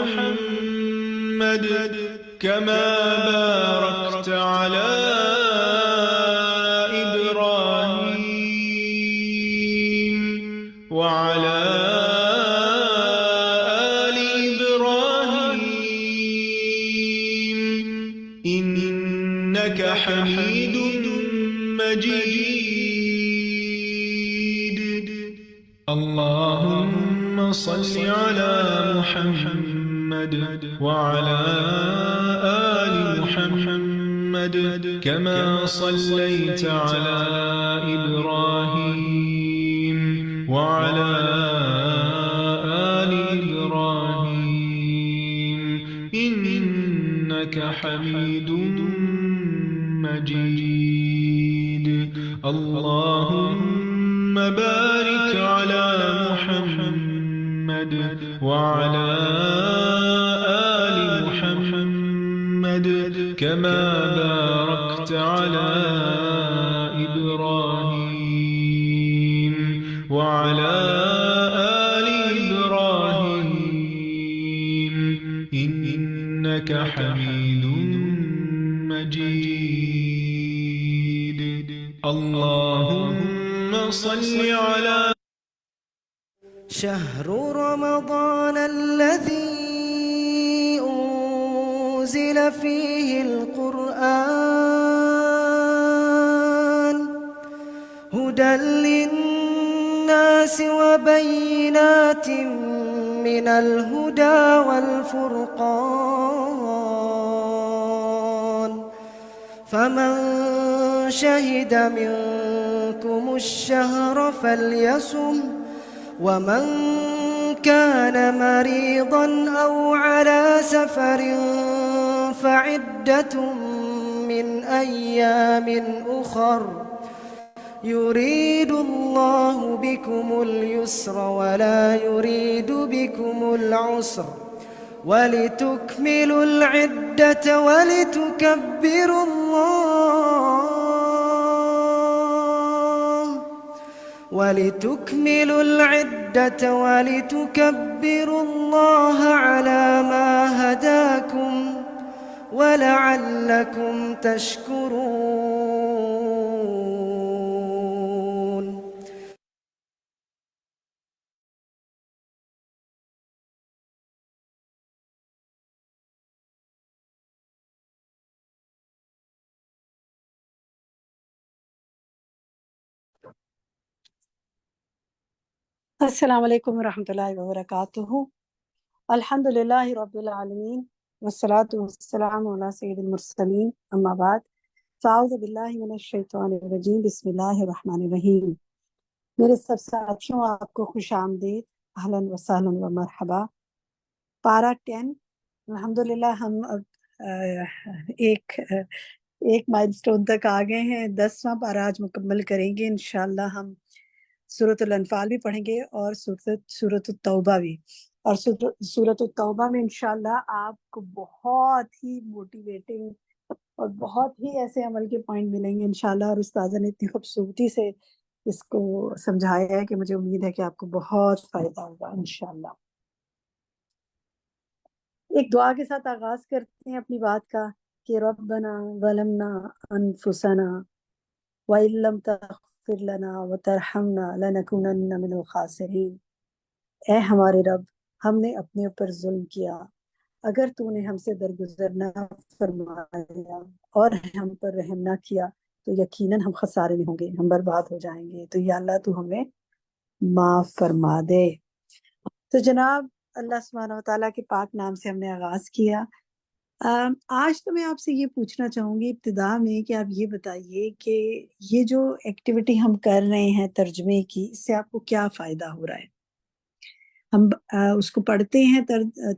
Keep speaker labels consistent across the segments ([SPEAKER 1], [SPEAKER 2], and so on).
[SPEAKER 1] محمد كما باركت على إبراهيم وعلى آل إبراهيم إنك حميد مجيد. اللهم صل على محمد وعلى آل محمد كما صليت على إبراهيم وعلى آل إبراهيم إنك حميد مجيد. اللهم بارك على محمد وعلى آل محمد كما باركت على إبراهيم وعلى آل إبراهيم إنك حميد مجيد. اللهم صل على
[SPEAKER 2] شهر رمضان الذي أنزل فيه القرآن هدى للناس وبينات من الهدى والفرقان فمن شهد منكم الشهر فليصم ومن كان مريضا أو على سفر فعدة من أيام أخر يريد الله بكم اليسر ولا يريد بكم العسر ولتكملوا العدة ولتكبروا الله على ما هداكم ولعلكم تشكرون.
[SPEAKER 3] السلام علیکم ورحمۃ اللہ وبرکاتہ. الحمد للہ رب العالمین والصلاة والسلام علی سید المرسلین اما بعد فاعوذ باللہ من الشیطان الرجیم بسم اللہ الرحمن الرحیم. میرے سب ساتھیوں آپ کو خوش آمدید، اہلا وسہلا و مرحبا. پارہ 10 الحمدللہ ہم اب ایک مائلسٹون تک آ گئے ہیں. 10واں پارہ آج مکمل کریں گے انشاءاللہ. ہم سورۃ الانفال بھی پڑھیں گے اور سورۃ التوبہ بھی. اور سورۃ التوبہ میں انشاءاللہ آپ کو بہت ہی موٹیویٹنگ اور بہت ہی ایسے عمل کے پوائنٹ ملیں گے انشاءاللہ. اور استاذہ نے اتنی خوبصورتی سے اس کو سمجھایا ہے کہ مجھے امید ہے کہ آپ کو بہت فائدہ ہوگا انشاءاللہ. ایک دعا کے ساتھ آغاز کرتے ہیں اپنی بات کا کہ ربنا ظلمنا انفسنا وَإِن لَّمْ تَغْفِرْ لَنَا وَتَرْحَمْنَا لَنَكُونَنَّ مِنَ الْخَاسِرِينَ. اے ہمارے رب، ہم نے اپنے اوپر ظلم کیا، اگر تو نے ہم سے درگزر نہ فرمایا اور ہم پر رحم نہ کیا تو یقیناً ہم خسارے میں ہوں گے، ہم برباد ہو جائیں گے. تو یا اللہ تو ہمیں معاف فرما دے. تو جناب اللہ سبحانہ وتعالیٰ کے پاک نام سے ہم نے آغاز کیا. آج تو میں آپ سے یہ پوچھنا چاہوں گی ابتدا میں کہ آپ یہ بتائیے کہ یہ جو ایکٹیویٹی ہم کر رہے ہیں ترجمے کی، اس سے آپ کو کیا فائدہ ہو رہا ہے؟ ہم اس کو پڑھتے ہیں،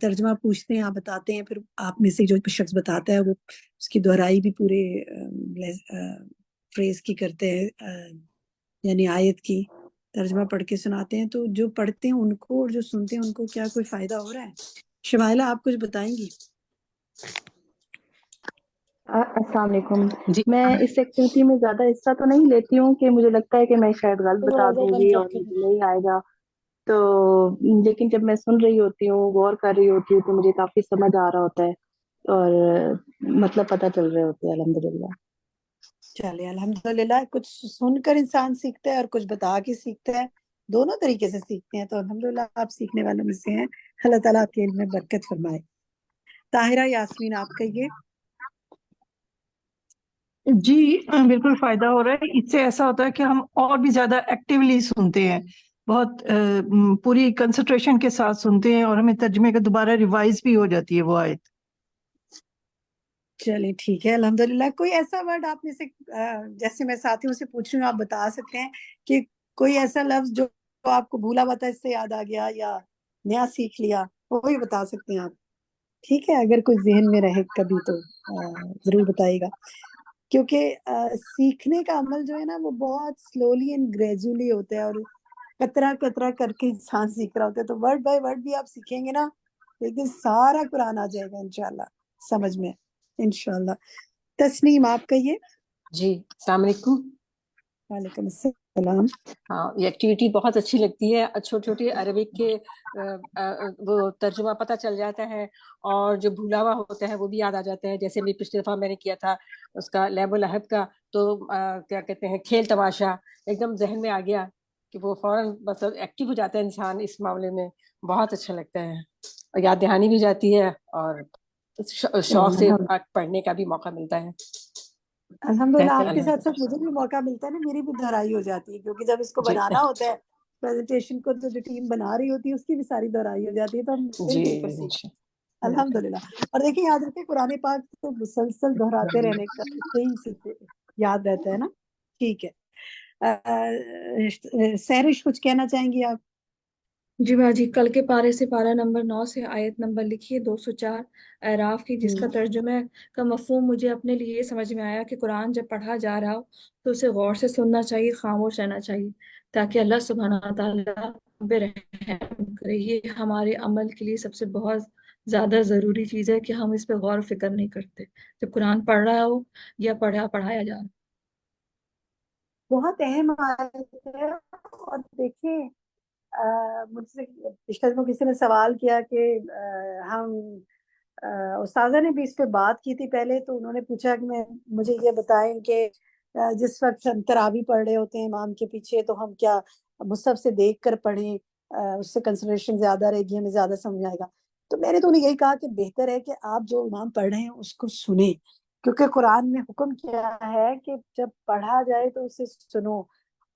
[SPEAKER 3] ترجمہ پوچھتے ہیں، آپ بتاتے ہیں، پھر آپ میں سے جو شخص بتاتا ہے وہ اس کی دہرائی بھی پورے فریز کی کرتے ہیں، یعنی آیت کی ترجمہ پڑھ کے سناتے ہیں. تو جو پڑھتے ہیں ان کو اور جو سنتے ہیں ان کو کیا کوئی فائدہ ہو رہا ہے؟ شمائلہ آپ کچھ بتائیں گی؟
[SPEAKER 4] السلام علیکم.
[SPEAKER 3] جی
[SPEAKER 4] میں اس ایکٹیویٹی میں زیادہ حصہ تو نہیں لیتی ہوں کہ مجھے لگتا ہے کہ میں شاید غلط بتا دوں گی اور مجھے نہیں آئے گا. تو لیکن جب میں سن رہی ہوتی ہوں، غور کر رہی ہوتی ہوں، تو مجھے کافی سمجھ آ رہا ہوتا ہے اور مطلب پتہ چل رہے ہوتے ہیں الحمدللہ۔
[SPEAKER 3] چلے الحمدللہ، کچھ سن کر انسان سیکھتا ہے اور کچھ بتا کے سیکھتا ہے، دونوں طریقے سے سیکھتے ہیں، تو الحمدللہ آپ سیکھنے والوں میں سے ہیں۔ اللہ تعالیٰ آپ کے علم میں برکت فرمائے۔ طاہرہ یاسمین آپ کہیے۔
[SPEAKER 5] جی بالکل فائدہ ہو رہا ہے، اس سے ایسا ہوتا ہے کہ ہم اور بھی زیادہ ایکٹیولی سنتے ہیں، بہت پوری کنسنٹریشن کے ساتھ سنتے ہیں، اور ہمیں ترجمے کا دوبارہ ریوائز بھی ہو جاتی ہے وہ آیت۔
[SPEAKER 3] چلیں ٹھیک ہے الحمدللہ۔ کوئی ایسا ورڈ آپ میں سے جیسے میں ساتھیوں سے پوچھ رہی ہوں، آپ بتا سکتے ہیں کہ کوئی ایسا لفظ جو آپ کو بھولا ہوا تھا اس سے یاد آ گیا یا نیا سیکھ لیا، وہی بتا سکتے ہیں آپ؟ ٹھیک ہے، اگر کوئی ذہن میں رہے کبھی تو ضرور بتائیے گا، کیونکہ سیکھنے کا عمل جو ہے نا وہ بہت سلولی اینڈ گریجولی ہوتا ہے، اور قطرہ قطرہ کر کے انسان سیکھ رہا ہوتا ہے، تو ورڈ بائی ورڈ بھی آپ سیکھیں گے نا ایک دن سارا قرآن آ جائے گا انشاءاللہ سمجھ میں، انشاءاللہ۔ تسنیم آپ کہیے۔
[SPEAKER 6] جی السلام علیکم۔
[SPEAKER 3] وعلیکم السلام۔
[SPEAKER 6] ہاں یہ ایکٹیویٹی بہت اچھی لگتی ہے، چھوٹی چھوٹی عربک کے وہ ترجمہ پتہ چل جاتا ہے، اور جو بھولا ہوا ہوتا ہے وہ بھی یاد آ جاتا ہے، جیسے بھی پچھلی دفعہ میں نے کیا تھا اس کا لعب و لہب کا، تو کیا کہتے ہیں کھیل تماشا ایک دم ذہن میں آ گیا کہ وہ فوراً مطلب ایکٹیو ہو جاتا ہے انسان اس معاملے میں، بہت اچھا لگتا ہے، اور یاد دہانی بھی جاتی ہے، اور شوق سے پڑھنے کا بھی موقع ملتا ہے۔
[SPEAKER 3] الحمدللہ آپ کے
[SPEAKER 6] اللہ
[SPEAKER 3] ساتھ ساتھ مجھے بھی موقع ملتا ہے نا، میری بھی دہرائی ہو جاتی ہے، کیونکہ جب اس کو
[SPEAKER 6] جی
[SPEAKER 3] بنانا ہوتا ہے پریزنٹیشن کو، تو جو ٹیم بنا رہی ہوتی ہے اس کی بھی ساری دہرائی ہو جاتی ہے، تو ہم مل
[SPEAKER 6] جی
[SPEAKER 3] جل کر سیکھتے ہیں الحمدللہ۔ اور دیکھیں یاد رکھیں قرآن پاک تو مسلسل دہراتے رہنے کا صحیح سے یاد رہتا ہے نا۔ ٹھیک ہے، سہرش کچھ کہنا چاہیں گی آپ؟
[SPEAKER 7] جی باجی، کل کے پارے سے پارہ نمبر 9 سے آیت نمبر لکھیے 204 اعراف کی، جس کا ترجمہ کا مفہوم مجھے اپنے لیے سمجھ میں آیا کہ قرآن جب پڑھا جا رہا ہو تو اسے غور سے سننا چاہیے، خاموش رہنا چاہیے، تاکہ اللہ سبحانہ تعالیٰ بے رحم کرے۔ یہ ہمارے عمل کے لیے سب سے بہت زیادہ ضروری چیز ہے کہ ہم اس پہ غور و فکر نہیں کرتے جب قرآن پڑھ رہا ہو یا پڑھایا جا رہا۔
[SPEAKER 3] بہت اہم آیت ہے، اور دیکھیں مجھ سے پچھلے دنوں کسی نے سوال کیا کہ ہم استاذہ نے بھی اس پہ بات کی تھی پہلے، تو انہوں نے پوچھا کہ مجھے یہ بتائیں کہ جس وقت ہم تراویح پڑھ رہے ہوتے ہیں امام کے پیچھے، تو ہم کیا مصحف سے دیکھ کر پڑھیں، اس سے کنسنٹریشن زیادہ رہے گی، ہمیں زیادہ سمجھ آئے گا؟ تو میں نے تو انہیں یہی کہا کہ بہتر ہے کہ آپ جو امام پڑھ رہے ہیں اس کو سنیں، کیونکہ قرآن میں حکم کیا ہے کہ جب پڑھا جائے تو اسے سنو۔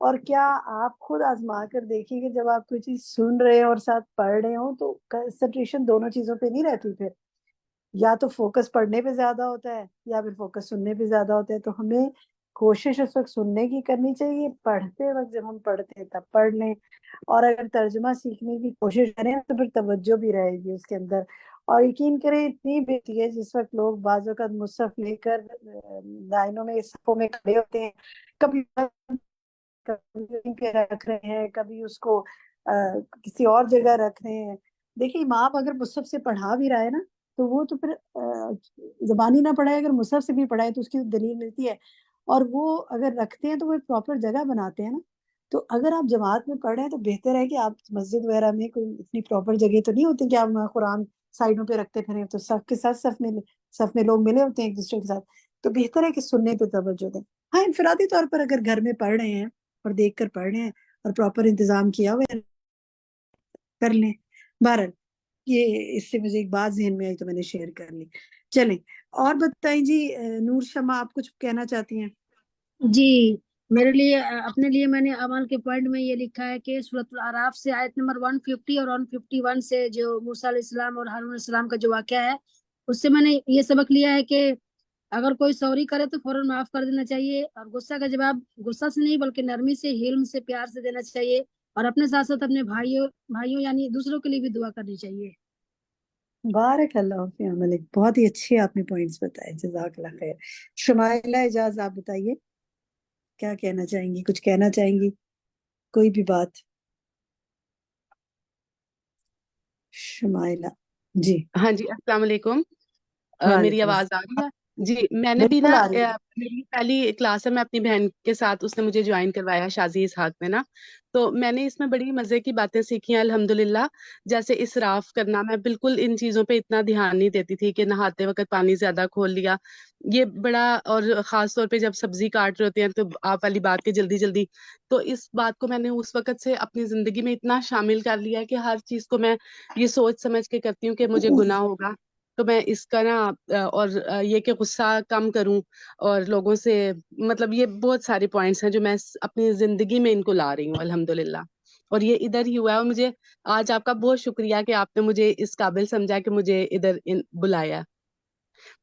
[SPEAKER 3] اور کیا آپ خود آزما کر دیکھیں کہ جب آپ کوئی چیز سن رہے ہیں اور ساتھ پڑھ رہے ہوں تو کنسنٹریشن دونوں چیزوں پہ نہیں رہتی، پھر یا تو فوکس پڑھنے پہ زیادہ ہوتا ہے یا پھر فوکس سننے پہ زیادہ ہوتا ہے۔ تو ہمیں کوشش اس وقت سننے کی کرنی چاہیے، پڑھتے وقت جب ہم پڑھتے ہیں تب پڑھ لیں، اور اگر ترجمہ سیکھنے کی کوشش کریں تو پھر توجہ بھی رہے گی اس کے اندر۔ اور یقین کریں اتنی بیٹی ہے جس وقت لوگ بعض اوقات مصحف لے کر لائنوں میں صفوں میں کھڑے ہوتے ہیں، کبھی پہ رکھ رہے ہیں، کبھی اس کو کسی اور جگہ رکھ رہے ہیں۔ دیکھیں امام اگر مصحف سے پڑھا بھی رہا ہے نا تو وہ تو پھر زبانی نہ پڑھائے، اگر مصحف سے بھی پڑھائے تو اس کی دلیل ملتی ہے، اور وہ اگر رکھتے ہیں تو وہ پراپر جگہ بناتے ہیں نا۔ تو اگر آپ جماعت میں پڑھ رہے ہیں تو بہتر ہے کہ آپ مسجد وغیرہ میں کوئی اتنی پراپر جگہ تو نہیں ہوتی کہ آپ قرآن سائڈوں پہ رکھتے پھریں، تو صف کے ساتھ صف میں لوگ ملے ہوتے ہیں ایک دوسرے کے ساتھ، تو بہتر ہے کہ سننے پہ توجہ دیں۔ ہاں انفرادی طور پر اگر گھر میں پڑھ رہے ہیں اور دیکھ کر پڑھ رہے ہیں اور پراپر انتظام کیا ہوا ہے کر لیں۔ بہرحال یہ اس سے مجھے ایک بات ذہن میں آئی تو میں نے شیئر کر لی۔ چلیں اور بتائیں جی، نور شمع آپ کچھ کہنا چاہتی ہیں؟
[SPEAKER 8] جی میرے لیے اپنے لیے میں نے عمل کے پوائنٹ میں یہ لکھا ہے کہ سورۃ الاعراف سے آیت نمبر 150 اور 151 سے جو موسیٰ علیہ السلام اور ہارون علیہ السلام کا جو واقعہ ہے، اس سے میں نے یہ سبق لیا ہے کہ اگر کوئی سوری کرے تو فوراً معاف کر دینا چاہیے، اور غصہ کا جواب غصہ سے نہیں بلکہ نرمی سے، حلم سے، پیار سے دینا چاہیے، اور اپنے ساتھ ساتھ اپنے بھائیوں یعنی دوسروں کے لیے بھی دعا کرنی چاہیے۔
[SPEAKER 3] بارک اللہ فی عملک، بہت ہی اچھے آپ نے پوائنٹس بتائے، جزاک اللہ خیر۔ شمائلہ اعجاز آپ بتائیے کیا کہنا چاہیں گی، کچھ کہنا چاہیں گی، کوئی بھی بات؟ شمائلہ جی۔
[SPEAKER 9] ہاں جی، السلام علیکم۔ میری آواز آ رہی ہے؟ جی میں نے بھی نا
[SPEAKER 3] بالکل آ رہی ہے.
[SPEAKER 9] میری پہلی کلاس ہے، میں اپنی بہن کے ساتھ، اس نے مجھے جوائن کروایا شازی اسحاق میں نا، تو میں نے اس میں بڑی مزے کی باتیں سیکھی ہیں الحمدللہ. جیسے اسراف کرنا، میں بالکل ان چیزوں پہ اتنا دھیان نہیں دیتی تھی کہ نہاتے وقت پانی زیادہ کھول لیا، یہ بڑا، اور خاص طور پہ جب سبزی کاٹ رہے ہوتے ہیں تو آپ والی بات کہ جلدی جلدی، تو اس بات کو میں نے اس وقت سے اپنی زندگی میں اتنا شامل کر لیا کہ ہر چیز کو میں یہ سوچ سمجھ کے کرتی ہوں کہ مجھے گناہ ہوگا تو میں اس کا نا اور یہ کہ غصہ کم کروں، اور لوگوں سے، مطلب یہ بہت سارے پوائنٹس ہیں جو میں اپنی زندگی میں ان کو لا رہی ہوں الحمدللہ. اور یہ ادھر ہی ہوا ہے، اور مجھے آج آپ کا بہت شکریہ کہ آپ نے مجھے اس قابل سمجھا کہ مجھے ادھر بلایا.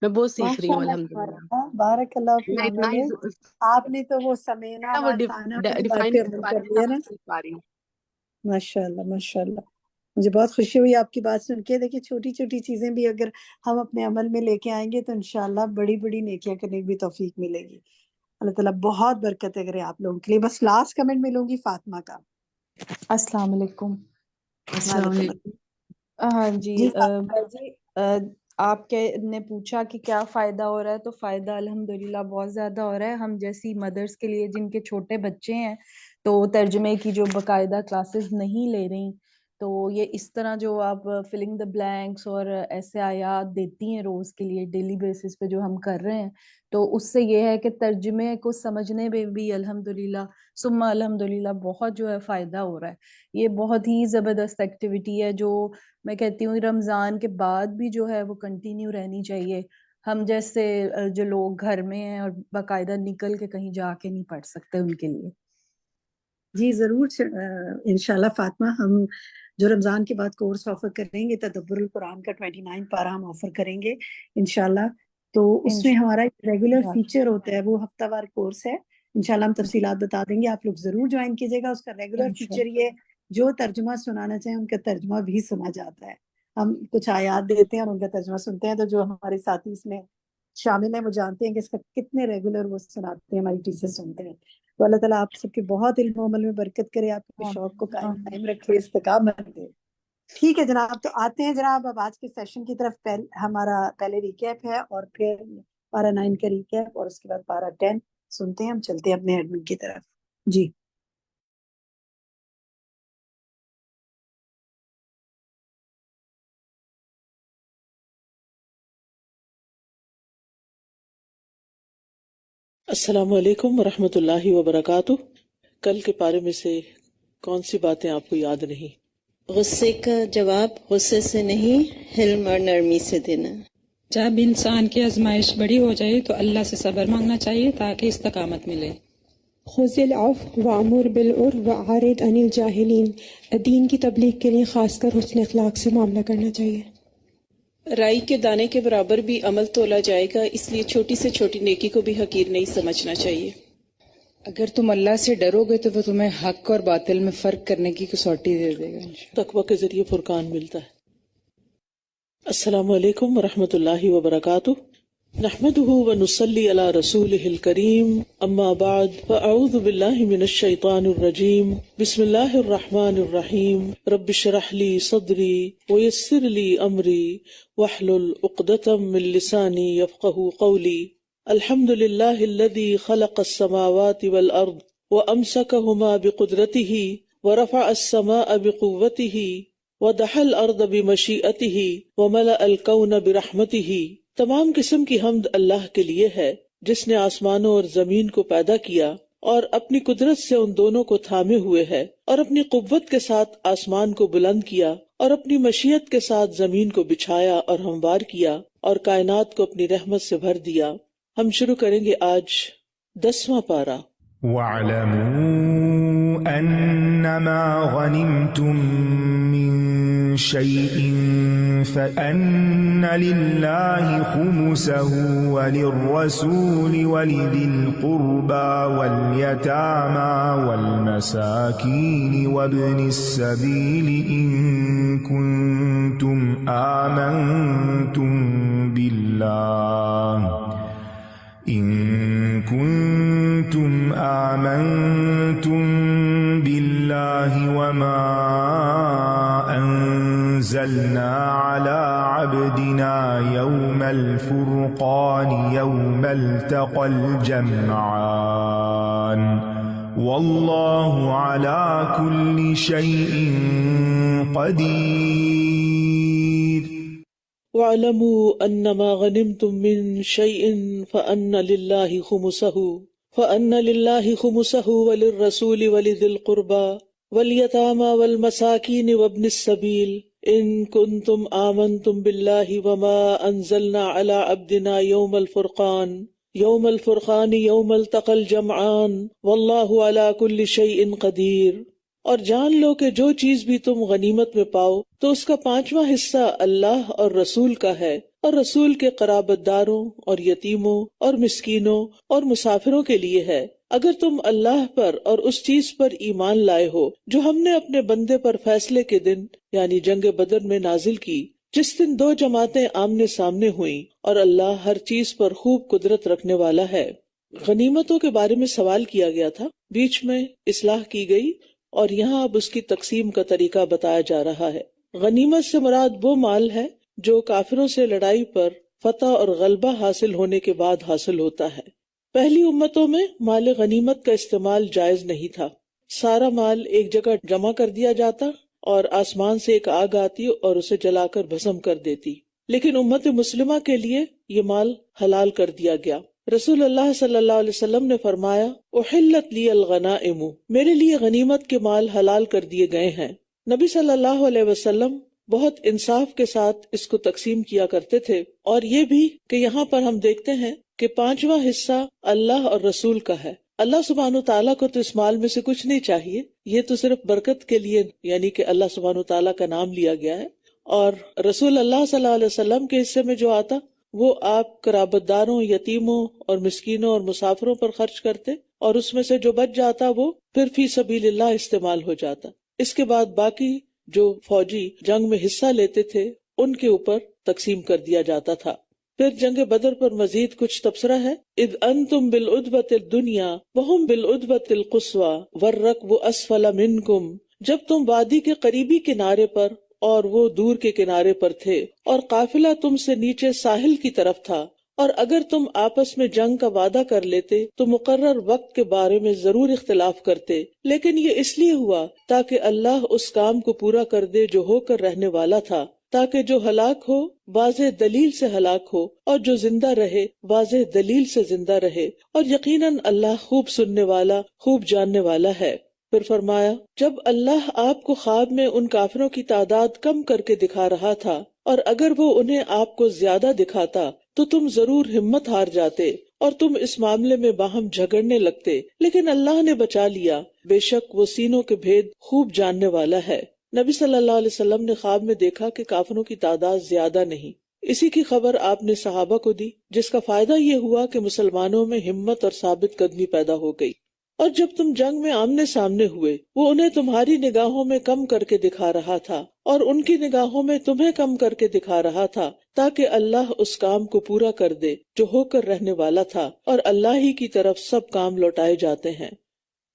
[SPEAKER 9] میں بہت سیکھ رہی
[SPEAKER 3] ماشاء
[SPEAKER 9] ہوں
[SPEAKER 3] اللہ
[SPEAKER 9] الحمدللہ.
[SPEAKER 3] تبارک بارک اللہ فی
[SPEAKER 9] میں اتنا ہی
[SPEAKER 3] عمرک. آپ نے تو وہ سمینا
[SPEAKER 9] وہ
[SPEAKER 3] و تانا والی
[SPEAKER 9] ڈیفائن
[SPEAKER 3] باتیں
[SPEAKER 9] کر
[SPEAKER 3] عمل
[SPEAKER 9] پا
[SPEAKER 3] کر
[SPEAKER 9] رہی
[SPEAKER 3] لی ہے
[SPEAKER 9] ہوں،
[SPEAKER 3] نا.
[SPEAKER 9] سیکھ پا رہی ہوں.
[SPEAKER 3] ماشاء اللہ ماشاء اللہ. مجھے بہت خوشی ہوئی آپ کی بات سن کے. دیکھیے چھوٹی چھوٹی چیزیں بھی اگر ہم اپنے عمل میں لے کے آئیں گے تو انشاءاللہ بڑی بڑی نیکیاں کرنے کی بھی توفیق ملے گی. اللہ تعالیٰ بہت برکتیں کرے آپ لوگوں کے لیے. بس لاسٹ کمنٹ ملوں گی فاطمہ کا.
[SPEAKER 10] السلام علیکم.
[SPEAKER 11] السلام
[SPEAKER 3] وعلیکم
[SPEAKER 11] علیکم.
[SPEAKER 3] السلام.
[SPEAKER 10] ہاں جی
[SPEAKER 3] جی فاطمہ.
[SPEAKER 10] باجی، آپ کے نے پوچھا کہ کیا فائدہ ہو رہا ہے، تو فائدہ الحمدللہ بہت زیادہ ہو رہا ہے. ہم جیسی مدرس کے لیے جن کے چھوٹے بچے ہیں تو ترجمے کی جو باقاعدہ کلاسز نہیں لے رہی، تو یہ اس طرح جو آپ فلنگ دا بلینکس اور ایسے آیات دیتی ہیں روز کے لیے ڈیلی بیسس پہ جو ہم کر رہے ہیں، تو اس سے یہ ہے کہ ترجمے کو سمجھنے میں بھی الحمدللہ ثم الحمدللہ بہت جو ہے فائدہ ہو رہا ہے. یہ بہت ہی زبردست ایکٹیویٹی ہے جو میں کہتی ہوں رمضان کے بعد بھی جو ہے وہ کنٹینیو رہنی چاہیے. ہم جیسے جو لوگ گھر میں ہیں اور باقاعدہ نکل کے کہیں جا کے نہیں پڑھ سکتے، ان کے لیے.
[SPEAKER 3] جی ضرور انشاءاللہ فاطمہ. ہم جو رمضان کے بعد کورس آفر کریں گے تدبر القرآن کا 29 پارہ ہم آفر کریں گے انشاءاللہ. تو اس میں ہمارا ریگولر فیچر ہوتا ہے، وہ ہفتہ وار کورس ہے. انشاءاللہ ہم تفصیلات بتا دیں گے، آپ لوگ ضرور جوائن کیجیے گا. اس کا ریگولر فیچر یہ جو ترجمہ سنانا چاہیں ان کا ترجمہ بھی سنا جاتا ہے. ہم کچھ آیات دیتے ہیں اور ان کا ترجمہ سنتے ہیں، تو جو ہمارے ساتھی اس میں شامل ہیں وہ جانتے ہیں کہ اس کا کتنے ریگولر وہ سناتے ہیں، ہماری ٹیچر سنتے ہیں. تو اللہ تعالیٰ آپ سب کے بہت علم و عمل میں برکت کرے، آپ کے شوق کو قائم رکھے، استقامت دے. ٹھیک ہے جناب، تو آتے ہیں جناب اب آج کے سیشن کی طرف. ہمارا پہلے ریکیپ ہے اور پھر پارا 9 کا ریکیپ، اور اس کے بعد پارا 10 سنتے ہیں. ہم چلتے ہیں اپنے ایڈمن کی طرف. جی
[SPEAKER 11] السلام علیکم ورحمۃ اللہ وبرکاتہ. کل کے پارے میں سے کون سی باتیں آپ کو یاد نہیں؟
[SPEAKER 12] غصے کا جواب غصے سے نہیں، حلم اور نرمی سے دینا.
[SPEAKER 13] جب انسان کی آزمائش بڑی ہو جائے تو اللہ سے صبر مانگنا چاہیے تاکہ استقامت ملے.
[SPEAKER 14] خذ العفو وامر بالعرف وعارض عن الجاہلین. دین کی تبلیغ کے لیے خاص کر حسن اخلاق سے معاملہ کرنا چاہیے.
[SPEAKER 15] رائی کے دانے کے برابر بھی عمل تولا جائے گا، اس لیے چھوٹی سے چھوٹی نیکی کو بھی حقیر نہیں سمجھنا چاہیے.
[SPEAKER 16] اگر تم اللہ سے ڈرو گے تو وہ تمہیں حق اور باطل میں فرق کرنے کی کسوٹی دے دے گا.
[SPEAKER 11] تقوی کے ذریعے فرقان ملتا ہے. السلام علیکم ورحمۃ اللہ وبرکاتہ. نحمده ونصلي على رسوله الكريم، اما بعد فاعوذ باللہ من الشیطان الرجیم. بسم اللہ الرحمن الرحیم. رب اشرح لي صدری ويسر لي امری واحلل عقدۃ من لسانی یفقهوا قولی. الحمد للہ الذی خلق السماوات والارض وامسکهما بقدرته ورفع السماء بقوته ودحى الارض بمشیئته وملأ الکون برحمته. تمام قسم کی حمد اللہ کے لیے ہے جس نے آسمانوں اور زمین کو پیدا کیا اور اپنی قدرت سے ان دونوں کو تھامے ہوئے ہے، اور اپنی قوت کے ساتھ آسمان کو بلند کیا اور اپنی مشیت کے ساتھ زمین کو بچھایا اور ہموار کیا اور کائنات کو اپنی رحمت سے بھر دیا. ہم شروع کریں گے آج 10واں پارہ.
[SPEAKER 1] وَاعْلَمُوا أَنَّمَا غَنِمْتُم مِّن شَيْءٍ فَأَنَّ لِلَّهِ خُمُسَهُ وَلِلرَّسُولِ وَلِذِي الْقُرْبَى وَالْيَتَامَى وَالْمَسَاكِينِ وَابْنِ السَّبِيلِ إِن كُنتُمْ آمنتم بالله وما أنزل أنزلنا على عبدنا يوم الفرقان يوم التقى الجمعان والله على كل شيء قدير
[SPEAKER 11] وَاعْلَمُوا أَنَّمَا غَنِمْتُم مِّن شَيْءٍ فَأَنَّ لِلَّهِ خُمُسَهُ وَلِلرَّسُولِ وَلِذِي الْقُرْبَى وَالْيَتَامَى وَالْمَسَاكِينِ وَابْنِ السَّبِيلِ إِن كُنتُمْ آمَنتُم بِاللَّهِ وَمَا أَنزَلْنَا عَلَى عَبْدِنَا يَوْمَ الْفُرْقَانِ يَوْمَ الْتَقَى الْجَمْعَانِ وَاللَّهُ عَلَى كُلِّ شَيْءٍ قَدِيرٌ۔ اور جان لو کہ جو چیز بھی تم غنیمت میں پاؤ تو اس کا 5واں حصہ اللہ اور رسول کا ہے، اور رسول کے قرابت داروں اور یتیموں اور مسکینوں اور مسافروں کے لیے ہے، اگر تم اللہ پر اور اس چیز پر ایمان لائے ہو جو ہم نے اپنے بندے پر فیصلے کے دن یعنی جنگ بدر میں نازل کی، جس دن 2 جماعتیں آمنے سامنے ہوئیں، اور اللہ ہر چیز پر خوب قدرت رکھنے والا ہے۔ غنیمتوں کے بارے میں سوال کیا گیا تھا، بیچ میں اصلاح کی گئی اور یہاں اب اس کی تقسیم کا طریقہ بتایا جا رہا ہے۔ غنیمت سے مراد وہ مال ہے جو کافروں سے لڑائی پر فتح اور غلبہ حاصل ہونے کے بعد حاصل ہوتا ہے۔ پہلی امتوں میں مال غنیمت کا استعمال جائز نہیں تھا، سارا مال ایک جگہ جمع کر دیا جاتا اور آسمان سے ایک آگ آتی اور اسے جلا کر بھسم کر دیتی، لیکن امت مسلمہ کے لیے یہ مال حلال کر دیا گیا۔ رسول اللہ صلی اللہ علیہ وسلم نے فرمایا، احلت لی الغنائم، میرے لیے غنیمت کے مال حلال کر دیے گئے ہیں۔ نبی صلی اللہ علیہ وسلم بہت انصاف کے ساتھ اس کو تقسیم کیا کرتے تھے، اور یہ بھی کہ یہاں پر ہم دیکھتے ہیں کہ 5واں حصہ اللہ اور رسول کا ہے۔ اللہ سبحانہ تعالیٰ کو تو اس مال میں سے کچھ نہیں چاہیے، یہ تو صرف برکت کے لیے یعنی کہ اللہ سبحانہ تعالیٰ کا نام لیا گیا ہے، اور رسول اللہ صلی اللہ علیہ وسلم کے حصے میں جو آتا وہ آپ قرابت داروں، یتیموں اور مسکینوں اور مسافروں پر خرچ کرتے، اور اس میں سے جو بچ جاتا وہ پھر فی سبیل اللہ استعمال ہو جاتا۔ اس کے بعد باقی جو فوجی جنگ میں حصہ لیتے تھے ان کے اوپر تقسیم کر دیا جاتا تھا۔ پھر جنگ بدر پر مزید کچھ تبصرہ ہے۔ اذ انتم بالعدوۃ الدنیا وہم بالعدوۃ القصویٰ والرکب اسفل منکم، جب تم وادی کے قریبی کنارے پر اور وہ دور کے کنارے پر تھے، اور قافلہ تم سے نیچے ساحل کی طرف تھا، اور اگر تم آپس میں جنگ کا وعدہ کر لیتے تو مقرر وقت کے بارے میں ضرور اختلاف کرتے، لیکن یہ اس لیے ہوا تاکہ اللہ اس کام کو پورا کر دے جو ہو کر رہنے والا تھا، تاکہ جو ہلاک ہو واضح دلیل سے ہلاک ہو، اور جو زندہ رہے واضح دلیل سے زندہ رہے، اور یقیناً اللہ خوب سننے والا خوب جاننے والا ہے۔ پھر فرمایا، جب اللہ آپ کو خواب میں ان کافروں کی تعداد کم کر کے دکھا رہا تھا، اور اگر وہ انہیں آپ کو زیادہ دکھاتا تو تم ضرور ہمت ہار جاتے اور تم اس معاملے میں باہم جھگڑنے لگتے، لیکن اللہ نے بچا لیا، بے شک وہ سینوں کے بھید خوب جاننے والا ہے۔ نبی صلی اللہ علیہ وسلم نے خواب میں دیکھا کہ کافروں کی تعداد زیادہ نہیں، اسی کی خبر آپ نے صحابہ کو دی، جس کا فائدہ یہ ہوا کہ مسلمانوں میں ہمت اور ثابت قدمی پیدا ہو گئی۔ اور جب تم جنگ میں آمنے سامنے ہوئے، وہ انہیں تمہاری نگاہوں میں کم کر کے دکھا رہا تھا اور ان کی نگاہوں میں تمہیں کم کر کے دکھا رہا تھا، تاکہ اللہ اس کام کو پورا کر دے جو ہو کر رہنے والا تھا، اور اللہ ہی کی طرف سب کام لوٹائے جاتے ہیں۔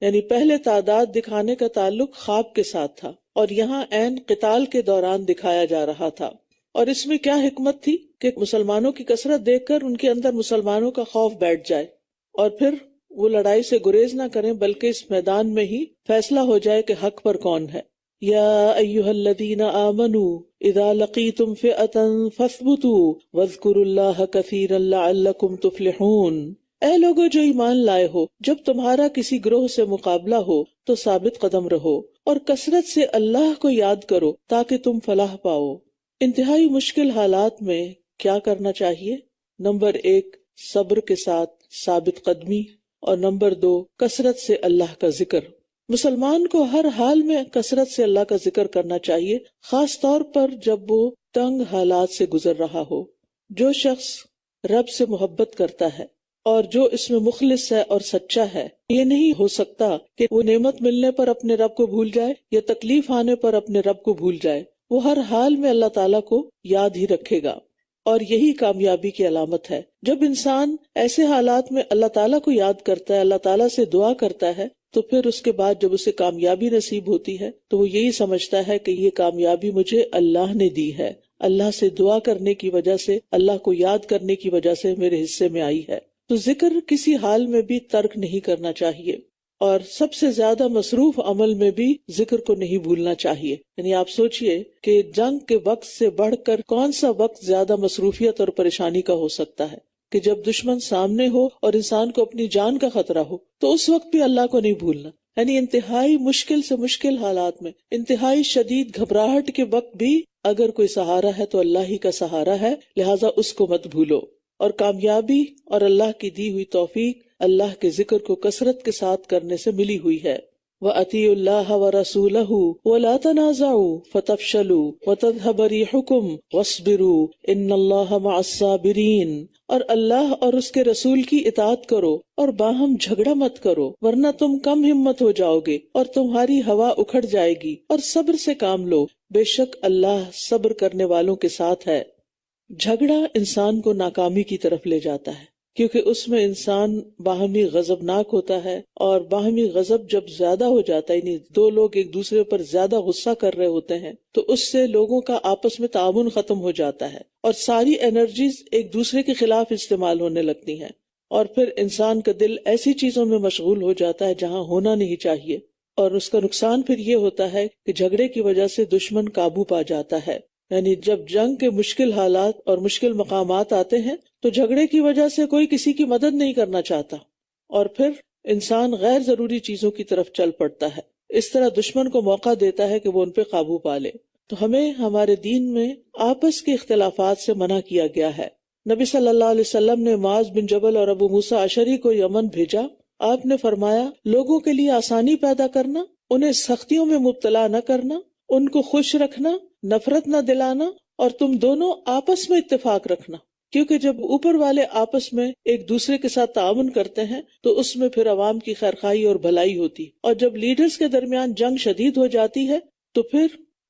[SPEAKER 11] یعنی پہلے تعداد دکھانے کا تعلق خواب کے ساتھ تھا، اور یہاں عین قتال کے دوران دکھایا جا رہا تھا۔ اور اس میں کیا حکمت تھی کہ مسلمانوں کی کثرت دیکھ کر ان کے اندر مسلمانوں کا خوف بیٹھ جائے، اور پھر وہ لڑائی سے گریز نہ کریں، بلکہ اس میدان میں ہی فیصلہ ہو جائے کہ حق پر کون ہے۔ یا ایھا الذین آمنوا اذا لقیتم فئۃ فاثبتوا واذکروا اللہ کثیرا لعلکم تفلحون، اے لوگو جو ایمان لائے ہو، جب تمہارا کسی گروہ سے مقابلہ ہو تو ثابت قدم رہو اور کثرت سے اللہ کو یاد کرو تاکہ تم فلاح پاؤ۔ انتہائی مشکل حالات میں کیا کرنا چاہیے؟ نمبر 1 صبر کے ساتھ ثابت قدمی، اور نمبر 2 کثرت سے اللہ کا ذکر۔ مسلمان کو ہر حال میں کثرت سے اللہ کا ذکر کرنا چاہیے، خاص طور پر جب وہ تنگ حالات سے گزر رہا ہو۔ جو شخص رب سے محبت کرتا ہے اور جو اس میں مخلص ہے اور سچا ہے، یہ نہیں ہو سکتا کہ وہ نعمت ملنے پر اپنے رب کو بھول جائے یا تکلیف آنے پر اپنے رب کو بھول جائے۔ وہ ہر حال میں اللہ تعالیٰ کو یاد ہی رکھے گا، اور یہی کامیابی کی علامت ہے۔ جب انسان ایسے حالات میں اللہ تعالیٰ کو یاد کرتا ہے، اللہ تعالیٰ سے دعا کرتا ہے، تو پھر اس کے بعد جب اسے کامیابی نصیب ہوتی ہے تو وہ یہی سمجھتا ہے کہ یہ کامیابی مجھے اللہ نے دی ہے، اللہ سے دعا کرنے کی وجہ سے، اللہ کو یاد کرنے کی وجہ سے میرے حصے میں آئی ہے۔ تو ذکر کسی حال میں بھی ترک نہیں کرنا چاہیے، اور سب سے زیادہ مصروف عمل میں بھی ذکر کو نہیں بھولنا چاہیے۔ یعنی آپ سوچئے کہ جنگ کے وقت سے بڑھ کر کون سا وقت زیادہ مصروفیت اور پریشانی کا ہو سکتا ہے، کہ جب دشمن سامنے ہو اور انسان کو اپنی جان کا خطرہ ہو تو اس وقت بھی اللہ کو نہیں بھولنا۔ یعنی انتہائی مشکل سے مشکل حالات میں، انتہائی شدید گھبراہٹ کے وقت بھی اگر کوئی سہارا ہے تو اللہ ہی کا سہارا ہے، لہٰذا اس کو مت بھولو۔ اور کامیابی اور اللہ کی دی ہوئی توفیق اللہ کے ذکر کو کثرت کے ساتھ کرنے سے ملی ہوئی ہے۔ وَأَطِيعُوا اللَّهَ وَرَسُولَهُ وَلَا تَنَازَعُوا فَتَفْشَلُوا وَتَذْهَبَ رِيحُكُمْ وَاصْبِرُوا إِنَّ اللَّهَ مَعَ الصَّابِرِينَ، اور اللہ اور اس کے رسول کی اطاعت کرو اور باہم جھگڑا مت کرو ورنہ تم کم ہمت ہو جاؤ گے اور تمہاری ہوا اکھڑ جائے گی، اور صبر سے کام لو، بے شک اللہ صبر کرنے والوں کے ساتھ ہے۔ جھگڑا انسان کو ناکامی کی طرف لے جاتا ہے، کیونکہ اس میں انسان باہمی غضبناک ہوتا ہے، اور باہمی غضب جب زیادہ ہو جاتا ہے، یعنی دو لوگ ایک دوسرے پر زیادہ غصہ کر رہے ہوتے ہیں تو اس سے لوگوں کا آپس میں تعاون ختم ہو جاتا ہے اور ساری انرجیز ایک دوسرے کے خلاف استعمال ہونے لگتی ہیں، اور پھر انسان کا دل ایسی چیزوں میں مشغول ہو جاتا ہے جہاں ہونا نہیں چاہیے، اور اس کا نقصان پھر یہ ہوتا ہے کہ جھگڑے کی وجہ سے دشمن قابو پا جاتا ہے۔ یعنی جب جنگ کے مشکل حالات اور مشکل مقامات آتے ہیں تو جھگڑے کی وجہ سے کوئی کسی کی مدد نہیں کرنا چاہتا، اور پھر انسان غیر ضروری چیزوں کی طرف چل پڑتا ہے، اس طرح دشمن کو موقع دیتا ہے کہ وہ ان پہ قابو پا لے۔ تو ہمیں ہمارے دین میں آپس کے اختلافات سے منع کیا گیا ہے۔ نبی صلی اللہ علیہ وسلم نے معاذ بن جبل اور ابو موسیٰ اشعری کو یمن بھیجا۔ آپ نے فرمایا، لوگوں کے لیے آسانی پیدا کرنا، انہیں سختیوں میں مبتلا نہ کرنا، ان کو خوش رکھنا، نفرت نہ دلانا، اور تم دونوں آپس میں اتفاق رکھنا، کیونکہ جب اوپر والے آپس میں ایک دوسرے کے ساتھ تعاون کرتے ہیں تو اس میں پھر عوام کی خیرخواہی اور بھلائی ہوتی، اور جب لیڈرز کے درمیان جنگ شدید ہو جاتی ہے تو پھر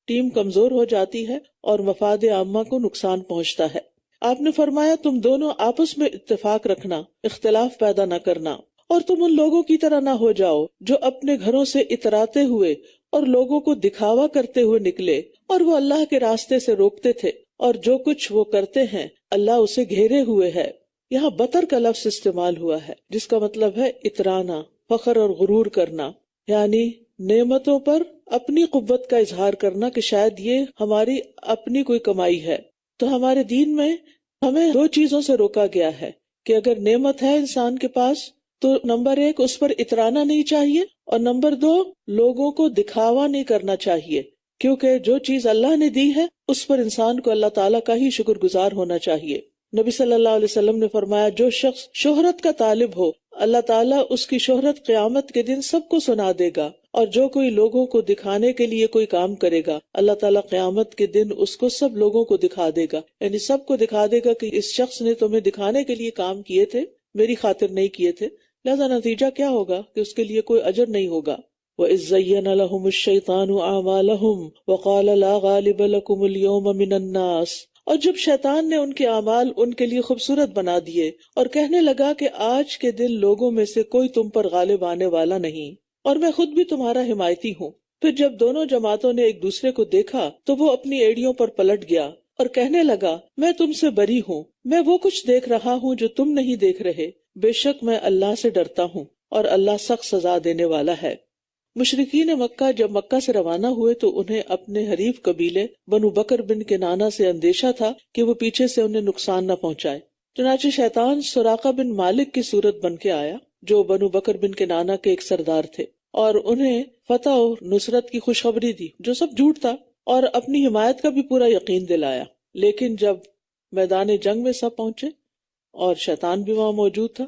[SPEAKER 11] ٹیم کمزور ہو جاتی ہے اور مفاد عامہ کو نقصان پہنچتا ہے۔ آپ نے فرمایا، تم دونوں آپس میں اتفاق رکھنا، اختلاف پیدا نہ کرنا، اور تم ان لوگوں کی طرح نہ ہو جاؤ جو اپنے گھروں سے اتراتے ہوئے اور لوگوں کو دکھاوا کرتے ہوئے نکلے، اور وہ اللہ کے راستے سے روکتے تھے، اور جو کچھ وہ کرتے ہیں اللہ اسے گھیرے ہوئے ہے۔ یہاں بطر کا لفظ استعمال ہوا ہے جس کا مطلب ہے اترانا، فخر اور غرور کرنا، یعنی نعمتوں پر اپنی قوت کا اظہار کرنا کہ شاید یہ ہماری اپنی کوئی کمائی ہے۔ تو ہمارے دین میں ہمیں دو چیزوں سے روکا گیا ہے کہ اگر نعمت ہے انسان کے پاس تو نمبر 1 اس پر اترانا نہیں چاہیے، اور نمبر 2 لوگوں کو دکھاوا نہیں کرنا چاہیے، کیونکہ جو چیز اللہ نے دی ہے اس پر انسان کو اللہ تعالیٰ کا ہی شکر گزار ہونا چاہیے۔ نبی صلی اللہ علیہ وسلم نے فرمایا، جو شخص شہرت کا طالب ہو اللہ تعالیٰ اس کی شہرت قیامت کے دن سب کو سنا دے گا، اور جو کوئی لوگوں کو دکھانے کے لیے کوئی کام کرے گا اللہ تعالیٰ قیامت کے دن اس کو سب لوگوں کو دکھا دے گا، یعنی سب کو دکھا دے گا کہ اس شخص نے تمہیں دکھانے کے لیے کام کیے تھے، میری خاطر نہیں کیے تھے، لہذا نتیجہ کیا ہوگا کہ اس کے لیے کوئی اجر نہیں ہوگا۔ وَإِذْ زَيَّنَ لَهُمُ الشَّيْطَانُ أَعْمَالَهُمْ وَقَالَ لَا غَالِبَ لَكُمُ الْيَوْمَ مِنَ النَّاسِ، اور جب شیطان نے ان کے اعمال ان کے لیے خوبصورت بنا دیے اور کہنے لگا کہ آج کے دن لوگوں میں سے کوئی تم پر غالب آنے والا نہیں، اور میں خود بھی تمہارا حمایتی ہوں۔ پھر جب دونوں جماعتوں نے ایک دوسرے کو دیکھا تو وہ اپنی ایڑیوں پر پلٹ گیا اور کہنے لگا، میں تم سے بری ہوں، میں وہ کچھ دیکھ رہا ہوں جو تم نہیں دیکھ رہے، بے شک میں اللہ سے ڈرتا ہوں اور اللہ سخت سزا دینے والا ہے۔ مشرکین مکہ جب مکہ سے روانہ ہوئے تو انہیں اپنے حریف قبیلے بنو بکر بن کنانہ سے اندیشہ تھا کہ وہ پیچھے سے انہیں نقصان نہ پہنچائے، چنانچہ شیطان سراقہ بن مالک کی صورت بن کے آیا جو بنو بکر بن کنانہ کے ایک سردار تھے، اور انہیں فتح و نصرت کی خوشخبری دی جو سب جھوٹ تھا، اور اپنی حمایت کا بھی پورا یقین دلایا۔ لیکن جب میدان جنگ میں سب پہنچے اور شیطان بھی وہاں موجود تھا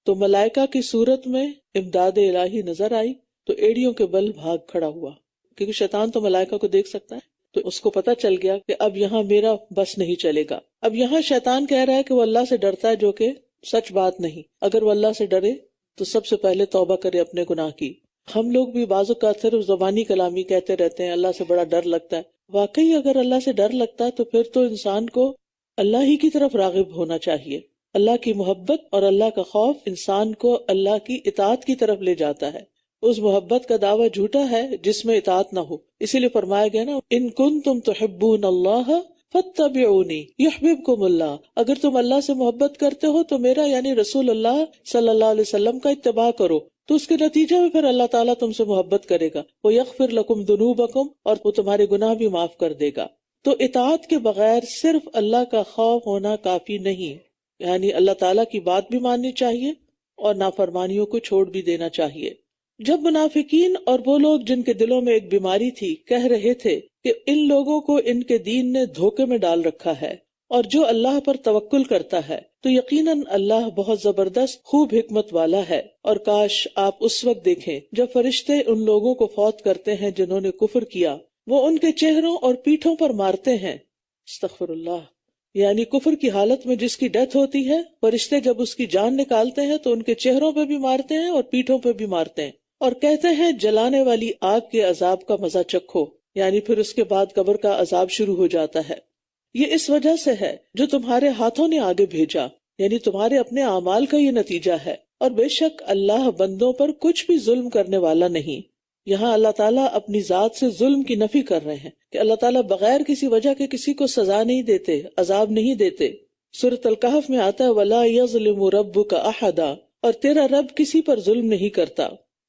[SPEAKER 11] تو ملائکہ کی صورت میں امداد الہی نظر آئی تو ایڑیوں کے بل بھاگ کھڑا ہوا، کیونکہ شیطان تو ملائکہ کو دیکھ سکتا ہے، تو اس کو پتا چل گیا کہ اب یہاں میرا بس نہیں چلے گا۔ اب یہاں شیطان کہہ رہا ہے کہ وہ اللہ سے ڈرتا ہے، جو کہ سچ بات نہیں۔ اگر وہ اللہ سے ڈرے تو سب سے پہلے توبہ کرے اپنے گناہ کی۔ ہم لوگ بھی بعض اوقات صرف زبانی کلامی کہتے رہتے ہیں اللہ سے بڑا ڈر لگتا ہے، واقعی اگر اللہ سے ڈر لگتا ہے تو پھر تو انسان کو اللہ ہی کی طرف راغب ہونا چاہیے۔ اللہ کی محبت اور اللہ کا خوف انسان کو اللہ کی اطاعت کی طرف لے جاتا ہے۔ اس محبت کا دعویٰ جھوٹا ہے جس میں اطاعت نہ ہو. اسی لیے فرمایا گیا نا ان کنتم تحبون اللہ فاتبعونی یحببکم اللہ، اگر تم اللہ سے محبت کرتے ہو تو میرا یعنی رسول اللہ صلی اللہ علیہ وسلم کا اتباع کرو، تو اس کے نتیجے میں پھر اللہ تعالیٰ تم سے محبت کرے گا. وَيَغْفِرْ لَكُمْ ذُنُوبَكُمْ، اور وہ تمہارے گناہ بھی معاف کر دے گا. تو اطاعت کے بغیر صرف اللہ کا خوف ہونا کافی نہیں، یعنی اللہ تعالیٰ کی بات بھی ماننی چاہیے اور نافرمانیوں کو چھوڑ بھی دینا چاہیے. جب منافقین اور وہ لوگ جن کے دلوں میں ایک بیماری تھی کہہ رہے تھے کہ ان لوگوں کو ان کے دین نے دھوکے میں ڈال رکھا ہے اور جو اللہ پر توکل کرتا ہے تو یقیناً اللہ بہت زبردست خوب حکمت والا ہے. اور کاش آپ اس وقت دیکھیں جب فرشتے ان لوگوں کو فوت کرتے ہیں جنہوں نے کفر کیا، وہ ان کے چہروں اور پیٹھوں پر مارتے ہیں. استغفر اللہ، یعنی کفر کی حالت میں جس کی ڈیتھ ہوتی ہے فرشتے جب اس کی جان نکالتے ہیں تو ان کے چہروں پہ بھی مارتے ہیں اور پیٹھوں پہ بھی مارتے ہیں اور کہتے ہیں جلانے والی آگ کے عذاب کا مزہ چکھو، یعنی پھر اس کے بعد قبر کا عذاب شروع ہو جاتا ہے. یہ اس وجہ سے ہے جو تمہارے ہاتھوں نے آگے بھیجا، یعنی تمہارے اپنے اعمال کا یہ نتیجہ ہے، اور بے شک اللہ بندوں پر کچھ بھی ظلم کرنے والا نہیں. یہاں اللہ تعالیٰ اپنی ذات سے ظلم کی نفی کر رہے ہیں کہ اللہ تعالیٰ بغیر کسی وجہ کے کسی کو سزا نہیں دیتے، عذاب نہیں دیتے. سورۃ الکہف میں آتا ہے وَلَا يَظْلِمُ رَبُّكَ أَحَدًا، اور تیرا رب کسی پر ظلم نہیں کرتا.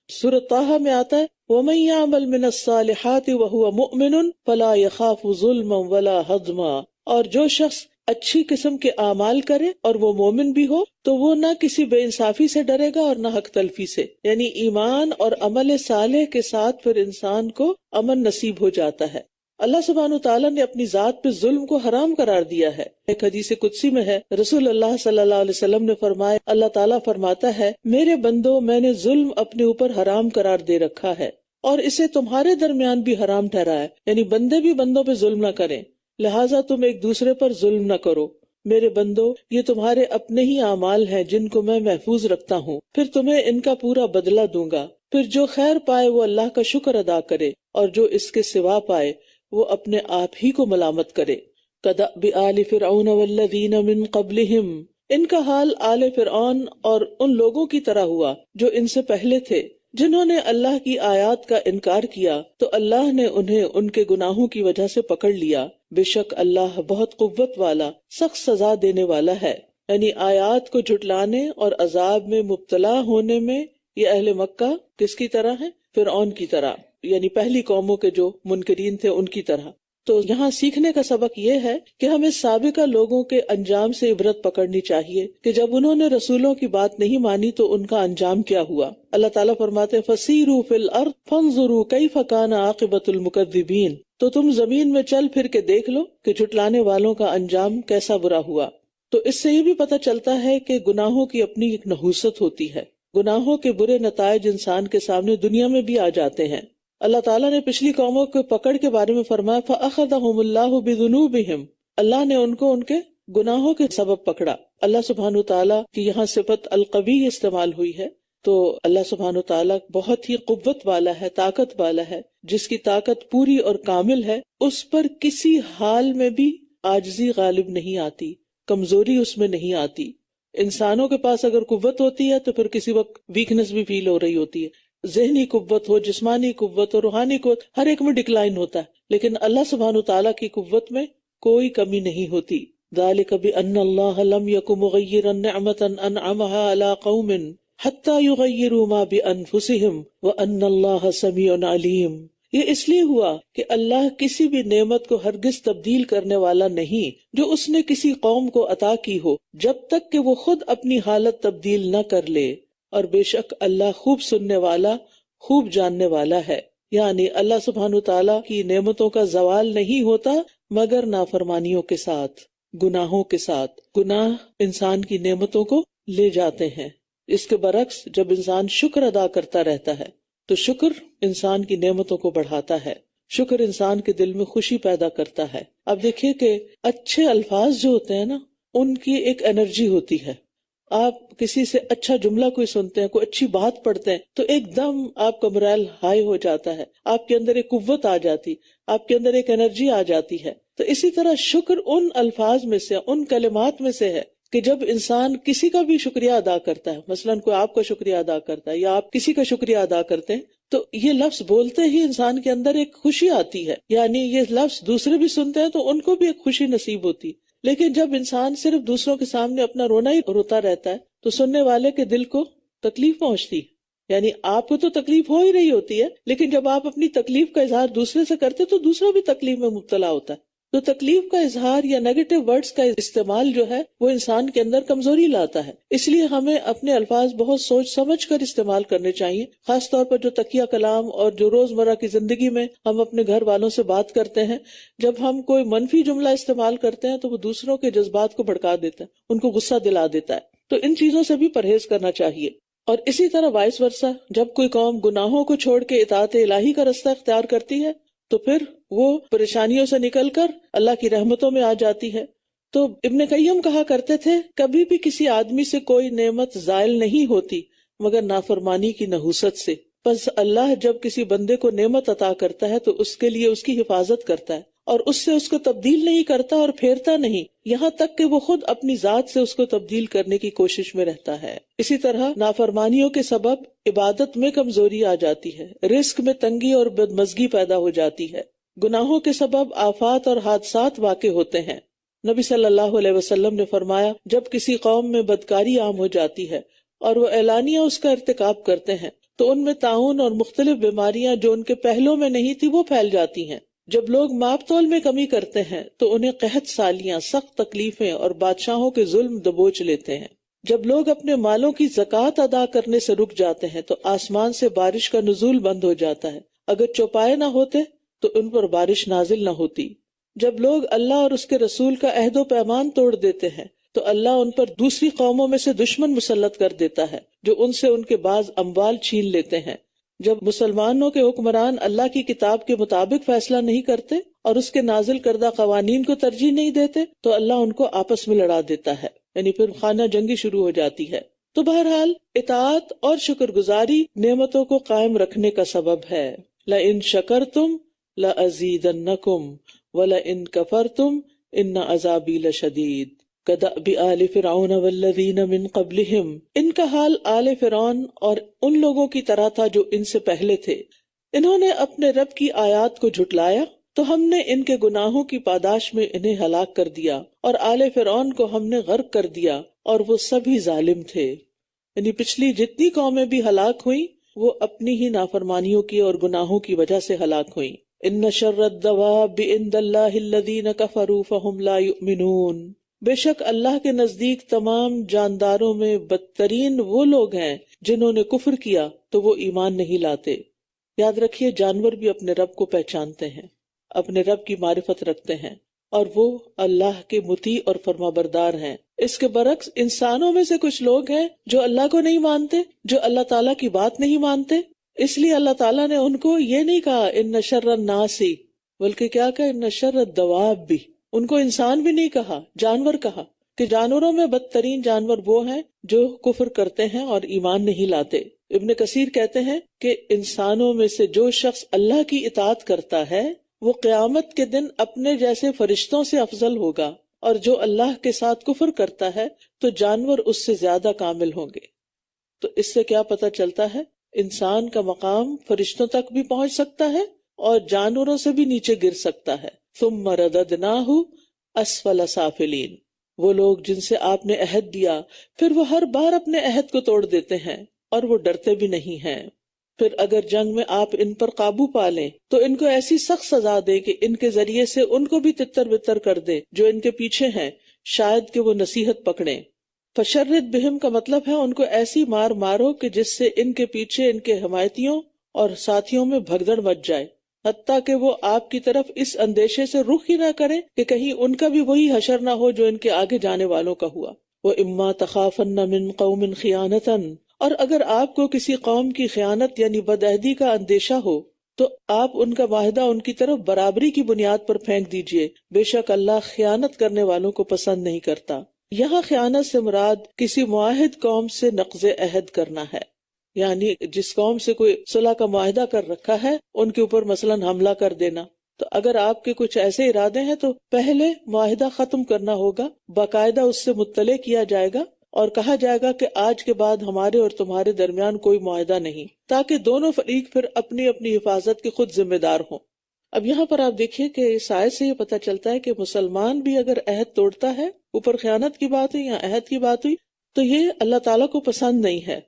[SPEAKER 11] سورۃ طٰہٰ میں آتا ہے وَمَن يَعْمَلْ مِنَ الصَّالِحَاتِ وَهُوَ مُؤْمِنٌ فَلَا يَخَافُ ظُلْمًا وَلَا هَضْمًا، اور جو شخص اچھی قسم کے اعمال کرے اور وہ مومن بھی ہو تو وہ نہ کسی بے انصافی سے ڈرے گا اور نہ حق تلفی سے. یعنی ایمان اور عمل صالح کے ساتھ پھر انسان کو امن نصیب ہو جاتا ہے. اللہ سبحانہ تعالیٰ نے اپنی ذات پہ ظلم کو حرام قرار دیا ہے. ایک حدیث قدسی میں ہے رسول اللہ صلی اللہ علیہ وسلم نے فرمایا، اللہ تعالیٰ فرماتا ہے میرے بندو میں نے ظلم اپنے اوپر حرام قرار دے رکھا ہے اور اسے تمہارے درمیان بھی حرام ٹھہرایا، یعنی بندے بھی بندوں پہ ظلم نہ کریں، لہٰذا تم ایک دوسرے پر ظلم نہ کرو. میرے بندو یہ تمہارے اپنے ہی اعمال ہیں جن کو میں محفوظ رکھتا ہوں، پھر تمہیں ان کا پورا بدلہ دوں گا. پھر جو خیر پائے وہ اللہ کا شکر ادا کرے اور جو اس کے سوا پائے وہ اپنے آپ ہی کو ملامت کرے. کدأب آل فرعون والذین من قبلہم، ان کا حال آل فرعون اور ان لوگوں کی طرح ہوا جو ان سے پہلے تھے، جنہوں نے اللہ کی آیات کا انکار کیا تو اللہ نے انہیں ان کے گناہوں کی وجہ سے پکڑ لیا. بے شک اللہ بہت قوت والا سخت سزا دینے والا ہے. یعنی آیات کو جھٹلانے اور عذاب میں مبتلا ہونے میں یہ اہل مکہ کس کی طرح ہیں؟ فرعون کی طرح، یعنی پہلی قوموں کے جو منکرین تھے ان کی طرح. تو یہاں سیکھنے کا سبق یہ ہے کہ ہمیں سابقہ لوگوں کے انجام سے عبرت پکڑنی چاہیے کہ جب انہوں نے رسولوں کی بات نہیں مانی تو ان کا انجام کیا ہوا. اللہ تعالیٰ فرماتے فَسِیرُوا فِی الْأَرْضِ فَانظُرُوا کَیْفَ کَانَ عَاقِبَةُ الْمُکَذِّبِینَ، تو تم زمین میں چل پھر کے دیکھ لو کہ جھٹلانے والوں کا انجام کیسا برا ہوا. تو اس سے یہ بھی پتہ چلتا ہے کہ گناہوں کی اپنی ایک نحوست ہوتی ہے. گناہوں کے برے نتائج انسان کے سامنے دنیا میں بھی آ جاتے ہیں. اللہ تعالیٰ نے پچھلی قوموں کے پکڑ کے بارے میں فرمایا فَأَخَذَهُمُ اللَّهُ بِذُنُوبِهِمْ، اللہ نے ان کو ان کے گناہوں کے سبب پکڑا. اللہ سبحانہ تعالیٰ کی یہاں صفت القوی استعمال ہوئی ہے، تو اللہ سبحانہ تعالیٰ بہت ہی قوت والا ہے، طاقت والا ہے. جس کی طاقت پوری اور کامل ہے اس پر کسی حال میں بھی عاجزی غالب نہیں آتی، کمزوری اس میں نہیں آتی. انسانوں کے پاس اگر قوت ہوتی ہے تو پھر کسی وقت ویکنس بھی فیل ہو رہی ہوتی ہے، ذہنی قوت ہو، جسمانی قوت ہو، روحانی قوت، ہر ایک میں ڈکلائن ہوتا ہے. لیکن اللہ سبحانہ تعالیٰ کی قوت میں کوئی کمی نہیں ہوتی. ذالک بأن اللہ لم یک مغیرا نعمتا انعمها علی قوم حتی یغیروا ما بانفسہم وان اللہ سمیع علیم. یہ اس لیے ہوا کہ اللہ کسی بھی نعمت کو ہرگز تبدیل کرنے والا نہیں جو اس نے کسی قوم کو عطا کی ہو جب تک کہ وہ خود اپنی حالت تبدیل نہ کر لے، اور بے شک اللہ خوب سننے والا خوب جاننے والا ہے. یعنی اللہ سبحانہ تعالیٰ کی نعمتوں کا زوال نہیں ہوتا مگر نافرمانیوں کے ساتھ، گناہوں کے ساتھ. گناہ انسان کی نعمتوں کو لے جاتے ہیں. اس کے برعکس جب انسان شکر ادا کرتا رہتا ہے تو شکر انسان کی نعمتوں کو بڑھاتا ہے. شکر انسان کے دل میں خوشی پیدا کرتا ہے. اب دیکھیے کہ اچھے الفاظ جو ہوتے ہیں نا ان کی ایک انرجی ہوتی ہے. آپ کسی سے اچھا جملہ کوئی سنتے ہیں، کوئی اچھی بات پڑھتے ہیں تو ایک دم آپ کا morale ہائی ہو جاتا ہے، آپ کے اندر ایک قوت آ جاتی، آپ کے اندر ایک انرجی آ جاتی ہے. تو اسی طرح شکر ان الفاظ میں سے، ان کلمات میں سے ہے کہ جب انسان کسی کا بھی شکریہ ادا کرتا ہے، مثلاً کوئی آپ کا شکریہ ادا کرتا ہے یا آپ کسی کا شکریہ ادا کرتے ہیں، تو یہ لفظ بولتے ہی انسان کے اندر ایک خوشی آتی ہے، یعنی یہ لفظ دوسرے بھی سنتے ہیں تو ان کو بھی ایک خوشی نصیب ہوتی. لیکن جب انسان صرف دوسروں کے سامنے اپنا رونا ہی روتا رہتا ہے تو سننے والے کے دل کو تکلیف پہنچتی ہے. یعنی آپ کو تو تکلیف ہو ہی رہی ہوتی ہے، لیکن جب آپ اپنی تکلیف کا اظہار دوسرے سے کرتے تو دوسرا بھی تکلیف میں مبتلا ہوتا ہے. تو تکلیف کا اظہار یا نیگیٹو ورڈز کا استعمال جو ہے وہ انسان کے اندر کمزوری لاتا ہے. اس لیے ہمیں اپنے الفاظ بہت سوچ سمجھ کر استعمال کرنے چاہیے، خاص طور پر جو تقیہ کلام اور جو روزمرہ کی زندگی میں ہم اپنے گھر والوں سے بات کرتے ہیں. جب ہم کوئی منفی جملہ استعمال کرتے ہیں تو وہ دوسروں کے جذبات کو بھڑکا دیتا ہے، ان کو غصہ دلا دیتا ہے. تو ان چیزوں سے بھی پرہیز کرنا چاہیے. اور اسی طرح وائس ورثہ، جب کوئی قوم گناہوں کو چھوڑ کے اطاعت الہی کا رستہ اختیار کرتی ہے تو پھر وہ پریشانیوں سے نکل کر اللہ کی رحمتوں میں آ جاتی ہے. تو ابن قیم کہا کرتے تھے، کبھی بھی کسی آدمی سے کوئی نعمت زائل نہیں ہوتی مگر نافرمانی کی نحوست سے. پس اللہ جب کسی بندے کو نعمت عطا کرتا ہے تو اس کے لیے اس کی حفاظت کرتا ہے اور اس سے اس کو تبدیل نہیں کرتا اور پھیرتا نہیں، یہاں تک کہ وہ خود اپنی ذات سے اس کو تبدیل کرنے کی کوشش میں رہتا ہے. اسی طرح نافرمانیوں کے سبب عبادت میں کمزوری آ جاتی ہے، رزق میں تنگی اور بدمزگی پیدا ہو جاتی ہے. گناہوں کے سبب آفات اور حادثات واقع ہوتے ہیں. نبی صلی اللہ علیہ وسلم نے فرمایا، جب کسی قوم میں بدکاری عام ہو جاتی ہے اور وہ اعلانیہ اس کا ارتکاب کرتے ہیں تو ان میں طاعون اور مختلف بیماریاں جو ان کے پہلوں میں نہیں تھی وہ پھیل جاتی ہیں. جب لوگ ماپ تول میں کمی کرتے ہیں تو انہیں قحط سالیاں، سخت تکلیفیں اور بادشاہوں کے ظلم دبوچ لیتے ہیں. جب لوگ اپنے مالوں کی زکوٰۃ ادا کرنے سے رک جاتے ہیں تو آسمان سے بارش کا نزول بند ہو جاتا ہے. اگر چوپائے نہ ہوتے تو ان پر بارش نازل نہ ہوتی. جب لوگ اللہ اور اس کے رسول کا عہد و پیمان توڑ دیتے ہیں تو اللہ ان پر دوسری قوموں میں سے دشمن مسلط کر دیتا ہے جو ان سے ان کے بعض اموال چھین لیتے ہیں. جب مسلمانوں کے حکمران اللہ کی کتاب کے مطابق فیصلہ نہیں کرتے اور اس کے نازل کردہ قوانین کو ترجیح نہیں دیتے تو اللہ ان کو آپس میں لڑا دیتا ہے، یعنی پھر خانہ جنگی شروع ہو جاتی ہے. تو بہرحال اطاعت اور شکر گزاری نعمتوں کو قائم رکھنے کا سبب ہے. لَإِن شَكَرْتُمْ لَأَزِيدَنَّكُمْ وَلَإِن كَفَرْتُمْ إِنَّ عَذَابِي لَشَدِيدٌ كَدَأْبِ آلِ فِرْعَوْنَ وَالَّذِينَ مِن قَبْلِهِمْ. ان کا حال آل فرعون اور ان لوگوں کی طرح تھا جو ان سے پہلے تھے. انہوں نے اپنے رب کی آیات کو جھٹلایا تو ہم نے ان کے گناہوں کی پاداش میں انہیں ہلاک کر دیا، اور آل فرعون کو ہم نے غرق کر دیا اور وہ سبھی ظالم تھے. یعنی پچھلی جتنی قومیں بھی ہلاک ہوئیں وہ اپنی ہی نافرمانیوں کی اور گناہوں کی وجہ سے ہلاک ہوئیں. ان شر الدواب عند اللہ الذین کفروا فہم لا یؤمنون. بے شک اللہ کے نزدیک تمام جانداروں میں بدترین وہ لوگ ہیں جنہوں نے کفر کیا تو وہ ایمان نہیں لاتے. یاد رکھیے جانور بھی اپنے رب کو پہچانتے ہیں، اپنے رب کی معرفت رکھتے ہیں اور وہ اللہ کے مطیع اور فرما بردار ہیں. اس کے برعکس انسانوں میں سے کچھ لوگ ہیں جو اللہ کو نہیں مانتے، جو اللہ تعالیٰ کی بات نہیں مانتے. اس لیے اللہ تعالیٰ نے ان کو یہ نہیں کہا ان شر الناس، بلکہ کیا کہا ان شر الدواب بھی. ان کو انسان بھی نہیں کہا، جانور کہا، کہ جانوروں میں بدترین جانور وہ ہیں جو کفر کرتے ہیں اور ایمان نہیں لاتے. ابن کثیر کہتے ہیں کہ انسانوں میں سے جو شخص اللہ کی اطاعت کرتا ہے وہ قیامت کے دن اپنے جیسے فرشتوں سے افضل ہوگا، اور جو اللہ کے ساتھ کفر کرتا ہے تو جانور اس سے زیادہ کامل ہوں گے. تو اس سے کیا پتہ چلتا ہے؟ انسان کا مقام فرشتوں تک بھی پہنچ سکتا ہے اور جانوروں سے بھی نیچے گر سکتا ہے. ثم رددناہ اسفل سافلین. وہ لوگ جن سے آپ نے عہد دیا پھر وہ ہر بار اپنے عہد کو توڑ دیتے ہیں اور وہ ڈرتے بھی نہیں ہیں. پھر اگر جنگ میں آپ ان پر قابو پا لیں تو ان کو ایسی سخت سزا دیں کہ ان کے ذریعے سے ان کو بھی تتر بتر کر دے جو ان کے پیچھے ہیں، شاید کہ وہ نصیحت پکڑیں. فشرد بہم کا مطلب ہے ان کو ایسی مار مارو کہ جس سے ان کے پیچھے ان کے حمایتیوں اور ساتھیوں میں بھگدڑ مچ جائے، حتیٰ کہ وہ آپ کی طرف اس اندیشے سے رخ ہی نہ کریں کہ کہیں ان کا بھی وہی حشر نہ ہو جو ان کے آگے جانے والوں کا ہوا. وَإِمَّا تَخَافَنَّ مِن قَوْمٍ خِيَانَةً. اور اگر آپ کو کسی قوم کی خیانت یعنی بدعہدی کا اندیشہ ہو تو آپ ان کا معاہدہ ان کی طرف برابری کی بنیاد پر پھینک دیجئے، بے شک اللہ خیانت کرنے والوں کو پسند نہیں کرتا. یہاں خیانت سے مراد کسی معاہد قوم سے نقض عہد کرنا ہے، یعنی جس قوم سے کوئی صلح کا معاہدہ کر رکھا ہے ان کے اوپر مثلاً حملہ کر دینا تو اگر آپ کے کچھ ایسے ارادے ہیں تو پہلے معاہدہ ختم کرنا ہوگا، باقاعدہ اس سے مطلع کیا جائے گا اور کہا جائے گا کہ آج کے بعد ہمارے اور تمہارے درمیان کوئی معاہدہ نہیں، تاکہ دونوں فریق پھر اپنی اپنی حفاظت کے خود ذمہ دار ہوں۔ اب یہاں پر آپ دیکھیے کہ اس آیت سے یہ پتہ چلتا ہے کہ مسلمان بھی اگر عہد توڑتا ہے، اوپر خیانت کی بات ہوئی یا عہد کی بات ہوئی، تو یہ اللہ تعالیٰ کو پسند نہیں ہے۔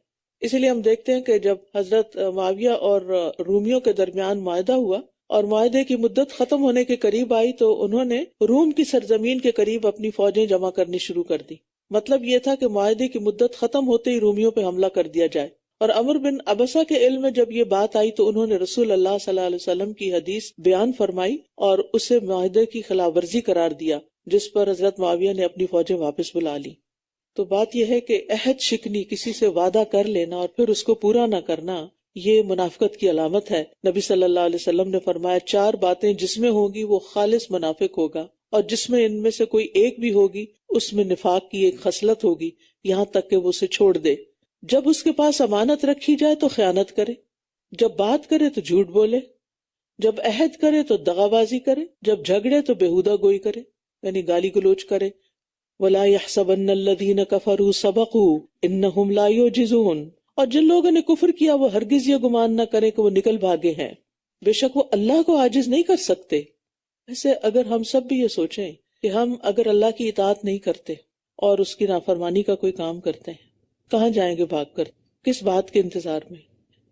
[SPEAKER 11] اسی لیے ہم دیکھتے ہیں کہ جب حضرت معاویہ اور رومیوں کے درمیان معاہدہ ہوا اور معاہدے کی مدت ختم ہونے کے قریب آئی تو انہوں نے روم کی سرزمین کے قریب اپنی فوجیں جمع کرنی شروع کر دی۔ مطلب یہ تھا کہ معاہدے کی مدت ختم ہوتے ہی رومیوں پہ حملہ کر دیا جائے۔ اور عمر بن عبسہ کے علم میں جب یہ بات آئی تو انہوں نے رسول اللہ صلی اللہ علیہ وسلم کی حدیث بیان فرمائی اور اسے معاہدے کی خلاف ورزی قرار دیا، جس پر حضرت معاویہ نے اپنی فوجیں واپس بلا لی۔ تو بات یہ ہے کہ عہد شکنی، کسی سے وعدہ کر لینا اور پھر اس کو پورا نہ کرنا، یہ منافقت کی علامت ہے۔ نبی صلی اللہ علیہ وسلم نے فرمایا 4 باتیں جس میں ہوگی وہ خالص منافق ہوگا، اور جس میں ان میں سے کوئی ایک بھی ہوگی اس میں نفاق کی ایک خصلت ہوگی، یہاں تک کہ وہ اسے چھوڑ دے۔ جب اس کے پاس امانت رکھی جائے تو خیانت کرے، جب بات کرے تو جھوٹ بولے، جب عہد کرے تو دغا بازی کرے، جب جھگڑے تو بےہودہ گوئی کرے، یعنی گالی گلوچ کرے۔ وَلَا يَحْسَبَنَّ الَّذِينَ كَفَرُوا سَبَقُوا إِنَّهُمْ لَا يُعْجِزُونَ، اور جن لوگوں نے کفر کیا وہ ہرگز یہ گمان نہ کریں کہ وہ نکل بھاگے ہیں، بے شک وہ اللہ کو عاجز نہیں کر سکتے۔ ایسے اگر ہم سب بھی یہ سوچیں کہ ہم اگر اللہ کی اطاعت نہیں کرتے اور اس کی نافرمانی کا کوئی کام کرتے ہیں، کہاں جائیں گے بھاگ کر؟ کس بات کے انتظار میں؟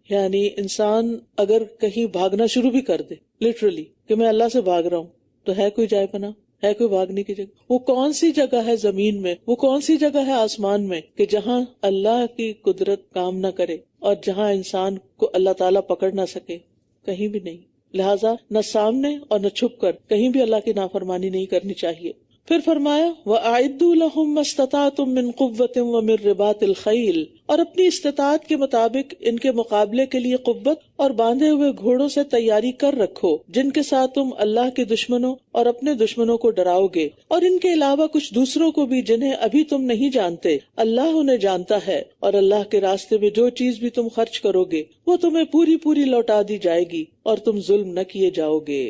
[SPEAKER 11] یعنی انسان اگر کہیں بھاگنا شروع بھی کر دے لٹرلی کہ میں اللہ سے بھاگ رہا ہوں، تو ہے کوئی جائے پناہ؟ ہے کوئی بھاگنے کی جگہ؟ وہ کون سی جگہ ہے زمین میں، وہ کون سی جگہ ہے آسمان میں کہ جہاں اللہ کی قدرت کام نہ کرے اور جہاں انسان کو اللہ تعالیٰ پکڑ نہ سکے؟ کہیں بھی نہیں۔ لہٰذا نہ سامنے اور نہ چھپ کر کہیں بھی اللہ کی نافرمانی نہیں کرنی چاہیے۔ پھر فرمایا وَأَعِدُّوا لَهُم مَّا اسْتَطَعْتُم مِّن قُوَّةٍ وَمِن رِّبَاطِ الْخَيْلِ، اور اپنی استطاعت کے مطابق ان کے مقابلے کے لیے قوت اور باندھے ہوئے گھوڑوں سے تیاری کر رکھو، جن کے ساتھ تم اللہ کے دشمنوں اور اپنے دشمنوں کو ڈراؤ گے، اور ان کے علاوہ کچھ دوسروں کو بھی جنہیں ابھی تم نہیں جانتے، اللہ انہیں جانتا ہے، اور اللہ کے راستے میں جو چیز بھی تم خرچ کرو گے وہ تمہیں پوری پوری لوٹا دی جائے گی اور تم ظلم نہ کیے جاؤ گے۔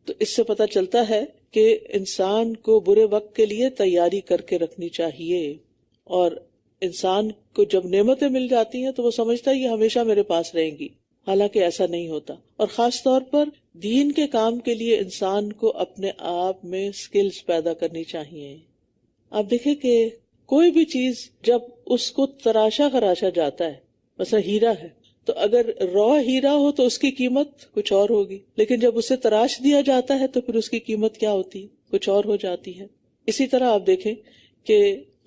[SPEAKER 11] تو اس سے پتہ چلتا ہے کہ انسان کو برے وقت کے لیے تیاری کر کے رکھنی چاہیے، اور انسان کو جب نعمتیں مل جاتی ہیں تو وہ سمجھتا ہے یہ ہمیشہ میرے پاس رہیں گی، حالانکہ ایسا نہیں ہوتا۔ اور خاص طور پر دین کے کام کے لیے انسان کو اپنے آپ میں سکلز پیدا کرنی چاہیے۔ آپ دیکھیں کہ کوئی بھی چیز جب اس کو تراشا خراشا جاتا ہے، مثلا ہیرا ہے، تو اگر را ہیرا ہو تو اس کی قیمت کچھ اور ہوگی، لیکن جب اسے تراش دیا جاتا ہے تو پھر اس کی قیمت کیا ہوتی ہے؟ کچھ اور ہو جاتی ہے۔ اسی طرح آپ دیکھیں کہ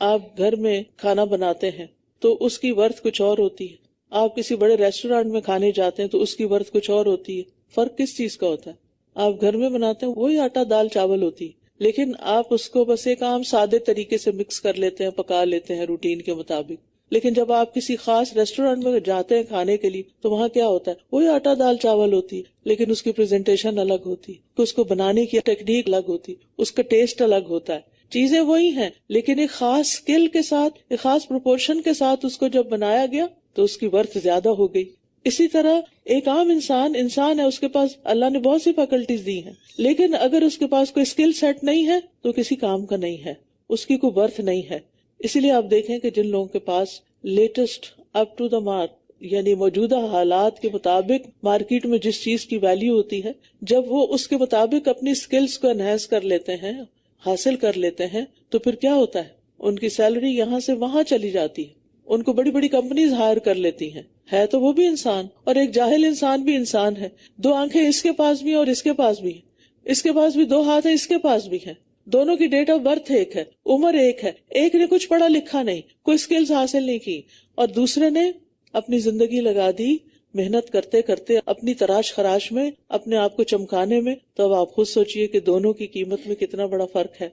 [SPEAKER 11] آپ گھر میں کھانا بناتے ہیں تو اس کی ورث کچھ اور ہوتی ہے، آپ کسی بڑے ریسٹورینٹ میں کھانے جاتے ہیں تو اس کی ورث کچھ اور ہوتی ہے۔ فرق کس چیز کا ہوتا ہے؟ آپ گھر میں بناتے ہیں وہی آٹا دال چاول ہوتی ہے، لیکن آپ اس کو بس ایک عام سادے طریقے سے مکس کر لیتے ہیں، پکا لیتے ہیں روٹین کے مطابق۔ لیکن جب آپ کسی خاص ریسٹورینٹ میں جاتے ہیں کھانے کے لیے تو وہاں کیا ہوتا ہے؟ وہی آٹا دال چاول ہوتی ہے، لیکن اس کی پریزنٹیشن الگ ہوتی ہے، اس کو بنانے کی ٹیکنیک الگ ہوتی ہے، اس کا ٹیسٹ الگ ہوتا ہے۔ چیزیں وہی ہیں لیکن ایک خاص اسکل کے ساتھ، ایک خاص پروپورشن کے ساتھ اس کو جب بنایا گیا تو اس کی ورث زیادہ ہو گئی۔ اسی طرح ایک عام انسان ہے، اس کے پاس اللہ نے بہت سی فیکلٹیز دی ہیں، لیکن اگر اس کے پاس کوئی اسکل سیٹ نہیں ہے تو کسی کام کا نہیں ہے، اس کی کوئی ورث نہیں ہے۔ اسی لیے آپ دیکھیں کہ جن لوگوں کے پاس latest up to the mark یعنی موجودہ حالات کے مطابق مارکیٹ میں جس چیز کی ویلیو ہوتی ہے، جب وہ اس کے مطابق اپنی سکلز کو انہینس کر لیتے ہیں، حاصل کر لیتے ہیں، تو پھر کیا ہوتا ہے؟ ان کی سیلری یہاں سے وہاں چلی جاتی ہے، ان کو بڑی بڑی کمپنیز ہائر کر لیتی ہیں۔ ہے تو وہ بھی انسان، اور ایک جاہل انسان بھی انسان ہے، 2 آنکھیں اس کے پاس بھی ہیں اور اس کے پاس بھی ہیں، اس کے پاس بھی 2 ہاتھ ہیں، اس کے پاس بھی ہیں، دونوں کی ڈیٹ آف برتھ ایک ہے، عمر ایک ہے، ایک نے کچھ پڑھا لکھا نہیں، کوئی سکلز حاصل نہیں کی، اور دوسرے نے اپنی زندگی لگا دی محنت کرتے کرتے اپنی تراش خراش میں، اپنے آپ کو چمکانے میں۔ تو اب آپ خود سوچئے کہ دونوں کی قیمت میں کتنا بڑا فرق ہے۔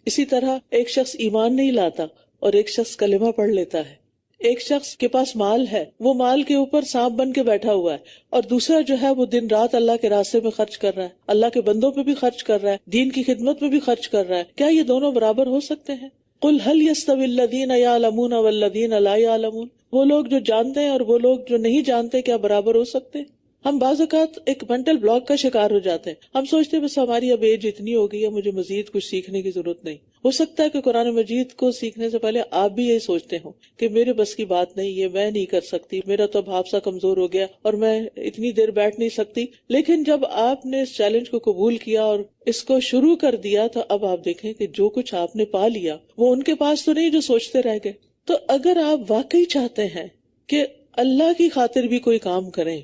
[SPEAKER 11] اسی طرح ایک شخص ایمان نہیں لاتا اور ایک شخص کلمہ پڑھ لیتا ہے۔ ایک شخص کے پاس مال ہے، وہ مال کے اوپر سانپ بن کے بیٹھا ہوا ہے، اور دوسرا جو ہے وہ دن رات اللہ کے راستے میں خرچ کر رہا ہے، اللہ کے بندوں پہ بھی خرچ کر رہا ہے، دین کی خدمت میں بھی خرچ کر رہا ہے۔ کیا یہ دونوں برابر ہو سکتے ہیں؟ قُلْ هَلْ يَسْتَوِي الَّذِينَ يَعْلَمُونَ وَالَّذِينَ لَا يَعْلَمُونَ، وہ لوگ جو جانتے ہیں اور وہ لوگ جو نہیں جانتے کیا برابر ہو سکتے؟ ہم بعض اوقات ایک مینٹل بلاک کا شکار ہو جاتے ہیں. ہم سوچتے ہیں بس ہماری اب ایج اتنی ہو گئی ہے, مجھے مزید کچھ سیکھنے کی ضرورت نہیں. ہو سکتا ہے کہ قرآن مجید کو سیکھنے سے پہلے آپ بھی یہی سوچتے ہوں کہ میرے بس کی بات نہیں, یہ میں نہیں کر سکتی, میرا تو اب حافظہ کمزور ہو گیا اور میں اتنی دیر بیٹھ نہیں سکتی. لیکن جب آپ نے اس چیلنج کو قبول کیا اور اس کو شروع کر دیا تو اب آپ دیکھیں کہ جو کچھ آپ نے پا لیا وہ ان کے پاس تو نہیں جو سوچتے رہ گئے. تو اگر آپ واقعی چاہتے ہیں کہ اللہ کی خاطر بھی کوئی کام کریں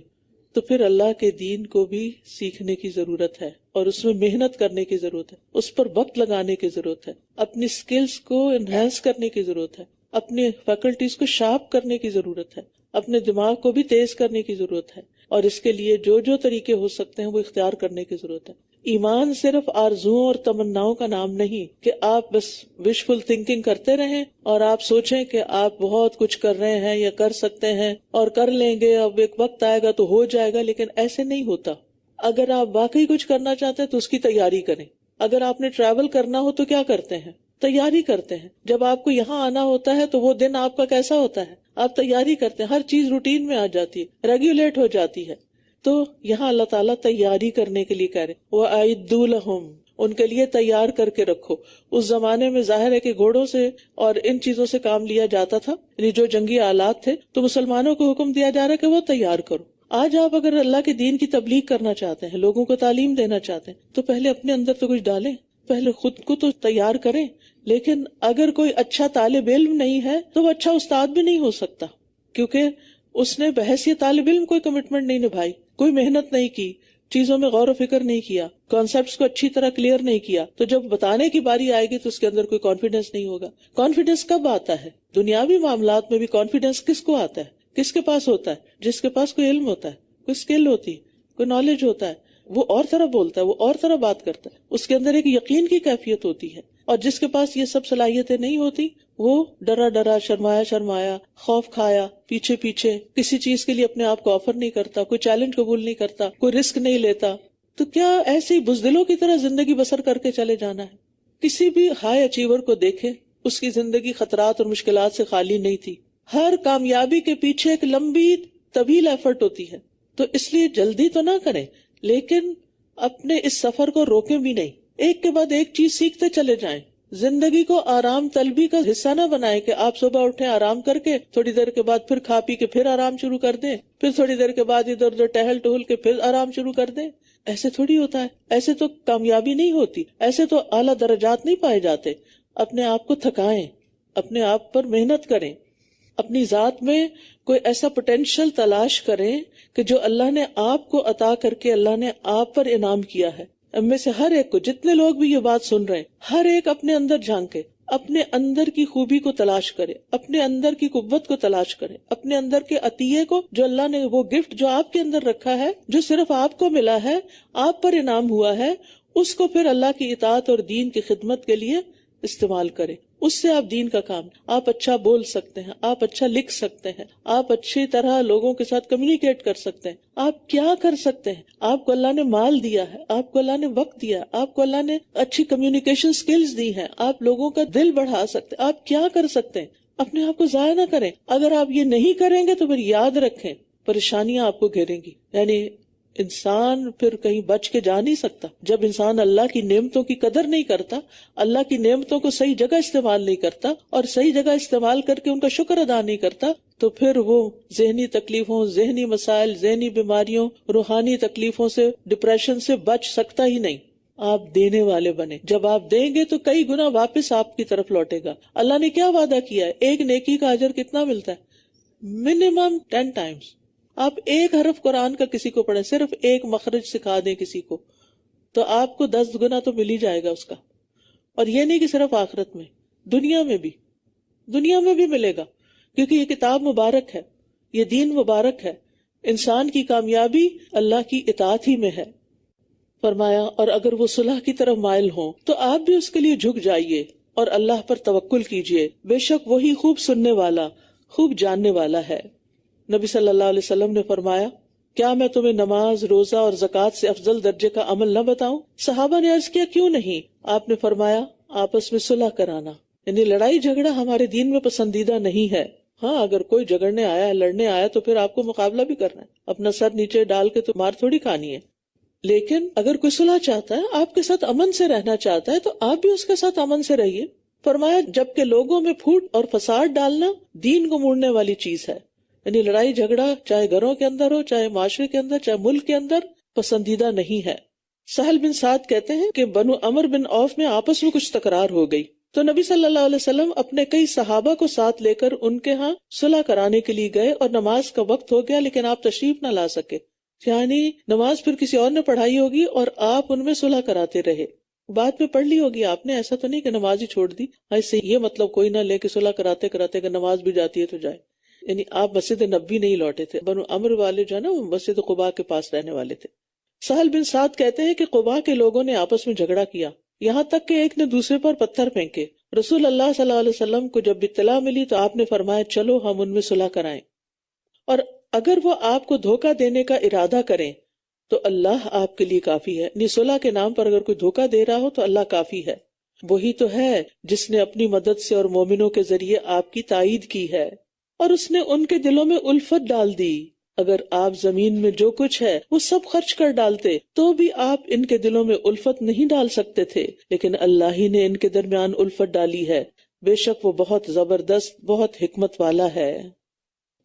[SPEAKER 11] تو پھر اللہ کے دین کو بھی سیکھنے کی ضرورت ہے اور اس میں محنت کرنے کی ضرورت ہے, اس پر وقت لگانے کی ضرورت ہے, اپنی سکلز کو انہینس کرنے کی ضرورت ہے, اپنے فیکلٹیز کو شارپ کرنے کی ضرورت ہے, اپنے دماغ کو بھی تیز کرنے کی ضرورت ہے, اور اس کے لیے جو جو طریقے ہو سکتے ہیں وہ اختیار کرنے کی ضرورت ہے. ایمان صرف آرزوؤں اور تمناؤں کا نام نہیں کہ آپ بس وشفل تھنکنگ کرتے رہیں اور آپ سوچیں کہ آپ بہت کچھ کر رہے ہیں یا کر سکتے ہیں اور کر لیں گے, اب ایک وقت آئے گا تو ہو جائے گا. لیکن ایسے نہیں ہوتا. اگر آپ واقعی کچھ کرنا چاہتے ہیں تو اس کی تیاری کریں. اگر آپ نے ٹریول کرنا ہو تو کیا کرتے ہیں؟ تیاری کرتے ہیں. جب آپ کو یہاں آنا ہوتا ہے تو وہ دن آپ کا کیسا ہوتا ہے؟ آپ تیاری کرتے ہیں, ہر چیز روٹین میں آ جاتی ہے, ریگولیٹ ہو جاتی ہے. تو یہاں اللہ تعالیٰ تیاری کرنے کے لیے کہہ رہے وَأَعِدُّوا لَهُمْ, ان کے لیے تیار کر کے رکھو. اس زمانے میں ظاہر ہے کہ گھوڑوں سے اور ان چیزوں سے کام لیا جاتا تھا, یعنی جو جنگی آلات تھے, تو مسلمانوں کو حکم دیا جا رہا ہے کہ وہ تیار کرو. آج آپ اگر اللہ کے دین کی تبلیغ کرنا چاہتے ہیں, لوگوں کو تعلیم دینا چاہتے ہیں, تو پہلے اپنے اندر تو کچھ ڈالیں, پہلے خود کو تو تیار کریں. لیکن اگر کوئی اچھا طالب علم نہیں ہے تو وہ اچھا استاد بھی نہیں ہو سکتا, کیونکہ اس نے بحیثیت طالب علم کوئی کمٹمنٹ نہیں نبھائی, کوئی محنت نہیں کی, چیزوں میں غور و فکر نہیں کیا, کانسیپٹس کو اچھی طرح کلیئر نہیں کیا. تو جب بتانے کی باری آئے گی تو اس کے اندر کوئی کانفیڈنس نہیں ہوگا. کانفیڈنس کب آتا ہے؟ دنیاوی معاملات میں بھی کانفیڈنس کس کو آتا ہے؟ کس کے پاس ہوتا ہے؟ جس کے پاس کوئی علم ہوتا ہے, کوئی اسکل ہوتی ہے, کوئی نالج ہوتا ہے. وہ اور طرح بولتا ہے, وہ اور طرح بات کرتا ہے, اس کے اندر ایک یقین کی کیفیت ہوتی ہے. اور جس کے پاس یہ سب صلاحیتیں نہیں ہوتی, وہ ڈرا ڈرا, شرمایا شرمایا, خوف کھایا, پیچھے پیچھے, کسی چیز کے لیے اپنے آپ کو آفر نہیں کرتا, کوئی چیلنج قبول نہیں کرتا, کوئی رسک نہیں لیتا. تو کیا ایسے ہی بزدلوں کی طرح زندگی بسر کر کے چلے جانا ہے؟ کسی بھی ہائی اچیور کو دیکھیں, اس کی زندگی خطرات اور مشکلات سے خالی نہیں تھی. ہر کامیابی کے پیچھے ایک لمبی طویل ایفرٹ ہوتی ہے. تو اس لیے جلدی تو نہ کریں, لیکن اپنے اس سفر کو روکیں بھی نہیں. ایک کے بعد ایک چیز سیکھتے چلے جائیں. زندگی کو آرام طلبی کا حصہ نہ بنائیں کہ آپ صبح اٹھیں, آرام کر کے تھوڑی دیر کے بعد پھر کھا پی کے پھر آرام شروع کر دیں, پھر تھوڑی دیر کے بعد ادھر ادھر ٹہل ٹہل کے پھر آرام شروع کر دیں. ایسے تھوڑی ہوتا ہے, ایسے تو کامیابی نہیں ہوتی, ایسے تو اعلیٰ درجات نہیں پائے جاتے. اپنے آپ کو تھکائیں, اپنے آپ پر محنت کریں, اپنی ذات میں کوئی ایسا پوٹینشیل تلاش کریں کہ جو اللہ نے آپ کو عطا کر کے اللہ نے آپ پر انعام کیا ہے. اب میں سے ہر ایک کو, جتنے لوگ بھی یہ بات سن رہے ہیں, ہر ایک اپنے اندر جھانکے, اپنے اندر کی خوبی کو تلاش کرے, اپنے اندر کی قوت کو تلاش کرے, اپنے اندر کے عطیے کو, جو اللہ نے وہ گفٹ جو آپ کے اندر رکھا ہے, جو صرف آپ کو ملا ہے, آپ پر انعام ہوا ہے, اس کو پھر اللہ کی اطاعت اور دین کی خدمت کے لیے استعمال کرے. اس سے آپ دین کا کام, آپ اچھا بول سکتے ہیں, آپ اچھا لکھ سکتے ہیں, آپ اچھی طرح لوگوں کے ساتھ کمیونیکیٹ کر سکتے ہیں. آپ کیا کر سکتے ہیں؟ آپ کو اللہ نے مال دیا ہے, آپ کو اللہ نے وقت دیا, آپ کو اللہ نے اچھی کمیونیکیشن سکلز دی ہیں, آپ لوگوں کا دل بڑھا سکتے ہیں. آپ کیا کر سکتے ہیں؟ اپنے آپ کو ضائع نہ کریں. اگر آپ یہ نہیں کریں گے تو پھر یاد رکھیں پریشانیاں آپ کو گھیریں گی. یعنی انسان پھر کہیں بچ کے جا نہیں سکتا. جب انسان اللہ کی نعمتوں کی قدر نہیں کرتا, اللہ کی نعمتوں کو صحیح جگہ استعمال نہیں کرتا اور صحیح جگہ استعمال کر کے ان کا شکر ادا نہیں کرتا, تو پھر وہ ذہنی تکلیفوں, ذہنی مسائل, ذہنی بیماریوں, روحانی تکلیفوں سے, ڈپریشن سے بچ سکتا ہی نہیں. آپ دینے والے بنے. جب آپ دیں گے تو کئی گنا واپس آپ کی طرف لوٹے گا. اللہ نے کیا وعدہ کیا ہے؟ ایک نیکی کا اجر کتنا ملتا ہے؟ Minimum 10 times. آپ ایک حرف قرآن کا کسی کو پڑھیں, صرف ایک مخرج سکھا دیں کسی کو, تو آپ کو 10 گنا تو مل ہی جائے گا اس کا. اور یہ نہیں کہ صرف آخرت میں, دنیا میں بھی ملے گا, کیونکہ یہ کتاب مبارک ہے, یہ دین مبارک ہے. انسان کی کامیابی اللہ کی اطاعت ہی میں ہے. فرمایا اور اگر وہ صلح کی طرف مائل ہوں تو آپ بھی اس کے لیے جھک جائیے اور اللہ پر توکل کیجیے, بے شک وہی خوب سننے والا, خوب جاننے والا ہے. نبی صلی اللہ علیہ وسلم نے فرمایا, کیا میں تمہیں نماز, روزہ اور زکوٰۃ سے افضل درجے کا عمل نہ بتاؤں؟ صحابہ نے عرض کیا, کیوں نہیں؟ آپ نے فرمایا, آپس میں صلح کرانا. یعنی لڑائی جھگڑا ہمارے دین میں پسندیدہ نہیں ہے. ہاں اگر کوئی جھگڑنے آیا ہے، لڑنے آیا تو پھر آپ کو مقابلہ بھی کرنا ہے، اپنا سر نیچے ڈال کے تو مار تھوڑی کھانی ہے. لیکن اگر کوئی صلح چاہتا ہے، آپ کے ساتھ امن سے رہنا چاہتا ہے، تو آپ بھی اس کے ساتھ امن سے رہیے. فرمایا جبکہ لوگوں میں پھوٹ اور فساد ڈالنا دین کو موڑنے والی چیز ہے. یعنی لڑائی جھگڑا چاہے گھروں کے اندر ہو، چاہے معاشرے کے اندر، چاہے ملک کے اندر، پسندیدہ نہیں ہے. سہل بن سعد کہتے ہیں کہ بنو عمر بن عوف میں آپس میں کچھ تکرار ہو گئی تو نبی صلی اللہ علیہ وسلم اپنے کئی صحابہ کو ساتھ لے کر ان کے ہاں صلح کرانے کے لیے گئے، اور نماز کا وقت ہو گیا لیکن آپ تشریف نہ لا سکے. یعنی نماز پھر کسی اور نے پڑھائی ہوگی اور آپ ان میں صلح کراتے رہے. بات میں پڑھ لی ہوگی آپ نے، ایسا تو نہیں کہ نماز ہی چھوڑ دی. اس سے یہ مطلب کوئی نہ لے کہ صلح کراتے کراتے اگر نماز بھی جاتی ہے تو جائے. یعنی آپ مسجد نبوی نہیں لوٹے تھے. بنو عمر والے جو ہے نا وہ مسجد قباء کے پاس رہنے والے تھے. سہل بن سعد کہتے ہیں کہ قباء کے لوگوں نے آپس میں جھگڑا کیا، یہاں تک کہ ایک نے دوسرے پر پتھر پھینکے. رسول اللہ صلی اللہ علیہ وسلم کو جب اطلاع ملی تو آپ نے فرمایا چلو ہم ان میں صلح کرائیں، اور اگر وہ آپ کو دھوکہ دینے کا ارادہ کریں تو اللہ آپ کے لیے کافی ہے. یعنی صلح کے نام پر اگر کوئی دھوکہ دے رہا ہو تو اللہ کافی ہے. وہی تو ہے جس نے اپنی مدد سے اور مومنوں کے ذریعے آپ کی تائید کی ہے، اور اس نے ان کے دلوں میں الفت ڈال دی. اگر آپ زمین میں جو کچھ ہے وہ سب خرچ کر ڈالتے تو بھی آپ ان کے دلوں میں الفت نہیں ڈال سکتے تھے، لیکن اللہ ہی نے ان کے درمیان الفت ڈالی ہے. بے شک وہ بہت زبردست، بہت حکمت والا ہے.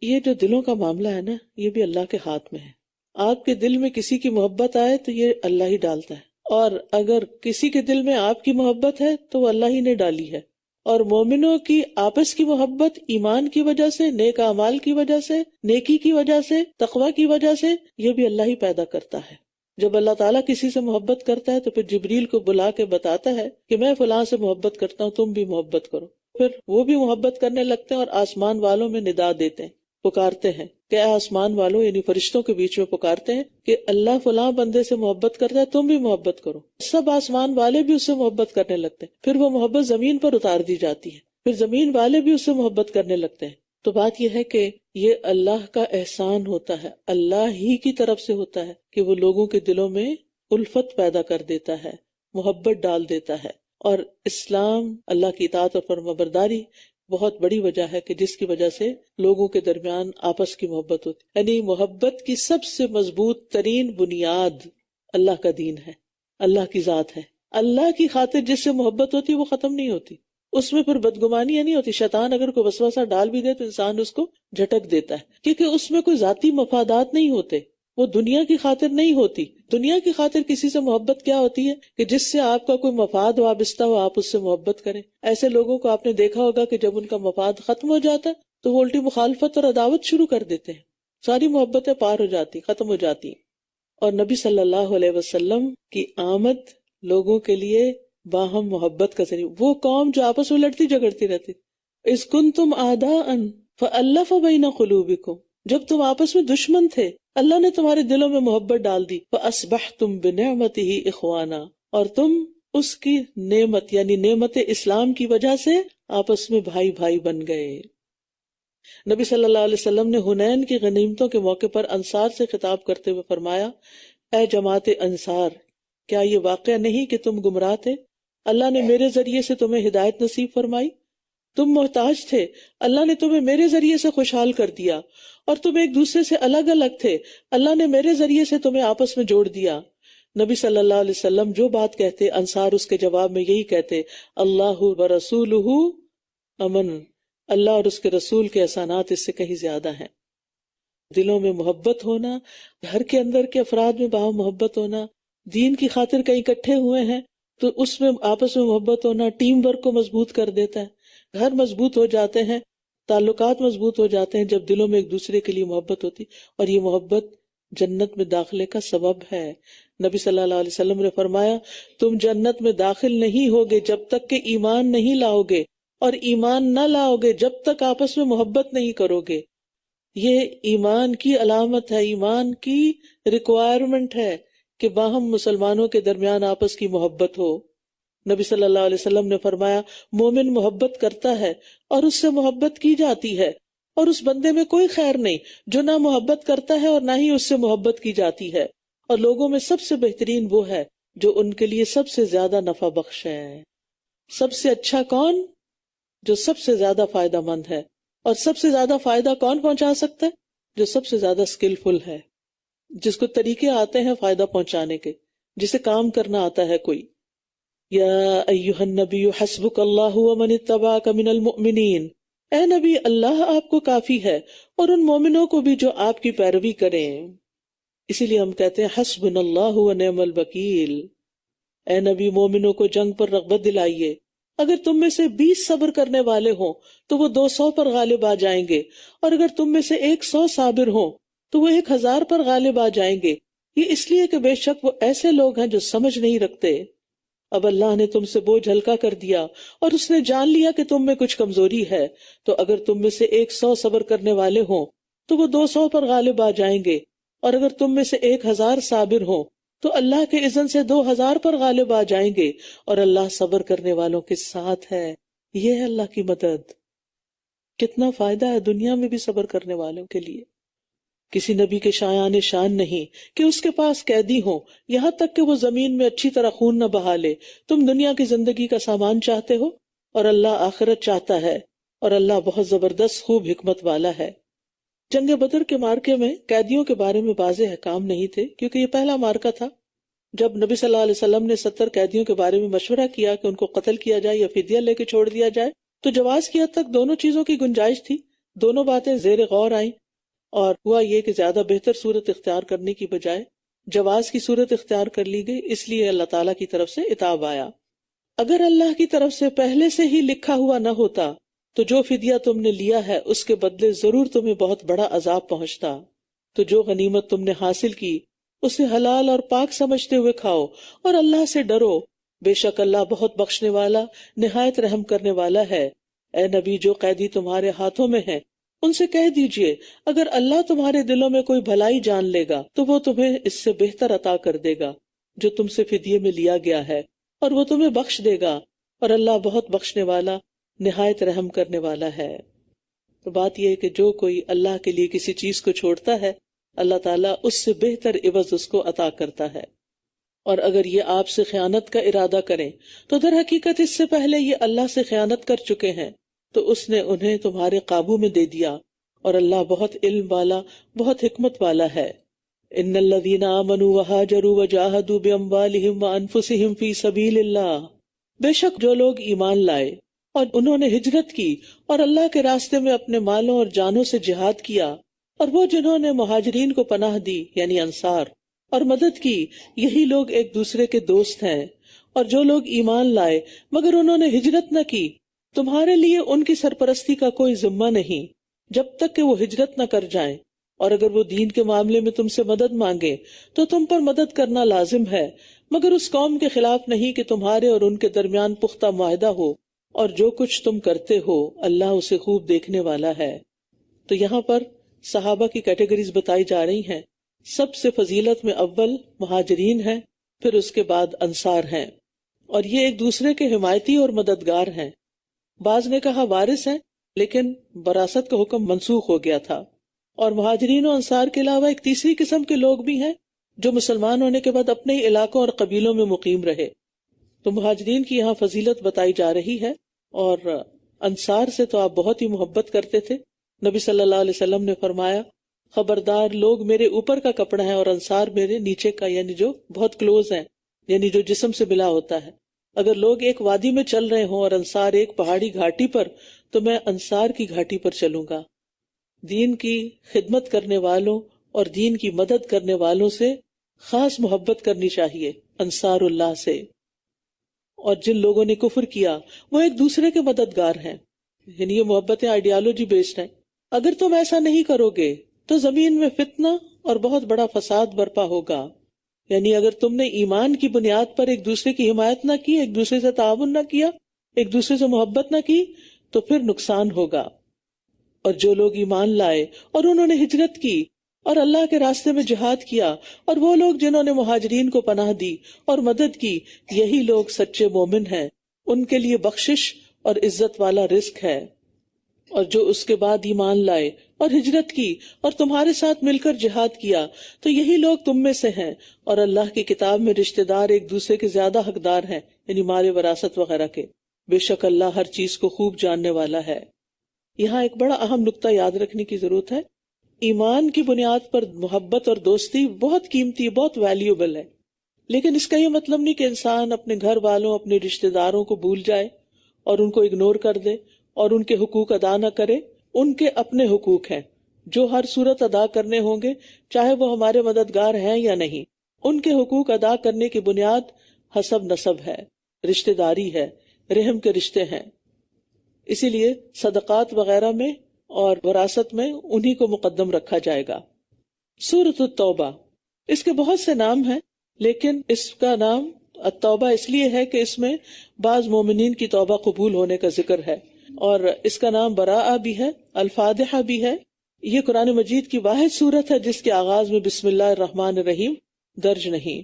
[SPEAKER 11] یہ جو دلوں کا معاملہ ہے نا، یہ بھی اللہ کے ہاتھ میں ہے. آپ کے دل میں کسی کی محبت آئے تو یہ اللہ ہی ڈالتا ہے، اور اگر کسی کے دل میں آپ کی محبت ہے تو وہ اللہ ہی نے ڈالی ہے. اور مومنوں کی آپس کی محبت ایمان کی وجہ سے، نیک اعمال کی وجہ سے، نیکی کی وجہ سے، تقوی کی وجہ سے، یہ بھی اللہ ہی پیدا کرتا ہے. جب اللہ تعالیٰ کسی سے محبت کرتا ہے تو پھر جبریل کو بلا کے بتاتا ہے کہ میں فلاں سے محبت کرتا ہوں، تم بھی محبت کرو. پھر وہ بھی محبت کرنے لگتے ہیں اور آسمان والوں میں ندا دیتے ہیں، پکارتے ہیں کہ اے آسمان والوں، یعنی فرشتوں کے بیچ میں پکارتے ہیں کہ اللہ فلاں بندے سے محبت کرتا ہے، تم بھی محبت کرو. سب آسمان والے بھی اس سے محبت کرنے لگتے ہیں. پھر وہ محبت زمین پر اتار دی جاتی ہے، پھر زمین والے بھی اس سے محبت کرنے لگتے ہیں. تو بات یہ ہے کہ یہ اللہ کا احسان ہوتا ہے، اللہ ہی کی طرف سے ہوتا ہے کہ وہ لوگوں کے دلوں میں الفت پیدا کر دیتا ہے، محبت ڈال دیتا ہے. اور اسلام، اللہ کی اطاعت اور فرمانبرداری بہت بڑی وجہ ہے کہ جس کی وجہ سے لوگوں کے درمیان آپس کی محبت ہوتی. یعنی محبت کی سب سے مضبوط ترین بنیاد اللہ کا دین ہے، اللہ کی ذات ہے. اللہ کی خاطر جس سے محبت ہوتی وہ ختم نہیں ہوتی. اس میں پھر بدگمانیاں نہیں ہوتی. شیطان اگر کوئی وسوسہ ڈال بھی دے تو انسان اس کو جھٹک دیتا ہے، کیونکہ اس میں کوئی ذاتی مفادات نہیں ہوتے، وہ دنیا کی خاطر نہیں ہوتی. دنیا کی خاطر کسی سے محبت کیا ہوتی ہے کہ جس سے آپ کا کوئی مفاد وابستہ ہو، آپ اس سے محبت کریں. ایسے لوگوں کو آپ نے دیکھا ہوگا کہ جب ان کا مفاد ختم ہو جاتا ہے تو وہ الٹی مخالفت اور عداوت شروع کر دیتے ہیں. ساری محبتیں پار ہو جاتی، ختم ہو جاتی. اور نبی صلی اللہ علیہ وسلم کی آمد لوگوں کے لیے باہم محبت کا ذریعہ. وہ قوم جو آپس میں لڑتی جھگڑتی رہتی، اذ کنتم اعداء فالف بین قلوبکم، جب تم آپس میں دشمن تھے اللہ نے تمہارے دلوں میں محبت ڈال دی. فاصبحتم بنعمتہ اخوانا، اور تم اس کی نعمت یعنی نعمت اسلام کی وجہ سے آپس میں بھائی بھائی بن گئے. نبی صلی اللہ علیہ وسلم نے حنین کی غنیمتوں کے موقع پر انصار سے خطاب کرتے ہوئے فرمایا، اے جماعت انصار، کیا یہ واقعہ نہیں کہ تم گمراہ تھے؟ اللہ نے میرے ذریعے سے تمہیں ہدایت نصیب فرمائی. تم محتاج تھے، اللہ نے تمہیں میرے ذریعے سے خوشحال کر دیا، اور تم ایک دوسرے سے الگ الگ تھے، اللہ نے میرے ذریعے سے تمہیں آپس میں جوڑ دیا. نبی صلی اللہ علیہ وسلم جو بات کہتے انصار اس کے جواب میں یہی کہتے، اللہ ورسولہ امن، اللہ اور اس کے رسول کے احسانات اس سے کہیں زیادہ ہیں. دلوں میں محبت ہونا، گھر کے اندر کے افراد میں باہم محبت ہونا، دین کی خاطر کہیں اکٹھے ہوئے ہیں تو اس میں آپس میں محبت ہونا ٹیم ورک کو مضبوط کر دیتا ہے. گھر مضبوط ہو جاتے ہیں، تعلقات مضبوط ہو جاتے ہیں جب دلوں میں ایک دوسرے کے لیے محبت ہوتی، اور یہ محبت جنت میں داخلے کا سبب ہے. نبی صلی اللہ علیہ وسلم نے فرمایا، تم جنت میں داخل نہیں ہوگے جب تک کہ ایمان نہیں لاؤ گے، اور ایمان نہ لاؤ گے جب تک آپس میں محبت نہیں کرو گے. یہ ایمان کی علامت ہے، ایمان کی ریکوائرمنٹ ہے کہ باہم مسلمانوں کے درمیان آپس کی محبت ہو. نبی صلی اللہ علیہ وسلم نے فرمایا، مومن محبت کرتا ہے اور اس سے محبت کی جاتی ہے، اور اس بندے میں کوئی خیر نہیں جو نہ محبت کرتا ہے اور نہ ہی اس سے محبت کی جاتی ہے. اور لوگوں میں سب سے بہترین وہ ہے جو ان کے لیے سب سے زیادہ نفع بخش ہے. سب سے اچھا کون؟ جو سب سے زیادہ فائدہ مند ہے. اور سب سے زیادہ فائدہ کون پہنچا سکتا ہے؟ جو سب سے زیادہ اسکلفل ہے، جس کو طریقے آتے ہیں فائدہ پہنچانے کے، جسے کام کرنا آتا ہے کوئی. یا ایھا النبی حسبک اللہ ومن اتبعک من المؤمنین، اے نبی اللہ آپ کو کافی ہے اور ان مومنوں کو بھی جو آپ کی پیروی کریں. اسی لیے ہم کہتے ہیں حسبنا اللہ ونعم الوکیل. اے نبی مومنوں کو جنگ پر رغبت دلائیے. اگر تم میں سے 20 صبر کرنے والے ہوں تو وہ 200 پر غالب آ جائیں گے، اور اگر تم میں سے 100 صابر ہوں تو وہ 1000 پر غالب آ جائیں گے. یہ اس لیے کہ بے شک وہ ایسے لوگ ہیں جو سمجھ نہیں رکھتے. اب اللہ نے تم سے بوجھ ہلکا کر دیا اور اس نے جان لیا کہ تم میں کچھ کمزوری ہے، تو اگر تم میں سے 100 صبر کرنے والے ہوں تو وہ 200 پر غالب آ جائیں گے، اور اگر تم میں سے 1000 صابر ہوں تو اللہ کے اذن سے 2000 پر غالب آ جائیں گے، اور اللہ صبر کرنے والوں کے ساتھ ہے. یہ ہے اللہ کی مدد. کتنا فائدہ ہے دنیا میں بھی صبر کرنے والوں کے لیے. کسی نبی کے شایان شان نہیں کہ اس کے پاس قیدی ہوں، یہاں تک کہ وہ زمین میں اچھی طرح خون نہ بہا لے. تم دنیا کی زندگی کا سامان چاہتے ہو اور اللہ آخرت چاہتا ہے، اور اللہ بہت زبردست خوب حکمت والا ہے. جنگ بدر کے مارکے میں قیدیوں کے بارے میں واضح احکام نہیں تھے، کیونکہ یہ پہلا مارکا تھا. جب نبی صلی اللہ علیہ وسلم نے 70 قیدیوں کے بارے میں مشورہ کیا کہ ان کو قتل کیا جائے یا فدیہ لے کے چھوڑ دیا جائے، تو جواز کی حد تک دونوں چیزوں کی گنجائش تھی. دونوں باتیں زیر غور آئیں، اور ہوا یہ کہ زیادہ بہتر صورت اختیار کرنے کی بجائے جواز کی صورت اختیار کر لی گئی. اس لیے اللہ تعالیٰ کی طرف سے عتاب آیا. اگر اللہ کی طرف سے پہلے سے ہی لکھا ہوا نہ ہوتا تو جو فدیہ تم نے لیا ہے اس کے بدلے ضرور تمہیں بہت بڑا عذاب پہنچتا. تو جو غنیمت تم نے حاصل کی اسے حلال اور پاک سمجھتے ہوئے کھاؤ اور اللہ سے ڈرو، بے شک اللہ بہت بخشنے والا نہایت رحم کرنے والا ہے. اے نبی جو قیدی تمہارے ہاتھوں میں ہیں ان سے کہہ دیجئے اگر اللہ تمہارے دلوں میں کوئی بھلائی جان لے گا تو وہ تمہیں اس سے بہتر عطا کر دے گا جو تم سے فدیے میں لیا گیا ہے، اور وہ تمہیں بخش دے گا، اور اللہ بہت بخشنے والا نہایت رحم کرنے والا ہے. تو بات یہ ہے کہ جو کوئی اللہ کے لیے کسی چیز کو چھوڑتا ہے اللہ تعالیٰ اس سے بہتر عوض اس کو عطا کرتا ہے. اور اگر یہ آپ سے خیانت کا ارادہ کریں تو در حقیقت اس سے پہلے یہ اللہ سے خیانت کر چکے ہیں، تو اس نے انہیں تمہارے قابو میں دے دیا، اور اللہ بہت علم والا بہت حکمت والا ہے. ان الذین آمنوا وہاجروا وجاہدوا باموالہم وانفسہم فی سبیل اللہ، بے شک جو لوگ ایمان لائے اور انہوں نے ہجرت کی اور اللہ کے راستے میں اپنے مالوں اور جانوں سے جہاد کیا، اور وہ جنہوں نے مہاجرین کو پناہ دی یعنی انصار اور مدد کی، یہی لوگ ایک دوسرے کے دوست ہیں. اور جو لوگ ایمان لائے مگر انہوں نے ہجرت نہ کی، تمہارے لیے ان کی سرپرستی کا کوئی ذمہ نہیں جب تک کہ وہ ہجرت نہ کر جائیں، اور اگر وہ دین کے معاملے میں تم سے مدد مانگے تو تم پر مدد کرنا لازم ہے، مگر اس قوم کے خلاف نہیں کہ تمہارے اور ان کے درمیان پختہ معاہدہ ہو، اور جو کچھ تم کرتے ہو اللہ اسے خوب دیکھنے والا ہے. تو یہاں پر صحابہ کی کیٹیگریز بتائی جا رہی ہیں. سب سے فضیلت میں اول مہاجرین ہیں، پھر اس کے بعد انصار ہیں، اور یہ ایک دوسرے کے حمایتی اور مددگار ہیں. بعض نے کہا وارث ہیں، لیکن وراثت کا حکم منسوخ ہو گیا تھا. اور مہاجرین و انصار کے علاوہ ایک تیسری قسم کے لوگ بھی ہیں جو مسلمان ہونے کے بعد اپنے ہی علاقوں اور قبیلوں میں مقیم رہے. تو مہاجرین کی یہاں فضیلت بتائی جا رہی ہے، اور انصار سے تو آپ بہت ہی محبت کرتے تھے. نبی صلی اللہ علیہ وسلم نے فرمایا خبردار، لوگ میرے اوپر کا کپڑا ہے اور انصار میرے نیچے کا، یعنی جو بہت کلوز ہیں، یعنی جو جسم سے ملا ہوتا ہے. اگر لوگ ایک وادی میں چل رہے ہوں اور انصار ایک پہاڑی گھاٹی پر، تو میں انصار کی گھاٹی پر چلوں گا. دین کی خدمت کرنے والوں اور دین کی مدد کرنے والوں سے خاص محبت کرنی چاہیے، انصار اللہ سے. اور جن لوگوں نے کفر کیا وہ ایک دوسرے کے مددگار ہیں، یعنی یہ محبتیں آئیڈیالوجی بیسڈ ہیں. اگر تم ایسا نہیں کرو گے تو زمین میں فتنہ اور بہت بڑا فساد برپا ہوگا. یعنی اگر تم نے ایمان کی بنیاد پر ایک دوسرے کی حمایت نہ کی، ایک دوسرے سے تعاون نہ کیا، ایک دوسرے سے محبت نہ کی، تو پھر نقصان ہوگا. اور جو لوگ ایمان لائے اور انہوں نے ہجرت کی اور اللہ کے راستے میں جہاد کیا، اور وہ لوگ جنہوں نے مہاجرین کو پناہ دی اور مدد کی، یہی لوگ سچے مومن ہیں. ان کے لیے بخشش اور عزت والا رزق ہے. اور جو اس کے بعد ایمان لائے اور ہجرت کی اور تمہارے ساتھ مل کر جہاد کیا، تو یہی لوگ تم میں سے ہیں. اور اللہ کی کتاب میں رشتہ دار ایک دوسرے کے زیادہ حقدار ہیں، یعنی مال وراثت وغیرہ کے. بے شک اللہ ہر چیز کو خوب جاننے والا ہے. یہاں ایک بڑا اہم نقطہ یاد رکھنے کی ضرورت ہے. ایمان کی بنیاد پر محبت اور دوستی بہت قیمتی، بہت ویلیوبل ہے، لیکن اس کا یہ مطلب نہیں کہ انسان اپنے گھر والوں، اپنے رشتہ داروں کو بھول جائے اور ان کو اگنور کر دے اور ان کے حقوق ادا نہ کرے. ان کے اپنے حقوق ہیں جو ہر صورت ادا کرنے ہوں گے، چاہے وہ ہمارے مددگار ہیں یا نہیں. ان کے حقوق ادا کرنے کی بنیاد حسب نسب ہے، رشتہ داری ہے، رحم کے رشتے ہیں. اسی لیے صدقات وغیرہ میں اور وراثت میں انہی کو مقدم رکھا جائے گا. سورۃ التوبہ، اس کے بہت سے نام ہیں، لیکن اس کا نام التوبہ اس لیے ہے کہ اس میں بعض مومنین کی توبہ قبول ہونے کا ذکر ہے، اور اس کا نام براءہ بھی ہے، الفاتحہ بھی ہے. یہ قرآن مجید کی واحد سورت ہے جس کے آغاز میں بسم اللہ الرحمن الرحیم درج نہیں،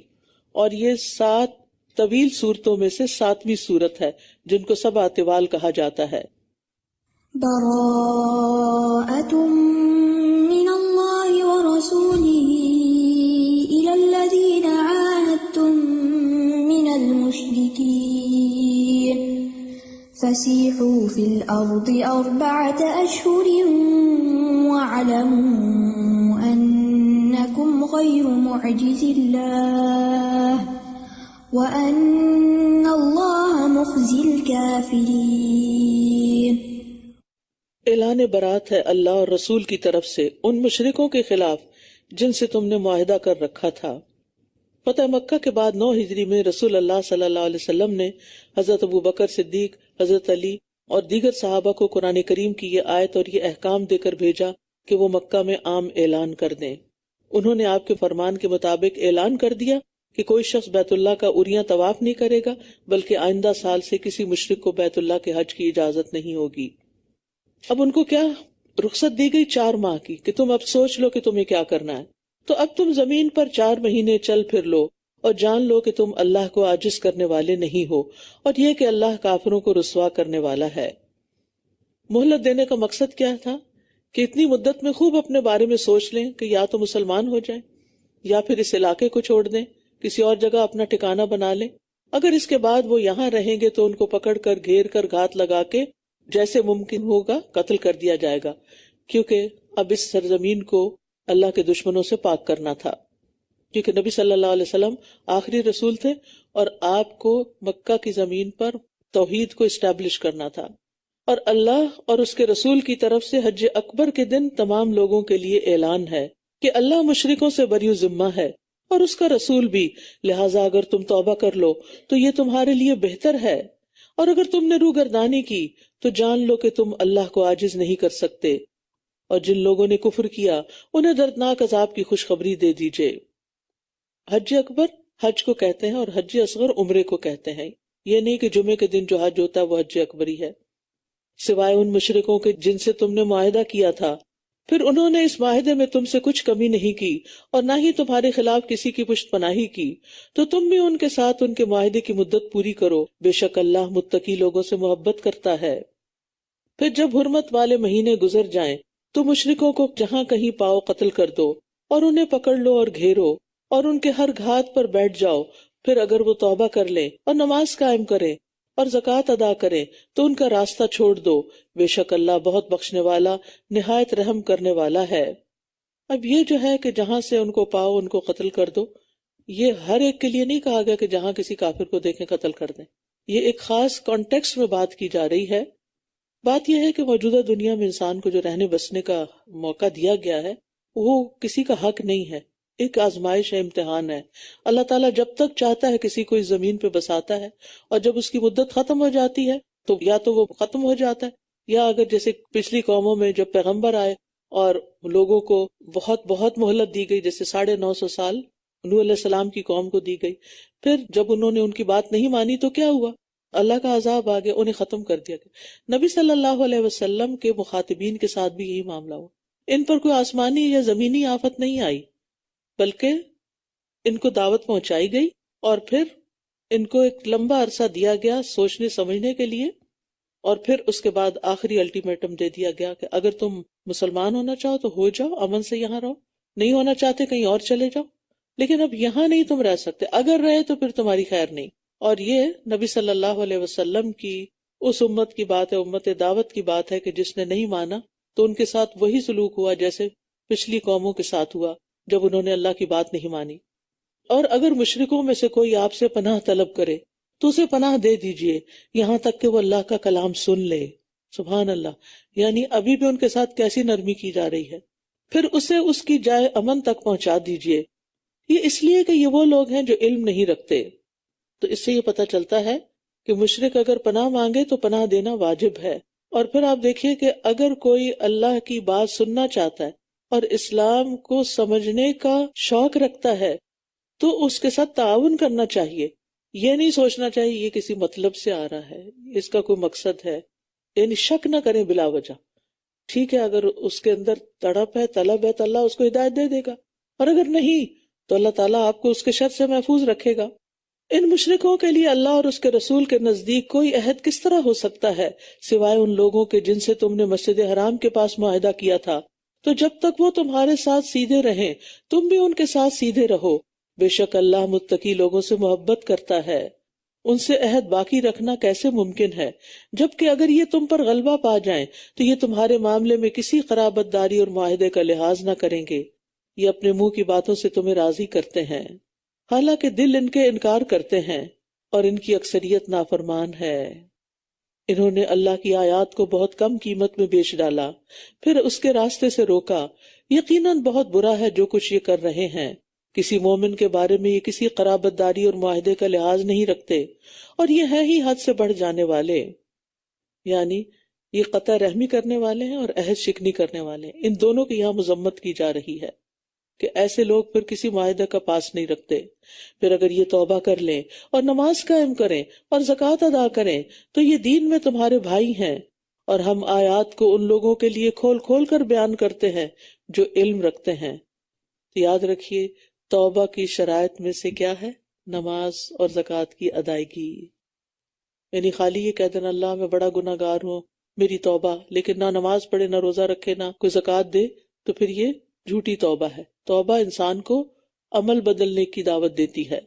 [SPEAKER 11] اور یہ 7 طویل صورتوں میں سے 7ویں صورت ہے جن کو 7 طوال کہا جاتا ہے.
[SPEAKER 17] براءة من اللہ ورسولہ إلى الذین عاہدتم من المشرکین فسیحوا فی الأرض 4 أشہر واعلموا أنکم غیر معجز اللہ وَأَنَّ اللَّهَ مُخْزِي الْكَافِرِينَ.
[SPEAKER 11] اعلان برات ہے اللہ اور رسول کی طرف سے ان مشرکوں کے خلاف جن سے تم نے معاہدہ کر رکھا تھا. فتح مکہ کے بعد 9 ہجری میں رسول اللہ صلی اللہ علیہ وسلم نے حضرت ابو بکر صدیق، حضرت علی اور دیگر صحابہ کو قرآن کریم کی یہ آیت اور یہ احکام دے کر بھیجا کہ وہ مکہ میں عام اعلان کر دیں. انہوں نے آپ کے فرمان کے مطابق اعلان کر دیا کہ کوئی شخص بیت اللہ کا عریاں طواف نہیں کرے گا، بلکہ آئندہ سال سے کسی مشرک کو بیت اللہ کے حج کی اجازت نہیں ہوگی. اب ان کو کیا رخصت دی گئی؟ 4 ماہ کی، کہ تم اب سوچ لو کہ تمہیں کیا کرنا ہے. تو اب تم زمین پر 4 مہینے چل پھر لو اور جان لو کہ تم اللہ کو عاجز کرنے والے نہیں ہو، اور یہ کہ اللہ کافروں کو رسوا کرنے والا ہے. مہلت دینے کا مقصد کیا تھا؟ کہ اتنی مدت میں خوب اپنے بارے میں سوچ لیں کہ یا تو مسلمان ہو جائیں یا پھر اس علاقے کو چھوڑ دیں، کسی اور جگہ اپنا ٹھکانہ بنا لیں. اگر اس کے بعد وہ یہاں رہیں گے تو ان کو پکڑ کر گھیر کر گھات لگا کے جیسے ممکن ہوگا قتل کر دیا جائے گا، کیونکہ اب اس سرزمین کو اللہ کے دشمنوں سے پاک کرنا تھا. کیونکہ نبی صلی اللہ علیہ وسلم آخری رسول تھے اور آپ کو مکہ کی زمین پر توحید کو اسٹیبلش کرنا تھا. اور اللہ اور اس کے رسول کی طرف سے حج اکبر کے دن تمام لوگوں کے لیے اعلان ہے کہ اللہ مشرکوں سے بری ذمہ ہے اور اس کا رسول بھی، لہٰذا اگر تم توبہ کر لو تو یہ تمہارے لیے بہتر ہے، اور اگر تم نے روگردانی کی تو جان لو کہ تم اللہ کو عاجز نہیں کر سکتے. اور جن لوگوں نے کفر کیا انہیں دردناک عذاب کی خوشخبری دے دیجئے. حج اکبر حج کو کہتے ہیں اور حج اصغر عمرے کو کہتے ہیں. یہ نہیں کہ جمعے کے دن جو حج ہوتا ہے وہ حج اکبری ہے. سوائے ان مشرکوں کے جن سے تم نے معاہدہ کیا تھا، پھر انہوں نے اس معاہدے میں تم سے کچھ کمی نہیں کی اور نہ ہی تمہارے خلاف کسی کی پشت پناہی کی، تو تم بھی ان کے ساتھ ان کے معاہدے کی مدت پوری کرو. بے شک اللہ متقی لوگوں سے محبت کرتا ہے. پھر جب حرمت والے مہینے گزر جائیں تو مشرکوں کو جہاں کہیں پاؤ قتل کر دو اور انہیں پکڑ لو اور گھیرو اور ان کے ہر گھات پر بیٹھ جاؤ. پھر اگر وہ توبہ کر لیں اور نماز قائم کریں اور زکوٰۃ ادا کریں تو ان کا راستہ چھوڑ دو. بے شک اللہ بہت بخشنے والا، نہایت رحم کرنے والا ہے. اب یہ جو ہے کہ جہاں سے ان کو پاؤ ان کو قتل کر دو، یہ ہر ایک کے لیے نہیں کہا گیا کہ جہاں کسی کافر کو دیکھیں قتل کر دیں. یہ ایک خاص کانٹیکسٹ میں بات کی جا رہی ہے. بات یہ ہے کہ موجودہ دنیا میں انسان کو جو رہنے بسنے کا موقع دیا گیا ہے وہ کسی کا حق نہیں ہے، ایک آزمائش ہے، امتحان ہے. اللہ تعالیٰ جب تک چاہتا ہے کسی کو اس زمین پہ بساتا ہے، اور جب اس کی مدت ختم ہو جاتی ہے تو یا تو وہ ختم ہو جاتا ہے، یا اگر جیسے پچھلی قوموں میں جب پیغمبر آئے اور لوگوں کو بہت بہت مہلت دی گئی، جیسے 950 سال نوح علیہ السلام کی قوم کو دی گئی، پھر جب انہوں نے ان کی بات نہیں مانی تو کیا ہوا؟ اللہ کا عذاب آ گیا، انہیں ختم کر دیا گیا. نبی صلی اللہ علیہ وسلم کے مخاطبین کے ساتھ بھی یہی معاملہ ہوا. ان پر کوئی آسمانی یا زمینی آفت نہیں آئی، بلکہ ان کو دعوت پہنچائی گئی اور پھر ان کو ایک لمبا عرصہ دیا گیا سوچنے سمجھنے کے لیے، اور پھر اس کے بعد آخری الٹیمیٹم دے دیا گیا کہ اگر تم مسلمان ہونا چاہو تو ہو جاؤ، امن سے یہاں رہو، نہیں ہونا چاہتے کہیں اور چلے جاؤ، لیکن اب یہاں نہیں تم رہ سکتے، اگر رہے تو پھر تمہاری خیر نہیں. اور یہ نبی صلی اللہ علیہ وسلم کی اس امت کی بات ہے، امت دعوت کی بات ہے کہ جس نے نہیں مانا تو ان کے ساتھ وہی سلوک ہوا جیسے پچھلی قوموں کے ساتھ ہوا جب انہوں نے اللہ کی بات نہیں مانی. اور اگر مشرکوں میں سے کوئی آپ سے پناہ طلب کرے تو اسے پناہ دے دیجئے یہاں تک کہ وہ اللہ کا کلام سن لے. سبحان اللہ، یعنی ابھی بھی ان کے ساتھ کیسی نرمی کی جا رہی ہے. پھر اسے اس کی جائے امن تک پہنچا دیجئے. یہ اس لیے کہ یہ وہ لوگ ہیں جو علم نہیں رکھتے. تو اس سے یہ پتہ چلتا ہے کہ مشرک اگر پناہ مانگے تو پناہ دینا واجب ہے. اور پھر آپ دیکھیے کہ اگر کوئی اللہ کی بات سننا چاہتا ہے اور اسلام کو سمجھنے کا شوق رکھتا ہے تو اس کے ساتھ تعاون کرنا چاہیے. یہ نہیں سوچنا چاہیے یہ کسی مطلب سے آ رہا ہے، اس کا کوئی مقصد ہے، یعنی شک نہ کریں بلا وجہ. ٹھیک ہے، اگر اس کے اندر تڑپ ہے، طلب ہے تو اللہ اس کو ہدایت دے دے گا، اور اگر نہیں تو اللہ تعالیٰ آپ کو اس کے شر سے محفوظ رکھے گا. ان مشرکوں کے لیے اللہ اور اس کے رسول کے نزدیک کوئی عہد کس طرح ہو سکتا ہے سوائے ان لوگوں کے جن سے تم نے مسجد حرام کے پاس معاہدہ کیا تھا. تو جب تک وہ تمہارے ساتھ سیدھے رہیں تم بھی ان کے ساتھ سیدھے رہو. بے شک اللہ متقی لوگوں سے محبت کرتا ہے. ان سے عہد باقی رکھنا کیسے ممکن ہے جبکہ اگر یہ تم پر غلبہ پا جائیں تو یہ تمہارے معاملے میں کسی قرابت داری اور معاہدے کا لحاظ نہ کریں گے. یہ اپنے منہ کی باتوں سے تمہیں راضی کرتے ہیں حالانکہ دل ان کے انکار کرتے ہیں اور ان کی اکثریت نافرمان ہے. انہوں نے اللہ کی آیات کو بہت کم قیمت میں بیچ ڈالا پھر اس کے راستے سے روکا. یقیناً بہت برا ہے جو کچھ یہ کر رہے ہیں. کسی مومن کے بارے میں یہ کسی قرابت داری اور معاہدے کا لحاظ نہیں رکھتے اور یہ ہیں ہی حد سے بڑھ جانے والے، یعنی یہ قطع رحمی کرنے والے ہیں اور عہد شکنی کرنے والے ہیں. ان دونوں کی یہاں مذمت کی جا رہی ہے کہ ایسے لوگ پھر کسی معاہدے کا پاس نہیں رکھتے. پھر اگر یہ توبہ کر لیں اور نماز قائم کریں اور زکوٰۃ ادا کریں تو یہ دین میں تمہارے بھائی ہیں، اور ہم آیات کو ان لوگوں کے لیے کھول کھول کر بیان کرتے ہیں جو علم رکھتے ہیں. تو یاد رکھیے توبہ کی شرائط میں سے کیا ہے؟ نماز اور زکوٰۃ کی ادائیگی. یعنی خالی یہ کہہ دینا اللہ میں بڑا گناہ گار ہوں میری توبہ، لیکن نہ نماز پڑھے، نہ روزہ رکھے، نہ کوئی زکوٰۃ دے، تو پھر یہ جھوٹی توبہ ہے. توبہ انسان کو عمل بدلنے کی دعوت دیتی ہے.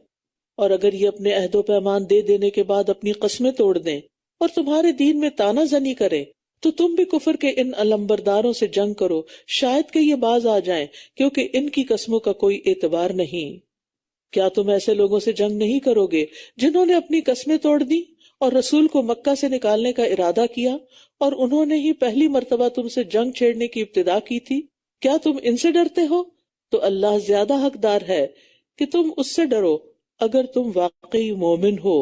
[SPEAKER 11] اور اگر یہ اپنے عہد و پیمان دے دینے کے بعد اپنی قسمیں توڑ دیں اور تمہارے دین میں تانا زنی کریں تو تم بھی کفر کے ان علمبرداروں سے جنگ کرو، شاید کہ یہ باز آ جائیں، کیونکہ ان کی قسموں کا کوئی اعتبار نہیں. کیا تم ایسے لوگوں سے جنگ نہیں کرو گے جنہوں نے اپنی قسمیں توڑ دی اور رسول کو مکہ سے نکالنے کا ارادہ کیا اور انہوں نے ہی پہلی مرتبہ تم سے جنگ چھیڑنے کی ابتدا کی تھی؟ کیا تم ان سے ڈرتے ہو؟ تو اللہ زیادہ حقدار ہے کہ تم اس سے ڈرو اگر تم واقعی مومن ہو.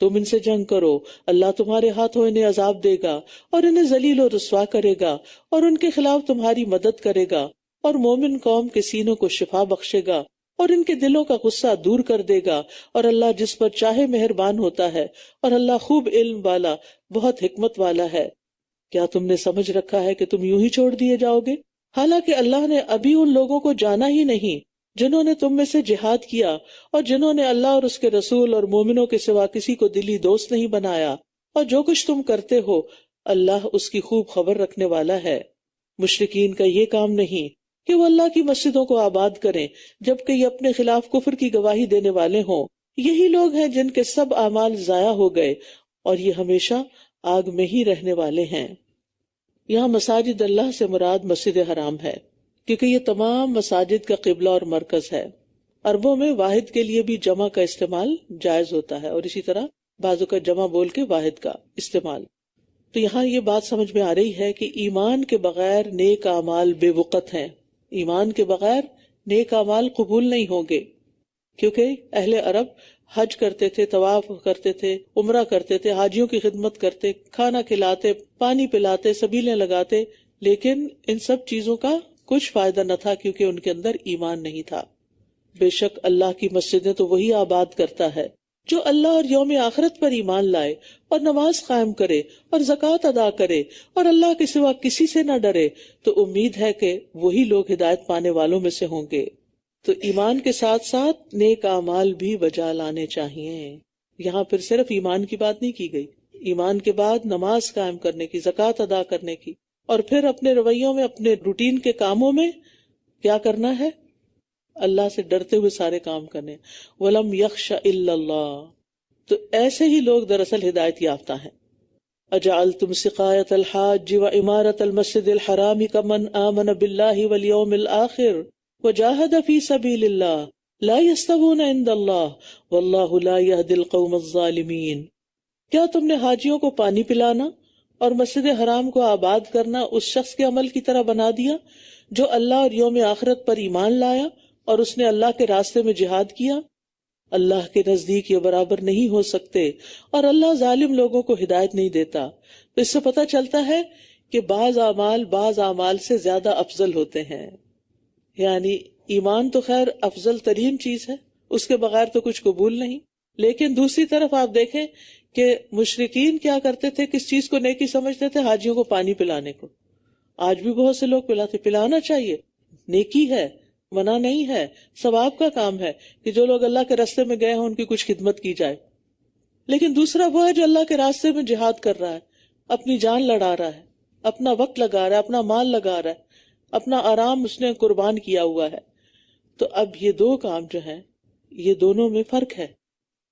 [SPEAKER 11] تم ان سے جنگ کرو، اللہ تمہارے ہاتھوں انہیں عذاب دے گا اور انہیں ذلیل و رسوا کرے گا اور ان کے خلاف تمہاری مدد کرے گا، اور مومن قوم کے سینوں کو شفا بخشے گا اور ان کے دلوں کا غصہ دور کر دے گا، اور اللہ جس پر چاہے مہربان ہوتا ہے، اور اللہ خوب علم والا بہت حکمت والا ہے. کیا تم نے سمجھ رکھا ہے کہ تم یوں ہی چھوڑ دیے جاؤ گے؟ حالانکہ اللہ نے ابھی ان لوگوں کو جانا ہی نہیں جنہوں نے تم میں سے جہاد کیا اور جنہوں نے اللہ اور اس کے رسول اور مومنوں کے سوا کسی کو دلی دوست نہیں بنایا، اور جو کچھ تم کرتے ہو اللہ اس کی خوب خبر رکھنے والا ہے. مشرکین کا یہ کام نہیں کہ وہ اللہ کی مسجدوں کو آباد کریں جبکہ یہ اپنے خلاف کفر کی گواہی دینے والے ہوں. یہی لوگ ہیں جن کے سب اعمال ضائع ہو گئے اور یہ ہمیشہ آگ میں ہی رہنے والے ہیں. یہاں مساجد اللہ سے مراد مسجد حرام ہے کیونکہ یہ تمام مساجد کا قبلہ اور مرکز ہے. عربوں میں واحد کے لیے بھی جمع کا استعمال جائز ہوتا ہے اور اسی طرح بعضوں کا جمع بول کے واحد کا استعمال. تو یہاں یہ بات سمجھ میں آ رہی ہے کہ ایمان کے بغیر نیک اعمال بے وقت ہیں. ایمان کے بغیر نیک اعمال قبول نہیں ہوں گے کیونکہ اہل عرب حج کرتے تھے، طواف کرتے تھے، عمرہ کرتے تھے، حاجیوں کی خدمت کرتے، کھانا کھلاتے، پانی پلاتے، سبیلیں لگاتے، لیکن ان سب چیزوں کا کچھ فائدہ نہ تھا کیونکہ ان کے اندر ایمان نہیں تھا. بے شک اللہ کی مسجدیں تو وہی آباد کرتا ہے جو اللہ اور یوم آخرت پر ایمان لائے اور نماز قائم کرے اور زکوٰۃ ادا کرے اور اللہ کے سوا کسی سے نہ ڈرے، تو امید ہے کہ وہی لوگ ہدایت پانے والوں میں سے ہوں گے. تو ایمان کے ساتھ ساتھ نیک اعمال بھی بجا لانے چاہیے. یہاں پھر صرف ایمان کی بات نہیں کی گئی، ایمان کے بعد نماز قائم کرنے کی، زکوٰۃ ادا کرنے کی، اور پھر اپنے رویوں میں، اپنے روٹین کے کاموں میں کیا کرنا ہے؟ اللہ سے ڈرتے ہوئے سارے کام کرنے. وَلَمْ يَخْشَ إِلَّا اللَّهُ. تو ایسے ہی لوگ دراصل ہدایت یافتہ ہیں. اجعلتم سقایۃ الحاج وعمارۃ المسجد الحرام کمن آمن باللہ والیوم الآخر وجاہد فی سبیل اللہ لا یستوون عند اللہ واللہ لا یہدی القوم الظالمین. کیا تم نے حاجیوں کو پانی پلانا اور مسجد حرام کو آباد کرنا اس شخص کے عمل کی طرح بنا دیا جو اللہ اور یوم آخرت پر ایمان لایا اور اس نے اللہ کے راستے میں جہاد کیا؟ اللہ کے نزدیک یہ برابر نہیں ہو سکتے اور اللہ ظالم لوگوں کو ہدایت نہیں دیتا. تو اس سے پتہ چلتا ہے کہ بعض اعمال سے زیادہ افضل ہوتے ہیں. یعنی ایمان تو خیر افضل ترین چیز ہے، اس کے بغیر تو کچھ قبول نہیں. لیکن دوسری طرف آپ دیکھیں کہ مشرکین کیا کرتے تھے، کس چیز کو نیکی سمجھتے تھے؟ حاجیوں کو پانی پلانے کو. آج بھی بہت سے لوگ پلاتے، پلانا چاہیے، نیکی ہے، منع نہیں ہے، ثواب کا کام ہے کہ جو لوگ اللہ کے راستے میں گئے ہیں ان کی کچھ خدمت کی جائے. لیکن دوسرا وہ ہے جو اللہ کے راستے میں جہاد کر رہا ہے، اپنی جان لڑا رہا ہے، اپنا وقت لگا رہا ہے، اپنا مال لگا رہا ہے، اپنا آرام اس نے قربان کیا ہوا ہے. تو اب یہ دو کام جو ہیں، یہ دونوں میں فرق ہے.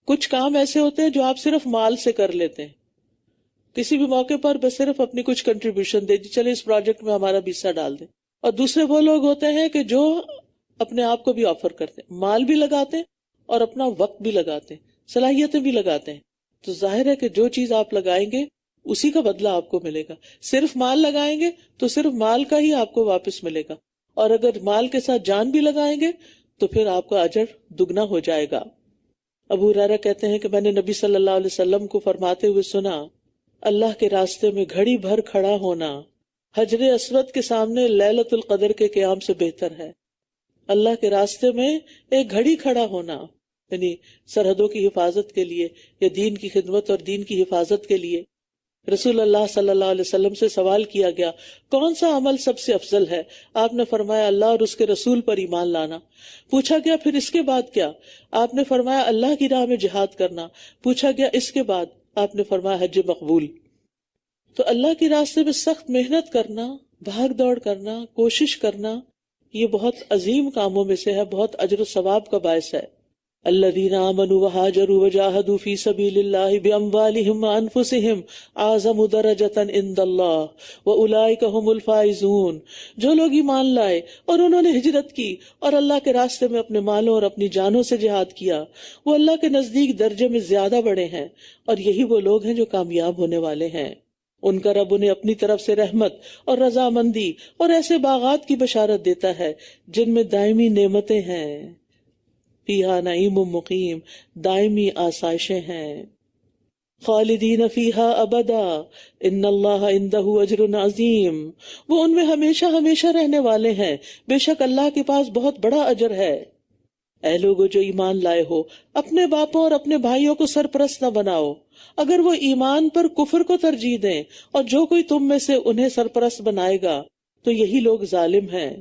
[SPEAKER 11] کچھ کام ایسے ہوتے ہیں جو آپ صرف مال سے کر لیتے ہیں، کسی بھی موقع پر بس صرف اپنی کچھ کنٹریبیوشن دے دی، چلے اس پروجیکٹ میں ہمارا بھی حصہ ڈال دیں. اور دوسرے وہ لوگ ہوتے ہیں کہ جو اپنے آپ کو بھی آفر کرتے ہیں، مال بھی لگاتے ہیں اور اپنا وقت بھی لگاتے ہیں، صلاحیتیں بھی لگاتے ہیں. تو ظاہر ہے کہ جو چیز آپ لگائیں گے اسی کا بدلہ آپ کو ملے گا. صرف مال لگائیں گے تو صرف مال کا ہی آپ کو واپس ملے گا، اور اگر مال کے ساتھ جان بھی لگائیں گے تو پھر آپ کا اجر دگنا ہو جائے گا. ابو ہریرہ کہتے ہیں کہ میں نے نبی صلی اللہ علیہ وسلم کو فرماتے ہوئے سنا، اللہ کے راستے میں گھڑی بھر کھڑا ہونا حجر اسود کے سامنے لیلۃ القدر کے قیام سے بہتر ہے. اللہ کے راستے میں ایک گھڑی کھڑا ہونا، یعنی سرحدوں کی حفاظت کے لیے یا دین کی خدمت اور دین کی حفاظت کے لیے. رسول اللہ صلی اللہ علیہ وسلم سے سوال کیا گیا کون سا عمل سب سے افضل ہے؟ آپ نے فرمایا اللہ اور اس کے رسول پر ایمان لانا. پوچھا گیا پھر اس کے بعد کیا؟ آپ نے فرمایا اللہ کی راہ میں جہاد کرنا. پوچھا گیا اس کے بعد؟ آپ نے فرمایا حج مقبول. تو اللہ کے راستے میں سخت محنت کرنا، بھاگ دوڑ کرنا، کوشش کرنا، یہ بہت عظیم کاموں میں سے ہے، بہت اجر و ثواب کا باعث ہے. الذین آمنوا وہاجروا وجاہدوا فی سبیل اللہ باموالہم وانفسہم اعظم درجۃ عند اللہ واولئک ھم الفائزون. جو لوگ ایمان لائے اور انہوں نے ہجرت کی اور اللہ کے راستے میں اپنے مالوں اور اپنی جانوں سے جہاد کیا، وہ اللہ کے نزدیک درجے میں زیادہ بڑے ہیں، اور یہی وہ لوگ ہیں جو کامیاب ہونے والے ہیں. ان کا رب انہیں اپنی طرف سے رحمت اور رضامندی اور ایسے باغات کی بشارت دیتا ہے جن میں دائمی نعمتیں ہیں، فیہا نعیم مقیم، دائمی آسائشیں ہیں. خالدین فیہا ابدا ان اللہ عندہ اجر عظیم. وہ ان میں ہمیشہ ہمیشہ رہنے والے ہیں، بے شک اللہ کے پاس بہت بڑا اجر ہے. اے لوگو جو ایمان لائے ہو، اپنے باپوں اور اپنے بھائیوں کو سرپرست نہ بناؤ اگر وہ ایمان پر کفر کو ترجیح دیں، اور جو کوئی تم میں سے انہیں سرپرست بنائے گا تو یہی لوگ ظالم ہیں.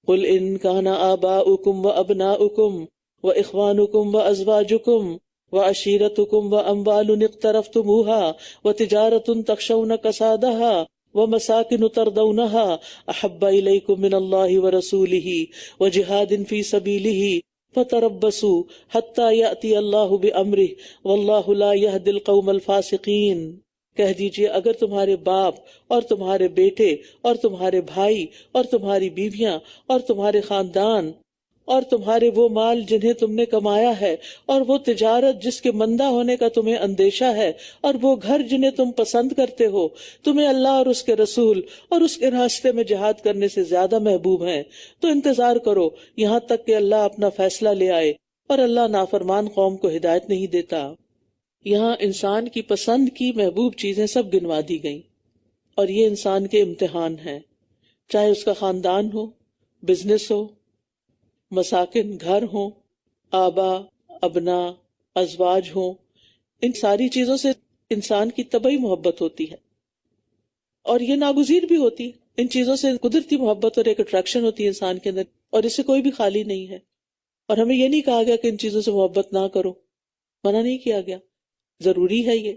[SPEAKER 11] قل ان کان آباؤکم وابناؤکم وإخوانكم وأزواجكم وعشيرتكم وأموال اقترفتموها وتجارة تخشون كسادها ومساكن ترضونها أحب إليكم من الله ورسوله وجهاد في سبيله فتربصوا حتى يأتي الله بأمره والله لا يهدي القوم الفاسقين. کہہ دیجئے اگر تمہارے باپ اور تمہارے بیٹے اور تمہارے بھائی اور تمہاری بیویاں اور تمہارے خاندان اور تمہارے وہ مال جنہیں تم نے کمایا ہے، اور وہ تجارت جس کے مندہ ہونے کا تمہیں اندیشہ ہے، اور وہ گھر جنہیں تم پسند کرتے ہو، تمہیں اللہ اور اس کے رسول اور اس کے راستے میں جہاد کرنے سے زیادہ محبوب ہیں، تو انتظار کرو یہاں تک کہ اللہ اپنا فیصلہ لے آئے، اور اللہ نافرمان قوم کو ہدایت نہیں دیتا. یہاں انسان کی پسند کی محبوب چیزیں سب گنوا دی گئیں، اور یہ انسان کے امتحان ہیں، چاہے اس کا خاندان ہو، بزنس ہو، مساکن گھر ہوں، آبا ابنا ازواج ہوں. ان ساری چیزوں سے انسان کی طبعی محبت ہوتی ہے، اور یہ ناگزیر بھی ہوتی ہے. ان چیزوں سے قدرتی محبت اور ایک اٹریکشن ہوتی ہے انسان کے اندر، اور اس سے کوئی بھی خالی نہیں ہے. اور ہمیں یہ نہیں کہا گیا کہ ان چیزوں سے محبت نہ کرو، منع نہیں کیا گیا، ضروری ہے یہ.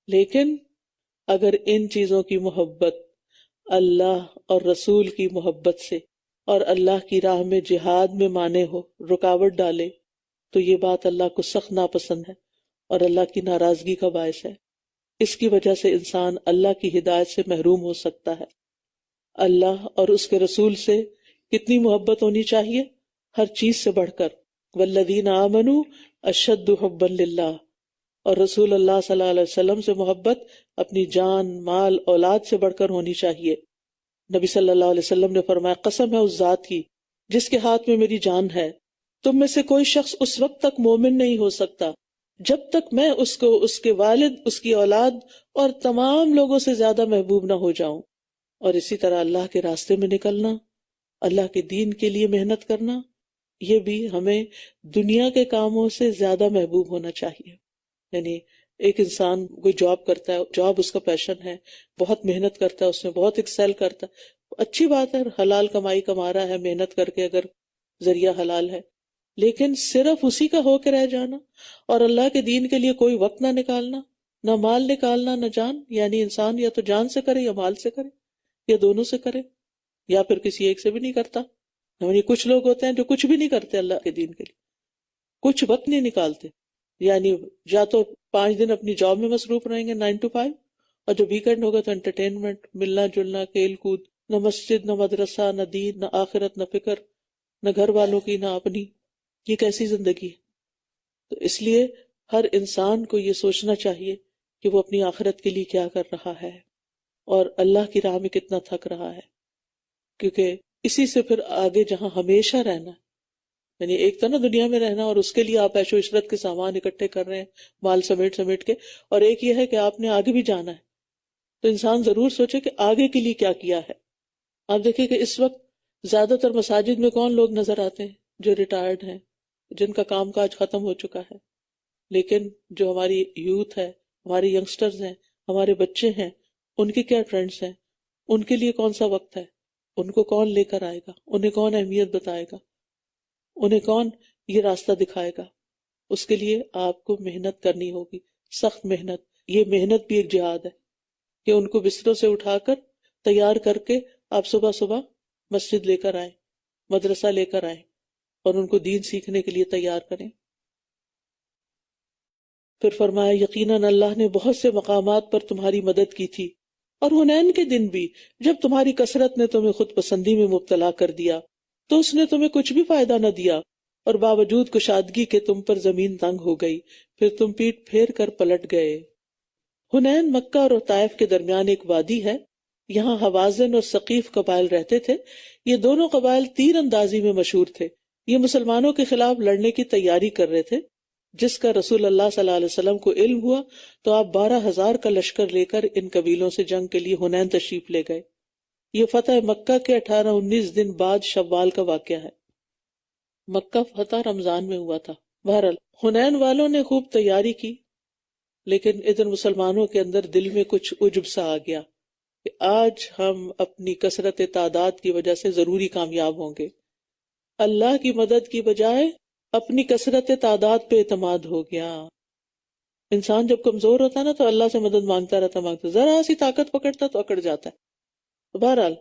[SPEAKER 11] لیکن اگر ان چیزوں کی محبت اللہ اور رسول کی محبت سے اور اللہ کی راہ میں جہاد میں مانے ہو، رکاوٹ ڈالے، تو یہ بات اللہ کو سخت ناپسند ہے اور اللہ کی ناراضگی کا باعث ہے. اس کی وجہ سے انسان اللہ کی ہدایت سے محروم ہو سکتا ہے۔ اللہ اور اس کے رسول سے کتنی محبت ہونی چاہیے؟ ہر چیز سے بڑھ کر، والذین آمنوا اشد حبا للہ، اور رسول اللہ صلی اللہ علیہ وسلم سے محبت اپنی جان، مال، اولاد سے بڑھ کر ہونی چاہیے۔ نبی صلی اللہ علیہ وسلم نے فرمایا، قسم ہے اس ذات کی جس کے ہاتھ میں میری جان ہے، تم میں سے کوئی شخص اس وقت تک مومن نہیں ہو سکتا جب تک میں اس کو، اس کے والد، اس کی اولاد اور تمام لوگوں سے زیادہ محبوب نہ ہو جاؤں۔ اور اسی طرح اللہ کے راستے میں نکلنا، اللہ کے دین کے لیے محنت کرنا، یہ بھی ہمیں دنیا کے کاموں سے زیادہ محبوب ہونا چاہیے۔ یعنی ایک انسان کوئی جاب کرتا ہے، جاب اس کا پیشن ہے، بہت محنت کرتا ہے، اس میں بہت ایکسل کرتا ہے، اچھی بات ہے، حلال کمائی کما رہا ہے محنت کر کے، اگر ذریعہ حلال ہے، لیکن صرف اسی کا ہو کے رہ جانا اور اللہ کے دین کے لیے کوئی وقت نہ نکالنا، نہ مال نکالنا نہ جان، یعنی انسان یا تو جان سے کرے یا مال سے کرے یا دونوں سے کرے یا پھر کسی ایک سے بھی نہیں کرتا۔ یعنی کچھ لوگ ہوتے ہیں جو کچھ بھی نہیں کرتے اللہ کے دین کے لیے، کچھ وقت نہیں نکالتے، یعنی یا تو 5 دن اپنی جاب میں مصروف رہیں گے 9 to 5، اور جو ویکینڈ ہوگا تو انٹرٹینمنٹ، ملنا جلنا، کھیل کود، نہ مسجد نہ مدرسہ نہ دین نہ آخرت نہ فکر، نہ گھر والوں کی نہ اپنی۔ یہ کیسی زندگی ہے؟ تو اس لیے ہر انسان کو یہ سوچنا چاہیے کہ وہ اپنی آخرت کے لیے کیا کر رہا ہے اور اللہ کی راہ میں کتنا تھک رہا ہے، کیونکہ اسی سے پھر آگے جہاں ہمیشہ رہنا ہے، یعنی ایک تو نا دنیا میں رہنا اور اس کے لیے آپ عیش و عشرت کے سامان اکٹھے کر رہے ہیں مال سمیٹ کے، اور ایک یہ ہے کہ آپ نے آگے بھی جانا ہے۔ تو انسان ضرور سوچے کہ آگے کے لیے کیا کیا ہے۔ آپ دیکھیں کہ اس وقت زیادہ تر مساجد میں کون لوگ نظر آتے ہیں؟ جو ریٹائرڈ ہیں، جن کا کام کاج ختم ہو چکا ہے، لیکن جو ہماری یوتھ ہے، ہمارے ینگسٹرز ہیں، ہمارے بچے ہیں، ان کے کیا ٹرینڈز ہیں؟ ان کے لیے کون سا وقت ہے؟ ان کو کون لے کر آئے گا؟ انہیں کون اہمیت بتائے گا؟ انہیں کون یہ راستہ دکھائے گا؟ اس کے لیے آپ کو محنت کرنی ہوگی، سخت محنت۔ یہ محنت بھی ایک جہاد ہے کہ ان کو بستروں سے اٹھا کر تیار کر کے آپ صبح صبح مسجد لے کر آئیں، مدرسہ لے کر آئیں اور ان کو دین سیکھنے کے لیے تیار کریں۔ پھر فرمایا، یقیناً اللہ نے بہت سے مقامات پر تمہاری مدد کی تھی، اور حنین کے دن بھی جب تمہاری کثرت نے تمہیں خود پسندی میں مبتلا کر دیا تو اس نے تمہیں کچھ بھی فائدہ نہ دیا، اور باوجود کشادگی کے تم پر زمین تنگ ہو گئی، پھر تم پیٹ پھیر کر پلٹ گئے۔ حنین مکہ اور طائف کے درمیان ایک وادی ہے، یہاں حوازن اور ثقیف قبائل رہتے تھے۔ یہ دونوں قبائل تیر اندازی میں مشہور تھے۔ یہ مسلمانوں کے خلاف لڑنے کی تیاری کر رہے تھے۔ جس کا رسول اللہ صلی اللہ علیہ وسلم کو علم ہوا تو آپ 12,000 کا لشکر لے کر ان قبیلوں سے جنگ کے لیے حنین تشریف لے گئے۔ یہ فتح مکہ کے 18-19 دن بعد شوال کا واقعہ ہے۔ مکہ فتح رمضان میں ہوا تھا۔ بہرحال حنین والوں نے خوب تیاری کی، لیکن ادھر مسلمانوں کے اندر دل میں کچھ عجب سا آ گیا کہ آج ہم اپنی کثرت تعداد کی وجہ سے ضروری کامیاب ہوں گے۔ اللہ کی مدد کی بجائے اپنی کثرت تعداد پہ اعتماد ہو گیا۔ انسان جب کمزور ہوتا ہے نا تو اللہ سے مدد مانگتا رہتا، ذرا سی طاقت پکڑتا تو اکڑ جاتا ہے۔ تو بہرحال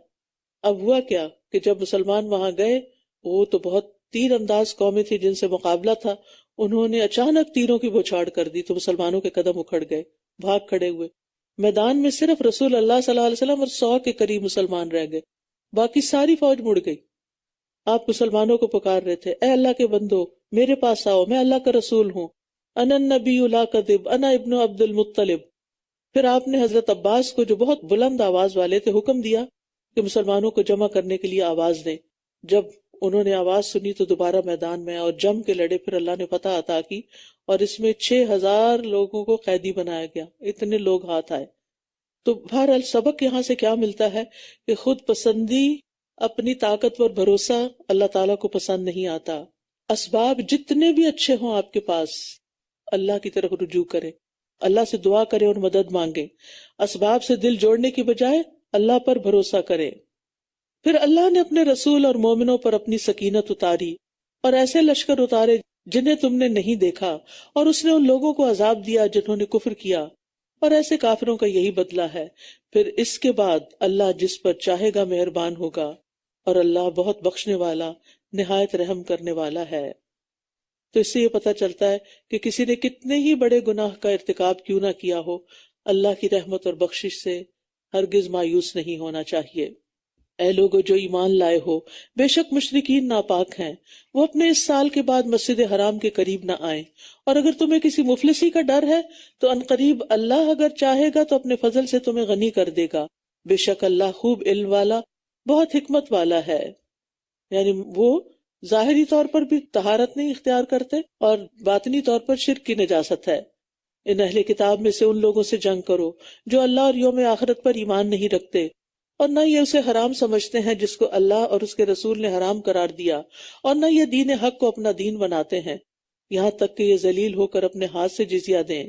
[SPEAKER 11] اب ہوا کیا کہ جب مسلمان وہاں گئے، وہ تو بہت تیر انداز قومیں تھی جن سے مقابلہ تھا، انہوں نے اچانک تیروں کی بوچھاڑ کر دی تو مسلمانوں کے قدم اکھڑ گئے، بھاگ کھڑے ہوئے۔ میدان میں صرف رسول اللہ صلی اللہ علیہ وسلم اور 100 کے قریب مسلمان رہ گئے، باقی ساری فوج مڑ گئی۔ آپ مسلمانوں کو پکار رہے تھے، اے اللہ کے بندو میرے پاس آؤ، میں اللہ کا رسول ہوں، انا النبی لا کذب، انا ابن عبد المطلب۔ پھر آپ نے حضرت عباس کو، جو بہت بلند آواز والے تھے، حکم دیا کہ مسلمانوں کو جمع کرنے کے لیے آواز دیں۔ جب انہوں نے آواز سنی تو دوبارہ میدان میں اور جم کے لڑے۔ پھر اللہ نے فتح عطا کی اور اس میں 6,000 لوگوں کو قیدی بنایا گیا، اتنے لوگ ہاتھ آئے۔ تو بہرحال سبق یہاں سے کیا ملتا ہے کہ خود پسندی، اپنی طاقت پر بھروسہ اللہ تعالیٰ کو پسند نہیں آتا۔ اسباب جتنے بھی اچھے ہوں آپ کے پاس، اللہ کی طرف رجوع کریں، اللہ سے دعا کریں اور مدد مانگیں۔ اسباب سے دل جوڑنے کی بجائے اللہ پر بھروسہ کریں۔ پھر اللہ نے اپنے رسول اور مومنوں پر اپنی سکینت اتاری اور ایسے لشکر اتارے جنہیں تم نے نہیں دیکھا، اور اس نے ان لوگوں کو عذاب دیا جنہوں نے کفر کیا، اور ایسے کافروں کا یہی بدلہ ہے۔ پھر اس کے بعد اللہ جس پر چاہے گا مہربان ہوگا، اور اللہ بہت بخشنے والا، نہایت رحم کرنے والا ہے۔ تو اس سے یہ پتہ چلتا ہے کہ کسی نے کتنے ہی بڑے گناہ کا ارتکاب کیوں نہ کیا ہو، اللہ کی رحمت اور بخشش سے ہرگز مایوس نہیں ہونا چاہیے۔ اے لوگو جو ایمان لائے ہو، بے شک مشرکین ناپاک ہیں، وہ اپنے اس سال کے بعد مسجد حرام کے قریب نہ آئیں، اور اگر تمہیں کسی مفلسی کا ڈر ہے تو عنقریب اللہ اگر چاہے گا تو اپنے فضل سے تمہیں غنی کر دے گا، بے شک اللہ خوب علم والا بہت حکمت والا ہے۔ یعنی وہ ظاہری طور پر بھی طہارت نہیں اختیار کرتے اور باطنی طور پر شرک کی نجاست ہے۔ ان اہل کتاب میں سے ان لوگوں سے جنگ کرو جو اللہ اور یوم آخرت پر ایمان نہیں رکھتے، اور نہ یہ اسے حرام سمجھتے ہیں جس کو اللہ اور اس کے رسول نے حرام قرار دیا، اور نہ یہ دین حق کو اپنا دین بناتے ہیں، یہاں تک کہ یہ ذلیل ہو کر اپنے ہاتھ سے جزیہ دیں۔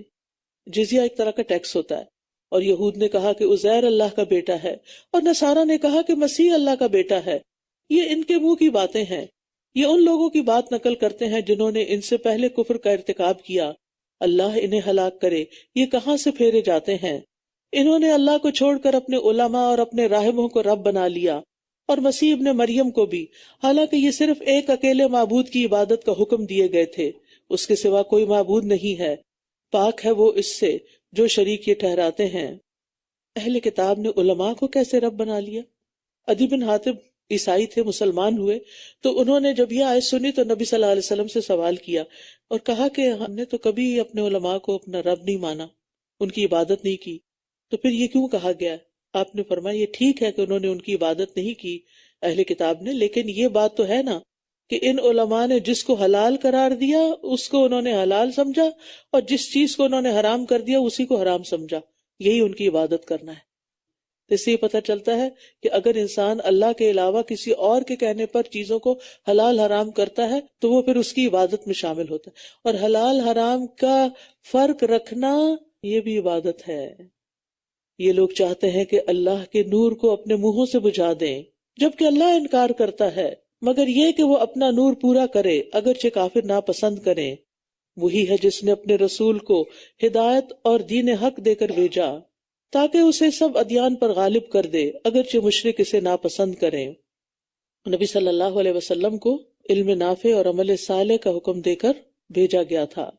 [SPEAKER 11] جزیہ ایک طرح کا ٹیکس ہوتا ہے۔ اور یہود نے کہا کہ عزیر اللہ کا بیٹا ہے، اور نصارہ نے کہا کہ مسیح اللہ کا بیٹا ہے۔ یہ ان کے منہ کی باتیں ہیں، یہ ان لوگوں کی بات نقل کرتے ہیں جنہوں نے ان سے پہلے کفر کا ارتکاب کیا۔ اللہ انہیں ہلاک کرے، یہ کہاں سے پھیرے جاتے ہیں۔ انہوں نے اللہ کو چھوڑ کر اپنے علماء اور اپنے راہبوں کو رب بنا لیا، اور مسیح ابن مریم کو بھی، حالانکہ یہ صرف ایک اکیلے معبود کی عبادت کا حکم دیے گئے تھے، اس کے سوا کوئی معبود نہیں ہے، پاک ہے وہ اس سے جو شریک یہ ٹھہراتے ہیں۔ اہل کتاب نے علماء کو کیسے رب بنا لیا؟ عدی بن حاتم عیسائی تھے، مسلمان ہوئے تو انہوں نے جب یہ آیت سنی تو نبی صلی اللہ علیہ وسلم سے سوال کیا اور کہا کہ ہم نے تو کبھی اپنے علماء کو اپنا رب نہیں مانا، ان کی عبادت نہیں کی، تو پھر یہ کیوں کہا گیا؟ آپ نے فرمایا یہ ٹھیک ہے کہ انہوں نے ان کی عبادت نہیں کی اہل کتاب نے، لیکن یہ بات تو ہے نا کہ ان علماء نے جس کو حلال قرار دیا اس کو انہوں نے حلال سمجھا، اور جس چیز کو انہوں نے حرام کر دیا اسی کو حرام سمجھا، یہی ان کی عبادت کرنا ہے۔ اس سے یہ پتہ چلتا ہے کہ اگر انسان اللہ کے علاوہ کسی اور کے کہنے پر چیزوں کو حلال حرام کرتا ہے تو وہ پھر اس کی عبادت میں شامل ہوتا ہے، اور حلال حرام کا فرق رکھنا یہ بھی عبادت ہے۔ یہ لوگ چاہتے ہیں کہ اللہ کے نور کو اپنے منہوں سے بجھا دیں، جبکہ اللہ انکار کرتا ہے مگر یہ کہ وہ اپنا نور پورا کرے اگرچہ کافر ناپسند کریں۔ وہی ہے جس نے اپنے رسول کو ہدایت اور دین حق دے کر بھیجا تاکہ اسے سب ادیان پر غالب کر دے اگرچہ مشرک اسے ناپسند کریں۔ نبی صلی اللہ علیہ وسلم کو علم نافع اور عمل صالح کا حکم دے کر بھیجا گیا تھا۔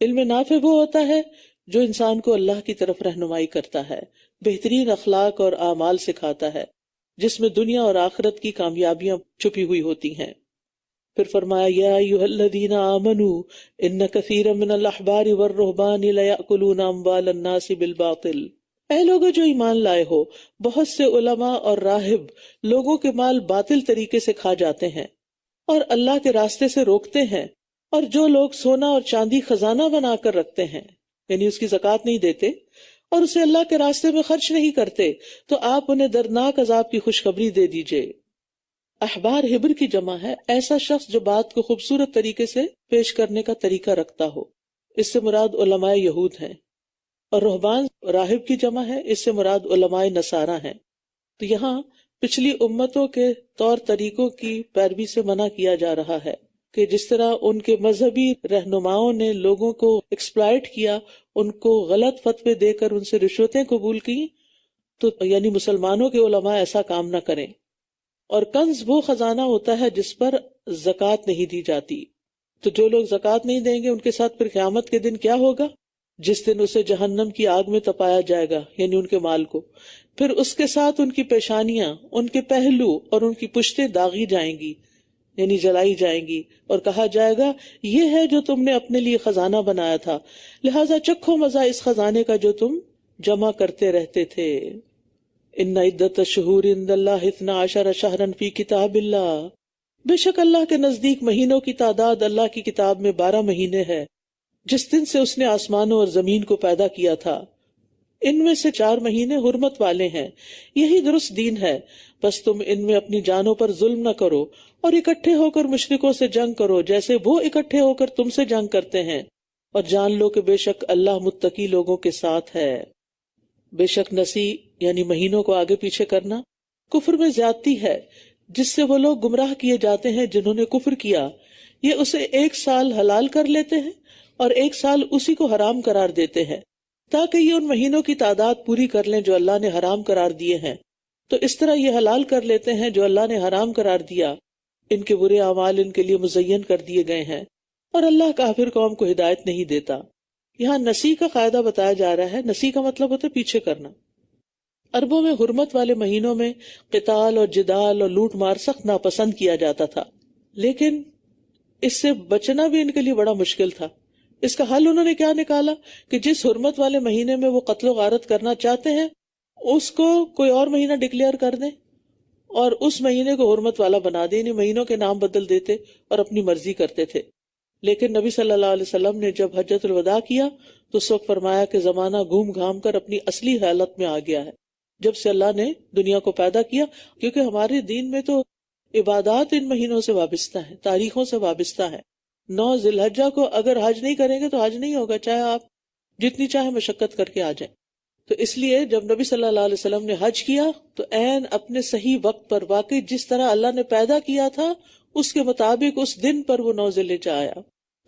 [SPEAKER 11] علم نافع وہ ہوتا ہے جو انسان کو اللہ کی طرف رہنمائی کرتا ہے، بہترین اخلاق اور اعمال سکھاتا ہے، جس میں دنیا اور آخرت کی کامیابیاں چھپی ہوئی ہوتی ہیں۔ پھر فرمایا یا ایھا الذین آمنوا ان کثیرا من الاحبار والرہبان لیأکلون اموال الناس بالباطل۔ اے لوگوں جو ایمان لائے ہو، بہت سے علماء اور راہب لوگوں کے مال باطل طریقے سے کھا جاتے ہیں اور اللہ کے راستے سے روکتے ہیں، اور جو لوگ سونا اور چاندی خزانہ بنا کر رکھتے ہیں، یعنی اس کی زکوٰۃ نہیں دیتے اور اسے اللہ کے راستے میں خرچ نہیں کرتے، تو آپ انہیں دردناک عذاب کی خوشخبری دے دیجئے۔ احبار حبر کی جمع ہے ایسا شخص جو بات کو خوبصورت طریقے سے پیش کرنے کا طریقہ رکھتا ہو، اس سے مراد علماء یہود ہیں، اور رہبان راہب کی جمع ہے، اس سے مراد علماء نصارہ ہیں۔ تو یہاں پچھلی امتوں کے طور طریقوں کی پیروی سے منع کیا جا رہا ہے کہ جس طرح ان کے مذہبی رہنماؤں نے لوگوں کو ایکسپلائٹ کیا، ان کو غلط فتوے دے کر ان سے رشوتیں قبول کی، تو یعنی مسلمانوں کے علماء ایسا کام نہ کریں۔ اور کنز وہ خزانہ ہوتا ہے جس پر زکوٰۃ نہیں دی جاتی، تو جو لوگ زکوٰۃ نہیں دیں گے ان کے ساتھ پھر قیامت کے دن کیا ہوگا؟ جس دن اسے جہنم کی آگ میں تپایا جائے گا، یعنی ان کے مال کو، پھر اس کے ساتھ ان کی پیشانیاں، ان کے پہلو اور ان کی پشتیں داغی جائیں گی، یعنی جلائی جائیں گی، اور کہا جائے گا یہ ہے جو تم نے اپنے لیے خزانہ بنایا تھا، لہٰذا چکھو مزہ اس خزانے کا جو تم جمع کرتے رہتے تھے۔ ان عدت الشہور عند اللہ 12 شہرا فی کتاب اللہ، بے شک اللہ کے نزدیک مہینوں کی تعداد اللہ کی کتاب میں 12 مہینے ہے، جس دن سے اس نے آسمانوں اور زمین کو پیدا کیا تھا، ان میں سے 4 مہینے حرمت والے ہیں، یہی درست دین ہے، بس تم ان میں اپنی جانوں پر ظلم نہ کرو اور اکٹھے ہو کر مشرکوں سے جنگ کرو جیسے وہ اکٹھے ہو کر تم سے جنگ کرتے ہیں، اور جان لو کہ بے شک اللہ متقی لوگوں کے ساتھ ہے۔ بے شک نسی یعنی مہینوں کو آگے پیچھے کرنا کفر میں زیادتی ہے، جس سے وہ لوگ گمراہ کیے جاتے ہیں جنہوں نے کفر کیا، یہ اسے 1 سال حلال کر لیتے ہیں اور 1 سال اسی کو حرام قرار دیتے ہیں تاکہ یہ ان مہینوں کی تعداد پوری کر لیں جو اللہ نے حرام قرار دیے ہیں، تو اس طرح یہ حلال کر لیتے ہیں جو اللہ نے حرام قرار دیا، ان کے برے اعمال ان کے لیے مزین کر دیے گئے ہیں، اور اللہ کافر قوم کو ہدایت نہیں دیتا۔ یہاں نسی کا قاعدہ بتایا جا رہا ہے. نسی کا مطلب ہوتا ہے پیچھے کرنا. عربوں میں حرمت والے مہینوں میں قتال اور جدال اور لوٹ مار سخت ناپسند کیا جاتا تھا، لیکن اس سے بچنا بھی ان کے لیے بڑا مشکل تھا. اس کا حل انہوں نے کیا نکالا کہ جس حرمت والے مہینے میں وہ قتل و غارت کرنا چاہتے ہیں اس کو کوئی اور مہینہ ڈکلیئر کر دیں اور اس مہینے کو حرمت والا بنا دیں. انہیں مہینوں کے نام بدل دیتے اور اپنی مرضی کرتے تھے. لیکن نبی صلی اللہ علیہ وسلم نے جب حجۃ الوداع کیا تو اس وقت فرمایا کہ زمانہ گھوم گھام کر اپنی اصلی حالت میں آ گیا ہے جب سے اللہ نے دنیا کو پیدا کیا، کیونکہ ہمارے دین میں تو عبادات ان مہینوں سے وابستہ ہیں، تاریخوں سے وابستہ ہیں. 9 ذی الحجہ کو اگر حج نہیں کریں گے تو حج نہیں ہوگا، چاہے آپ جتنی چاہے مشقت کر کے آ جائیں. تو اس لیے جب نبی صلی اللہ علیہ وسلم نے حج کیا تو عین اپنے صحیح وقت پر، واقعی جس طرح اللہ نے پیدا کیا تھا اس کے مطابق اس دن پر وہ 9 ذی الحجہ آیا.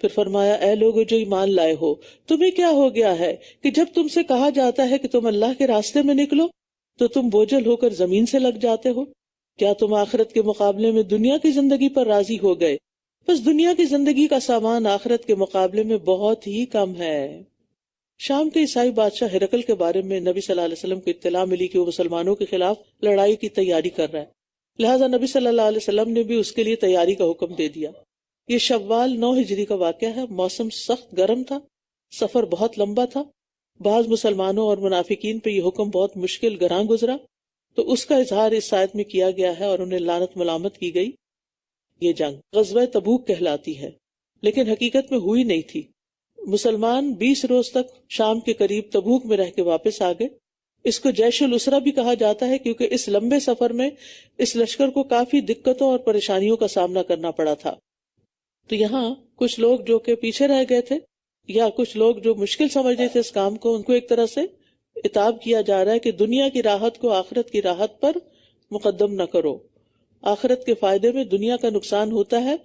[SPEAKER 11] پھر فرمایا اے لوگو جو ایمان لائے ہو، تمہیں کیا ہو گیا ہے کہ جب تم سے کہا جاتا ہے کہ تم اللہ کے راستے میں نکلو تو تم بوجھل ہو کر زمین سے لگ جاتے ہو؟ کیا تم آخرت کے مقابلے میں دنیا کی زندگی پر راضی ہو گئے؟ بس دنیا کی زندگی کا سامان آخرت کے مقابلے میں بہت ہی کم ہے. شام کے عیسائی بادشاہ ہرقل کے بارے میں نبی صلی اللہ علیہ وسلم کو اطلاع ملی کہ وہ مسلمانوں کے خلاف لڑائی کی تیاری کر رہا ہے، لہٰذا نبی صلی اللہ علیہ وسلم نے بھی اس کے لیے تیاری کا حکم دے دیا. یہ شوال 9 ہجری کا واقعہ ہے. موسم سخت گرم تھا، سفر بہت لمبا تھا. بعض مسلمانوں اور منافقین پہ یہ حکم بہت مشکل گراں گزرا تو اس کا اظہار اس آیت میں کیا گیا ہے اور انہیں لعنت ملامت کی گئی. یہ جنگ غزوہ تبوک کہلاتی ہے لیکن حقیقت میں ہوئی نہیں تھی. مسلمان 20 روز تک شام کے قریب تبوک میں رہ کے واپس آ گئے. اس کو جیش الاسرہ بھی کہا جاتا ہے کیونکہ اس لمبے سفر میں اس لشکر کو کافی دقتوں اور پریشانیوں کا سامنا کرنا پڑا تھا. تو یہاں کچھ لوگ جو کہ پیچھے رہ گئے تھے یا کچھ لوگ جو مشکل سمجھتے تھے اس کام کو، ان کو ایک طرح سے عتاب کیا جا رہا ہے کہ دنیا کی راحت کو آخرت کی راحت پر مقدم نہ کرو. آخرت کے فائدے میں دنیا کا نقصان ہوتا ہے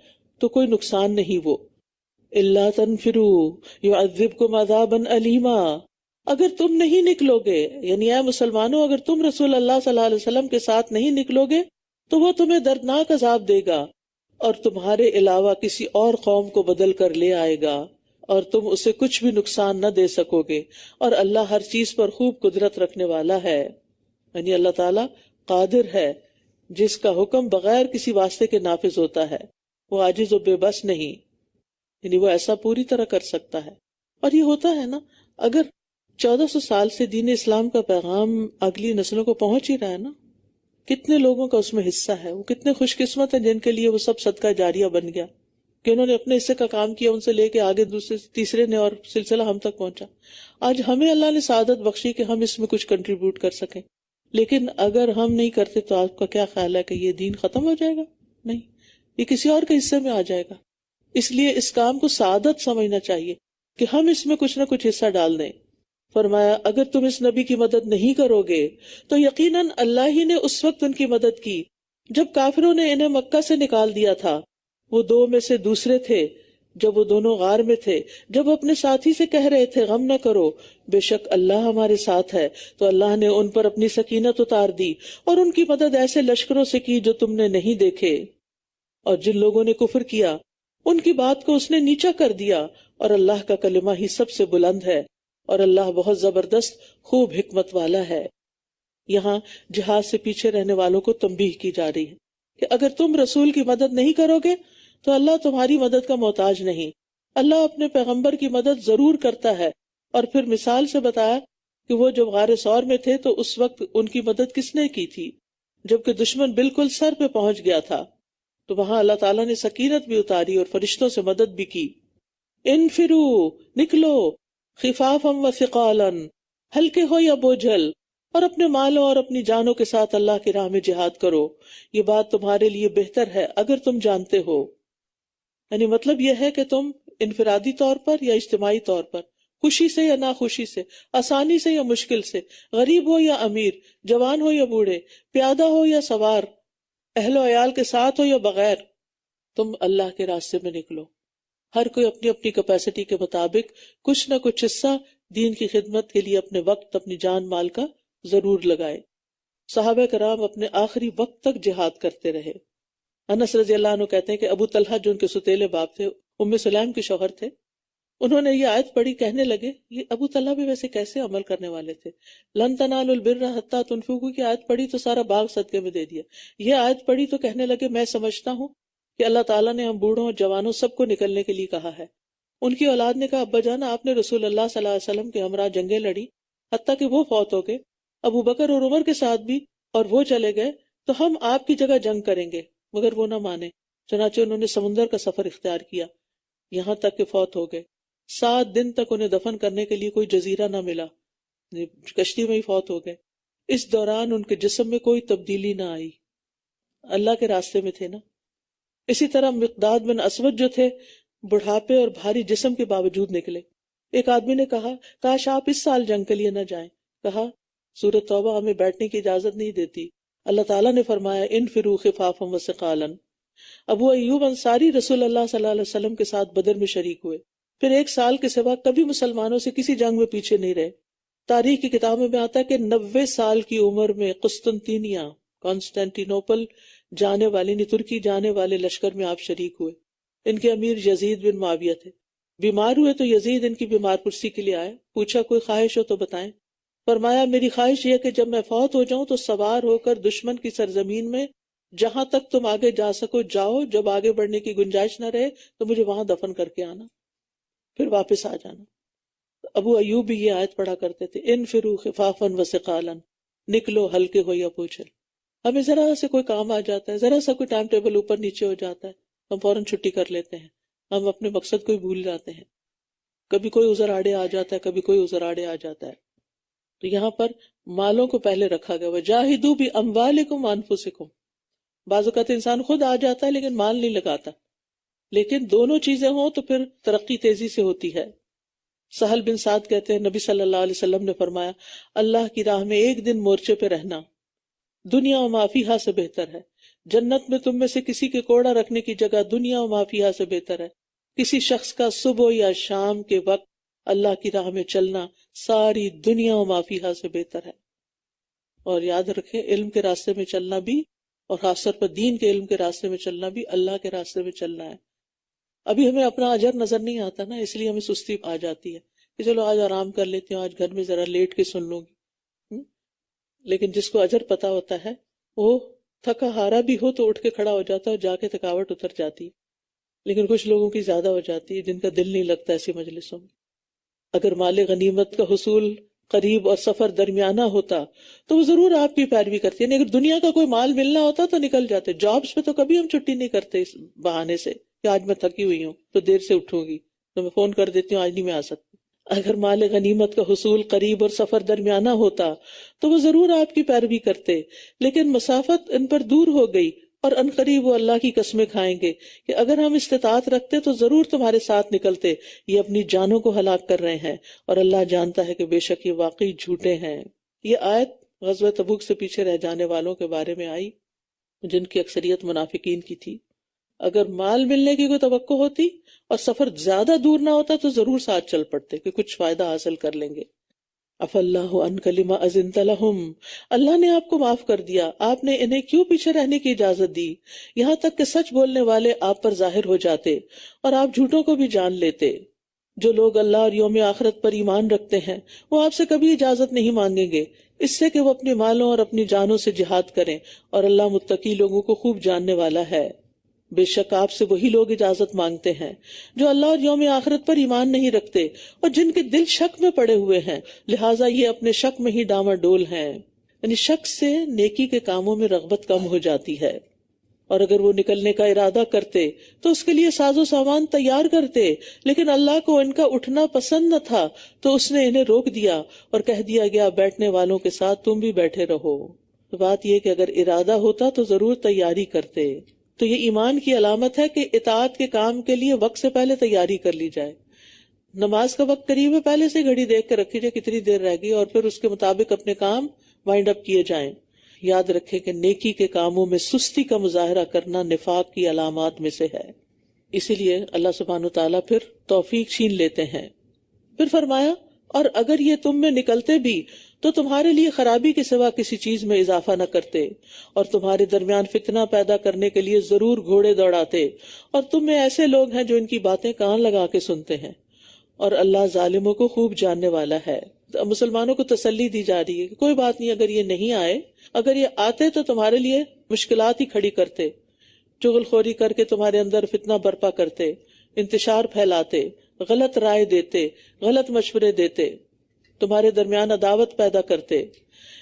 [SPEAKER 11] تو کوئی نقصان نہیں وہ. الا تنفروا يعذبكم عذابا الیما، اگر تم نہیں نکلو گے، یعنی اے مسلمانوں اگر تم رسول اللہ صلی اللہ علیہ وسلم کے ساتھ نہیں نکلو گے تو وہ تمہیں دردناک عذاب دے گا اور تمہارے علاوہ کسی اور قوم کو بدل کر لے آئے گا اور تم اسے کچھ بھی نقصان نہ دے سکو گے. اور اللہ ہر چیز پر خوب قدرت رکھنے والا ہے، یعنی اللہ تعالیٰ قادر ہے جس کا حکم بغیر کسی واسطے کے نافذ ہوتا ہے. وہ عاجز و بے بس نہیں، یعنی وہ ایسا پوری طرح کر سکتا ہے. اور یہ ہوتا ہے نا، اگر 1400 سال سے دین اسلام کا پیغام اگلی نسلوں کو پہنچ ہی رہا ہے نا، کتنے لوگوں کا اس میں حصہ ہے. وہ کتنے خوش قسمت ہیں جن کے لیے وہ سب صدقہ جاریہ بن گیا کہ انہوں نے اپنے حصے کا کام کیا، ان سے لے کے آگے دوسرے تیسرے نے اور سلسلہ ہم تک پہنچا. آج ہمیں اللہ نے سعادت بخشی کہ ہم اس میں کچھ کنٹریبیوٹ کر سکیں، لیکن اگر ہم نہیں کرتے تو آپ کا کیا خیال ہے کہ یہ دین ختم ہو جائے گا؟ نہیں، یہ کسی اور کے حصے میں آ جائے گا. اس لیے اس کام کو سعادت سمجھنا چاہیے کہ ہم اس میں کچھ نہ کچھ حصہ ڈال دیں. فرمایا اگر تم اس نبی کی مدد نہیں کرو گے تو یقیناً اللہ ہی نے اس وقت ان کی مدد کی جب کافروں نے انہیں مکہ سے نکال دیا تھا. وہ 2 میں سے دوسرے تھے جب وہ دونوں غار میں تھے، جب اپنے ساتھی سے کہہ رہے تھے غم نہ کرو، بے شک اللہ ہمارے ساتھ ہے. تو اللہ نے ان پر اپنی سکینت اتار دی اور ان کی مدد ایسے لشکروں سے کی جو تم نے نہیں دیکھے. اور جن لوگوں نے کفر کیا ان کی بات کو اس نے نیچا کر دیا، اور اللہ کا کلمہ ہی سب سے بلند ہے اور اللہ بہت زبردست خوب حکمت والا ہے. یہاں جہاد سے پیچھے رہنے والوں کو تنبیہ کی جا رہی ہے کہ اگر تم رسول کی مدد نہیں کرو گے تو اللہ تمہاری مدد کا محتاج نہیں. اللہ اپنے پیغمبر کی مدد ضرور کرتا ہے. اور پھر مثال سے بتایا کہ وہ جب غار ثور میں تھے تو اس وقت ان کی مدد کس نے کی تھی؟ جبکہ دشمن بالکل سر پہ پہنچ گیا تھا تو وہاں اللہ تعالیٰ نے سکینت بھی اتاری اور فرشتوں سے مدد بھی کی. انفرو، نکلو، خفافا و ثقالا، ہلکے ہو یا بوجھل، اور اپنے مالوں اور اپنی جانوں کے ساتھ اللہ کی راہ میں جہاد کرو. یہ بات تمہارے لیے بہتر ہے اگر تم جانتے ہو. یعنی مطلب یہ ہے کہ تم انفرادی طور پر یا اجتماعی طور پر، خوشی سے یا ناخوشی سے، آسانی سے یا مشکل سے، غریب ہو یا امیر، جوان ہو یا بوڑھے، پیادہ ہو یا سوار، اہل و عیال کے ساتھ ہو یا بغیر، تم اللہ کے راستے میں نکلو. ہر کوئی اپنی اپنی کیپیسٹی کے مطابق کچھ نہ کچھ حصہ دین کی خدمت کے لیے اپنے وقت، اپنی جان مال کا ضرور لگائے. صحابہ کرام اپنے آخری وقت تک جہاد کرتے رہے. انس رضی اللہ عنہ کہتے ہیں کہ ابو طلحہ جو ان کے ستیلے باپ تھے، ام سلیم کے شوہر تھے، انہوں نے یہ آیت پڑھی، کہنے لگے، یہ ابو طلحہ بھی ویسے کیسے عمل کرنے والے تھے، لن تنالوا البر حتی تنفقوا کی آیت پڑھی تو سارا باغ صدقے میں دے دیا. یہ آیت پڑھی تو کہنے لگے میں سمجھتا ہوں کہ اللہ تعالیٰ نے ہم بوڑھوں اور جوانوں سب کو نکلنے کے لیے کہا ہے. ان کی اولاد نے کہا، ابا جان آپ نے رسول اللہ صلی اللہ علیہ وسلم کے ہمراہ جنگیں لڑی حتیٰ کہ وہ فوت ہو گئے، ابو بکر اور عمر کے ساتھ بھی، اور وہ چلے گئے، تو ہم آپ کی جگہ جنگ کریں گے. مگر وہ نہ مانے، چنانچہ انہوں نے سمندر کا سفر اختیار کیا یہاں تک کہ فوت ہو گئے. 7 دن تک انہیں دفن کرنے کے لیے کوئی جزیرہ نہ ملا، کشتی میں ہی فوت ہو گئے. اس دوران ان کے جسم میں کوئی تبدیلی نہ آئی، اللہ کے راستے میں تھے نا. اسی طرح مقداد بن اسود جو تھے بڑھاپے اور بھاری جسم کے باوجود نکلے. ایک آدمی نے کہا، کاش آپ اس سال جنگ کے لیے نہ جائیں. کہا، سورۃ توبہ ہمیں بیٹھنے کی اجازت نہیں دیتی. اللہ تعالیٰ نے فرمایا، انفروا خفافا وثقالا. ابو ایوب انصاری رسول اللہ صلی اللہ علیہ وسلم کے ساتھ بدر میں شریک ہوئے، پھر 1 سال کے سوا کبھی مسلمانوں سے کسی جنگ میں پیچھے نہیں رہے. تاریخ کی کتابوں میں آتا ہے کہ 90 سال کی عمر میں قسطنطینیہ کانسٹینٹینوپل جانے والے ترکی جانے والے لشکر میں آپ شریک ہوئے. ان کے امیر یزید بن معاویہ تھے. بیمار ہوئے تو یزید ان کی بیمار پرسی کے لیے آئے. پوچھا کوئی خواہش ہو تو بتائیں. فرمایا میری خواہش یہ کہ جب میں فوت ہو جاؤں تو سوار ہو کر دشمن کی سرزمین میں جہاں تک تم آگے جا سکو جاؤ، جب آگے بڑھنے کی گنجائش نہ رہے تو مجھے وہاں دفن کر کے آنا، پھر واپس آ جانا. ابو ایوب بھی یہ آیت پڑھا کرتے تھے، انفروا خفافا وثقالا، نکلو ہلکے ہو یا پوچھل. ہمیں ذرا سے کوئی کام آ جاتا ہے، ذرا سا کوئی ٹائم ٹیبل اوپر نیچے ہو جاتا ہے، ہم فوراً چھٹی کر لیتے ہیں، ہم اپنے مقصد کو ہی بھول جاتے ہیں. کبھی کوئی عذر آڑے آ جاتا ہے، کبھی کوئی عذر آڑے آ جاتا ہے. تو یہاں پر مالوں کو پہلے رکھا گیا، وجاہدوا باموالکم وانفسکم. بعض اوقات انسان خود آ جاتا ہے لیکن مال نہیں لگاتا، لیکن دونوں چیزیں ہوں تو پھر ترقی تیزی سے ہوتی ہے. سہل بن سعد کہتے ہیں نبی صلی اللہ علیہ وسلم نے فرمایا، اللہ کی راہ میں ایک دن مورچے پہ رہنا دنیا و ما فیہا سے بہتر ہے. جنت میں تم میں سے کسی کے کوڑا رکھنے کی جگہ دنیا و ما فیہا سے بہتر ہے. کسی شخص کا صبح یا شام کے وقت اللہ کی راہ میں چلنا ساری دنیا و ما فیہا سے بہتر ہے. اور یاد رکھیں، علم کے راستے میں چلنا بھی، اور خاص طور پر دین کے علم کے راستے میں چلنا بھی، اللہ کے راستے میں چلنا ہے. ابھی ہمیں اپنا اجر نظر نہیں آتا نا، اس لیے ہمیں سستی آ جاتی ہے کہ چلو آج آرام کر لیتی ہوں، آج گھر میں ذرا لیٹ کے سن لوں گی. لیکن جس کو اجر پتا ہوتا ہے وہ تھکا ہارا بھی ہو تو اٹھ کے کھڑا ہو جاتا ہے اور جا کے تھکاوٹ اتر جاتی ہے. لیکن کچھ لوگوں کی زیادہ ہو جاتی ہے جن کا دل نہیں لگتا ایسی مجلسوں میں. اگر مال غنیمت کا حصول قریب اور سفر درمیانہ ہوتا تو وہ ضرور آپ کی پیروی کرتی ہے. یعنی اگر دنیا کا کوئی مال ملنا ہوتا تو نکل جاتے. جابس پہ تو کبھی ہم چھٹی نہیں کرتے اس بہانے سے کہ آج میں تھکی ہوئی ہوں تو دیر سے اٹھوں گی تو میں فون کر دیتی ہوں آج نہیں میں آ سکتی. اگر مال غنیمت کا حصول قریب اور سفر درمیانہ ہوتا تو وہ ضرور آپ کی پیروی کرتے، لیکن مسافت ان پر دور ہو گئی اور ان قریب وہ اللہ کی قسمیں کھائیں گے کہ اگر ہم استطاعت رکھتے تو ضرور تمہارے ساتھ نکلتے. یہ اپنی جانوں کو ہلاک کر رہے ہیں اور اللہ جانتا ہے کہ بے شک یہ واقعی جھوٹے ہیں. یہ آیت غزوہ تبوک سے پیچھے رہ جانے والوں کے بارے میں آئی جن کی اکثریت منافقین کی تھی. اگر مال ملنے کی کوئی توقع ہوتی اور سفر زیادہ دور نہ ہوتا تو ضرور ساتھ چل پڑتے کہ کچھ فائدہ حاصل کر لیں گے. اف اللہ عنک لما اذنت لہم، اللہ نے آپ کو معاف کر دیا، آپ نے انہیں کیوں پیچھے رہنے کی اجازت دی، یہاں تک کہ سچ بولنے والے آپ پر ظاہر ہو جاتے اور آپ جھوٹوں کو بھی جان لیتے. جو لوگ اللہ اور یوم آخرت پر ایمان رکھتے ہیں وہ آپ سے کبھی اجازت نہیں مانگیں گے اس سے کہ وہ اپنے مالوں اور اپنی جانوں سے جہاد کریں، اور اللہ متقی لوگوں کو خوب جاننے والا ہے. بے شک آپ سے وہی لوگ اجازت مانگتے ہیں جو اللہ اور یوم آخرت پر ایمان نہیں رکھتے اور جن کے دل شک میں پڑے ہوئے ہیں، لہٰذا یہ اپنے شک میں ہی ڈاما ڈول ہیں. یعنی شک سے نیکی کے کاموں میں رغبت کم ہو جاتی ہے. اور اگر وہ نکلنے کا ارادہ کرتے تو اس کے لیے ساز و سامان تیار کرتے، لیکن اللہ کو ان کا اٹھنا پسند نہ تھا تو اس نے انہیں روک دیا اور کہہ دیا گیا بیٹھنے والوں کے ساتھ تم بھی بیٹھے رہو. تو بات یہ کہ اگر ارادہ ہوتا تو ضرور تیاری کرتے. تو یہ ایمان کی علامت ہے کہ اطاعت کے کام کے لیے وقت سے پہلے تیاری کر لی جائے. نماز کا وقت قریب ہے، پہلے سے گھڑی دیکھ کر رکھی جائے کتنی دیر رہ گئی اور پھر اس کے مطابق اپنے کام وائنڈ اپ کیے جائیں. یاد رکھیں کہ نیکی کے کاموں میں سستی کا مظاہرہ کرنا نفاق کی علامات میں سے ہے. اسی لیے اللہ سبحانہ وتعالیٰ پھر توفیق چھین لیتے ہیں. پھر فرمایا اور اگر یہ تم میں نکلتے بھی تو تمہارے لیے خرابی کے سوا کسی چیز میں اضافہ نہ کرتے اور تمہارے درمیان فتنہ پیدا کرنے کے لیے ضرور گھوڑے دوڑاتے، اور تم میں ایسے لوگ ہیں جو ان کی باتیں کان لگا کے سنتے ہیں اور اللہ ظالموں کو خوب جاننے والا ہے. مسلمانوں کو تسلی دی جا رہی ہے کہ کوئی بات نہیں، اگر یہ نہیں آئے، اگر یہ آتے تو تمہارے لیے مشکلات ہی کھڑی کرتے، چغل خوری کر کے تمہارے اندر فتنہ برپا کرتے، انتشار پھیلاتے، غلط رائے دیتے، غلط مشورے دیتے، تمہارے درمیان عداوت پیدا کرتے.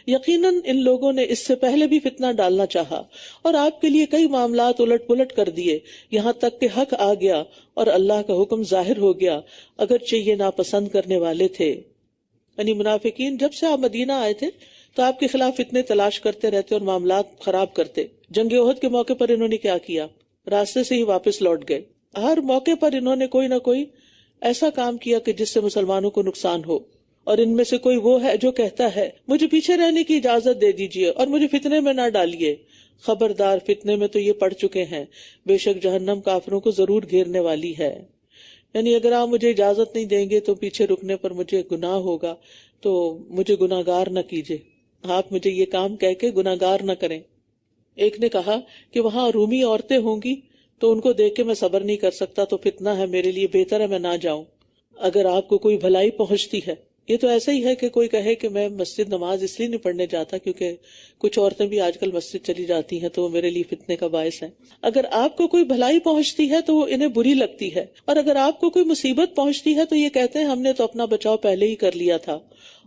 [SPEAKER 11] یقیناً ان لوگوں نے اس سے پہلے بھی فتنہ ڈالنا چاہا اور آپ کے لیے کئی معاملات الٹ پلٹ کر دیے، یہاں تک کہ حق آ گیا اور اللہ کا حکم ظاہر ہو گیا، اگرچہ یہ ناپسند کرنے والے تھے. یعنی منافقین جب سے آپ مدینہ آئے تھے تو آپ کے خلاف فتنے تلاش کرتے رہتے اور معاملات خراب کرتے. جنگ احد کے موقع پر انہوں نے کیا کیا؟ راستے سے ہی واپس لوٹ گئے. ہر موقع پر انہوں نے کوئی نہ کوئی ایسا کام کیا کہ جس سے مسلمانوں کو نقصان ہو. اور ان میں سے کوئی وہ ہے جو کہتا ہے مجھے پیچھے رہنے کی اجازت دے دیجیے اور مجھے فتنے میں نہ ڈالیے. خبردار، فتنے میں تو یہ پڑ چکے ہیں، بے شک جہنم کافروں کو ضرور گھیرنے والی ہے. یعنی اگر آپ مجھے اجازت نہیں دیں گے تو پیچھے رکنے پر مجھے گناہ ہوگا، تو مجھے گناہگار نہ کیجیے، آپ مجھے یہ کام کہہ کے گناہگار نہ کریں. ایک نے کہا کہ وہاں رومی عورتیں ہوں گی تو ان کو دیکھ کے میں صبر نہیں کر سکتا، تو فتنہ ہے میرے لیے، بہتر ہے میں نہ جاؤں. اگر آپ کو کوئی بھلائی پہنچتی ہے، یہ تو ایسا ہی ہے کہ کوئی کہے کہ میں مسجد نماز اس لیے نہیں پڑھنے جاتا کیونکہ کچھ عورتیں بھی آج کل مسجد چلی جاتی ہیں تو وہ میرے لیے فتنے کا باعث ہے. اگر آپ کو کوئی بھلائی پہنچتی ہے تو وہ انہیں بری لگتی ہے، اور اگر آپ کو کوئی مصیبت پہنچتی ہے تو یہ کہتے ہیں ہم نے تو اپنا بچاؤ پہلے ہی کر لیا تھا،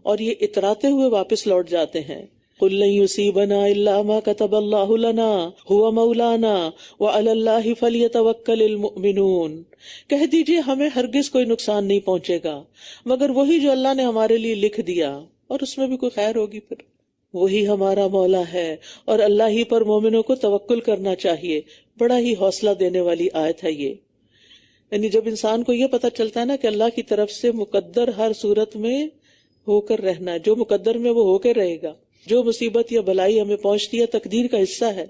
[SPEAKER 11] اور یہ اتراتے ہوئے واپس لوٹ جاتے ہیں. قُلْ لَن يُصِيبَنَا إِلَّا مَا كَتَبَ اللَّهُ لَنَا هُوَ مَوْلَانَا وَعَلَى اللَّهِ فَلْيَتَوَكَّلِ الْمُؤْمِنُونَ. کہہ دیجئے ہمیں ہرگز کوئی نقصان نہیں پہنچے گا مگر وہی جو اللہ نے ہمارے لیے لکھ دیا، اور اس میں بھی کوئی خیر ہوگی، پھر وہی ہمارا مولا ہے اور اللہ ہی پر مومنوں کو توکل کرنا چاہیے. بڑا ہی حوصلہ دینے والی آیت ہے یہ. یعنی جب انسان کو یہ پتہ چلتا ہے نا کہ اللہ کی طرف سے مقدر ہر صورت میں ہو کر رہنا ہے، جو مقدر میں وہ ہو کے رہے گا، جو مصیبت یا بھلائی ہمیں پہنچتی ہے تقدیر کا حصہ ہے،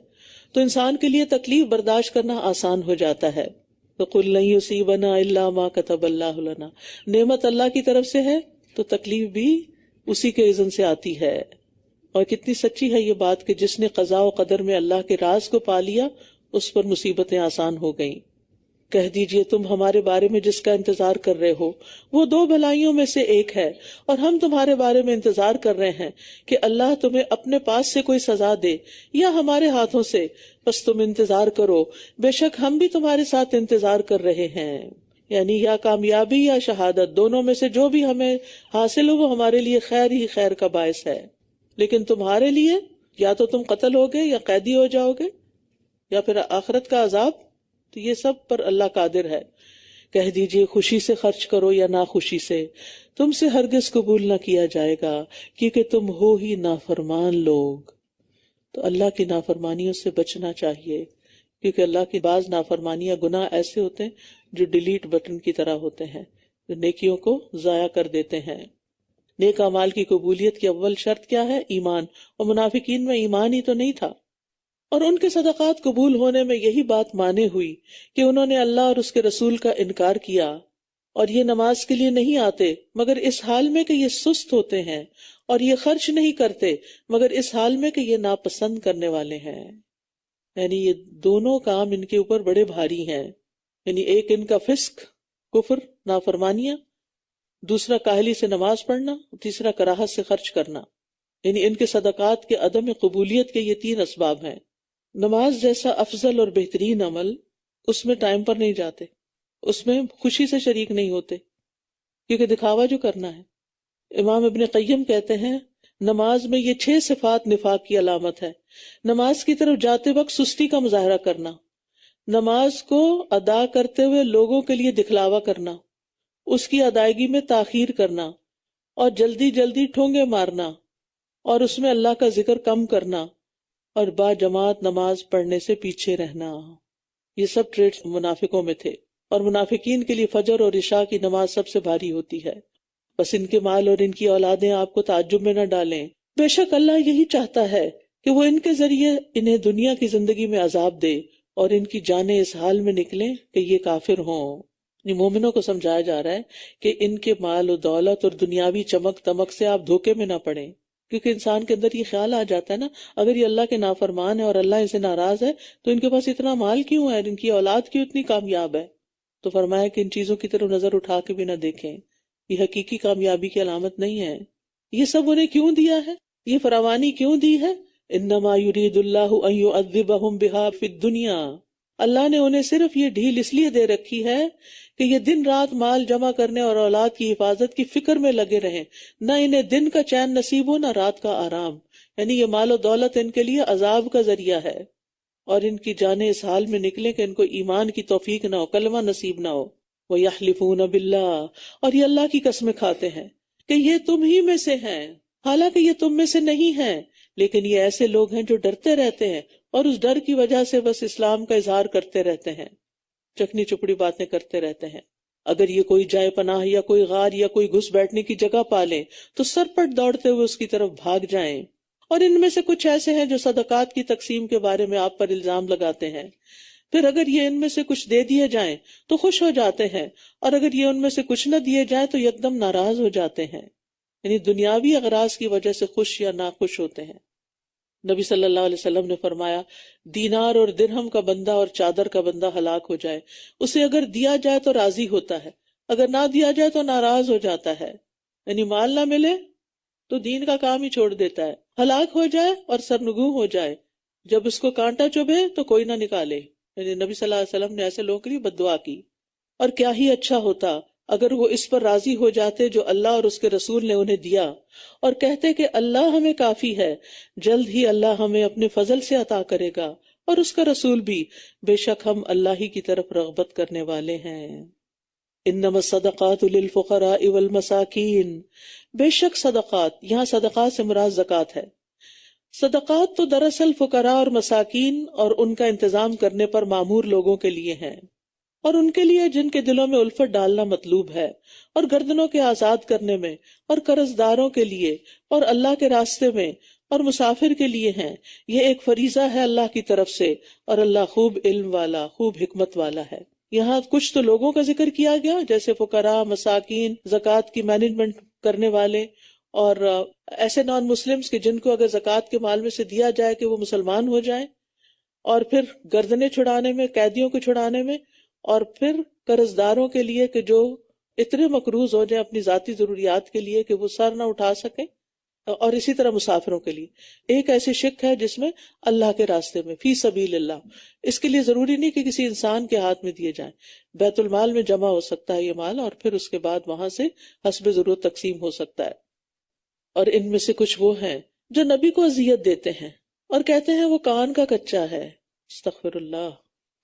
[SPEAKER 11] تو انسان کے لیے تکلیف برداشت کرنا آسان ہو جاتا ہے. وَقُلْ لَن يُصِيبَنَا إِلَّا مَا كَتَبَ اللَّهُ لَنَا. نعمت اللہ کی طرف سے ہے تو تکلیف بھی اسی کے اذن سے آتی ہے. اور کتنی سچی ہے یہ بات کہ جس نے قضاء و قدر میں اللہ کے راز کو پا لیا اس پر مصیبتیں آسان ہو گئیں. کہہ دیجئے تم ہمارے بارے میں جس کا انتظار کر رہے ہو وہ دو بھلائیوں میں سے ایک ہے، اور ہم تمہارے بارے میں انتظار کر رہے ہیں کہ اللہ تمہیں اپنے پاس سے کوئی سزا دے یا ہمارے ہاتھوں سے، بس تم انتظار کرو، بے شک ہم بھی تمہارے ساتھ انتظار کر رہے ہیں. یعنی یا کامیابی یا شہادت، دونوں میں سے جو بھی ہمیں حاصل ہو وہ ہمارے لیے خیر ہی خیر کا باعث ہے. لیکن تمہارے لیے یا تو تم قتل ہوگے یا قیدی ہو جاؤ گے یا پھر آخرت کا عذاب، تو یہ سب پر اللہ قادر ہے. کہہ دیجئے خوشی سے خرچ کرو یا ناخوشی سے، تم سے ہرگز قبول نہ کیا جائے گا کیونکہ تم ہو ہی نافرمان لوگ. تو اللہ کی نافرمانیوں سے بچنا چاہیے، کیونکہ اللہ کی بعض نافرمانیاں گناہ ایسے ہوتے ہیں جو ڈیلیٹ بٹن کی طرح ہوتے ہیں، جو نیکیوں کو ضائع کر دیتے ہیں. نیک اعمال کی قبولیت کی اول شرط کیا ہے؟ ایمان. اور منافقین میں ایمان ہی تو نہیں تھا، اور ان کے صدقات قبول ہونے میں یہی بات مانے ہوئی کہ انہوں نے اللہ اور اس کے رسول کا انکار کیا، اور یہ نماز کے لیے نہیں آتے مگر اس حال میں کہ یہ سست ہوتے ہیں، اور یہ خرچ نہیں کرتے مگر اس حال میں کہ یہ ناپسند کرنے والے ہیں. یعنی یہ دونوں کام ان کے اوپر بڑے بھاری ہیں. یعنی ایک ان کا فسق، کفر، نافرمانیاں، دوسرا کاہلی سے نماز پڑھنا، تیسرا کراہت سے خرچ کرنا. یعنی ان کے صدقات کے عدم قبولیت کے یہ تین اسباب ہیں. نماز جیسا افضل اور بہترین عمل، اس میں ٹائم پر نہیں جاتے، اس میں خوشی سے شریک نہیں ہوتے کیونکہ دکھاوا جو کرنا ہے. امام ابن قیم کہتے ہیں نماز میں یہ 6 صفات نفاق کی علامت ہے. نماز کی طرف جاتے وقت سستی کا مظاہرہ کرنا، نماز کو ادا کرتے ہوئے لوگوں کے لیے دکھلاوا کرنا، اس کی ادائیگی میں تاخیر کرنا، اور جلدی جلدی ٹھونگے مارنا، اور اس میں اللہ کا ذکر کم کرنا، اور با جماعت نماز پڑھنے سے پیچھے رہنا. یہ سب ٹریٹس منافقوں میں تھے، اور منافقین کے لیے فجر اور عشاء کی نماز سب سے بھاری ہوتی ہے. بس ان کے مال اور ان کی اولادیں آپ کو تعجب میں نہ ڈالیں، بے شک اللہ یہی چاہتا ہے کہ وہ ان کے ذریعے انہیں دنیا کی زندگی میں عذاب دے اور ان کی جانیں اس حال میں نکلیں کہ یہ کافر ہوں. مومنوں کو سمجھایا جا رہا ہے کہ ان کے مال و دولت اور دنیاوی چمک دمک سے آپ دھوکے میں نہ پڑیں، کیونکہ انسان کے اندر یہ خیال آ جاتا ہے نا، اگر یہ اللہ کے نافرمان ہے اور اللہ اسے ناراض ہے تو ان کے پاس اتنا مال کیوں ہے، ان کی اولاد کیوں اتنی کامیاب ہے. تو فرمایا کہ ان چیزوں کی طرف نظر اٹھا کے بھی نہ دیکھیں. یہ حقیقی کامیابی کی علامت نہیں ہے۔ یہ سب انہیں کیوں دیا ہے؟ یہ فراوانی کیوں دی ہے؟ انما یرید اللہ ان یعذبہم بہا فی الدنیا، اللہ نے انہیں صرف یہ ڈھیل اس لیے دے رکھی ہے کہ یہ دن رات مال جمع کرنے اور اولاد کی حفاظت کی فکر میں لگے رہیں، نہ انہیں دن کا چین نصیب ہو نہ رات کا آرام، یعنی یہ مال و دولت ان کے لیے عذاب کا ذریعہ ہے، اور ان کی جانیں اس حال میں نکلیں کہ ان کو ایمان کی توفیق نہ ہو، کلمہ نصیب نہ ہو۔ وَيَحْلِفُونَ بِاللَّهِ، اور یہ اللہ کی قسمیں کھاتے ہیں کہ یہ تم ہی میں سے ہیں، حالانکہ یہ تم میں سے نہیں ہیں، لیکن یہ ایسے لوگ ہیں جو ڈرتے رہتے ہیں اور اس ڈر کی وجہ سے بس اسلام کا اظہار کرتے رہتے ہیں، چکنی چپڑی باتیں کرتے رہتے ہیں۔ اگر یہ کوئی جائے پناہ یا کوئی غار یا کوئی گھس بیٹھنے کی جگہ پالیں تو سرپٹ دوڑتے ہوئے اس کی طرف بھاگ جائیں۔ اور ان میں سے کچھ ایسے ہیں جو صدقات کی تقسیم کے بارے میں آپ پر الزام لگاتے ہیں، پھر اگر یہ ان میں سے کچھ دے دیے جائیں تو خوش ہو جاتے ہیں، اور اگر یہ ان میں سے کچھ نہ دیے جائیں تو یکدم ناراض ہو جاتے ہیں، یعنی دنیاوی اغراض کی وجہ سے خوش یا ناخوش ہوتے ہیں۔ نبی صلی اللہ علیہ وسلم نے فرمایا، دینار اور درہم کا بندہ اور چادر کا بندہ ہلاک ہو جائے، اسے اگر دیا جائے تو راضی ہوتا ہے، اگر نہ دیا جائے تو ناراض ہو جاتا ہے، یعنی مال نہ ملے تو دین کا کام ہی چھوڑ دیتا ہے، ہلاک ہو جائے اور سرنگوں ہو جائے، جب اس کو کانٹا چبھے تو کوئی نہ نکالے، یعنی نبی صلی اللہ علیہ وسلم نے ایسے لوگوں کے لیے بد دعا کی۔ اور کیا ہی اچھا ہوتا اگر وہ اس پر راضی ہو جاتے جو اللہ اور اس کے رسول نے انہیں دیا، اور کہتے کہ اللہ ہمیں کافی ہے، جلد ہی اللہ ہمیں اپنے فضل سے عطا کرے گا، اور اس کا رسول بھی، بے شک ہم اللہ ہی کی طرف رغبت کرنے والے ہیں۔ انما الصدقات للفقراء والمساکین، بے شک صدقات، یہاں صدقات سے مراد زکوٰۃ ہے۔ صدقات تو دراصل فقراء اور مساکین اور ان کا انتظام کرنے پر معمور لوگوں کے لیے ہیں، اور ان کے لیے جن کے دلوں میں الفت ڈالنا مطلوب ہے، اور گردنوں کے آزاد کرنے میں، اور قرض داروں کے لیے، اور اللہ کے راستے میں، اور مسافر کے لیے ہیں۔ یہ ایک فریضہ ہے اللہ کی طرف سے، اور اللہ خوب علم والا، خوب حکمت والا ہے۔ یہاں کچھ تو لوگوں کا ذکر کیا گیا جیسے فقراء، مساکین، زکوٰۃ کی مینجمنٹ کرنے والے، اور ایسے نان مسلمز کہ جن کو اگر زکوٰۃ کے مال میں سے دیا جائے کہ وہ مسلمان ہو جائیں، اور پھر گردنیں چھڑانے میں، قیدیوں کو چھڑانے میں، اور پھر قرض داروں کے لیے کہ جو اتنے مقروض ہو جائیں اپنی ذاتی ضروریات کے لیے کہ وہ سر نہ اٹھا سکیں، اور اسی طرح مسافروں کے لیے۔ ایک ایسی شق ہے جس میں اللہ کے راستے میں، فی سبیل اللہ، اس کے لیے ضروری نہیں کہ کسی انسان کے ہاتھ میں دیے جائیں، بیت المال میں جمع ہو سکتا ہے یہ مال، اور پھر اس کے بعد وہاں سے حسب ضرورت تقسیم ہو سکتا ہے۔ اور ان میں سے کچھ وہ ہیں جو نبی کو اذیت دیتے ہیں اور کہتے ہیں وہ کان کا کچا ہے، استغفر اللہ،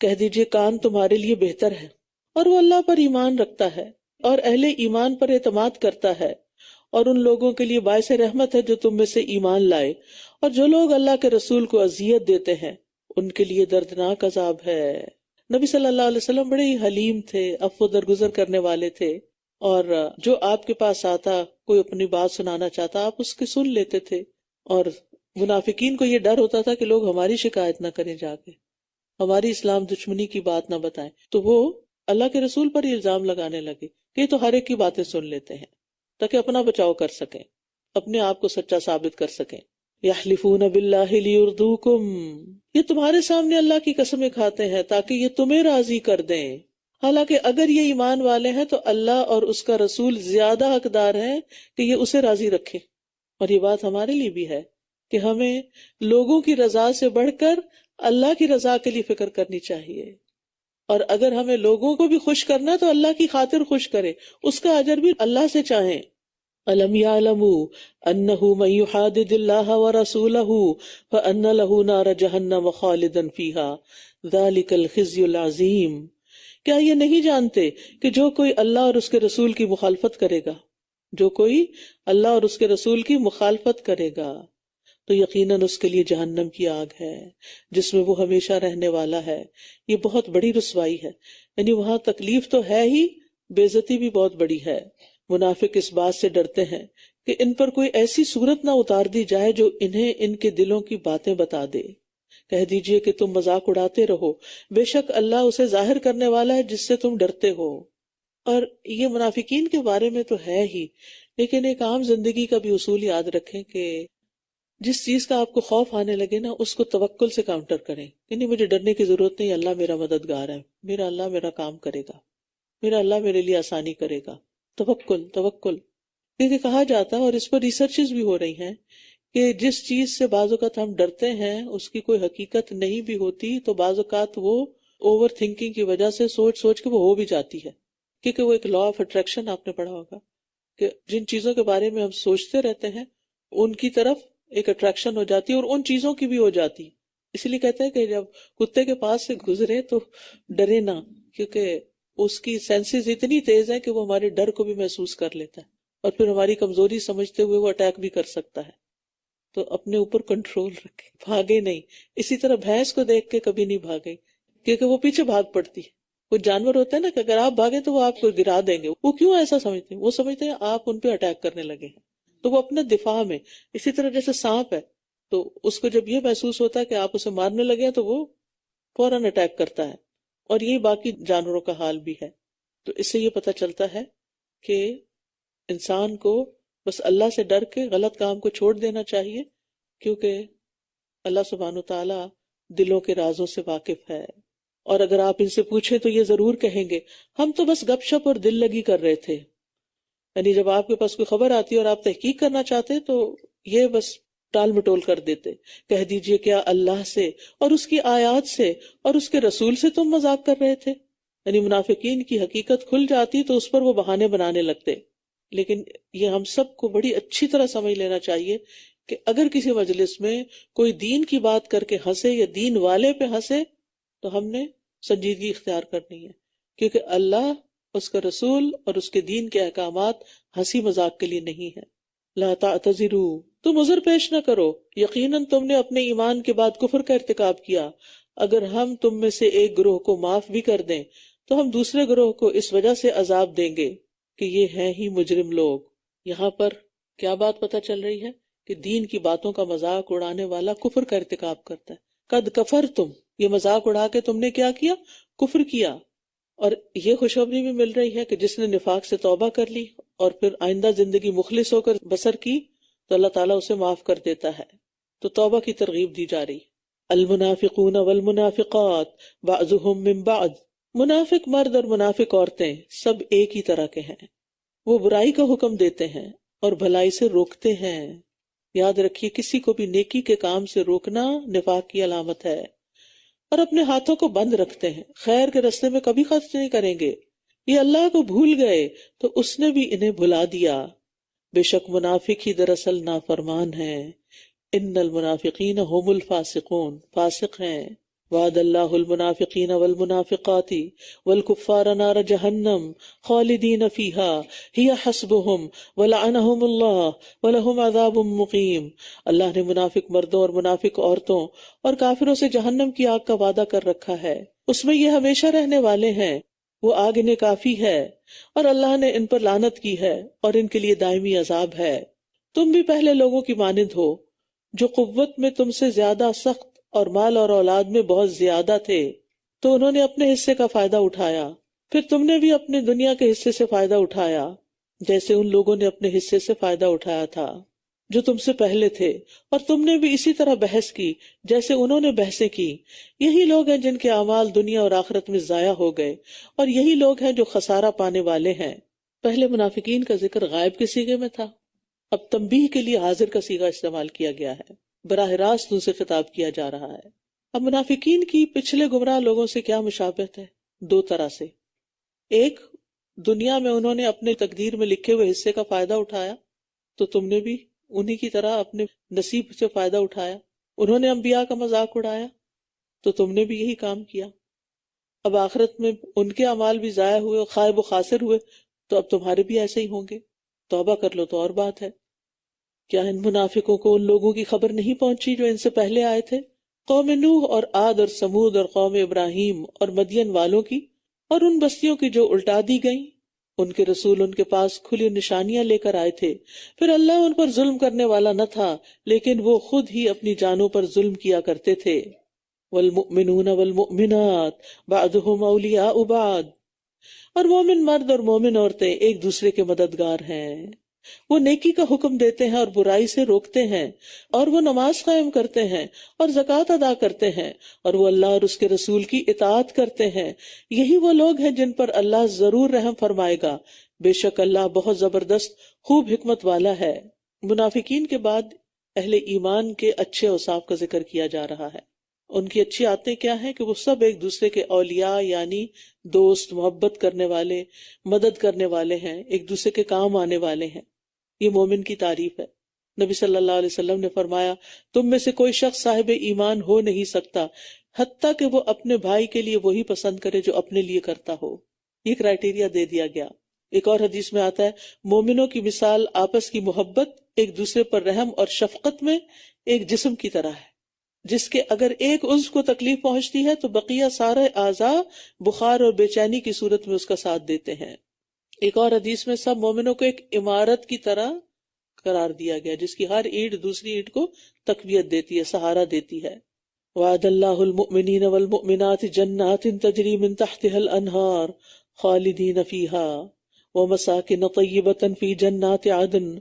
[SPEAKER 11] کہہ دیجئے کان تمہارے لیے بہتر ہے، اور وہ اللہ پر ایمان رکھتا ہے اور اہل ایمان پر اعتماد کرتا ہے، اور ان لوگوں کے لیے باعث رحمت ہے جو تم میں سے ایمان لائے، اور جو لوگ اللہ کے رسول کو اذیت دیتے ہیں ان کے لیے دردناک عذاب ہے۔ نبی صلی اللہ علیہ وسلم بڑے ہی حلیم تھے، عفو درگزر کرنے والے تھے، اور جو آپ کے پاس آتا، کوئی اپنی بات سنانا چاہتا، آپ اس کی سن لیتے تھے، اور منافقین کو یہ ڈر ہوتا تھا کہ لوگ ہماری شکایت نہ کریں، جا کے ہماری اسلام دشمنی کی بات نہ بتائیں، تو وہ اللہ کے رسول پر ہی الزام لگانے لگے کہ یہ تو ہر ایک کی باتیں سن لیتے ہیں، تاکہ اپنا بچاؤ کر سکیں، اپنے آپ کو سچا ثابت کر سکیں۔ یحلفون باللہ لیردوکم، یہ تمہارے سامنے اللہ کی قسمیں کھاتے ہیں تاکہ یہ تمہیں راضی کر دیں، حالانکہ اگر یہ ایمان والے ہیں تو اللہ اور اس کا رسول زیادہ حقدار ہیں کہ یہ اسے راضی رکھے۔ اور یہ بات ہمارے لیے بھی ہے کہ ہمیں لوگوں کی رضا سے بڑھ کر اللہ کی رضا کے لیے فکر کرنی چاہیے، اور اگر ہمیں لوگوں کو بھی خوش کرنا تو اللہ کی خاطر خوش کرے، اس کا اجر بھی اللہ سے چاہیں۔ أَلَمْ يَعْلَمُوا أَنَّهُ مَنْ يُحَادِدِ اللَّهَ وَرَسُولَهُ فَأَنَّ لَهُ نَارَ جَهَنَّمَ خَالِدًا فِيهَا ذَلِكَ الْخِزْيُ الْعَظِيمُ، کیا یہ نہیں جانتے کہ جو کوئی اللہ اور اس کے رسول کی مخالفت کرے گا، جو کوئی اللہ اور اس کے رسول کی مخالفت کرے گا تو یقیناً اس کے لیے جہنم کی آگ ہے جس میں وہ ہمیشہ رہنے والا ہے۔ یہ بہت بڑی رسوائی ہے، یعنی وہاں تکلیف تو ہے ہی، بے عزتی بھی بہت بڑی ہے۔ منافق اس بات سے ڈرتے ہیں کہ ان پر کوئی ایسی صورت نہ اتار دی جائے جو انہیں ان کے دلوں کی باتیں بتا دے۔ کہہ دیجئے کہ تم مذاق اڑاتے رہو، بے شک اللہ اسے ظاہر کرنے والا ہے جس سے تم ڈرتے ہو۔ اور یہ منافقین کے بارے میں تو ہے ہی، لیکن ایک عام زندگی کا بھی اصول یاد رکھیں کہ جس چیز کا آپ کو خوف آنے لگے نا، اس کو توکل سے کاؤنٹر کریں، یعنی مجھے ڈرنے کی ضرورت نہیں، اللہ میرا مددگار ہے، میرا اللہ میرا کام کرے گا، میرا اللہ میرے لیے آسانی کرے گا۔ توکل توکل، کیونکہ کہا جاتا ہے اور اس پر ریسرچز بھی ہو رہی ہیں کہ جس چیز سے بعض اوقات ہم ڈرتے ہیں اس کی کوئی حقیقت نہیں بھی ہوتی، تو بعض اوقات وہ اوور تھنکنگ کی وجہ سے سوچ سوچ کے وہ ہو بھی جاتی ہے، کیونکہ وہ ایک لا آف اٹریکشن آپ نے پڑھا ہوگا کہ جن چیزوں کے بارے میں ہم سوچتے رہتے ہیں ان کی طرف ایک اٹریکشن ہو جاتی ہے اور ان چیزوں کی بھی ہو جاتی ہے. اسی لیے کہتے ہیں کہ جب کتے کے پاس سے گزرے تو ڈرے نہ، کیونکہ اس کی سینسز اتنی تیز ہیں کہ وہ ہمارے ڈر کو بھی محسوس کر لیتا ہے اور پھر ہماری کمزوری سمجھتے ہوئے وہ اٹیک بھی کر سکتا ہے. تو اپنے اوپر کنٹرول رکھے، بھاگے نہیں. اسی طرح بھینس کو دیکھ کے کبھی نہیں بھاگے، کیونکہ وہ پیچھے بھاگ پڑتی ہے. وہ جانور ہوتا ہے نا کہ اگر آپ بھاگے تو وہ آپ کو گرا دیں گے. وہ کیوں ایسا سمجھتے ہیں؟ وہ سمجھتے ہیں آپ ان پہ اٹیک کرنے لگے ہیں، تو وہ اپنے دفاع میں. اسی طرح جیسے سانپ ہے تو اس کو جب یہ محسوس ہوتا ہے کہ آپ اسے مارنے لگے ہیں تو وہ فوراً اٹیک کرتا ہے، اور یہی باقی جانوروں کا حال بھی ہے. تو اس سے یہ پتہ چلتا ہے کہ انسان کو بس اللہ سے ڈر کے غلط کام کو چھوڑ دینا چاہیے، کیونکہ اللہ سبحانہ وتعالی دلوں کے رازوں سے واقف ہے. اور اگر آپ ان سے پوچھیں تو یہ ضرور کہیں گے ہم تو بس گپ شپ اور دل لگی کر رہے تھے. یعنی جب آپ کے پاس کوئی خبر آتی اور آپ تحقیق کرنا چاہتے تو یہ بس ٹال مٹول کر دیتے. کہہ دیجئے کیا اللہ سے اور اس کی آیات سے اور اس کے رسول سے تم مذاق کر رہے تھے؟ یعنی منافقین کی حقیقت کھل جاتی تو اس پر وہ بہانے بنانے لگتے. لیکن یہ ہم سب کو بڑی اچھی طرح سمجھ لینا چاہیے کہ اگر کسی مجلس میں کوئی دین کی بات کر کے ہنسے یا دین والے پہ ہنسے تو ہم نے سنجیدگی اختیار کرنی ہے، کیونکہ اللہ، اس کا رسول اور اس کے دین کے احکامات ہنسی مذاق کے لیے نہیں ہے. لا تعتذروا، تم عذر پیش نہ کرو، یقیناً تم نے اپنے ایمان کے بعد کفر کا ارتکاب کیا. اگر ہم تم میں سے ایک گروہ کو معاف بھی کر دیں تو ہم دوسرے گروہ کو اس وجہ سے عذاب دیں گے کہ یہ ہیں ہی مجرم لوگ. یہاں پر کیا بات پتہ چل رہی ہے کہ دین کی باتوں کا مذاق اڑانے والا کفر کا ارتکاب کرتا ہے. قد کفرتم، یہ مذاق اڑا کے تم نے کیا کیا؟ کفر کیا. اور یہ خوشخبری بھی مل رہی ہے کہ جس نے نفاق سے توبہ کر لی اور پھر آئندہ زندگی مخلص ہو کر بسر کی تو اللہ تعالیٰ اسے معاف کر دیتا ہے. تو توبہ کی ترغیب دی جا رہی. المنافقون والمنافقات بعضهم من بعض، منافق مرد اور منافق عورتیں سب ایک ہی طرح کے ہیں. وہ برائی کا حکم دیتے ہیں اور بھلائی سے روکتے ہیں. یاد رکھیے کسی کو بھی نیکی کے کام سے روکنا نفاق کی علامت ہے. اور اپنے ہاتھوں کو بند رکھتے ہیں، خیر کے راستے میں کبھی خرچ نہیں کریں گے. یہ اللہ کو بھول گئے تو اس نے بھی انہیں بھلا دیا. بے شک منافق ہی دراصل نافرمان ہیں. ان المنافقین هم الفاسقون، فاسق ہیں. وعد اللہ المنافقین والمنافقات والکفار نار جہنم خالدین فیہا ہی حسبہم ولعنہم اللہ ولہم عذاب مقیم. اللہ نے منافق مردوں اور منافق عورتوں اور کافروں سے جہنم کی آگ کا وعدہ کر رکھا ہے، اس میں یہ ہمیشہ رہنے والے ہیں، وہ آگ انہیں کافی ہے، اور اللہ نے ان پر لعنت کی ہے اور ان کے لیے دائمی عذاب ہے. تم بھی پہلے لوگوں کی مانند ہو جو قوت میں تم سے زیادہ سخت اور مال اور اولاد میں بہت زیادہ تھے، تو انہوں نے اپنے حصے کا فائدہ اٹھایا. پھر تم نے بھی اپنے دنیا کے حصے سے فائدہ اٹھایا جیسے ان لوگوں نے اپنے حصے سے فائدہ اٹھایا تھا جو تم سے پہلے تھے، اور تم نے بھی اسی طرح بحث کی جیسے انہوں نے بحثیں کی. یہی لوگ ہیں جن کے اعمال دنیا اور آخرت میں ضائع ہو گئے، اور یہی لوگ ہیں جو خسارہ پانے والے ہیں. پہلے منافقین کا ذکر غائب کے صیغے میں تھا، اب تنبیہ کے لیے حاضر کا صیغہ استعمال کیا گیا ہے، براہ راست ان سے خطاب کیا جا رہا ہے. اب منافقین کی پچھلے گمراہ لوگوں سے کیا مشابہت ہے؟ دو طرح سے. ایک، دنیا میں انہوں نے اپنے تقدیر میں لکھے ہوئے حصے کا فائدہ اٹھایا تو تم نے بھی انہی کی طرح اپنے نصیب سے فائدہ اٹھایا. انہوں نے انبیاء کا مذاق اڑایا تو تم نے بھی یہی کام کیا. اب آخرت میں ان کے اعمال بھی ضائع ہوئے، خائب و خاسر ہوئے، تو اب تمہارے بھی ایسے ہی ہوں گے. توبہ کر لو تو اور بات ہے. کیا ان منافقوں کو ان لوگوں کی خبر نہیں پہنچی جو ان سے پہلے آئے تھے؟ قوم نوح اور عاد اور سمود اور قوم ابراہیم اور مدین والوں کی، اور ان بستیوں کی جو الٹا دی گئیں. ان کے رسول ان کے پاس کھلی نشانیاں لے کر آئے تھے، پھر اللہ ان پر ظلم کرنے والا نہ تھا، لیکن وہ خود ہی اپنی جانوں پر ظلم کیا کرتے تھے. والمؤمنون والمؤمنات بعضهم اولیاء بعض، اور مومن مرد اور مومن عورتیں ایک دوسرے کے مددگار ہیں. وہ نیکی کا حکم دیتے ہیں اور برائی سے روکتے ہیں، اور وہ نماز قائم کرتے ہیں اور زکوٰۃ ادا کرتے ہیں، اور وہ اللہ اور اس کے رسول کی اطاعت کرتے ہیں. یہی وہ لوگ ہیں جن پر اللہ ضرور رحم فرمائے گا، بے شک اللہ بہت زبردست خوب حکمت والا ہے۔ منافقین کے بعد اہل ایمان کے اچھے اوصاف کا ذکر کیا جا رہا ہے۔ ان کی اچھی عادتیں کیا ہیں کہ وہ سب ایک دوسرے کے اولیاء یعنی دوست، محبت کرنے والے، مدد کرنے والے ہیں، ایک دوسرے کے کام آنے والے ہیں۔ یہ مومن کی تعریف ہے۔ نبی صلی اللہ علیہ وسلم نے فرمایا تم میں سے کوئی شخص صاحب ایمان ہو نہیں سکتا حتیٰ کہ وہ اپنے بھائی کے لیے وہی پسند کرے جو اپنے لیے کرتا ہو۔ یہ کرائٹیریا دے دیا گیا۔ ایک اور حدیث میں آتا ہے مومنوں کی مثال آپس کی محبت، ایک دوسرے پر رحم اور شفقت میں ایک جسم کی طرح ہے، جس کے اگر ایک عضو کو تکلیف پہنچتی ہے تو بقیہ سارے اعضاء بخار اور بے چینی کی صورت میں اس کا ساتھ دیتے ہیں۔ ایک اور حدیث میں سب مومنوں کو ایک عمارت کی طرح قرار دیا گیا جس کی ہر اینٹ دوسری اینٹ کو تقویت دیتی ہے، سہارا دیتی ہے۔ وعد اللہ المؤمنین والمؤمنات جنات تجری من تحتها الانہار خالدین فیہا ومساکن طیبۃ فی جنات عدن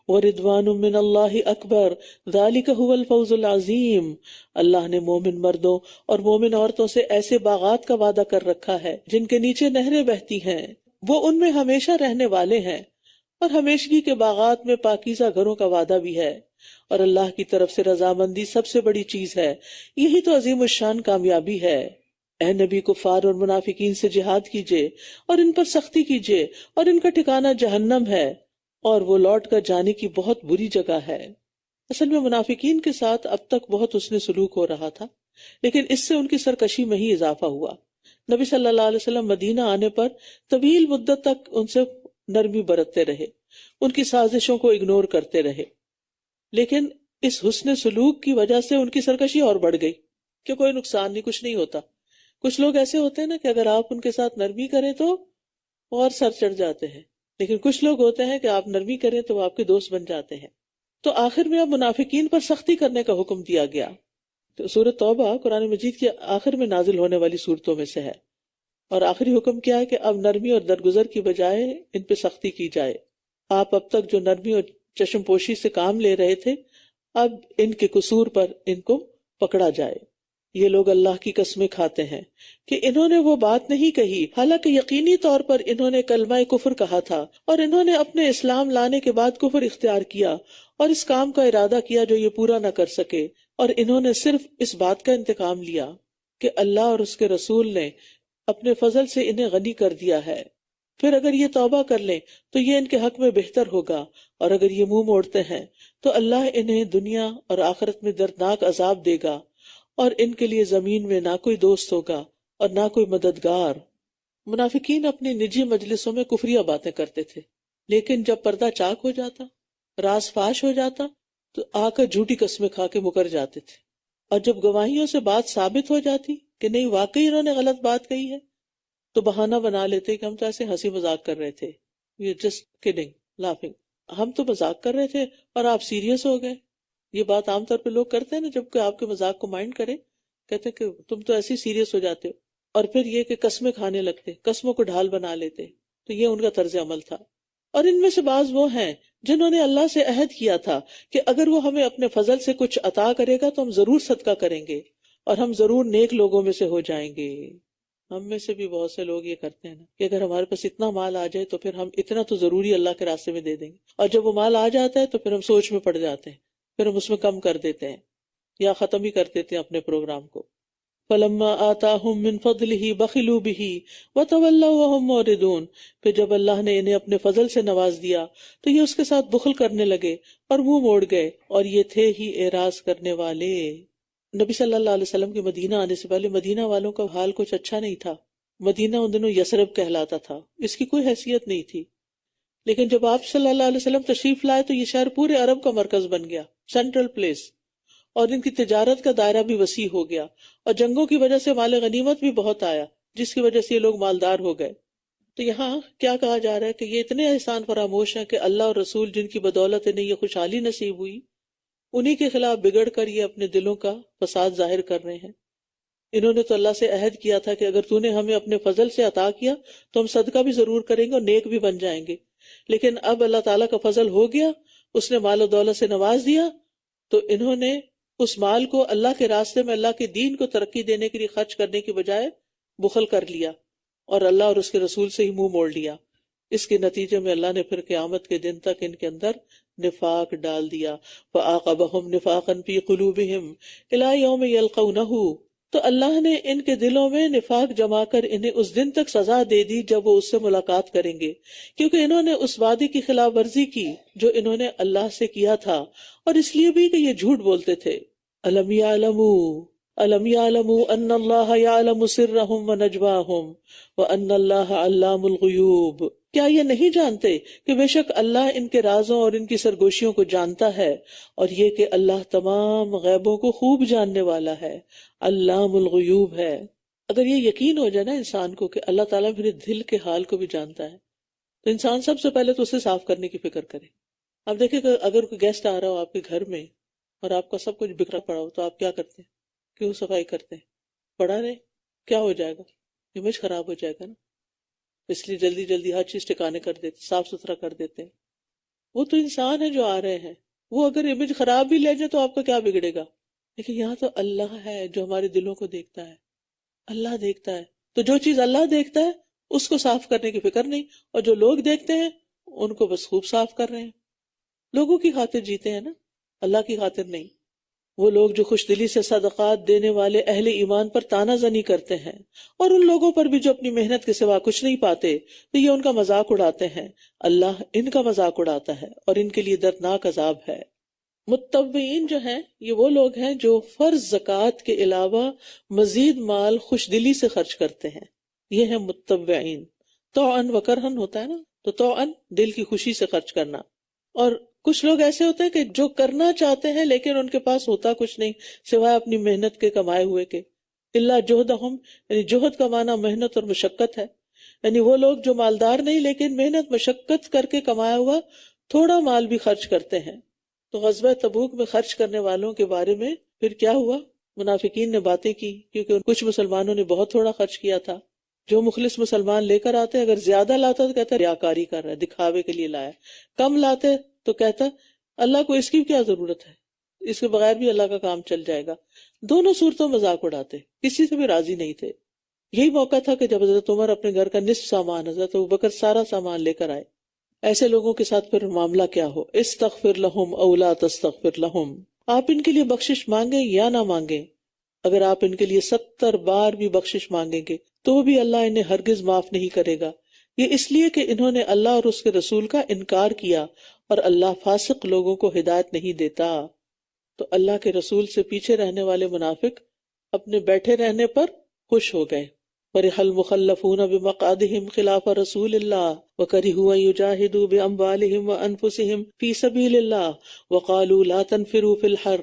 [SPEAKER 11] ورضوان من اللہ اکبر ذالک هو الفوز العظیم۔ اللہ نے مومن مردوں اور مومن عورتوں سے ایسے باغات کا وعدہ کر رکھا ہے جن کے نیچے نہریں بہتی ہیں، وہ ان میں ہمیشہ رہنے والے ہیں، اور ہمیشگی کے باغات میں پاکیزہ گھروں کا وعدہ بھی ہے، اور اللہ کی طرف سے رضامندی سب سے بڑی چیز ہے، یہی تو عظیم الشان کامیابی ہے۔ اے نبی کفار اور منافقین سے جہاد کیجئے اور ان پر سختی کیجئے، اور ان کا ٹھکانہ جہنم ہے اور وہ لوٹ کر جانے کی بہت بری جگہ ہے۔ اصل میں منافقین کے ساتھ اب تک بہت حسن سلوک ہو رہا تھا، لیکن اس سے ان کی سرکشی میں ہی اضافہ ہوا۔ نبی صلی اللہ علیہ وسلم مدینہ آنے پر طویل مدت تک ان سے نرمی برتتے رہے، ان کی سازشوں کو اگنور کرتے رہے، لیکن اس حسن سلوک کی وجہ سے ان کی سرکشی اور بڑھ گئی کہ کوئی نقصان نہیں، کچھ نہیں ہوتا۔ کچھ لوگ ایسے ہوتے ہیں نا کہ اگر آپ ان کے ساتھ نرمی کریں تو اور سر چڑھ جاتے ہیں، لیکن کچھ لوگ ہوتے ہیں کہ آپ نرمی کریں تو وہ آپ کے دوست بن جاتے ہیں۔ تو آخر میں اب منافقین پر سختی کرنے کا حکم دیا گیا۔ تو سورۃ توبہ قرآن مجید کے آخر میں نازل ہونے والی صورتوں میں سے ہے، اور آخری حکم کیا ہے کہ اب نرمی اور درگزر کی بجائے ان پہ سختی کی جائے۔ آپ اب تک جو نرمی اور چشم پوشی سے کام لے رہے تھے، اب ان کے قصور پر ان کو پکڑا جائے۔ یہ لوگ اللہ کی قسمیں کھاتے ہیں کہ انہوں نے وہ بات نہیں کہی، حالانکہ یقینی طور پر انہوں نے کلمہ کفر کہا تھا، اور انہوں نے اپنے اسلام لانے کے بعد کفر اختیار کیا اور اس کام کا ارادہ کیا جو یہ پورا نہ کر سکے، اور انہوں نے صرف اس بات کا انتقام لیا کہ اللہ اور اس کے رسول نے اپنے فضل سے انہیں غنی کر دیا ہے۔ پھر اگر یہ توبہ کر لیں تو یہ ان کے حق میں بہتر ہوگا، اور اگر یہ منہ موڑتے ہیں تو اللہ انہیں دنیا اور آخرت میں دردناک عذاب دے گا، اور ان کے لیے زمین میں نہ کوئی دوست ہوگا اور نہ کوئی مددگار۔ منافقین اپنی نجی مجلسوں میں کفریہ باتیں کرتے تھے، لیکن جب پردہ چاک ہو جاتا، راز فاش ہو جاتا، تو آ کر جھوٹی قسمیں کھا کے مکر جاتے تھے، اور جب گواہیوں سے بات ثابت ہو جاتی کہ نہیں واقعی انہوں نے غلط بات کہی ہے، تو بہانہ بنا لیتے کہ ہم تو ایسے ہنسی مذاق کر رہے تھے، یہ جسٹ کڈنگ، لافنگ، ہم تو مذاق کر رہے تھے اور آپ سیریس ہو گئے۔ یہ بات عام طور پہ لوگ کرتے ہیں نا، جب کہ آپ کے مذاق کو مائنڈ کرے، کہتے ہیں کہ تم تو ایسے سیریس ہو جاتے ہو، اور پھر یہ کہ قسمیں کھانے لگتے، قسموں کو ڈھال بنا لیتے۔ تو یہ ان کا طرز عمل تھا۔ اور ان میں سے بعض وہ ہیں جنہوں نے اللہ سے عہد کیا تھا کہ اگر وہ ہمیں اپنے فضل سے کچھ عطا کرے گا تو ہم ضرور صدقہ کریں گے اور ہم ضرور نیک لوگوں میں سے ہو جائیں گے۔ ہم میں سے بھی بہت سے لوگ یہ کرتے ہیں نا کہ اگر ہمارے پاس اتنا مال آ جائے تو پھر ہم اتنا تو ضروری اللہ کے راستے میں دے دیں گے، اور جب وہ مال آ جاتا ہے تو پھر ہم سوچ میں پڑ جاتے ہیں، پھر ہم اس میں کم کر دیتے ہیں یا ختم ہی کر دیتے ہیں اپنے پروگرام کو۔ فَلَمَّا آتَاهُم مِّن فَضْلِهِ بَخِلُوا بِهِ وَتَوَلَّوْا وَهُمْ مُعْرِضُونَ۔ پھر جب اللہ نے انہیں اپنے فضل سے نواز دیا تو یہ اس کے ساتھ بخل کرنے لگے اور منہ موڑ گئے، اور یہ تھے ہی اعراض کرنے والے۔ نبی صلی اللہ علیہ وسلم کے مدینہ آنے سے پہلے مدینہ والوں کا حال کچھ اچھا نہیں تھا۔ مدینہ ان دنوں یثرب کہلاتا تھا، اس کی کوئی حیثیت نہیں تھی، لیکن جب آپ صلی اللہ علیہ وسلم تشریف لائے تو یہ شہر پورے عرب کا مرکز بن گیا، سینٹرل پلیس، اور ان کی تجارت کا دائرہ بھی وسیع ہو گیا، اور جنگوں کی وجہ سے مال غنیمت بھی بہت آیا، جس کی وجہ سے یہ لوگ مالدار ہو گئے۔ تو یہاں کیا کہا جا رہا ہے کہ یہ اتنے احسان فراموش ہیں کہ اللہ اور رسول جن کی بدولت انہیں یہ خوشحالی نصیب ہوئی، انہی کے خلاف بگڑ کر یہ اپنے دلوں کا فساد ظاہر کر رہے ہیں۔ انہوں نے تو اللہ سے عہد کیا تھا کہ اگر تو نے ہمیں اپنے فضل سے عطا کیا تو ہم صدقہ بھی ضرور کریں گے اور نیک بھی بن جائیں گے، لیکن اب اللہ تعالیٰ کا فضل ہو گیا، اس نے مال و دولت سے نواز دیا، تو انہوں نے اس مال کو اللہ کے راستے میں اللہ کے دین کو ترقی دینے کے لیے خرچ کرنے کی بجائے بخل کر لیا اور اللہ اور اس کے رسول سے ہی منہ موڑ لیا۔ اس کے نتیجے میں اللہ نے پھر قیامت کے دن تک ان کے اندر نفاق ڈال دیا. فَأَعْقَبَهُمْ نِفَاقًا فِي قُلُوبِهِمْ إِلَىٰ يَوْمِ يَلْقَوْنَهُ، تو اللہ نے ان کے دلوں میں نفاق جما کر انہیں اس دن تک سزا دے دی جب وہ اس سے ملاقات کریں گے، کیونکہ انہوں نے اس وعدے کی خلاف ورزی کی جو انہوں نے اللہ سے کیا تھا، اور اس لیے بھی کہ یہ جھوٹ بولتے تھے. أَلَمْ يَعْلَمُوا أَنَّ اللَّهَ يَعْلَمُ سِرَّهُمْ وَنَجْوَاهُمْ وَأَنَّ اللَّهَ عَلَّامُ الْغُيُوبِ، کیا یہ نہیں جانتے کہ بے شک اللہ ان کے رازوں اور ان کی سرگوشیوں کو جانتا ہے، اور یہ کہ اللہ تمام غیبوں کو خوب جاننے والا ہے، علام الغیوب ہے. اگر یہ یقین ہو جائے نا انسان کو کہ اللہ تعالیٰ میرے دل کے حال کو بھی جانتا ہے، تو انسان سب سے پہلے تو اسے صاف کرنے کی فکر کرے. آپ دیکھیں کہ اگر کوئی گیسٹ آ رہا ہو آپ کے گھر میں اور آپ کا سب کچھ بکھرا پڑا ہو، تو آپ کیا کرتے ہیں؟ کیوں صفائی کرتے ہیں؟ پڑا رہے، کیا ہو جائے گا؟ امیج خراب ہو جائے گا نا، اس لیے جلدی جلدی ہر چیز ٹھکانے کر دیتے، صاف ستھرا کر دیتے ہیں. وہ تو انسان ہے جو آ رہے ہیں، وہ اگر امیج خراب بھی لے جائے تو آپ کا کیا بگڑے گا؟ لیکن یہاں تو اللہ ہے جو ہمارے دلوں کو دیکھتا ہے، اللہ دیکھتا ہے. تو جو چیز اللہ دیکھتا ہے اس کو صاف کرنے کی فکر نہیں، اور جو لوگ دیکھتے ہیں ان کو بس خوب صاف کر رہے ہیں. لوگوں کی خاطر جیتے ہیں نا، اللہ کی خاطر نہیں. وہ لوگ جو خوش دلی سے صدقات دینے والے اہل ایمان پر تانا زنی کرتے ہیں، اور ان لوگوں پر بھی جو اپنی محنت کے سوا کچھ نہیں پاتے، تو یہ ان کا مذاق اڑاتے ہیں. اللہ ان کا مذاق اڑاتا ہے اور ان کے لیے دردناک عذاب ہے. متطوعین جو ہیں یہ وہ لوگ ہیں جو فرض زکوٰۃ کے علاوہ مزید مال خوش دلی سے خرچ کرتے ہیں، یہ ہیں متطوعین. طوعاً و کرہاً ہوتا ہے نا، تو طوعاً دل کی خوشی سے خرچ کرنا، اور کچھ لوگ ایسے ہوتے ہیں کہ جو کرنا چاہتے ہیں لیکن ان کے پاس ہوتا کچھ نہیں سوائے اپنی محنت کے کمائے ہوئے کے. الا جہدہم، یعنی جہد کا معنی محنت اور مشقت ہے، یعنی وہ لوگ جو مالدار نہیں لیکن محنت مشقت کر کے کمایا ہوا تھوڑا مال بھی خرچ کرتے ہیں. تو غزوہ تبوک میں خرچ کرنے والوں کے بارے میں پھر کیا ہوا؟ منافقین نے باتیں کی، کیونکہ کچھ مسلمانوں نے بہت تھوڑا خرچ کیا تھا. جو مخلص مسلمان لے کر آتے اگر زیادہ لاتا تو کہتا ریاکاری کر رہا ہے، دکھاوے کے لیے لایا. کم لاتے تو کہتا اللہ کو اس کی کیا ضرورت ہے، اس کے بغیر بھی اللہ کا کام چل جائے گا. دونوں صورتوں مذاق اڑاتے، کسی سے بھی راضی نہیں تھے. یہی موقع تھا کہ جب حضرت عمر اپنے گھر کا نصف سامان، حضرت ابوبکر سارا سامان لے کر آئے. ایسے لوگوں کے ساتھ پھر معاملہ کیا ہو؟ استغفر لہم او لا تستغفر لہم، آپ ان کے لیے بخشش مانگیں یا نہ مانگیں. اگر آپ ان کے لیے 70 بار بھی بخشش مانگیں گے تو بھی اللہ انہیں ہرگز معاف نہیں کرے گا. یہ اس لیے کہ انہوں نے اللہ اور اس کے رسول کا انکار کیا، اور اللہ فاسق لوگوں کو ہدایت نہیں دیتا. تو اللہ کے رسول سے پیچھے رہنے والے منافق اپنے بیٹھے رہنے پر خوش ہو گئے. فرح المخلفون بمقعدهم خلاف رسول اللہ وکرہوا ان یجاہدوا باموالہم وانفسہم فی سبیل اللہ وقالوا لا تنفروا فی الحر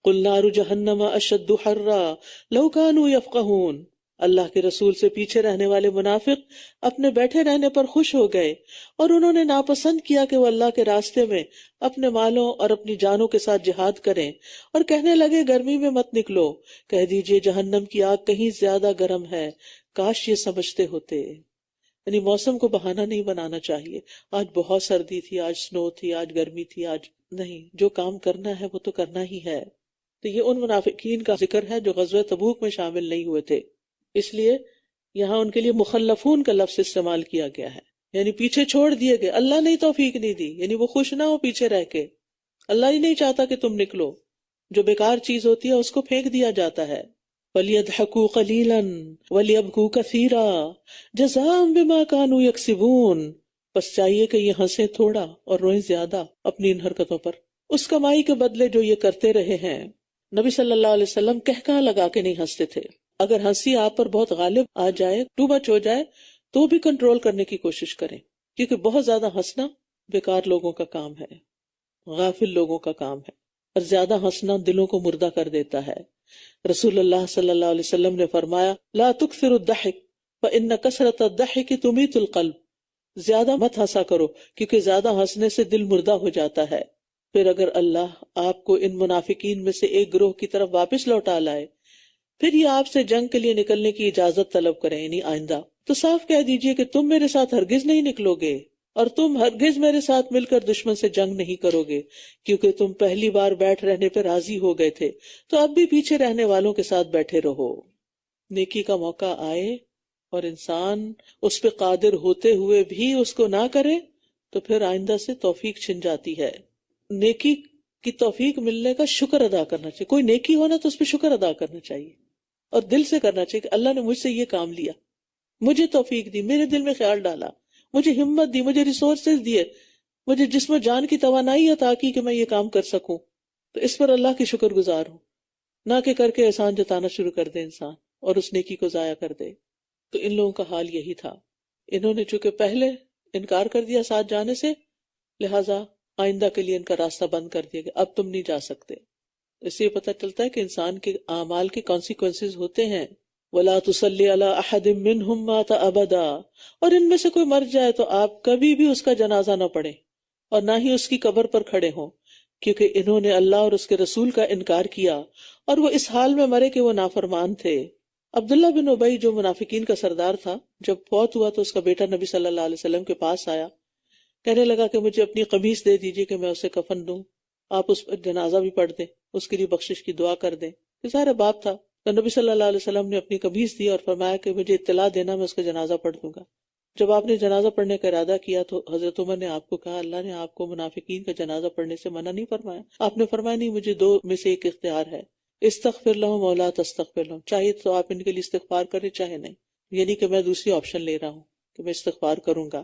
[SPEAKER 11] قل نار جہنم اشد حرا لو کانوا یفقہون. اللہ کے رسول سے پیچھے رہنے والے منافق اپنے بیٹھے رہنے پر خوش ہو گئے، اور انہوں نے ناپسند کیا کہ وہ اللہ کے راستے میں اپنے مالوں اور اپنی جانوں کے ساتھ جہاد کریں، اور کہنے لگے گرمی میں مت نکلو، کہہ دیجئے جہنم کی آگ کہیں زیادہ گرم ہے، کاش یہ سمجھتے ہوتے. یعنی موسم کو بہانہ نہیں بنانا چاہیے. آج بہت سردی تھی، آج سنو تھی، آج گرمی تھی، آج نہیں، جو کام کرنا ہے وہ تو کرنا ہی ہے. تو یہ ان منافقین کا ذکر ہے جو غزوہ تبوک میں شامل نہیں ہوئے تھے، اس لیے یہاں ان کے لیے مخلفون کا لفظ استعمال کیا گیا ہے، یعنی پیچھے چھوڑ دیے گئے. اللہ نے توفیق نہیں دی، یعنی وہ خوش نہ ہو پیچھے رہ کے. اللہ ہی نہیں چاہتا کہ تم نکلو. جو بیکار چیز ہوتی ہے اس کو پھینک دیا جاتا ہے. وَلْيَضْحَكُوا قَلِيلًا وَلْيَبْكُوا كَثِيرًا جَزَاءً بِمَا كَانُوا يَكْسِبُونَ. بس چاہیے کہ یہ ہنسیں تھوڑا اور روئیں زیادہ اپنی ان حرکتوں پر، اس کمائی کے بدلے جو یہ کرتے رہے ہیں. نبی صلی اللہ علیہ وسلم کہکہا لگا کے نہیں ہنستے تھے. اگر ہنسی آپ پر بہت غالب آ جائے، ٹو مچ ہو جائے، تو بھی کنٹرول کرنے کی کوشش کریں، کیونکہ بہت زیادہ ہنسنا بیکار لوگوں کا کام ہے، غافل لوگوں کا کام ہے، اور زیادہ ہنسنا دلوں کو مردہ کر دیتا ہے. رسول اللہ صلی اللہ علیہ وسلم نے فرمایا لا تکثر الضحک فإن کثرت الضحک تمیت القلب. زیادہ مت ہنسا کرو کیونکہ زیادہ ہنسنے سے دل مردہ ہو جاتا ہے. پھر اگر اللہ آپ کو ان منافقین میں سے ایک گروہ کی طرف واپس لوٹا لائے، پھر یہ آپ سے جنگ کے لیے نکلنے کی اجازت طلب کریں، یعنی آئندہ، تو صاف کہہ دیجئے کہ تم میرے ساتھ ہرگز نہیں نکلو گے، اور تم ہرگز میرے ساتھ مل کر دشمن سے جنگ نہیں کرو گے، کیونکہ تم پہلی بار بیٹھ رہنے پہ راضی ہو گئے تھے، تو اب بھی پیچھے رہنے والوں کے ساتھ بیٹھے رہو. نیکی کا موقع آئے اور انسان اس پہ قادر ہوتے ہوئے بھی اس کو نہ کرے تو پھر آئندہ سے توفیق چھن جاتی ہے. نیکی کی توفیق ملنے کا شکر ادا کرنا چاہیے. کوئی نیکی ہونا تو اس پہ شکر ادا کرنا چاہیے اور دل سے کرنا چاہیے کہ اللہ نے مجھ سے یہ کام لیا، مجھے توفیق دی، میرے دل میں خیال ڈالا، مجھے ہمت دی، مجھے ریسورسز دیے، مجھے جسم و جان کی توانائی عطا کی کہ میں یہ کام کر سکوں. تو اس پر اللہ کی شکر گزار ہوں، نہ کہ کر کے احسان جتانا شروع کر دے انسان اور اس نیکی کو ضائع کر دے. تو ان لوگوں کا حال یہی تھا. انہوں نے چونکہ پہلے انکار کر دیا ساتھ جانے سے، لہٰذا آئندہ کے لیے ان کا راستہ بند کر دیا کہ اب تم نہیں جا سکتے. اس سے پتہ چلتا ہے کہ انسان کے اعمال کے کانسیکوینسز ہوتے ہیں. وَلَا تُصَلِّ عَلَىٰ أَحَدٍ مِّنْهُمْ مَاتَ أَبَدًا، اور ان میں سے کوئی مر جائے تو آپ کبھی بھی اس کا جنازہ نہ پڑھیں اور نہ ہی اس کی قبر پر کھڑے ہوں، کیونکہ انہوں نے اللہ اور اس کے رسول کا انکار کیا اور وہ اس حال میں مرے کہ وہ نافرمان تھے. عبداللہ بن ابی جو منافقین کا سردار تھا، جب فوت ہوا تو اس کا بیٹا نبی صلی اللہ علیہ وسلم کے پاس آیا، کہنے لگا کہ مجھے اپنی قمیص دے دیجیے کہ میں اسے کفن دوں، آپ اس پر جنازہ بھی پڑھ دیں، اس کے لیے بخشش کی دعا کر دیں. یہ سارا باپ تھا. تو نبی صلی اللہ علیہ وسلم نے اپنی قمیص دی اور فرمایا کہ مجھے اطلاع دینا، میں اس کا جنازہ پڑھ دوں گا. جب آپ نے جنازہ پڑھنے کا ارادہ کیا تو حضرت عمر نے آپ کو کہا اللہ نے آپ کو منافقین کا جنازہ پڑھنے سے منع نہیں فرمایا. آپ نے فرمایا نہیں، مجھے دو میں سے ایک اختیار ہے، استغفر لہم ولا تستغفر لہم، چاہیے تو آپ ان کے لیے استغفار کریں چاہے نہیں، یعنی کہ میں دوسری آپشن لے رہا ہوں کہ میں استغفار کروں گا.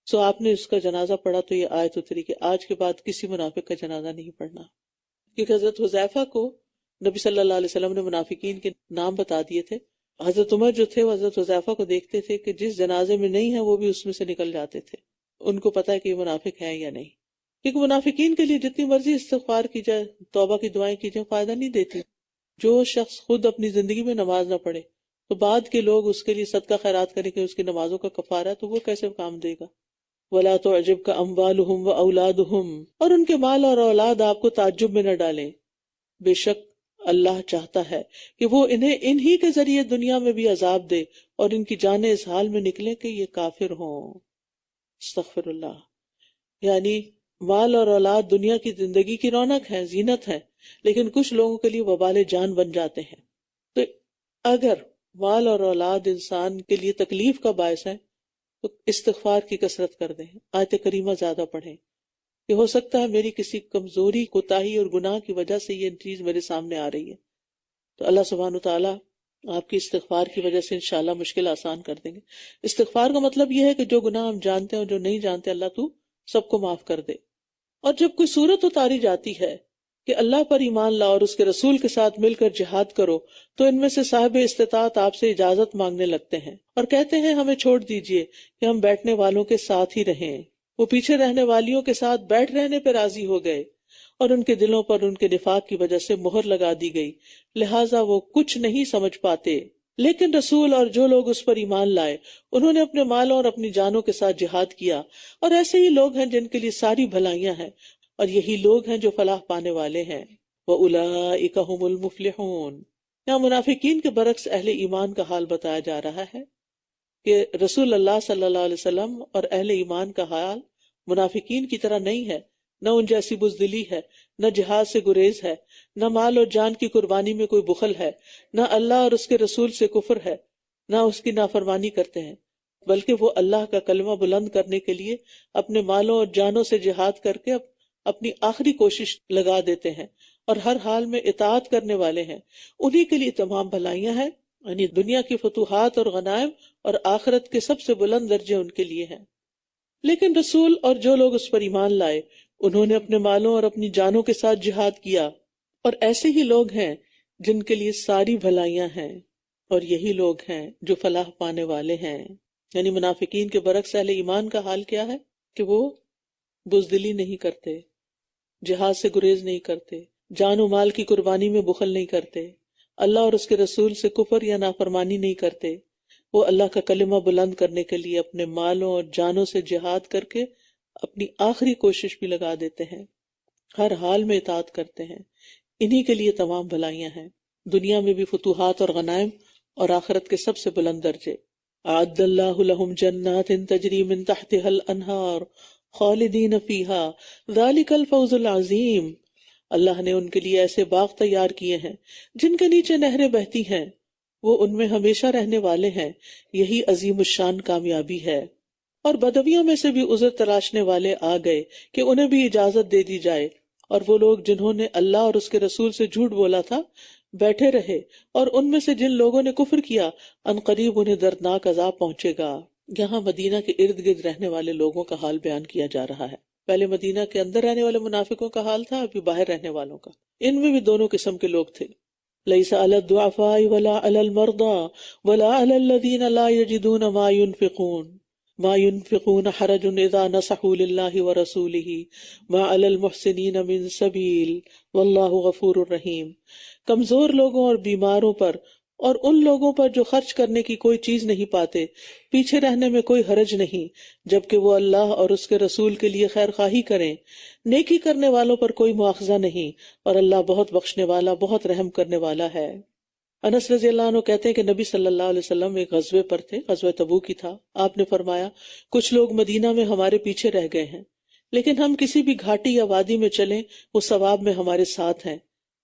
[SPEAKER 11] سو آپ نے اس کا جنازہ پڑھا تو یہ آیت اتری کہ آج کے بعد کسی منافق کا جنازہ نہیں پڑھنا. کیونکہ حضرت حذیفہ کو نبی صلی اللہ علیہ وسلم نے منافقین کے نام بتا دیے تھے. حضرت عمر جو تھے وہ حضرت حذیفہ کو دیکھتے تھے کہ جس جنازے میں نہیں ہے وہ بھی اس میں سے نکل جاتے تھے. ان کو پتا ہے کہ یہ منافق ہیں یا نہیں، کیونکہ منافقین کے لیے جتنی مرضی استغفار کی جائے، توبہ کی دعائیں کی جائیں، فائدہ نہیں دیتی. جو شخص خود اپنی زندگی میں نماز نہ پڑھے تو بعد کے لوگ اس کے لیے صدقہ خیرات کریں کہ اس کی نمازوں کا کفارہ ہے، تو وہ کیسے کام دے گا. وَلَا تُعْجِبْكَ أَمْوَالُهُمْ وَأَوْلَادُهُمْ، اور ان کے مال اور اولاد آپ کو تعجب میں نہ ڈالیں. بے شک اللہ چاہتا ہے کہ وہ انہیں انہی کے ذریعے دنیا میں بھی عذاب دے اور ان کی جانیں اس حال میں نکلیں کہ یہ کافر ہوں. استغفر اللہ. یعنی مال اور اولاد دنیا کی زندگی کی رونق ہے، زینت ہے، لیکن کچھ لوگوں کے لیے وبال جان بن جاتے ہیں. تو اگر مال اور اولاد انسان کے لیے تکلیف کا باعث ہے تو استغفار کی کثرت کر دیں، آیت کریمہ زیادہ پڑھیں کہ ہو سکتا ہے میری کسی کمزوری، کوتاہی اور گناہ کی وجہ سے یہ چیز میرے سامنے آ رہی ہے. تو اللہ سبحانہ وتعالیٰ آپ کی استغفار کی وجہ سے انشاءاللہ مشکل آسان کر دیں گے. استغفار کا مطلب یہ ہے کہ جو گناہ ہم جانتے ہیں اور جو نہیں جانتے اللہ تو سب کو معاف کر دے. اور جب کوئی صورت اتاری جاتی ہے کہ اللہ پر ایمان لاؤ اور اس کے رسول کے ساتھ مل کر جہاد کرو، تو ان میں سے صاحب استطاعت آپ سے اجازت مانگنے لگتے ہیں اور کہتے ہیں ہمیں چھوڑ دیجئے کہ ہم بیٹھنے والوں کے ساتھ ہی رہیں. وہ پیچھے رہنے والیوں کے ساتھ بیٹھ رہنے پہ راضی ہو گئے اور ان کے دلوں پر ان کے نفاق کی وجہ سے مہر لگا دی گئی، لہٰذا وہ کچھ نہیں سمجھ پاتے. لیکن رسول اور جو لوگ اس پر ایمان لائے انہوں نے اپنے مالوں اور اپنی جانوں کے ساتھ جہاد کیا، اور ایسے ہی لوگ ہیں جن کے لیے ساری بھلائیاں ہیں، اور یہی لوگ ہیں جو فلاح پانے والے ہیں. وَأُولَئِكَ هُمُ الْمُفْلِحُونَ. یہاں منافقین کے برعکس اہل ایمان کا حال بتایا جا رہا ہے کہ رسول اللہ صلی اللہ علیہ وسلم اور اہل ایمان کا حال منافقین کی طرح نہیں ہے. نہ ان جیسی بزدلی ہے، نہ جہاد سے گریز ہے، نہ مال اور جان کی قربانی میں کوئی بخل ہے، نہ اللہ اور اس کے رسول سے کفر ہے، نہ اس کی نافرمانی کرتے ہیں، بلکہ وہ اللہ کا کلمہ بلند کرنے کے لیے اپنے مالوں اور جانوں سے جہاد کر کے اپنی آخری کوشش لگا دیتے ہیں اور ہر حال میں اطاعت کرنے والے ہیں. انہی کے لیے تمام بھلائیاں ہیں، یعنی دنیا کی فتوحات اور غنائم اور آخرت کے سب سے بلند درجے ان کے لیے ہیں. لیکن رسول اور جو لوگ اس پر ایمان لائے انہوں نے اپنے مالوں اور اپنی جانوں کے ساتھ جہاد کیا، اور ایسے ہی لوگ ہیں جن کے لیے ساری بھلائیاں ہیں، اور یہی لوگ ہیں جو فلاح پانے والے ہیں. یعنی منافقین کے برعکس اہل ایمان کا حال کیا ہے کہ وہ بزدلی نہیں کرتے، جہاد سے گریز نہیں کرتے، جان و مال کی قربانی میں بخل نہیں کرتے، اللہ اور اس کے رسول سے کفر یا نافرمانی نہیں کرتے. وہ اللہ کا کلمہ بلند کرنے کے لیے اپنے مالوں اور جانوں سے جہاد کر کے اپنی آخری کوشش بھی لگا دیتے ہیں، ہر حال میں اطاعت کرتے ہیں. انہی کے لیے تمام بھلائیاں ہیں، دنیا میں بھی فتوحات اور غنائم اور آخرت کے سب سے بلند درجے. اعد اللہ لہم جنات تجری من تحتها الانہار خالدین فیہا ذالک الفوز العظیم. اللہ نے ان کے لیے ایسے باغ تیار کیے ہیں جن کے نیچے نہریں بہتی ہیں، وہ ان میں ہمیشہ رہنے والے ہیں، یہی عظیم الشان کامیابی ہے۔ اور بدویوں میں سے بھی عذر تلاشنے والے آ گئے کہ انہیں بھی اجازت دے دی جائے، اور وہ لوگ جنہوں نے اللہ اور اس کے رسول سے جھوٹ بولا تھا بیٹھے رہے، اور ان میں سے جن لوگوں نے کفر کیا ان قریب انہیں دردناک عذاب پہنچے گا۔ یہاں مدینہ کے ارد گرد رہنے والے لوگوں کا حال بیان کیا جا رہا ہے۔ پہلے مدینہ کے اندر رہنے والے منافقوں کا حال تھا، ابھی باہر رہنے والوں کا۔ ان میں بھی دونوں قسم کے لوگ تھے۔ ليس على الضعفاء ولا على المرضى ولا على الذين لا يجدون ما ينفقون حرج إذا نصحوا لله ورسوله ما على المحسنين من سبيل والله غفور رحيم۔ کمزور لوگوں اور بیماروں پر اور ان لوگوں پر جو خرچ کرنے کی کوئی چیز نہیں پاتے پیچھے رہنے میں کوئی حرج نہیں، جبکہ وہ اللہ اور اس کے رسول کے لیے خیر خواہی کریں۔ نیکی کرنے والوں پر کوئی مواخذہ نہیں، اور اللہ بہت بخشنے والا بہت رحم کرنے والا ہے۔ انس رضی اللہ عنہ کہتے ہیں کہ نبی صلی اللہ علیہ وسلم ایک غزوے پر تھے، غزوہ تبوک کی تھا۔ آپ نے فرمایا کچھ لوگ مدینہ میں ہمارے پیچھے رہ گئے ہیں، لیکن ہم کسی بھی گھاٹی یا وادی میں چلیں وہ ثواب میں ہمارے ساتھ ہیں،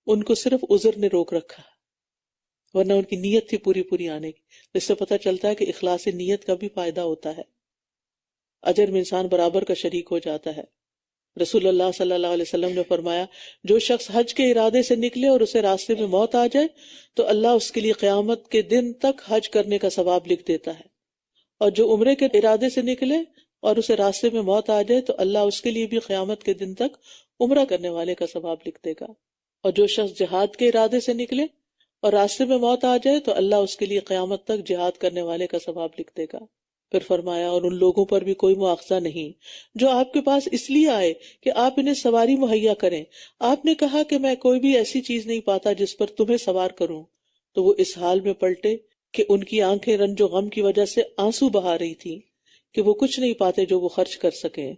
[SPEAKER 11] ان کو صرف عذر نے روک رکھا، ورنہ ان کی نیت تھی پوری پوری آنے کی۔ اس سے پتہ چلتا ہے کہ اخلاص نیت کا بھی فائدہ ہوتا ہے، اجر میں انسان برابر کا شریک ہو جاتا ہے۔ رسول اللہ صلی اللہ علیہ وسلم نے فرمایا جو شخص حج کے ارادے سے نکلے اور اسے راستے میں موت آ جائے تو اللہ اس کے لیے قیامت کے دن تک حج کرنے کا ثواب لکھ دیتا ہے، اور جو عمرے کے ارادے سے نکلے اور اسے راستے میں موت آ جائے تو اللہ اس کے لیے بھی قیامت کے دن تک عمرہ کرنے والے کا ثواب لکھ دے گا، اور جو شخص جہاد کے ارادے سے نکلے اور راستے میں موت آ جائے تو اللہ اس کے لیے قیامت تک جہاد کرنے والے کا ثواب لکھ دے گا۔ پھر فرمایا اور ان لوگوں پر بھی کوئی مواخذہ نہیں جو آپ کے پاس اس لیے آئے کہ آپ انہیں سواری مہیا کریں۔ آپ نے کہا کہ میں کوئی بھی ایسی چیز نہیں پاتا جس پر تمہیں سوار کروں، تو وہ اس حال میں پلٹے کہ ان کی آنکھیں رنج و غم کی وجہ سے آنسو بہا رہی تھی کہ وہ کچھ نہیں پاتے جو وہ خرچ کر سکیں۔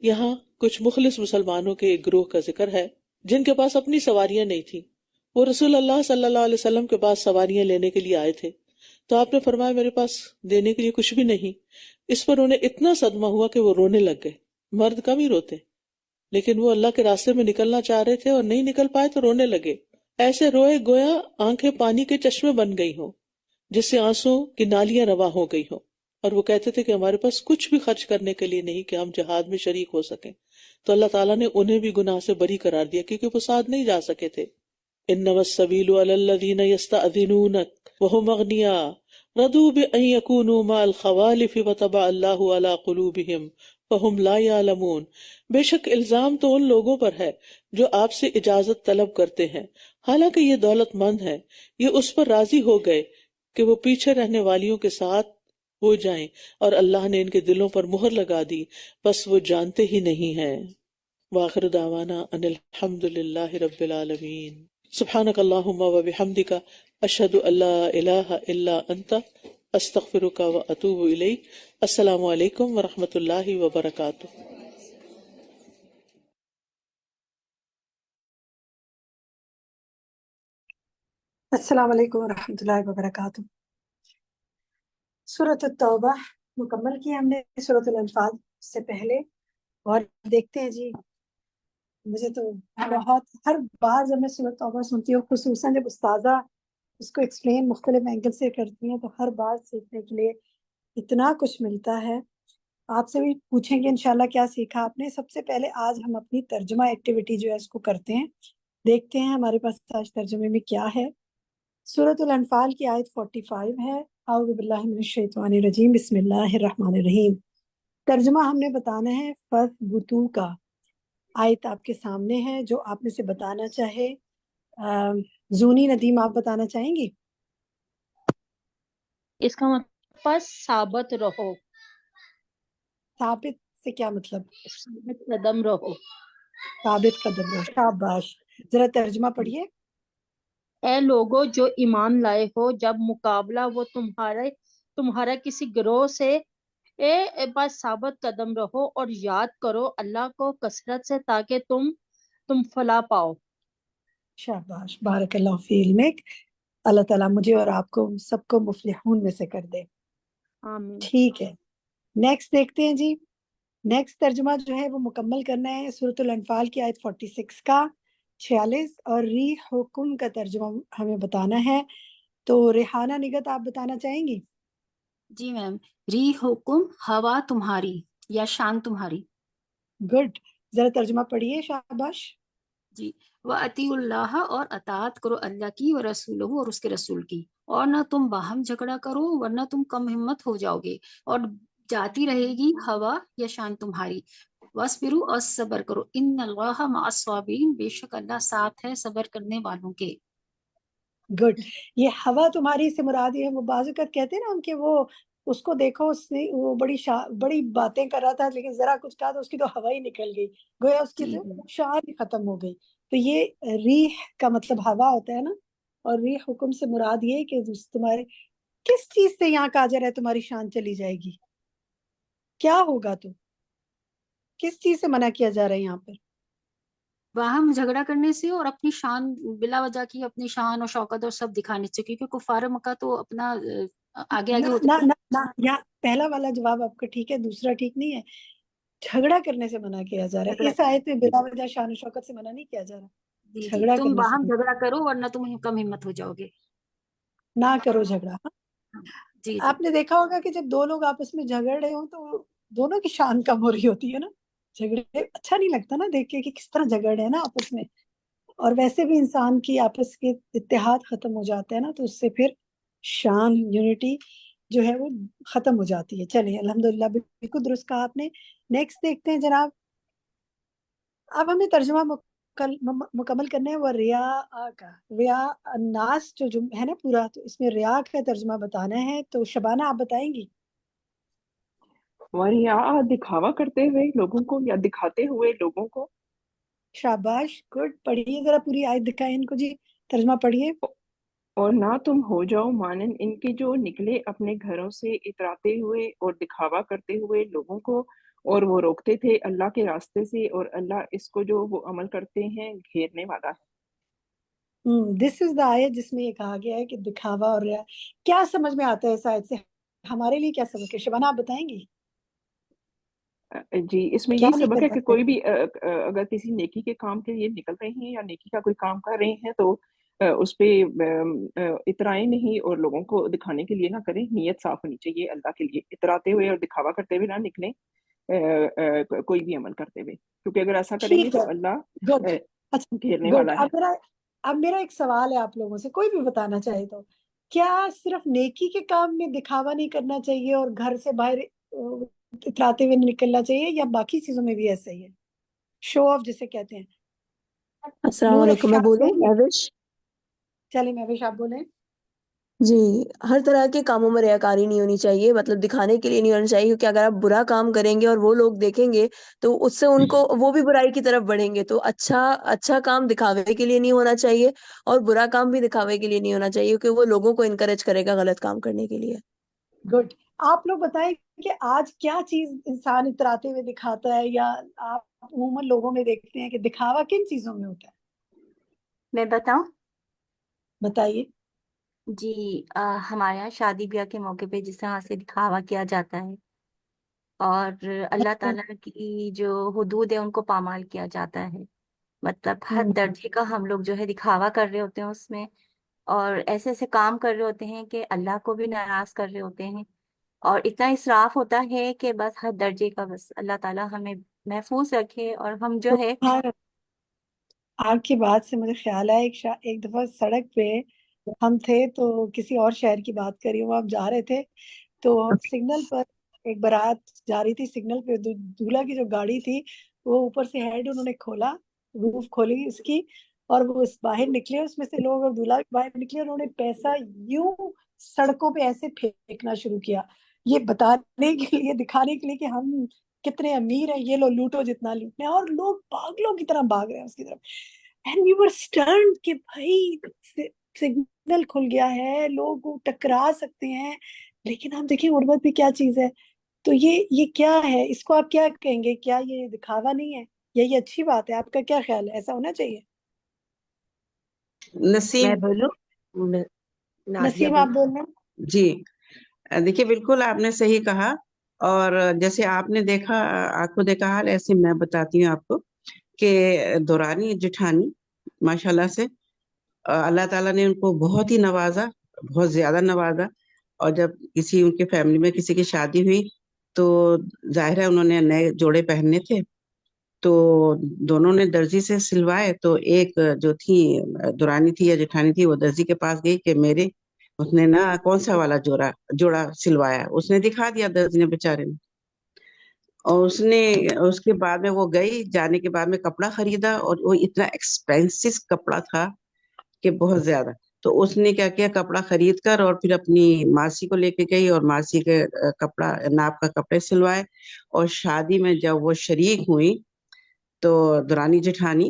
[SPEAKER 11] یہاں کچھ مخلص مسلمانوں کے ایک گروہ کا ذکر ہے جن کے پاس اپنی سواریاں نہیں تھی، وہ رسول اللہ صلی اللہ علیہ وسلم کے پاس سواریاں لینے کے لیے آئے تھے، تو آپ نے فرمایا میرے پاس دینے کے لیے کچھ بھی نہیں۔ اس پر انہیں اتنا صدمہ ہوا کہ وہ رونے لگ گئے۔ مرد کم ہی روتے، لیکن وہ اللہ کے راستے میں نکلنا چاہ رہے تھے اور نہیں نکل پائے تو رونے لگے، ایسے روئے گویا آنکھیں پانی کے چشمے بن گئی ہوں جس سے آنسوں کی نالیاں رواں ہو گئی ہوں، اور وہ کہتے تھے کہ ہمارے پاس کچھ بھی خرچ کرنے کے لیے نہیں کہ ہم جہاد میں شریک ہو سکیں۔ تو اللہ تعالیٰ نے انہیں بھی گناہ سے بری قرار دیا کیونکہ وہ ساتھ نہیں جا سکے تھے۔ انما السبیل علی الذین یستأذنونک وہم اغنیاء رضوا بأن یکونوا مع الخوالف وطبع اللہ علی قلوبہم فہم لا یعلمون۔ بے شک الزام تو ان لوگوں پر ہے جو آپ سے اجازت طلب کرتے ہیں حالانکہ یہ دولت مند ہے، یہ اس پر راضی ہو گئے کہ وہ پیچھے رہنے والیوں کے ساتھ ہو جائیں، اور اللہ نے ان کے دلوں پر مہر لگا دی، بس وہ جانتے ہی نہیں ہیں۔ وآخر دعوانا ان الحمد للہ رب العالمین۔ سبحانک اللہم وبحمدک اشہد ان لا الہ الا انت استغفرک واتوب الیک۔ السلام علیکم ورحمۃ اللہ وبرکاتہ۔
[SPEAKER 3] السلام علیکم ورحمۃ اللہ وبرکاتہ۔ سورۃ التوبہ مکمل کی ہم نے سورۃ الانفال سے پہلے، اور دیکھتے ہیں جی مجھے تو بہت ہر بار جب میں سورۃ توبہ سنتی ہوں، خصوصاً جب استاذہ اس کو ایکسپلین مختلف اینگل سے کرتی ہیں، تو ہر بار سیکھنے کے لیے اتنا کچھ ملتا ہے۔ آپ سے بھی پوچھیں گے انشاءاللہ کیا سیکھا آپ نے۔ سب سے پہلے آج ہم اپنی ترجمہ ایکٹیویٹی جو ہے اس کو کرتے ہیں، دیکھتے ہیں ہمارے پاس آج ترجمے میں کیا ہے۔ سورۃ الانفال کی آیت 45 ہے۔ اعوذ باللہ من الشیطان الرجیم، بسم اللہ الرحمن الرحیم۔ ترجمہ ہم نے بتانا ہے فَثْبُتُوا کا۔ آیت آپ کے سامنے ہے، جو آپ میں سے بتانا چاہے۔ زونی ندیم آپ بتانا چاہیں گی؟
[SPEAKER 18] اس کا مطلب ثابت رہو،
[SPEAKER 3] ثابت سے کیا مطلب؟
[SPEAKER 18] ثابت قدم رہو۔
[SPEAKER 3] ثابت قدم رہو، شاباش۔ ذرا ترجمہ پڑھیے۔
[SPEAKER 18] اے لوگو جو ایمان لائے ہو، جب مقابلہ وہ تمہارا کسی گروہ سے بس ثابت قدم رہو اور یاد کرو اللہ کو کثرت سے تاکہ تم فلاح پاؤ۔
[SPEAKER 3] شاباش، بارک اللہ فی علمک۔ اللہ تعالیٰ مجھے اور آپ کو سب کو مفلحون میں سے کر دے۔
[SPEAKER 18] آمین۔
[SPEAKER 3] ٹھیک ہے، نیکسٹ دیکھتے ہیں جی۔ نیکسٹ ترجمہ جو ہے وہ مکمل کرنا ہے سورۃ الانفال کی آیت 46 کا 46، اور ری حکم کا ترجمہ ہمیں بتانا ہے تو ریحانہ نگت آپ بتانا چاہیں گی؟
[SPEAKER 19] جی میم، ری حکم ہوا تمہاری یا شان تمہاری.
[SPEAKER 3] گڈ، ذرا ترجمہ پڑھیے. شاباش.
[SPEAKER 19] جی، وَأَطِیعُوا اللَّہِ اور اطاعت کرو اللہ کی، و رسولہ اور اس کے رسول کی، اور نہ تم باہم جھگڑا کرو ورنہ تم کم ہمت ہو جاؤ گے اور جاتی رہے گی ہوا یا شان تمہاری. وَاصْبِرُوا اور صبر کرو، ان اللہ مع الصابرین بے شک اللہ ساتھ ہے صبر کرنے والوں کے.
[SPEAKER 3] گڈ. یہ ہوا تمہاری سے مراد یہ ہے، وہ بعض اوقات کہتے ہیں نا ہم کہ وہ اس کو دیکھو، اس نے وہ بڑی باتیں کر رہا تھا لیکن ذرا کچھ کہا تو اس کی تو ہوا ہی نکل گئی، گویا اس کی
[SPEAKER 19] جی
[SPEAKER 3] تو شان ہی ختم ہو گئی. تو یہ ریح کا مطلب ہوا ہوتا ہے نا، اور ریح حکم سے مراد یہ ہے کہ تمہارے کس چیز سے یہاں کہا جا رہا ہے تمہاری شان چلی جائے گی؟ کیا ہوگا؟ تو کس چیز سے منع کیا جا رہا ہے یہاں پر؟
[SPEAKER 19] باہم جھگڑا کرنے سے اور اپنی شان بلا وجہ کی اپنی شان اور شوکت اور سب دکھانے سے، کیونکہ کفار مکہ تو اپنا آگے
[SPEAKER 3] نہ
[SPEAKER 19] ہوتے
[SPEAKER 3] نہ
[SPEAKER 19] تھے.
[SPEAKER 3] نہ نہ، یا پہلا والا جواب آپ کا ٹھیک ہے، دوسرا ٹھیک نہیں ہے. جھگڑا کرنے سے منع کیا جا رہا ہے.
[SPEAKER 19] جھگڑا
[SPEAKER 3] اس آیت میں بلا وجہ شان و شوکت سے منع نہیں کیا جا رہا،
[SPEAKER 19] جی جی،
[SPEAKER 3] جھگڑا
[SPEAKER 19] تم
[SPEAKER 3] کرنے سے
[SPEAKER 19] باہم
[SPEAKER 3] منع.
[SPEAKER 19] جھگڑا کرو ورنہ تم کم ہمت ہو جاؤ گے.
[SPEAKER 3] نہ کرو جھگڑا. ہاں،
[SPEAKER 19] جی جی
[SPEAKER 3] آپ نے دیکھا ہوگا کہ جب دو لوگ آپس میں جھگڑ رہے ہوں تو دونوں کی شان کم ہو رہی ہوتی ہے نا. جھگڑے اچھا نہیں لگتا نا دیکھ کے کہ کس طرح جھگڑ رہے ہیں نا آپس میں. اور ویسے بھی انسان کی آپس کے اتحاد ختم ہو جاتا ہے نا، تو اس سے پھر شان، یونٹی جو ہے وہ ختم ہو جاتی ہے. چلیے الحمدللہ، بالکل درست کہا آپ نے. نیکسٹ دیکھتے ہیں جناب. اب ہمیں ترجمہ مکمل کرنا ہے. وہ ریا کا ریا الناس جو ہے نا پورا، تو اس میں ریا کا ترجمہ بتانا ہے. تو شبانہ آپ بتائیں گی؟
[SPEAKER 20] وریا دکھاوا کرتے ہوئے لوگوں کو یا دکھاتے ہوئے لوگوں کو.
[SPEAKER 3] شاباش، گڈ. پڑھیے ذرا پوری آیت دکھائیں ان کو جی، ترجمہ پڑھیے.
[SPEAKER 20] اور نہ تم ہو جاؤ مانند ان کے جو نکلے اپنے گھروں سے اتراتے ہوئے اور دکھاوا کرتے ہوئے لوگوں کو، اور وہ روکتے تھے اللہ کے راستے سے، اور اللہ اس کو جو وہ عمل کرتے ہیں گھیرنے والا ہے.
[SPEAKER 3] دس از دا آیت جس میں یہ کہا گیا ہے کہ دکھاوا اور ریا. کیا سمجھ میں آتا ہے اس آیت سے؟ ہمارے لیے کیا سبق ہے؟ شبانہ آپ بتائیں گی؟
[SPEAKER 20] جی، اس میں
[SPEAKER 3] کیا
[SPEAKER 20] یہی
[SPEAKER 3] نہیں
[SPEAKER 20] سبق
[SPEAKER 3] کر
[SPEAKER 20] ہے کہ
[SPEAKER 3] سکتے؟
[SPEAKER 20] کوئی بھی اگر کسی نیکی کے کام کے لیے نکل رہے ہیں یا نیکی کا کوئی کام کر رہے ہیں تو اس پہ اترائیں نہیں اور لوگوں کو دکھانے کے لیے نہ کریں. نیت صاف ہونی چاہیے اللہ کے لیے. اتراتے ہوئے اور دکھاوا کرتے ہوئے نہ نکلیں کوئی بھی عمل کرتے ہوئے، کیونکہ اگر ایسا کریں گے
[SPEAKER 3] ٹھیک ہے،
[SPEAKER 20] تو اللہ
[SPEAKER 3] گڈ. اچھا،
[SPEAKER 20] گھیرنے
[SPEAKER 3] گڈ.
[SPEAKER 20] والا ہے.
[SPEAKER 3] اب میرا ایک سوال ہے آپ لوگوں سے، کوئی بھی بتانا چاہے تو. کیا صرف نیکی کے کام میں دکھاوا نہیں کرنا چاہیے اور گھر سے باہر اتراتے ہوئے نکلنا چاہیے، یا باقی چیزوں میں بھی ایسا ہی ہے؟ شو آف جسے کہتے ہیں.
[SPEAKER 21] السلام
[SPEAKER 3] نور
[SPEAKER 21] علیکم، میں
[SPEAKER 3] افشان
[SPEAKER 21] بولوں
[SPEAKER 3] بولیں گے؟
[SPEAKER 21] مہوش؟
[SPEAKER 3] چلیں مہوش آپ بولیں.
[SPEAKER 21] جی، ہر طرح کے کاموں میں ریاکاری نہیں ہونی چاہیے، مطلب دکھانے کے لیے نہیں ہونا چاہیے، کیونکہ اگر آپ برا کام کریں گے اور وہ لوگ دیکھیں گے تو اس سے ان کو وہ بھی برائی کی طرف بڑھیں گے. تو اچھا کام دکھاوے کے لیے نہیں ہونا چاہیے اور برا کام بھی دکھاوے کے لیے نہیں ہونا چاہیے، کیونکہ وہ لوگوں کو انکریج کرے گا غلط کام کرنے کے لیے.
[SPEAKER 3] گڈ. آپ لوگ بتائیں کہ آج کیا چیز انسان اتراتے ہوئے دکھاتا ہے، یا آپ عموماً لوگوں میں دیکھتے ہیں کہ دکھاوا کن چیزوں میں ہوتا ہے؟
[SPEAKER 22] میں بتاؤں؟
[SPEAKER 3] بتائیے.
[SPEAKER 22] جی، ہمارے یہاں شادی بیاہ کے موقع پہ جس طرح سے دکھاوا کیا جاتا ہے اور اللہ تعالیٰ کی جو حدود ہے ان کو پامال کیا جاتا ہے. مطلب حد درجے کا ہم لوگ جو ہے دکھاوا کر رہے ہوتے ہیں اس میں، اور ایسے ایسے کام کر رہے ہوتے ہیں کہ اللہ کو بھی ناراض کر رہے ہوتے ہیں، اور اتنا اسراف ہوتا ہے کہ بس حد درجے کا. بس اللہ تعالیٰ ہمیں محفوظ رکھے اور ہم جو ہے.
[SPEAKER 3] آپ کی بات سے مجھے خیال آیا، ایک دفعہ سڑک پہ ہم تھے تو کسی اور شہر کی بات کری، وہ آپ جا رہے تھے تو سگنل پر ایک بارات جا رہی تھی. سگنل پہ دولہا کی جو گاڑی تھی وہ اوپر سے ہیڈ انہوں نے کھولا، روف کھولی اس کی، اور وہ باہر نکلے اس میں سے لوگ، اور دولہا باہر نکلے، انہوں نے پیسہ یوں سڑکوں پہ ایسے پھینکنا شروع کیا، یہ بتانے کے لیے، دکھانے کے لیے کہ ہم کتنے امیر ہیں، یہ لو لوٹو جتنا لوٹنا ہے. اور لوگ پاگلوں کی طرح بھاگ رہے ہیں اس کی طرف. اینڈ وی ور اسٹرنڈ کہ بھائی سگنل کھل گیا ہے، لوگ ٹکرا سکتے ہیں، لیکن ہم دیکھیں غربت بھی کیا چیز ہے. تو یہ کیا ہے؟ اس کو آپ کیا کہیں گے؟ کیا یہ دکھاوا نہیں ہے یا یہ اچھی بات ہے؟ آپ کا کیا خیال ہے؟ ایسا ہونا چاہیے؟
[SPEAKER 23] نسیم،
[SPEAKER 22] میں بولوں؟
[SPEAKER 23] نازیہ
[SPEAKER 3] نسیم آپ
[SPEAKER 23] بول.
[SPEAKER 3] بول رہے ہیں.
[SPEAKER 23] جی، دیکھیے بالکل آپ نے صحیح کہا، اور جیسے آپ نے دیکھا آنکھوں دیکھا حال، ایسے میں بتاتی ہوں آپ کو کہ دورانی جٹھانی ماشاءاللہ سے اللہ تعالیٰ نے ان کو بہت ہی نوازا، بہت زیادہ نوازا. اور جب کسی ان کے فیملی میں کسی کی شادی ہوئی تو ظاہر ہے انہوں نے نئے جوڑے پہننے تھے، تو دونوں نے درزی سے سلوائے. تو ایک جو تھی دورانی تھی یا جٹھانی تھی، وہ درزی کے پاس گئی کہ میرے، اس نے نا کون سا والا جوڑا سلوایا، اس نے دکھا دیا درزی نے بیچارے نے. اور اس کے بعد میں وہ گئی، جانے کے بعد میں کپڑا خریدا، اور وہ اتنا ایکسپینسو کپڑا تھا کہ بہت زیادہ. تو اس نے کیا کیا، کپڑا خرید کر اور پھر اپنی ماسی کو لے کے گئی اور ماسی کے کپڑا ناپ کا کپڑے سلوائے. اور شادی میں جب وہ شریک ہوئی تو دورانی جٹھانی،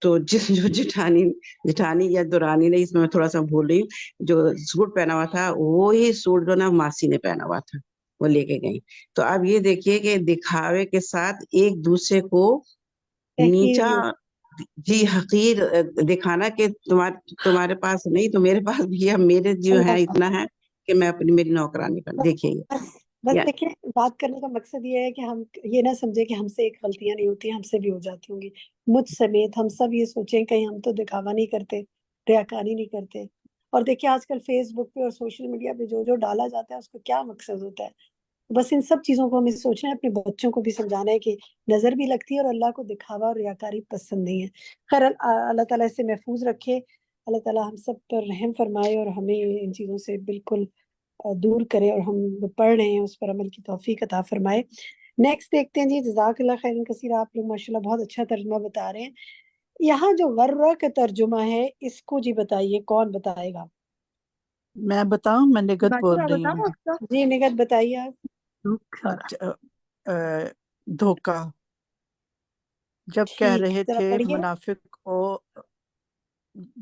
[SPEAKER 23] تو جو جٹھانی یا دورانی نے، اس میں تھوڑا سا بھول رہی ہوں، جو سوٹ پہنا ہوا تھا وہی سوٹ جو نا ماسی نے پہنا ہوا تھا، وہ لے کے گئی. تو اب یہ دیکھیے کہ دکھاوے کے ساتھ ایک دوسرے کو نیچا، جی حقیر دکھانا کہ تمہارے پاس نہیں تو میرے پاس بھی ہے، میرے جو ہے اتنا ہے کہ میں میری نوکرانی کروں. دیکھیے
[SPEAKER 3] بس دیکھیں، بات کرنے کا مقصد یہ ہے کہ ہم یہ نہ سمجھے کہ ہم سے ایک غلطیاں نہیں ہوتی، ہم سے بھی ہو جاتی ہوں گی، مجھ سمیت ہم سب یہ سوچیں کہیں ہم تو دکھاوا نہیں کرتے، ریاکاری نہیں کرتے. اور دیکھیں آج کل فیس بک پہ اور سوشل میڈیا پہ جو ڈالا جاتا ہے اس کو کیا مقصد ہوتا ہے. بس ان سب چیزوں کو ہمیں سوچنا ہے، اپنے بچوں کو بھی سمجھانا ہے کہ نظر بھی لگتی ہے اور اللہ کو دکھاوا اور ریاکاری پسند نہیں ہے. خیر اللہ تعالیٰ اس سے محفوظ رکھے، اللہ تعالیٰ ہم سب پر رحم فرمائے اور ہمیں ان چیزوں سے بالکل دور کرے، اور ہم پڑھ رہے ہیں اس پر عمل کی توفیق عطا فرمائے. نیکسٹ دیکھتے ہیں جی. جزاک اللہ خیر کثیر، آپ لوگ ماشاءاللہ بہت اچھا ترجمہ بتا رہے ہیں. یہاں جو غرہ کا ترجمہ ہے اس کو جی بتائیے، کون بتائے گا؟
[SPEAKER 2] میں بتاؤں؟ میں نگت
[SPEAKER 7] باقی
[SPEAKER 2] بول
[SPEAKER 7] میں
[SPEAKER 2] رہی
[SPEAKER 7] بتاؤں
[SPEAKER 2] ہوں.
[SPEAKER 7] آپ کا؟
[SPEAKER 3] جی نگت بتائیے آپ.
[SPEAKER 2] دھوکا. جب کہہ
[SPEAKER 3] ٹھیک،
[SPEAKER 2] رہے
[SPEAKER 3] ذرا
[SPEAKER 2] تھے
[SPEAKER 3] پڑھیے.
[SPEAKER 2] منافق اور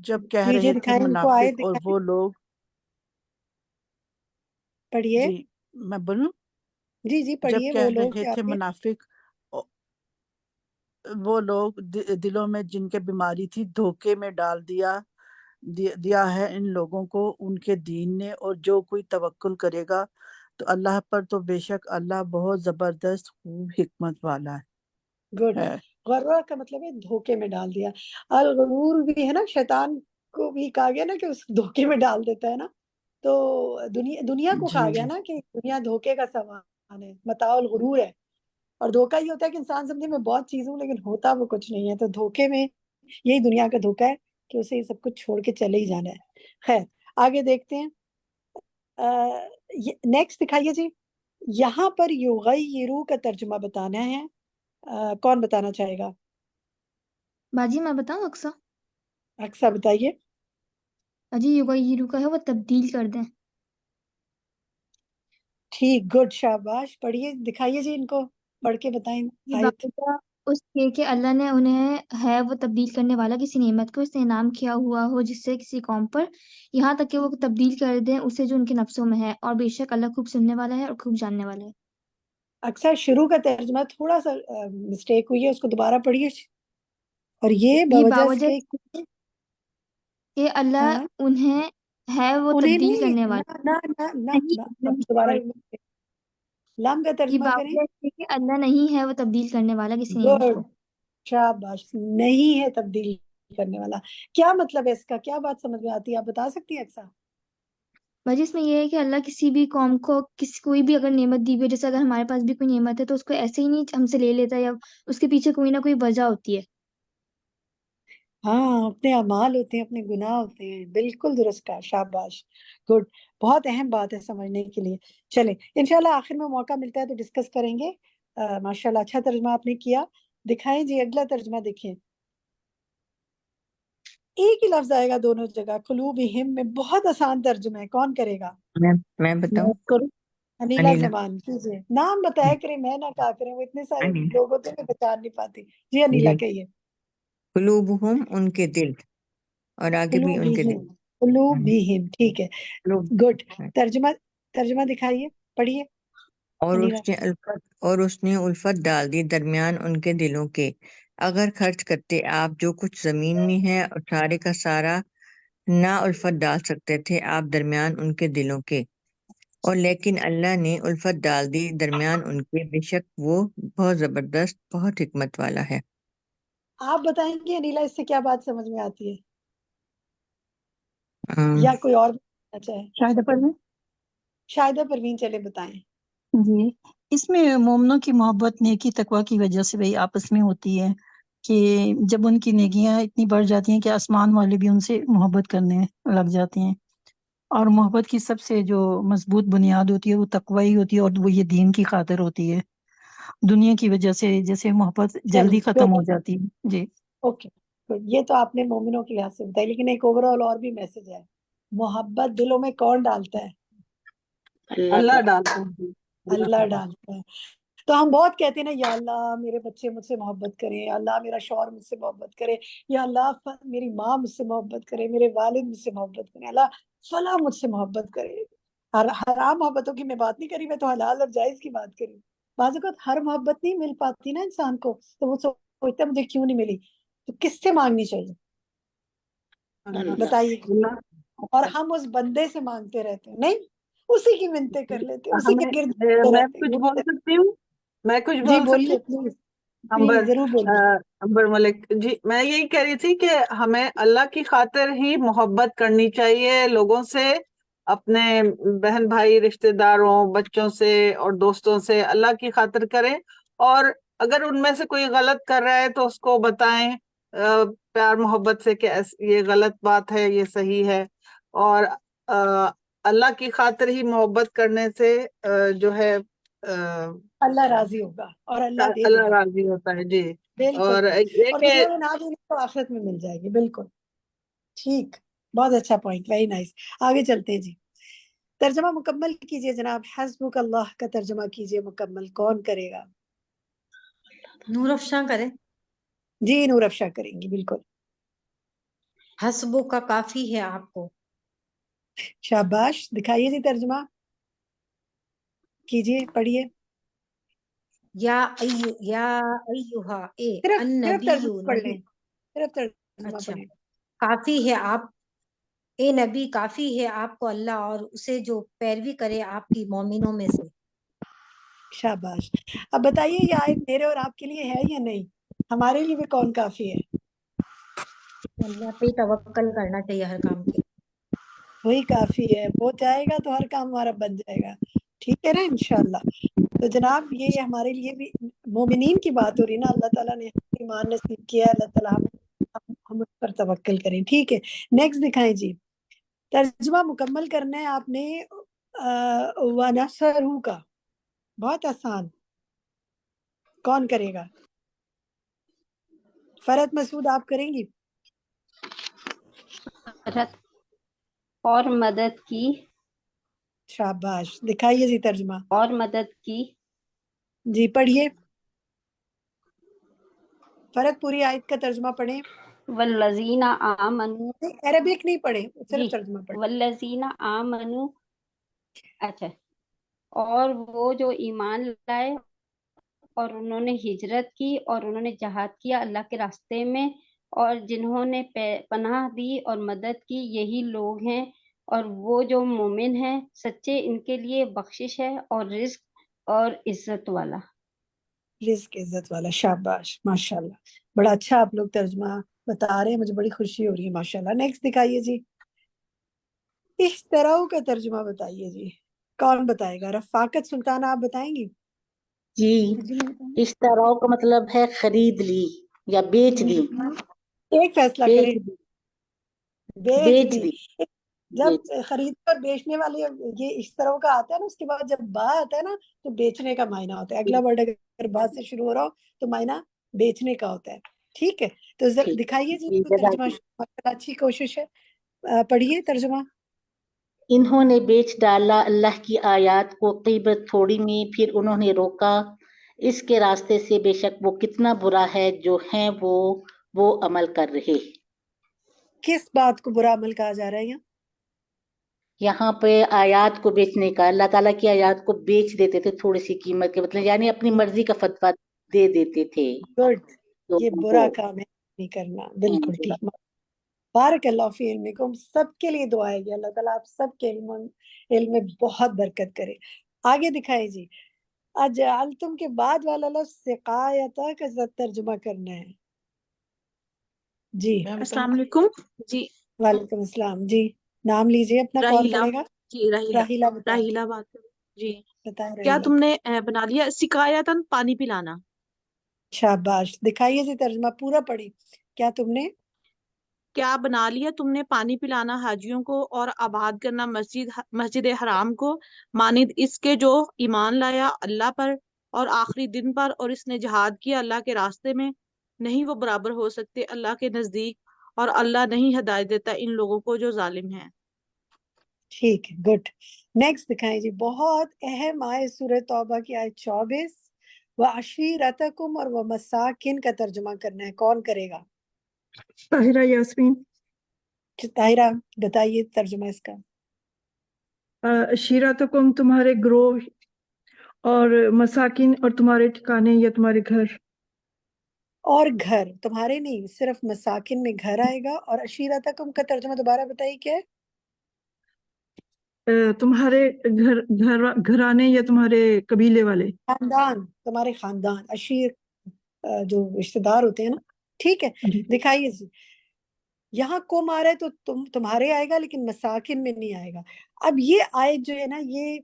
[SPEAKER 2] جب کہہ
[SPEAKER 3] جی
[SPEAKER 2] رہے تھے
[SPEAKER 3] دکھائیں ان کو، آیت
[SPEAKER 2] منافق اور
[SPEAKER 3] دکھائیں،
[SPEAKER 2] وہ لوگ،
[SPEAKER 3] پڑھیے.
[SPEAKER 2] جی میں بولوں،
[SPEAKER 3] جی
[SPEAKER 2] جب
[SPEAKER 3] پڑھیے. وہ
[SPEAKER 2] کہہ
[SPEAKER 3] لوگ
[SPEAKER 2] رہے
[SPEAKER 3] کیا
[SPEAKER 2] تھے
[SPEAKER 3] تھے؟
[SPEAKER 2] منافق، وہ لوگ دلوں میں جن کے بیماری تھی دھوکے میں ڈال دیا ہے ان لوگوں کو ان کے دین نے، اور جو کوئی توکل کرے گا تو اللہ پر تو بے شک اللہ بہت زبردست خوب حکمت والا
[SPEAKER 3] گڈ.
[SPEAKER 2] ہے.
[SPEAKER 3] غرہ کا مطلب ہے دھوکے میں ڈال دیا. الغرور بھی ہے نا، شیطان کو بھی کہا گیا نا کہ اس دھوکے میں ڈال دیتا ہے نا. تو دنیا کو کہا
[SPEAKER 2] جی
[SPEAKER 3] گیا نا کہ دنیا دھوکے کا سامان ہے، متاع الغرور ہے. اور دھوکا یہ ہوتا ہے کہ انسان سمجھے میں بہت چیز ہوں لیکن ہوتا وہ کچھ نہیں ہے. تو دھوکے میں یہی دنیا کا دھوکا ہے کہ اسے یہ سب کچھ چھوڑ کے چلے ہی جانا ہے. خیر آگے دیکھتے ہیں. نیکسٹ دکھائیے جی. یہاں پر یغیرو کا ترجمہ بتانا ہے. کون بتانا چاہے گا؟
[SPEAKER 7] باجی میں بتاؤں اقصا؟
[SPEAKER 3] اقصا بتائیے.
[SPEAKER 7] اجی یغیرو کا ہے وہ تبدیل کر دیں.
[SPEAKER 3] ٹھیک، گڈ، شاباش. پڑھیے، دکھائیے جی ان کو، پڑھ کے بتائیں
[SPEAKER 7] یہ
[SPEAKER 3] آیت.
[SPEAKER 7] باقاعدہ اس کے کہ اللہ نے انہیں ہے وہ تبدیل کرنے والا کسی نعمت کو اس نے انعام کیا ہوا ہو جس سے کسی قوم پر، یہاں تک کہ وہ تبدیل کر دیں اسے جو ان کے نفسوں میں ہے، اور بے شک اللہ خوب سننے والا ہے اور خوب جاننے والا ہے.
[SPEAKER 3] اکثر شروع کا ترجمہ تھوڑا سا مسٹیک ہوئی ہے، اس کو دوبارہ پڑھیے. اور یہ
[SPEAKER 7] یہ
[SPEAKER 3] باوجہ اس
[SPEAKER 7] باوجہ
[SPEAKER 3] کے
[SPEAKER 7] کہ اللہ
[SPEAKER 3] ہاں
[SPEAKER 7] انہیں ہے وہ
[SPEAKER 3] انہیں
[SPEAKER 7] تبدیل
[SPEAKER 3] نہیں،
[SPEAKER 7] کرنے
[SPEAKER 3] نہ
[SPEAKER 7] والا
[SPEAKER 3] نہ نہ نہ نہ، اب
[SPEAKER 7] نہیں
[SPEAKER 3] دوبارہ
[SPEAKER 7] sorry.
[SPEAKER 3] لام کا
[SPEAKER 7] یہ
[SPEAKER 3] ترجمہ کریں.
[SPEAKER 7] باوجہ اس کے کہ اللہ نہیں ہے وہ تبدیل کرنے والا کسی نعمت
[SPEAKER 3] گڈ،
[SPEAKER 7] کو.
[SPEAKER 3] شاباش. نہیں ہے تبدیل کرنے والا. کیا مطلب ہے اس کا؟ کیا بات سمجھ میں آتی ہے؟ آپ بتا سکتی ہیں اکثر؟
[SPEAKER 7] وجہ اس میں یہ ہے کہ اللہ کسی بھی قوم کو کوئی بھی اگر نعمت دی ہوئی ہے، جیسے اگر ہمارے پاس بھی کوئی نعمت ہے تو اس کو ایسے ہی نہیں ہم سے لے لیتا، یا اس کے پیچھے کوئی نہ کوئی وجہ ہوتی ہے.
[SPEAKER 3] ہاں، اپنے اعمال ہوتے ہیں، اپنے گناہ ہوتے ہیں. بالکل درست کہا، شاباش. گڈ. بہت اہم بات ہے سمجھنے کے لیے. چلیں انشاءاللہ آخر میں موقع ملتا ہے تو ڈسکس کریں گے. ماشاءاللہ اچھا ترجمہ آپ نے کیا. دکھائیں جی اگلا ترجمہ. دیکھیں ایک ہی لفظ آئے گا دونوں جگہ. قلوبہم میں بہت آسان ترجمہ ہے. کون کرے گا؟
[SPEAKER 4] میں بتاؤں؟
[SPEAKER 3] انیلا
[SPEAKER 4] انیلا
[SPEAKER 3] زمان کیجیے. نام بتایا کریں، میں نہ کہا کریں، وہ اتنے سارے
[SPEAKER 4] انیلا
[SPEAKER 3] لوگ ہوتے ہیں میں پہچان نہیں پاتی. جی انیلا
[SPEAKER 4] جی،
[SPEAKER 3] کہیے.
[SPEAKER 4] قلوبہم ان کے دل، اور آگے بھی ان کے دل.
[SPEAKER 3] قلوبہم، قلوبہم، ٹھیک ہے. گڈ. ترجمہ دکھائیے، پڑھیے انیلا.
[SPEAKER 4] اور اس نے الفت ڈال دی درمیان ان کے دلوں کے، اگر خرچ کرتے آپ جو کچھ زمین میں ہے اور سارے کا سارا نہ الفت ڈال سکتے تھے آپ درمیان ان کے دلوں کے، اور لیکن اللہ نے الفت ڈال دی درمیان ان کے، بے شک وہ بہت زبردست بہت حکمت والا ہے.
[SPEAKER 3] آپ بتائیں گے انیلا اس سے کیا بات سمجھ میں آتی ہے
[SPEAKER 4] آم،
[SPEAKER 3] یا کوئی اور اچھا ہے
[SPEAKER 5] شاہدہ پروین
[SPEAKER 3] شاہدہ پروین چلے بتائیں.
[SPEAKER 5] جی، اس میں مومنوں کی محبت نیکی تقوی کی وجہ سے بھئی آپس میں ہوتی ہے کہ جب ان کی نیکیاں اتنی بڑھ جاتی ہیں کہ آسمان والے بھی ان سے محبت کرنے لگ جاتے ہیں. اور محبت کی سب سے جو مضبوط بنیاد ہوتی ہے وہ تقوی ہی ہوتی ہے، اور وہ یہ دین کی خاطر ہوتی ہے. دنیا کی وجہ سے جیسے محبت جلدی
[SPEAKER 3] چلیں
[SPEAKER 5] ختم
[SPEAKER 3] گڈ.
[SPEAKER 5] ہو جاتی ہے. جی
[SPEAKER 3] اوکے گڈ. یہ تو آپ نے مومنوں کے لحاظ سے بتائی، لیکن ایک اوور آل اور بھی میسج ہے. محبت دلوں میں کون ڈالتا ہے؟
[SPEAKER 11] اللہ ڈالتا ہے.
[SPEAKER 3] اللہ ڈالتا ہے. تو ہم بہت کہتے ہیں نا، یا اللہ میرے بچے مجھ سے محبت کریں، یا اللہ میرا شوہر مجھ سے محبت کرے، یا اللہ میری ماں مجھ سے محبت کرے، میرے والد مجھ سے محبت کرے، اللہ فلاں مجھ سے محبت کرے. حرام محبتوں کی میں بات نہیں کری، میں تو حلال اور جائز کی بات کری. بعض اوقات ہر محبت نہیں مل پاتی نا انسان کو، تو وہ سوچتا ہے مجھے کیوں نہیں ملی. تو کس سے مانگنی چاہیے بتائیے؟ اور ہم اس بندے سے مانگتے رہتے ہیں، نہیں اسی کی منتیں کر لیتے ہیں، اسی کے گرد گھومتے
[SPEAKER 11] میں
[SPEAKER 3] رہتے ہیں.
[SPEAKER 11] کچھ بول سکتی ہوں؟ میں کچھ
[SPEAKER 3] جی
[SPEAKER 11] بول سکتی
[SPEAKER 3] بولیے
[SPEAKER 11] ہوں؟
[SPEAKER 3] پلیز
[SPEAKER 11] امبر
[SPEAKER 3] پلیز ضرور بولیے.
[SPEAKER 11] امبر ملک جی، میں یہی کہہ رہی تھی کہ ہمیں اللہ کی خاطر ہی محبت کرنی چاہیے لوگوں سے، اپنے بہن بھائی رشتہ داروں بچوں سے اور دوستوں سے اللہ کی خاطر کریں، اور اگر ان میں سے کوئی غلط کر رہا ہے تو اس کو بتائیں پیار محبت سے کہ یہ غلط بات ہے، یہ صحیح ہے. اور اللہ کی خاطر ہی محبت کرنے سے جو ہے
[SPEAKER 3] اللہ راضی ہوگا اور اللہ دے دے
[SPEAKER 11] اللہ
[SPEAKER 3] گا.
[SPEAKER 11] راضی ہوتا ہے. جی
[SPEAKER 3] بالکل.
[SPEAKER 11] اور یہ
[SPEAKER 3] اور
[SPEAKER 11] کہ
[SPEAKER 3] دنیا میں نہ بھی تو آخرت میں مل جائے گی. بالکل ٹھیک، بہت اچھا پوائنٹ، ویری نائس. آگے چلتے ہیں جی. ترجمہ مکمل کیجئے جناب. حسبک اللہ کا ترجمہ کیجئے مکمل. کون کرے گا؟
[SPEAKER 6] نور افشاں کرے.
[SPEAKER 3] جی نور افشاں کریں گی. بالکل
[SPEAKER 6] حسبو کا کافی ہے آپ کو.
[SPEAKER 3] شاباش. دکھائیے جی ترجمہ کیجئے، پڑھیے.
[SPEAKER 6] یا ایوہا اے
[SPEAKER 3] صرف
[SPEAKER 6] النبی
[SPEAKER 3] ترجمہ پڑھ لیں،
[SPEAKER 6] نبی.
[SPEAKER 3] صرف ترجمہ
[SPEAKER 6] اچھا،
[SPEAKER 3] پڑھیں.
[SPEAKER 6] کافی ہے آپ، اے نبی کافی ہے آپ کو اللہ اور اسے جو پیروی کرے آپ کی مومنوں میں سے.
[SPEAKER 3] شاباش. اب بتائیے یہ آیت میرے اور آپ کے لیے ہے یا نہیں؟ ہمارے لیے بھی کون کافی ہے؟
[SPEAKER 6] اللہ پہ ہی توکل کرنا چاہیے ہر کام کے.
[SPEAKER 3] وہی کافی ہے. وہ چاہے گا تو ہر کام ہمارا بن جائے گا. ٹھیک ہے نا انشاءاللہ. تو جناب یہ ہمارے لیے بھی مومنین کی بات ہو رہی ہے نا. اللہ تعالیٰ نے ایمان نصیب کیا ہے، اللہ تعالیٰ ہم اس پر توکل کریں. ٹھیک ہے، نیکسٹ دکھائیں جی. ترجمہ مکمل کرنا ہے آپ نے وَنَصَرُوا کا. بہت آسان. کون کرے گا؟ فرحت مسعود آپ کریں گی؟
[SPEAKER 19] اور مدد کی.
[SPEAKER 3] شاباش. دکھائیے جی ترجمہ.
[SPEAKER 19] اور مدد کی.
[SPEAKER 3] جی پڑھیے. فرحت پوری آیت کا ترجمہ پڑھیں.
[SPEAKER 19] والذین آمنوا.
[SPEAKER 3] عربک نہیں پڑھیں،
[SPEAKER 19] جی
[SPEAKER 3] صرف ترجمہ پڑھیں.
[SPEAKER 19] والذین آمنوا. اچھا، اور وہ جو ایمان لائے اور انہوں نے ہجرت کی اور انہوں نے جہاد کیا اللہ کے راستے میں، اور جنہوں نے پناہ دی اور مدد کی، یہی لوگ ہیں. اور وہ جو مومن ہیں سچے، ان کے لیے بخشش ہے اور رزق اور عزت والا.
[SPEAKER 3] رزق عزت والا. شاباش ماشاءاللہ. بڑا اچھا آپ لوگ ترجمہ بتا رہے ہیں، مجھے بڑی خوشی ہو رہی ہے ماشاءاللہ. نیکسٹ دکھائیے جی. اشتراؤ کا ترجمہ بتائیے جی. کون بتائے گا؟ رفاقت سلطانہ آپ بتائیں گی؟
[SPEAKER 8] جی، اشتراؤ کا مطلب ہے خرید لی یا بیچ دی.
[SPEAKER 3] ایک فیصلہ کریں.
[SPEAKER 8] بیچ دی.
[SPEAKER 3] بیچ
[SPEAKER 8] بیچ
[SPEAKER 3] دی.
[SPEAKER 8] دی.
[SPEAKER 3] جب
[SPEAKER 8] بیچ.
[SPEAKER 3] خرید اور بیچنے والے یہ اشتراؤ کا آتا ہے نا، اس کے بعد جب با آتا ہے نا تو بیچنے کا معنی ہوتا ہے. اگلا ورڈ اگر با سے شروع ہو رہا ہو تو معنی بیچنے کا ہوتا ہے. ٹھیک ہے، تو دکھائیے جی ترجمہ. اچھی کوشش ہے. پڑھیے ترجمہ.
[SPEAKER 8] انہوں نے بیچ ڈالا اللہ کی آیات کو قیمت تھوڑی میں، پھر انہوں نے روکا اس کے راستے سے، بے شک وہ کتنا برا ہے جو ہیں وہ عمل کر رہے.
[SPEAKER 3] کس بات کو برا عمل کہا جا رہا ہے
[SPEAKER 8] یہاں پہ آیات کو بیچنے کا، اللہ تعالیٰ کی آیات کو بیچ دیتے تھے تھوڑی سی قیمت کے، مطلب یعنی اپنی مرضی کا فتویٰ دے دیتے تھے.
[SPEAKER 3] گڈ. یہ
[SPEAKER 8] لوگوں
[SPEAKER 3] برا
[SPEAKER 8] کو.
[SPEAKER 3] کام ہے نہیں کرنا. بالکل ٹھیک. بارک اللہ فی علمکم. سب کے لیے دعا ہے کہ اللہ تعالیٰ آپ سب کے علم میں بہت برکت کرے. آگے دکھائے جی. اجعلتم کے بعد والا لفظ سقایتا کا ترجمہ کرنا ہے. جی
[SPEAKER 11] السلام علیکم. جی
[SPEAKER 3] وعلیکم السلام. جی نام لیجیے اپنا، کون
[SPEAKER 9] راہیلا،
[SPEAKER 3] پڑھے گا؟
[SPEAKER 9] جی راہیلا،
[SPEAKER 3] راہیلا بتائیں،
[SPEAKER 9] راہیلا بات کر جی۔
[SPEAKER 3] بتائیں
[SPEAKER 9] کیا
[SPEAKER 3] راہیلا۔
[SPEAKER 9] تم نے بنا لیا سکایتن پانی پلانا؟
[SPEAKER 3] شاباش، دکھائیے سے ترجمہ پورا پڑھی، کیا تم نے
[SPEAKER 9] کیا بنا لیا تم نے پانی پلانا حاجیوں کو اور آباد کرنا مسجد حرام کو، مانند اس کے جو ایمان لایا اللہ پر اور آخری دن پر اور اس نے جہاد کیا اللہ کے راستے میں؟ نہیں وہ برابر ہو سکتے اللہ کے نزدیک، اور اللہ نہیں ہدایت دیتا ان لوگوں کو جو ظالم ہیں۔
[SPEAKER 3] ٹھیک ہے، گڈ۔ نیکسٹ دکھائیں جی، بہت اہم آیت سورہ توبہ کی آیت 24، وَعَشِيرَتَكُمْ اور وَمَسَاكِن کا ترجمہ کرنا ہے، کون کرے گا؟
[SPEAKER 5] طاہرہ یاسمین۔
[SPEAKER 3] طاہرہ بتائیے ترجمہ اس کا۔
[SPEAKER 5] عشیرتکم تمہارے گروہ، اور مساکین اور تمہارے ٹھکانے یا تمہارے گھر۔
[SPEAKER 3] اور گھر، تمہارے نہیں، صرف مساکن میں گھر آئے گا، اور عشیرتکم کا ترجمہ دوبارہ بتائیے کیا ہے؟
[SPEAKER 5] تمہارے گھرانے یا تمہارے قبیلے والے۔
[SPEAKER 3] خاندان، تمہارے خاندان، عشیر جو رشتہ دار ہوتے ہیں نا، ٹھیک ہے۔
[SPEAKER 5] جی۔
[SPEAKER 3] دکھائیے جی، یہاں کم آ رہا ہے تو تمہارے آئے گا، لیکن مساکن میں نہیں آئے گا۔ اب یہ آیت جو ہے نا، یہ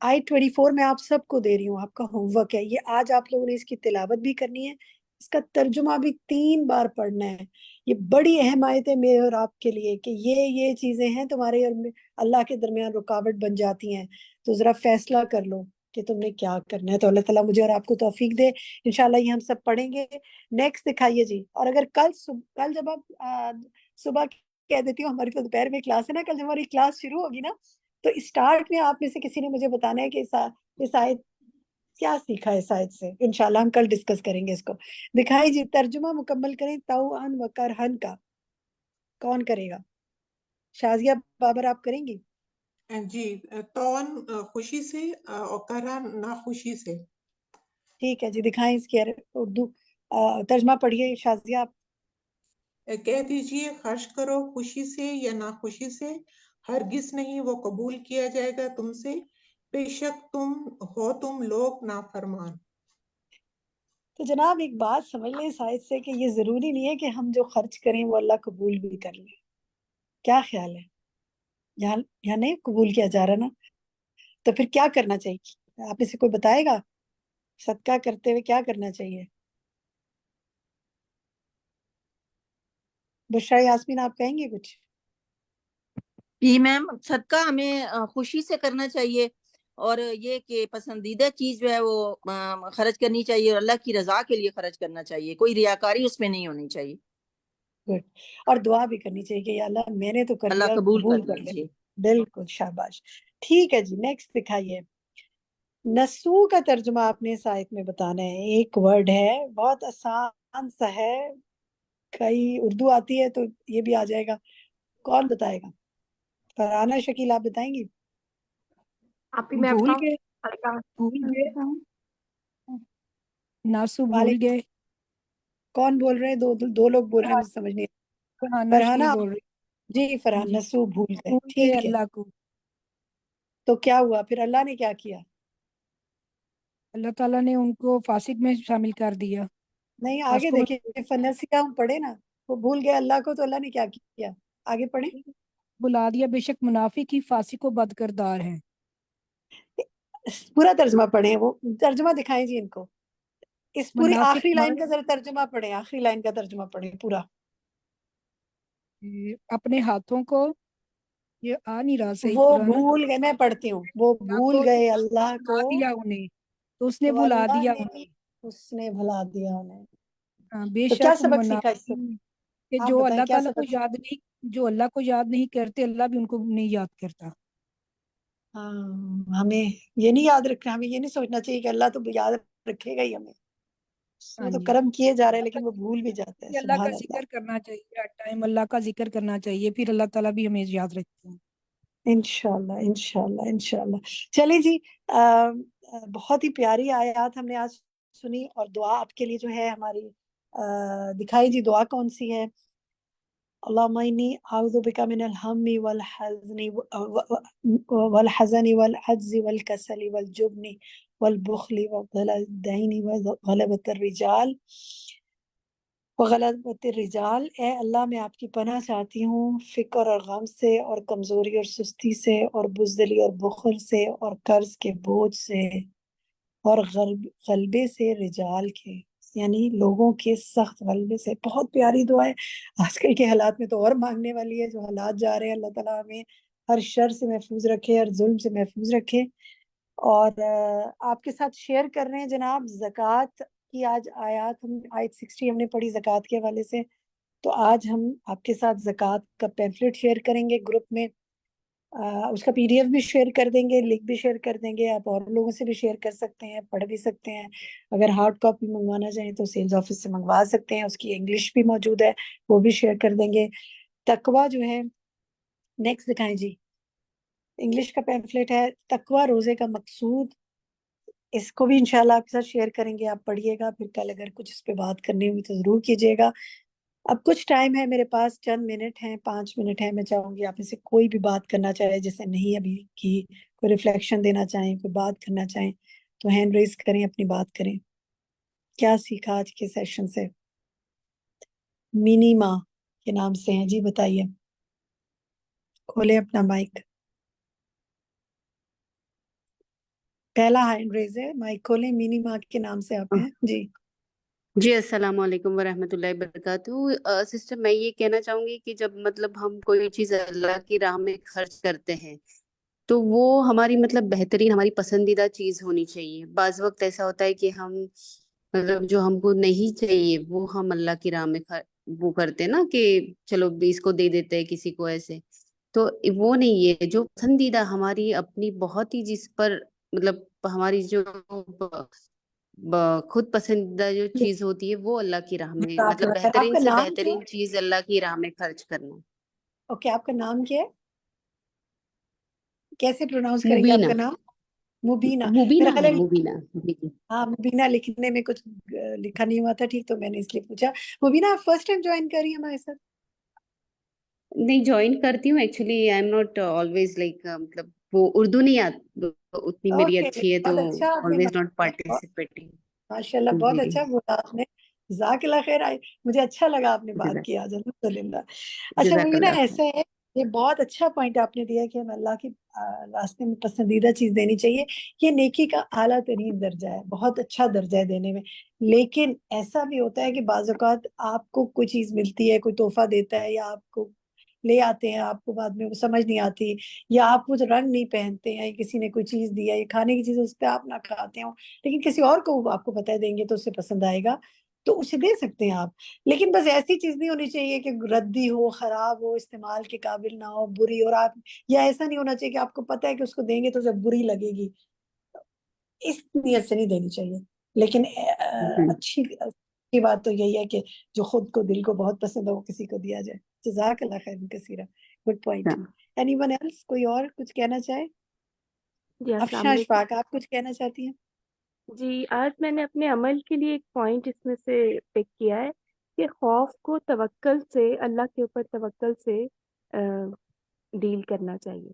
[SPEAKER 3] آیت 24 میں آپ سب کو دے رہی ہوں، آپ کا ہوم ورک ہے یہ، آج آپ لوگوں نے اس کی تلاوت بھی کرنی ہے، اس کا ترجمہ بھی 3 بار پڑھنا ہے۔ یہ بڑی اہم آیت ہے میرے اور آپ کے لیے کہ یہ چیزیں ہیں تمہارے اور اللہ کے درمیان رکاوٹ بن جاتی ہیں، تو ذرا فیصلہ کر لو کہ تم نے کیا کرنا ہے۔ تو اللہ تعالیٰ مجھے اور آپ کو توفیق دے، انشاءاللہ یہ ہم سب پڑھیں گے۔ نیکسٹ دکھائیے جی، اور اگر کل جب آپ صبح کہہ دیتی ہوں، ہماری تو دوپہر میں کلاس ہے نا، کل جب ہماری کلاس شروع ہوگی نا، تو اسٹارٹ میں آپ میں سے کسی نے مجھے بتانا ہے کہ اس آیت کیا سیکھا ہے اس آیت سے، انشاءاللہ ہم کل ڈسکس کریں گے اس کو۔ دکھائی جی، ترجمہ مکمل کریں طوعاً و کرہن کا، کون کرے گا؟ شازیہ بابر آپ کریں گی؟
[SPEAKER 10] جی، طوعاً خوشی سے اور کرہن ناخوشی سے۔
[SPEAKER 3] ٹھیک ہے جی، دکھائیں اس کی اردو ترجمہ پڑھیے شازیہ آپ۔
[SPEAKER 10] کہہ دیجئے خرچ کرو خوشی سے یا ناخوشی سے، ہرگز نہیں وہ قبول کیا جائے گا تم سے، بے شک تم لوگ نافرمان۔
[SPEAKER 3] تو جناب ایک بات سمجھ لیں اس آیت سے کہ یہ ضروری نہیں ہے کہ ہم جو خرچ کریں وہ اللہ قبول بھی کر لیں۔ کیا خیال ہے؟ یہاں نہیں قبول کیا جا رہا نا، تو پھر کیا کرنا چاہیے؟ آپ میں سے کوئی بتائے گا صدقہ کرتے ہوئے کیا کرنا چاہیے؟ بشرا یاسمین آپ کہیں گے کچھ؟
[SPEAKER 12] جی میم، صدقہ ہمیں خوشی سے کرنا چاہیے، اور یہ کہ پسندیدہ چیز جو ہے وہ خرچ کرنی چاہیے، اور اللہ کی رضا کے لیے خرچ کرنا چاہیے، کوئی ریاکاری اس میں نہیں ہونی چاہیے۔
[SPEAKER 3] گڈ، اور دعا بھی کرنی چاہیے کہ یا اللہ میں نے تو کر
[SPEAKER 12] اللہ
[SPEAKER 3] لیا،
[SPEAKER 12] قبول
[SPEAKER 3] قبول
[SPEAKER 12] کر
[SPEAKER 3] کر
[SPEAKER 12] لیں۔
[SPEAKER 3] لے۔
[SPEAKER 12] جی
[SPEAKER 3] بالکل، شاباش، ٹھیک ہے جی۔ نیکسٹ دکھائیے، نسو کا ترجمہ آپ نے اس آیت میں بتانا ہے۔ ایک ورڈ ہے، بہت آسان سا ہے، کئی اردو آتی ہے تو یہ بھی آ جائے گا، کون بتائے گا؟ فرحانہ شکیل آپ بتائیں گی؟
[SPEAKER 24] آپ ہی میں
[SPEAKER 3] بھول
[SPEAKER 24] بتاؤں؟
[SPEAKER 3] گئے، بھول گئے،
[SPEAKER 24] ناسو بھول
[SPEAKER 3] وعلیکم،
[SPEAKER 24] گئے۔
[SPEAKER 3] کون بول رہے ہیں؟ دو لوگ بول رہے ہیں، مجھے سمجھ نہیں آیا۔
[SPEAKER 24] فرحانہ
[SPEAKER 3] فرحانہ،
[SPEAKER 24] شکیل بول رہی
[SPEAKER 3] جی فرحان،
[SPEAKER 24] جی،
[SPEAKER 3] نسو بھول گئے،
[SPEAKER 24] بھول گئے
[SPEAKER 3] ٹھیک ہے۔
[SPEAKER 24] اللہ کو۔
[SPEAKER 3] تو کیا ہوا پھر؟ اللہ نے کیا کیا؟
[SPEAKER 24] اللہ تعالیٰ نے ان کو فاسق میں شامل کر دیا،
[SPEAKER 3] نہیں، آگے
[SPEAKER 24] فاسقوں میں
[SPEAKER 3] دیکھیں، فنسیہ ہم پڑھے نا، وہ بھول گئے اللہ کو، تو اللہ نے کیا کیا؟ آگے پڑھیں۔
[SPEAKER 24] بلا دیا، بے شک منافق ہی فاسق و بد کردار ہیں۔
[SPEAKER 3] پورا ترجمہ پڑھیں، وہ ترجمہ دکھائیں جی ان کو، اس پوری
[SPEAKER 24] منافق
[SPEAKER 3] آخری لائن کا ذرا ترجمہ پڑھیں، آخری لائن کا ترجمہ پڑھیں پورا۔
[SPEAKER 24] اپنے ہاتھوں کو، یہ آ نہیں رہا صحیح
[SPEAKER 3] وہ
[SPEAKER 24] قرآن،
[SPEAKER 3] بھول گئے، میں پڑھتی ہوں، وہ
[SPEAKER 24] اللہ
[SPEAKER 3] بھول
[SPEAKER 24] کو
[SPEAKER 3] گئے
[SPEAKER 24] تو
[SPEAKER 3] اللہ کو،
[SPEAKER 24] بھلا دیا انہیں، تو اس نے
[SPEAKER 3] تو
[SPEAKER 24] بھلا
[SPEAKER 3] اللہ
[SPEAKER 24] دیا
[SPEAKER 3] نے
[SPEAKER 24] انہیں۔
[SPEAKER 3] اس نے بھلا دیا انہیں۔
[SPEAKER 24] بے
[SPEAKER 3] تو کیا
[SPEAKER 24] شک
[SPEAKER 3] سبق سیکھا اس سے؟
[SPEAKER 24] منافق کہ
[SPEAKER 3] آپ
[SPEAKER 24] جو
[SPEAKER 3] بتائیں
[SPEAKER 24] اللہ
[SPEAKER 3] کیا
[SPEAKER 24] تعالیٰ کو
[SPEAKER 3] سبق؟
[SPEAKER 24] یاد نہیں، جو اللہ کو یاد نہیں کرتے، اللہ بھی ان کو نہیں یاد کرتا۔
[SPEAKER 3] ہاں، ہمیں یہ نہیں یاد رکھنا، ہمیں یہ نہیں سوچنا چاہیے کہ اللہ تو یاد رکھے گا ہی ہمیں، اس
[SPEAKER 24] ہاں
[SPEAKER 3] میں تو
[SPEAKER 24] جی،
[SPEAKER 3] کرم کیے جا رہے ہیں
[SPEAKER 24] اللہ کا
[SPEAKER 3] لیکن وہ بھول بھی جاتے ہیں،
[SPEAKER 24] اللہ کا
[SPEAKER 3] سبحان اللہ۔
[SPEAKER 24] ذکر کرنا چاہیے، ہر ٹائم اللہ کا ذکر کرنا چاہیے، پھر اللہ تعالیٰ بھی ہمیں یاد رکھتے ہیں۔
[SPEAKER 3] انشاءاللہ انشاءاللہ انشاءاللہ۔ چلیں جی، بہت ہی پیاری آیات ہم نے آج سنی، اور دعا آپ کے لیے جو ہے ہماری، دکھائی جی دعا کون سی ہے؟ اللہم انی اعوذ بک من الہم والحزن والعجز والکسل والجبن والبخل وغلبۃ الدین وغلبۃ الرجال وغلبۃ الرجال، اے اللہ میں آپ کی پناہ چاہتی ہوں فکر اور غم سے اور کمزوری اور سستی سے اور بزدلی اور بخل سے اور قرض کے بوجھ سے اور غلبے سے رجال کے، یعنی لوگوں کے سخت غلبے سے۔ بہت پیاری دعا ہے، آج کل کے حالات میں تو اور مانگنے والی ہے، جو حالات جا رہے ہیں اللہ تعالیٰ ہمیں ہر شر سے محفوظ رکھے، ہر ظلم سے محفوظ رکھے۔ اور آپ کے ساتھ شیئر کر رہے ہیں جناب زکوٰۃ کی آج آیات، آیت 60 ہم نے پڑھی زکوٰۃ کے حوالے سے، تو آج ہم آپ کے ساتھ زکوٰۃ کا پیمفلٹ شیئر کریں گے گروپ میں، اس کا PDF بھی شیئر کر دیں گے، لنک بھی شیئر کر دیں گے، آپ اور لوگوں سے بھی شیئر کر سکتے ہیں، پڑھ بھی سکتے ہیں، اگر ہارڈ کاپی منگوانا چاہیں تو سیلز آفس سے منگوا سکتے ہیں، اس کی انگلش بھی موجود ہے، وہ بھی شیئر کر دیں گے۔ تقویٰ جو ہے، نیکسٹ دکھائیں جی، انگلش کا پیمفلٹ ہے تقویٰ روزے کا مقصود، اس کو بھی انشاءاللہ آپ کے ساتھ شیئر کریں گے، آپ پڑھیے گا، پھر کل اگر کچھ اس پہ بات کرنی ہوئی تو ضرور کیجیے گا۔ اب کچھ ٹائم ہے میرے پاس، چند منٹ ہیں، 5 منٹ ہیں، میں چاہوں گی آپ میں سے کوئی بھی بات کرنا چاہے جیسے نہیں ابھی کی، کوئی ریفلیکشن دینا چاہیں، کوئی بات کرنا چاہیں تو ہینڈ ریز کریں، اپنی بات کریں۔ کیا سیکھا آج کے سیشن سے؟ مینی ماں کے نام سے ہیں جی، بتائیے، کھولے اپنا مائک، پہلا ہینڈ ریز ہے، مائک کھولیں، مینی ماں کے نام سے آپ ہیں جی۔
[SPEAKER 13] جی السلام علیکم ورحمۃ اللہ وبرکاتہ۔ سسٹر میں یہ کہنا چاہوں گی کہ جب مطلب ہم کوئی چیز اللہ کی راہ میں خرچ کرتے ہیں تو وہ ہماری مطلب بہترین، ہماری پسندیدہ چیز ہونی چاہیے۔ بعض وقت ایسا ہوتا ہے کہ ہم مطلب جو ہم کو نہیں چاہیے وہ ہم اللہ کی راہ میں وہ کرتے ہیں نا کہ چلو اس کو دے دیتے ہیں کسی کو ایسے، تو وہ نہیں ہے۔ جو پسندیدہ ہماری اپنی بہت ہی جس پر مطلب ہماری جو خود پسندیدہ جو چیز ہوتی ہے وہ اللہ کی راہ میں
[SPEAKER 3] جزاک
[SPEAKER 13] مطلب
[SPEAKER 3] اللہ خیر۔ آپ
[SPEAKER 13] بہترین
[SPEAKER 3] کا
[SPEAKER 13] سے
[SPEAKER 3] نام کیا
[SPEAKER 13] بہترین
[SPEAKER 3] ہے؟
[SPEAKER 13] چیز اللہ کی راہ میں خرچ کرنا۔
[SPEAKER 3] اوکے، آپ کا نام کیا ہے؟ کیسے پروناؤنس کریں گے آپ
[SPEAKER 13] مبینہ،
[SPEAKER 3] کا نام؟ مبینہ، میرا
[SPEAKER 13] مبینہ
[SPEAKER 3] خیال
[SPEAKER 13] ہے،
[SPEAKER 3] ہے
[SPEAKER 13] مبینہ جی جی۔
[SPEAKER 3] ہاں، مبینہ لکھنے میں کچھ لکھا نہیں ہوا تھا، ٹھیک، تو میں نے اس لیے پوچھا۔ مبینہ آپ فرسٹ ٹائم جوائن کر رہی ہیں ہمارے ساتھ؟
[SPEAKER 13] نہیں جوائن کرتی ہوں actually, I am not always like مطلب وہ اردو نہیں آتی اتنی میری
[SPEAKER 3] اوکے،
[SPEAKER 13] اچھی ہے تو
[SPEAKER 3] بہت اچھا آپ نے
[SPEAKER 13] آلویز ناٹ پارٹیسپیٹنگ۔
[SPEAKER 3] ماشاء اللہ بہت
[SPEAKER 13] جی
[SPEAKER 3] اچھا بولا آپ نے، جزاک اللہ خیر، مجھے اچھا لگا آپ نے بات کی آج، الحمدللہ۔ اچھا
[SPEAKER 13] جزاک
[SPEAKER 3] مبینہ،
[SPEAKER 13] اللہ خیر۔
[SPEAKER 3] ایسا ہے، یہ بہت اچھا پوائنٹ آپ نے دیا کہ ہمیں اللہ کی راستے میں پسندیدہ چیز دینی چاہیے، یہ نیکی کا اعلیٰ ترین درجہ ہے، بہت اچھا درجہ ہے دینے میں۔ لیکن ایسا بھی ہوتا ہے کہ بعض اوقات آپ کو کوئی چیز ملتی ہے، کوئی تحفہ دیتا ہے، یا آپ کو لے آتے ہیں، آپ کو بعد میں وہ سمجھ نہیں آتی، یا آپ وہ رنگ نہیں پہنتے ہیں، کسی نے کوئی چیز دیا، یا کھانے کی چیز اس پہ آپ نہ کھاتے ہوں، لیکن کسی اور کو آپ کو پتہ ہے دیں گے تو اسے پسند آئے گا، تو اسے دے سکتے ہیں آپ۔ لیکن بس ایسی چیز نہیں ہونی چاہیے کہ ردی ہو، خراب ہو، استعمال کے قابل نہ ہو، بری، اور آپ، یا ایسا نہیں ہونا چاہیے کہ آپ کو پتہ ہے کہ اس کو دیں گے تو اسے بری لگے گی، اس نیت سے نہیں دینی چاہیے۔ لیکن اچھی بات تو یہی ہے کہ جو خود کو، دل کو بہت پسند ہے وہ کسی کو دیا جائے۔ جزاک اللہ خیر کثیرہ، good point. Anyone else, کوئی اور کچھ کہنا چاہے؟
[SPEAKER 14] جی السلام
[SPEAKER 3] افشاں
[SPEAKER 14] علیکم۔
[SPEAKER 3] اشفاق، آپ کچھ کہنا چاہتی ہیں؟
[SPEAKER 14] جی آج میں نے اپنے عمل کے لیے ایک پوائنٹ اس میں سے پک کیا ہے کہ خوف کو توکل سے، اللہ کے اوپر توکل سے ڈیل کرنا چاہیے،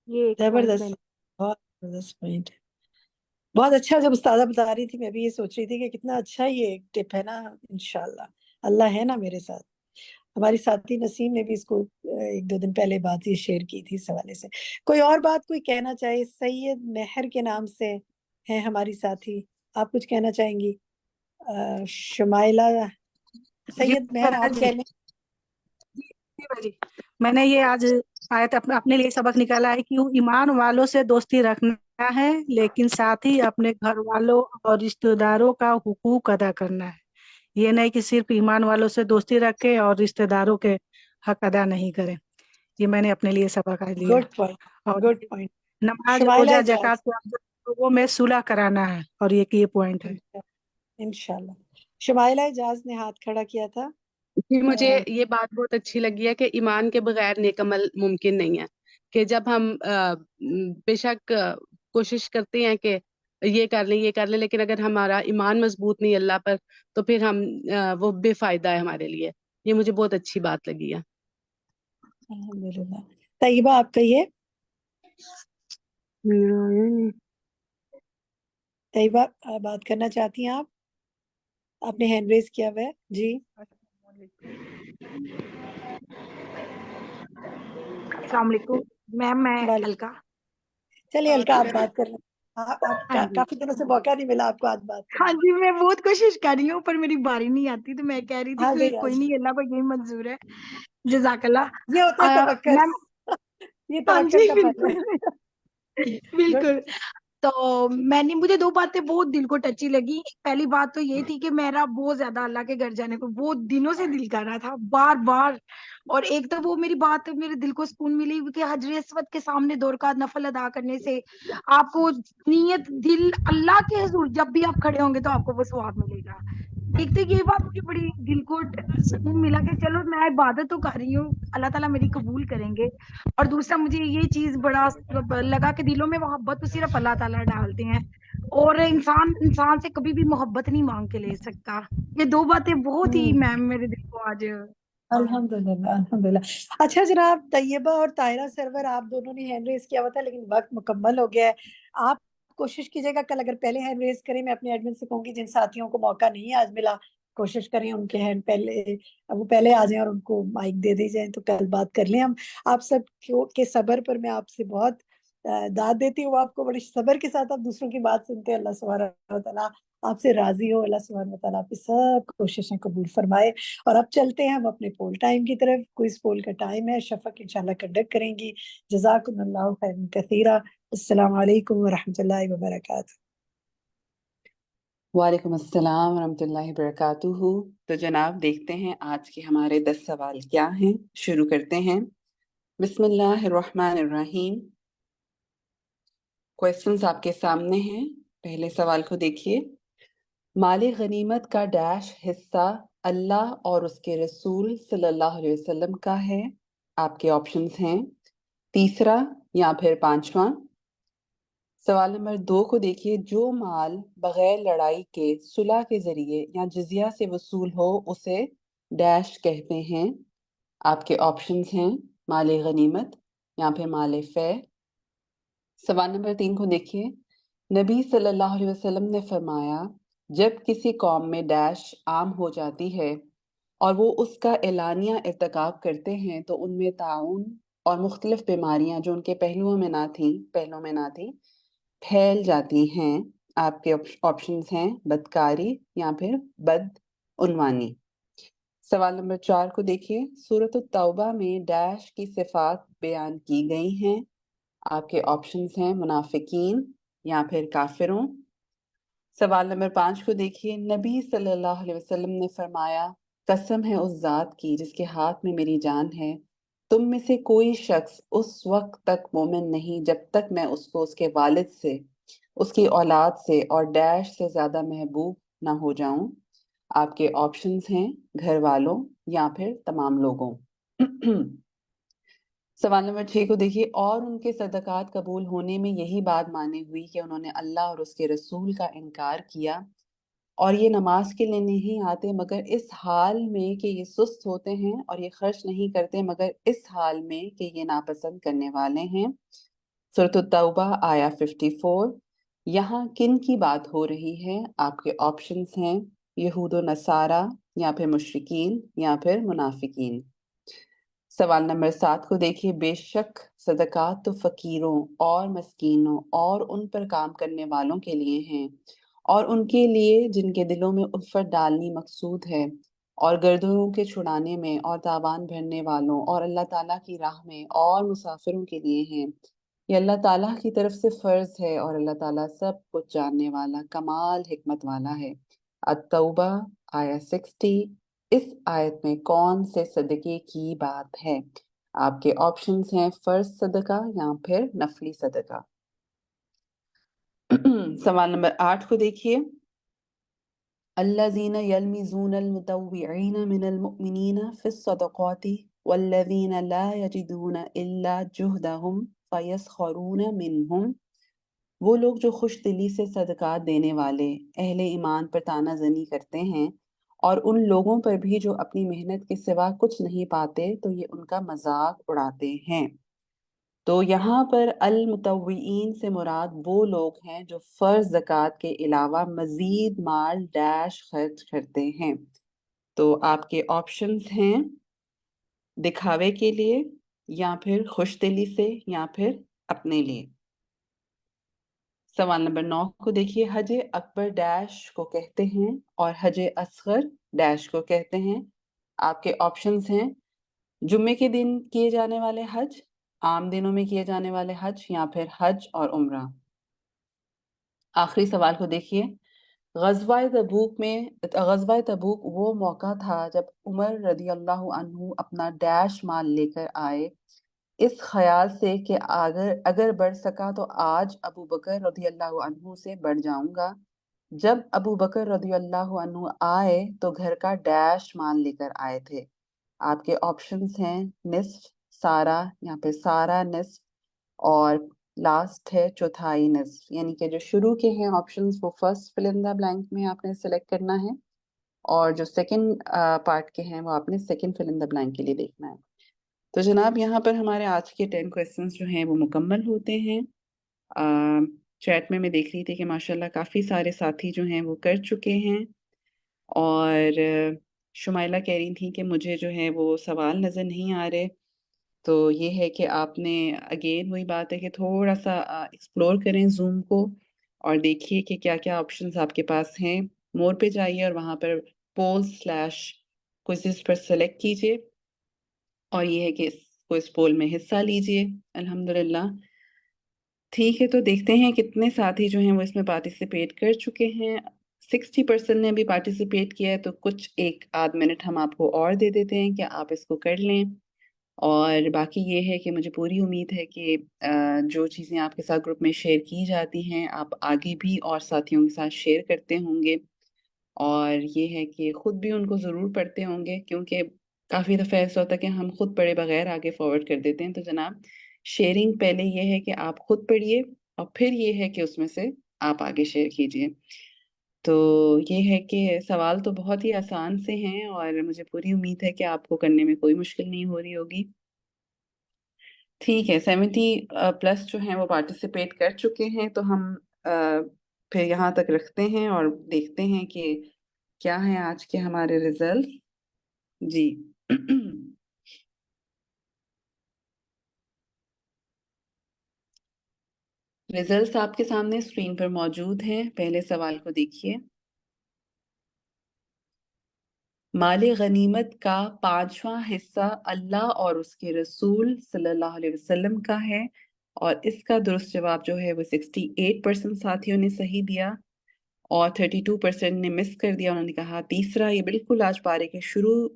[SPEAKER 14] یہ ایک پوائنٹ میں
[SPEAKER 3] زبردست، بہت زبردست پوائنٹ ہے، بہت اچھا۔ جب استاذہ بتا رہی تھی میں بھی یہ سوچ رہی تھی کہ کتنا اچھا یہ ٹپ ہے نا، انشاءاللہ اللہ ہے نا میرے ساتھ۔ ہماری ساتھی نسیم نے بھی اس کو 1-2 دن پہلے بات یہ شیئر کی تھی اس حوالے سے۔ کوئی اور بات کوئی کہنا چاہے؟ سید مہر کے نام سے ہیں ہماری ساتھی، آپ کچھ کہنا چاہیں گی؟ شمائلہ، سید مہر آپ کہہ لیں۔
[SPEAKER 24] جی، میں نے یہ آج آیت اپنے لیے سبق نکالا ہے کہ ایمان والوں سے دوستی رکھنا ہے، لیکن ساتھ ہی اپنے گھر والوں اور رشتہ داروں کا حقوق ادا کرنا ہے۔ یہ نہیں کہ صرف ایمان والوں سے دوستی رکھے اور رشتہ داروں کے حق ادا نہیں کرے۔ یہ میں نے اپنے لیے سبق آج لیا۔
[SPEAKER 3] گڈ پوائنٹ،
[SPEAKER 24] اور
[SPEAKER 3] گڈ پوائنٹ۔
[SPEAKER 24] نماز،
[SPEAKER 3] شمائلہ
[SPEAKER 24] روزہ،
[SPEAKER 3] اعجاز،
[SPEAKER 24] زکوٰۃ کے لوگوں میں صلح کرانا ہے، اور یہ پوائنٹ ہے۔
[SPEAKER 3] انشاءاللہ۔ شمائلہ اعجاز نے ہاتھ کھڑا کیا تھا۔
[SPEAKER 15] جی مجھے یہ بات بہت اچھی لگی ہے کہ ایمان کے بغیر نیک عمل ممکن نہیں ہے، کہ جب ہم بے شک کوشش کرتے ہیں کہ یہ کر لیں، لیکن اگر ہمارا ایمان مضبوط نہیں اللہ پر تو پھر ہم وہ بے فائدہ ہے ہمارے لیے۔ یہ مجھے بہت اچھی بات لگی ہے۔
[SPEAKER 3] الحمدللہ۔ طیبہ آپ کہیے، طیبہ بات کرنا چاہتی ہیں آپ؟ آپ نے ہینڈ ریز کیا ہوا ہے جی.
[SPEAKER 1] السلام علیکم میم، میں
[SPEAKER 3] وعلیکم.
[SPEAKER 1] الکا.
[SPEAKER 3] چلیے
[SPEAKER 1] اور
[SPEAKER 3] الکا آپ بات کر لیں. آپ
[SPEAKER 1] ہاں جی
[SPEAKER 3] کافی دنوں سے موقع نہیں ملا آپ کو آج بات
[SPEAKER 1] ہاں
[SPEAKER 3] کرنے
[SPEAKER 1] جی، میں بہت کوشش کر رہی ہوں پر میری باری نہیں آتی، تو میں کہہ رہی
[SPEAKER 3] کا.
[SPEAKER 1] تھی
[SPEAKER 3] آ
[SPEAKER 1] کہ
[SPEAKER 3] گئی
[SPEAKER 1] کوئی
[SPEAKER 3] آج.
[SPEAKER 1] نہیں، اللہ کو یہی منظور ہے. جزاک اللہ.
[SPEAKER 3] یہ ہوتا ہے توکل.
[SPEAKER 1] میم
[SPEAKER 3] یہ
[SPEAKER 1] ہاں
[SPEAKER 3] توکل
[SPEAKER 1] جی
[SPEAKER 3] کا پھل
[SPEAKER 1] بالکل
[SPEAKER 3] ہے.
[SPEAKER 1] بالکل.
[SPEAKER 3] گڈ.
[SPEAKER 1] تو مجھے 2 باتیں بہت دل کو ٹچی لگی. پہلی بات تو یہ تھی کہ میرا بہت زیادہ اللہ کے گھر جانے کو بہت دنوں سے دل کر رہا تھا، بار بار. اور ایک تو وہ میری بات میرے دل کو سکون ملی کہ حجر اسود کے سامنے 2 رکعت نفل ادا کرنے سے آپ کو نیت دل اللہ کے حضور جب بھی آپ کھڑے ہوں گے تو آپ کو وہ ثواب ملے گا. ایک تو یہ بات مجھے بڑی دل کو سکون ملا کہ چلو میں عبادت تو کر رہی ہوں، اللہ تعالیٰ میری قبول کریں گے. اور دوسرا مجھے یہ چیز بڑا لگا کہ دلوں میں محبت تو صرف اللہ تعالیٰ ڈالتے ہیں، اور انسان سے کبھی بھی محبت نہیں مانگ کے لے سکتا. یہ 2 باتیں بہت ہی میم میرے دل کو آج
[SPEAKER 3] الحمدللہ الحمدللہ. اچھا جناب طیبہ اور طاہرہ سرور آپ دونوں نے ہینڈ ریز کیا ہوا تھا لیکن وقت مکمل ہو گیا ہے. آپ کوشش کیجیے گا کل اگر پہلے ہینڈ ریز کریں، میں اپنے ایڈمن سے کہوں گی جن ساتھیوں کو موقع نہیں آج ملا کوشش کریں ان کے ہینڈ وہ پہلے آ جائیں اور ان کو مائک دے دی جائیں تو کل بات کر لیں ہم. آپ سب کے صبر پر میں آپ سے بہت داد دیتی ہوں. آپ کو بڑے صبر کے ساتھ آپ دوسروں کی بات سنتے ہیں. اللہ سبحانہ وتعالیٰ آپ سے راضی ہو. اللہ سبحانہ وتعالیٰ آپ کی سب کوششیں قبول فرمائے. اور اب چلتے ہیں ہم اپنے پول ٹائم کی طرف. کوئز پول کا ٹائم ہے. شفق انشاءاللہ کنڈکٹ کریں گی. جزاکم اللہ خیرا کثیرا. السلام علیکم ورحمۃ اللہ وبرکاتہ.
[SPEAKER 16] وعلیکم السلام ورحمۃ اللہ وبرکاتہ. تو جناب دیکھتے ہیں آج کے ہمارے 10 سوال کیا ہیں. شروع کرتے ہیں. بسم اللہ الرحمن الرحیم. کویسچنز آپ کے سامنے ہیں. پہلے سوال کو دیکھیے. مال غنیمت کا ڈیش حصہ اللہ اور اس کے رسول صلی اللہ علیہ وسلم کا ہے. آپ کے آپشنز ہیں تیسرا یا پھر پانچواں. سوال نمبر 2 کو دیکھیے. جو مال بغیر لڑائی کے صلح کے ذریعے یا جزیہ سے وصول ہو اسے ڈیش کہتے ہیں. آپ کے آپشنز ہیں مال غنیمت یا پھر مال فے. سوال نمبر 3 کو دیکھیے. نبی صلی اللہ علیہ وسلم نے فرمایا جب کسی قوم میں ڈیش عام ہو جاتی ہے اور وہ اس کا اعلانیہ ارتکاب کرتے ہیں تو ان میں طاعون اور مختلف بیماریاں جو ان کے پہلوؤں میں نہ تھیں پھیل جاتی ہیں. آپ کے آپشنز ہیں بدکاری یا پھر بدعنوانی. سوال نمبر 4 کو دیکھیے. سورۃ التوبہ میں ڈیش کی صفات بیان کی گئی ہیں. آپ کے آپشنز ہیں منافقین یا پھر کافروں. سوال نمبر 5 کو دیکھیے. نبی صلی اللہ علیہ وسلم نے فرمایا قسم ہے اس ذات کی جس کے ہاتھ میں میری جان ہے، تم میں سے کوئی شخص اس وقت تک مومن نہیں جب تک میں اس کو اس کے والد سے، اس کی اولاد سے اور ڈیش سے زیادہ محبوب نہ ہو جاؤں. آپ کے آپشنز ہیں گھر والوں یا پھر تمام لوگوں. سوال نمبر 6 کو دیکھیے. اور ان کے صدقات قبول ہونے میں یہی بات معنی ہوئی کہ انہوں نے اللہ اور اس کے رسول کا انکار کیا اور یہ نماز کے لیے نہیں آتے مگر اس حال میں کہ یہ سست ہوتے ہیں اور یہ خرچ نہیں کرتے مگر اس حال میں کہ یہ ناپسند کرنے والے ہیں. سورۃ التوبہ آیا 54. یہاں کن کی بات ہو رہی ہے؟ آپ کے آپشنز ہیں یہود و نصارہ یا پھر مشرکین یا پھر منافقین. سوال نمبر 7 کو دیکھیے. بے شک صدقات تو فقیروں اور مسکینوں اور ان پر کام کرنے والوں کے لیے ہیں اور ان کے لیے جن کے دلوں میں الفت ڈالنی مقصود ہے اور گردنوں کے چھڑانے میں اور تاوان بھرنے والوں اور اللہ تعالیٰ کی راہ میں اور مسافروں کے لیے ہیں. یہ اللہ تعالیٰ کی طرف سے فرض ہے اور اللہ تعالیٰ سب کچھ جاننے والا کمال حکمت والا ہے. التوبہ آیا 60. اس آیت میں کون سے صدقے کی بات ہے؟ آپ کے آپشنز ہیں فرض صدقہ یا پھر نفلی صدقہ. سوال نمبر 8 کو دیکھیے. الذین یلمزون المتطوعین من المؤمنین فی الصدقات والذین لا یجدون الا جہدہم فیسخرون منہم. وہ لوگ جو خوش دلی سے صدقات دینے والے اہل ایمان پر طعنہ زنی کرتے ہیں اور ان لوگوں پر بھی جو اپنی محنت کے سوا کچھ نہیں پاتے تو یہ ان کا مذاق اڑاتے ہیں. تو یہاں پر المتوئین سے مراد وہ لوگ ہیں جو فرض زکوٰۃ کے علاوہ مزید مال ڈیش خرچ کرتے ہیں. تو آپ کے آپشنز ہیں دکھاوے کے لیے، یا پھر خوش دلی سے، یا پھر اپنے لیے. سوال نمبر 9 کو دیکھیے. حج اکبر ڈیش کو کہتے ہیں اور حج اصغر ڈیش کو کہتے ہیں. آپ کے آپشنز ہیں جمعے کے دن کیے جانے والے حج، عام دنوں میں کیے جانے والے حج، یا پھر حج اور عمرہ. آخری سوال کو دیکھیے. غزوہ تبوک وہ موقع تھا جب عمر رضی اللہ عنہ اپنا ڈیش مال لے کر آئے، اس خیال سے کہ اگر بڑھ سکا تو آج ابو بکر رضی اللہ عنہ سے بڑھ جاؤں گا. جب ابو بکر رضی اللہ عنہ آئے تو گھر کا ڈیش مال لے کر آئے تھے. آپ کے آپشنز ہیں نصف، سارا، یا پھر سارا نصف، اور لاسٹ ہے چوتھائی نصف. یعنی کہ جو شروع کے ہیں آپشنز وہ first full in the blank میں آپ نے سلیکٹ کرنا ہے، اور جو سیکنڈ پارٹ کے ہیں وہ آپ نے second full in the blank کے لیے دیکھنا ہے. تو جناب یہاں پر ہمارے آج کے 10 کویسچنز جو ہیں وہ مکمل ہوتے ہیں. چیٹ میں دیکھ رہی تھی کہ ماشاءاللہ کافی سارے ساتھی جو ہیں وہ کر چکے ہیں، اور شمائلہ کہہ رہی تھیں کہ مجھے جو ہے وہ سوال نظر نہیں آ رہے. تو یہ ہے کہ آپ نے اگین وہی بات ہے کہ تھوڑا سا ایکسپلور کریں زوم کو، اور دیکھیے کہ کیا کیا آپشنز آپ کے پاس ہیں. مور پہ جائیے اور وہاں پر polls/quizzes پر سلیکٹ کیجئے، اور یہ ہے کہ اس پول میں حصہ لیجئے. الحمدللہ. ٹھیک ہے، تو دیکھتے ہیں کتنے ساتھی جو ہیں وہ اس میں پارٹیسپیٹ کر چکے ہیں. 60% نے بھی پارٹیسپیٹ کیا ہے، تو کچھ ایک آدھ منٹ ہم آپ کو اور دے دیتے ہیں کہ آپ اس کو کر لیں. اور باقی یہ ہے کہ مجھے پوری امید ہے کہ جو چیزیں آپ کے ساتھ گروپ میں شیئر کی جاتی ہیں آپ آگے بھی اور ساتھیوں کے ساتھ شیئر کرتے ہوں گے، اور یہ ہے کہ خود بھی ان کو ضرور پڑھتے ہوں گے، کیونکہ کافی دفعہ ایسا ہوتا ہے کہ ہم خود پڑھے بغیر آگے فارورڈ کر دیتے ہیں. تو جناب شیئرنگ پہلے یہ ہے کہ آپ خود پڑھیے، اور پھر یہ ہے کہ اس میں سے آپ آگے شیئر کیجئے. تو یہ ہے کہ سوال تو بہت ہی آسان سے ہیں، اور مجھے پوری امید ہے کہ آپ کو کرنے میں کوئی مشکل نہیں ہو رہی ہوگی. ٹھیک ہے، 70+ جو ہیں وہ پارٹیسپیٹ کر چکے ہیں. تو ہم پھر یہاں تک رکھتے ہیں اور دیکھتے ہیں کہ کیا ہیں آج کے ہمارے ریزلٹ. جی ریزلٹس آپ کے سامنے اسکرین پر موجود ہیں. پہلے سوال کو دیکھیے. مال غنیمت کا 5واں حصہ اللہ اور اس کے رسول صلی اللہ علیہ وسلم کا ہے، اور اس کا درست جواب جو ہے وہ 68% ساتھیوں نے صحیح دیا، اور 32% نے مس کر دیا. انہوں نے کہا تیسرا. یہ بالکل آج پارے کے شروع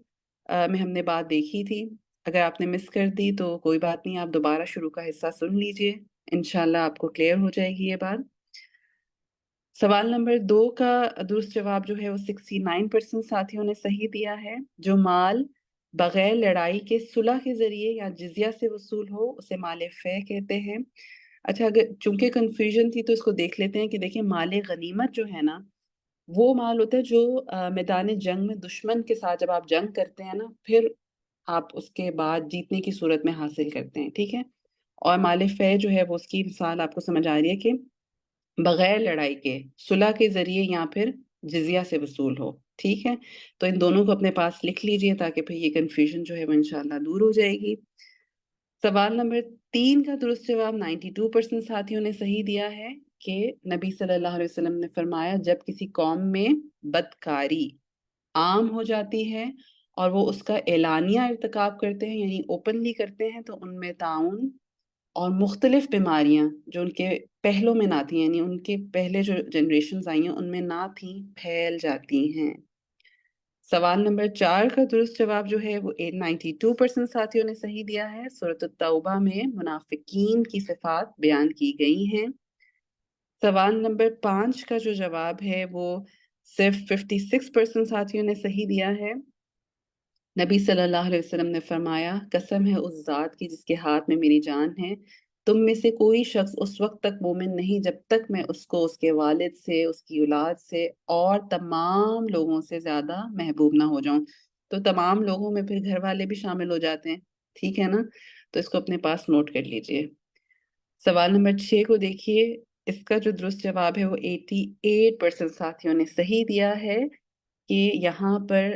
[SPEAKER 16] میں ہم نے بات دیکھی تھی. اگر آپ نے مس کر دی تو کوئی بات نہیں، آپ دوبارہ شروع کا حصہ سن لیجئے، انشاءاللہ آپ کو کلیئر ہو جائے گی یہ بات. سوال نمبر 2 کا درست جواب جو ہے وہ 69% ساتھیوں نے صحیح دیا ہے. جو مال بغیر لڑائی کے صلح کے ذریعے یا جزیہ سے وصول ہو اسے مال فے کہتے ہیں. اچھا، اگر چونکہ کنفیوژن تھی تو اس کو دیکھ لیتے ہیں کہ دیکھیں مال غنیمت جو ہے نا وہ مال ہوتا ہے جو میدان جنگ میں دشمن کے ساتھ جب آپ جنگ کرتے ہیں نا پھر آپ اس کے بعد جیتنے کی صورت میں حاصل کرتے ہیں. ٹھیک ہے، اور مال فے جو ہے وہ اس کی مثال آپ کو سمجھ آ رہی ہے کہ بغیر لڑائی کے صلح کے ذریعے یا پھر جزیہ سے وصول ہو. ٹھیک ہے، تو ان دونوں کو اپنے پاس لکھ لیجئے تاکہ پھر یہ کنفیوژن جو ہے وہ انشاءاللہ دور ہو جائے گی. سوال نمبر 3 کا درست جواب 92% ساتھیوں نے صحیح دیا ہے کہ نبی صلی اللہ علیہ وسلم نے فرمایا جب کسی قوم میں بدکاری عام ہو جاتی ہے اور وہ اس کا اعلانیہ ارتکاب کرتے ہیں یعنی اوپنلی کرتے ہیں تو ان میں طاعون اور مختلف بیماریاں جو ان کے پہلوں میں نہ تھیں، یعنی ان کے پہلے جو جنریشنز آئی ہیں ان میں نہ تھیں، پھیل جاتی ہیں. سوال نمبر 4 کا درست جواب جو ہے وہ 92% ساتھیوں نے صحیح دیا ہے. سورۃ التوبہ میں منافقین کی صفات بیان کی گئی ہیں. سوال نمبر 5 کا جو جواب ہے وہ صرف 56% ساتھیوں نے صحیح دیا ہے. نبی صلی اللہ علیہ وسلم نے فرمایا قسم ہے اس ذات کی جس کے ہاتھ میں میری جان ہے، تم میں سے کوئی شخص اس وقت تک مومن نہیں جب تک میں اس کو اس کے والد سے، اس کی اولاد سے اور تمام لوگوں سے زیادہ محبوب نہ ہو جاؤں. تو تمام لوگوں میں پھر گھر والے بھی شامل ہو جاتے ہیں. ٹھیک ہے نا، تو اس کو اپنے پاس نوٹ کر لیجئے۔ سوال نمبر 6 کو دیکھیے، اس کا جو درست جواب ہے وہ 88% ساتھیوں نے صحیح دیا ہے کہ یہاں پر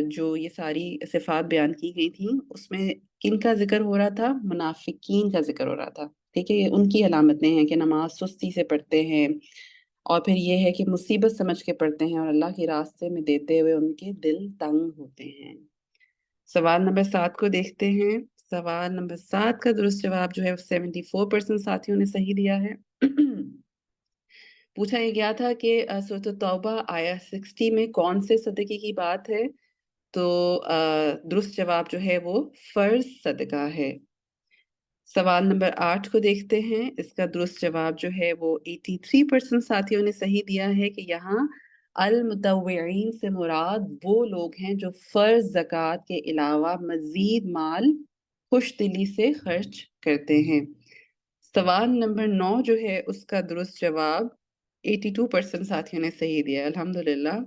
[SPEAKER 16] جو یہ ساری صفات بیان کی گئی تھیں اس میں کن کا ذکر ہو رہا تھا؟ منافقین کا ذکر ہو رہا تھا، ٹھیک ہے۔ یہ ان کی علامتیں ہیں کہ نماز سستی سے پڑھتے ہیں، اور پھر یہ ہے کہ مصیبت سمجھ کے پڑھتے ہیں، اور اللہ کے راستے میں دیتے ہوئے ان کے دل تنگ ہوتے ہیں۔ سوال نمبر 7 کو دیکھتے ہیں۔ سوال نمبر 7 کا درست جواب جو ہے 74% ساتھیوں نے صحیح دیا ہے۔ پوچھا یہ گیا تھا کہ سورۃ التوبہ آیا 60 میں کون سے صدقے کی بات ہے؟ تو درست جواب جو ہے وہ فرض صدقہ ہے۔ سوال نمبر 8 کو دیکھتے ہیں، اس کا درست جواب جو ہے وہ 83% ساتھیوں نے صحیح دیا ہے کہ یہاں المتطوعین سے مراد وہ لوگ ہیں جو فرض زکوٰۃ کے علاوہ مزید مال خوش دلی سے خرچ کرتے ہیں۔ سوال نمبر 9 جو ہے اس کا درست جواب 82% ساتھیوں نے صحیح دیا ہے۔ الحمدللہ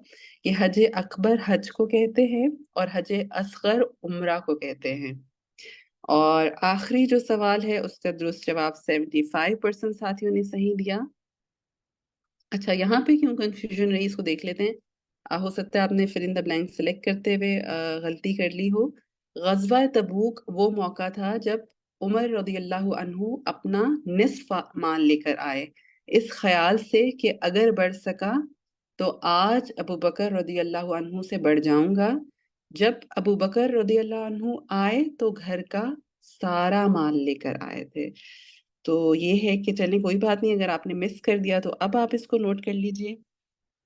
[SPEAKER 16] کہ حج اکبر حج کو کہتے ہیں اور حج اصغر عمرہ کو کہتے ہیں۔ اور آخری جو سوال ہے اس کا درست جواب 75% ساتھیوں نے صحیح دیا۔ اچھا، یہاں پہ کیوں کنفیوژن رہی اس کو دیکھ لیتے ہیں۔ ہو سکتا ہے آپ نے فل ان دا بلینک سلیکٹ کرتے ہوئے غلطی کر لی ہو۔ غزوہ تبوک وہ موقع تھا جب عمر رضی اللہ عنہ اپنا نصف مال لے کر آئے، اس خیال سے کہ اگر بڑھ سکا تو آج ابو بکر رضی اللہ عنہ سے بڑھ جاؤں گا۔ جب ابو بکر رضی اللہ عنہ آئے تو گھر کا سارا مال لے کر آئے تھے۔ تو یہ ہے کہ چلیں کوئی بات نہیں، اگر آپ نے مس کر دیا تو اب آپ اس کو نوٹ کر لیجئے۔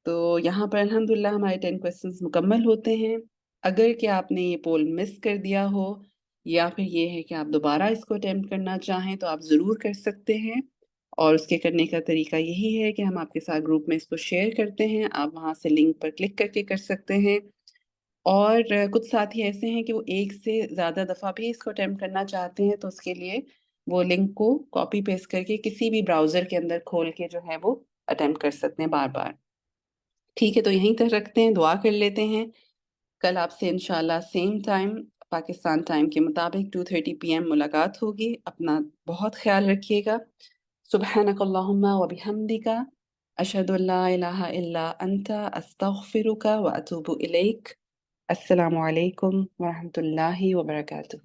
[SPEAKER 16] تو یہاں پر الحمدللہ ہمارے 10 کویسچنز مکمل ہوتے ہیں۔ اگر کہ آپ نے یہ پول مس کر دیا ہو یا پھر یہ ہے کہ آپ دوبارہ اس کو اٹیمپٹ کرنا چاہیں تو آپ ضرور کر سکتے ہیں، اور اس کے کرنے کا طریقہ یہی ہے کہ ہم آپ کے ساتھ گروپ میں اس کو شیئر کرتے ہیں، آپ وہاں سے لنک پر کلک کر کے کر سکتے ہیں۔ اور کچھ ساتھی ایسے ہیں کہ وہ ایک سے زیادہ دفعہ بھی اس کو اٹیمپٹ کرنا چاہتے ہیں، تو اس کے لیے وہ لنک کو کاپی پیسٹ کر کے کسی بھی براؤزر کے اندر کھول کے جو ہے وہ اٹیمپٹ کر سکتے ہیں بار بار۔ ٹھیک ہے، تو یہیں تک رکھتے ہیں، دعا کر لیتے ہیں۔ کل آپ سے انشاءاللہ سیم ٹائم پاکستان ٹائم کے مطابق 2:30 PM ملاقات ہوگی۔ اپنا بہت خیال رکھیے گا۔ سبحانک اللہم و بحمدک، اشہد ان لا الہ الا انت، استغفرک و اتوب الیک۔ السلام علیکم ورحمۃ اللہ وبرکاتہ۔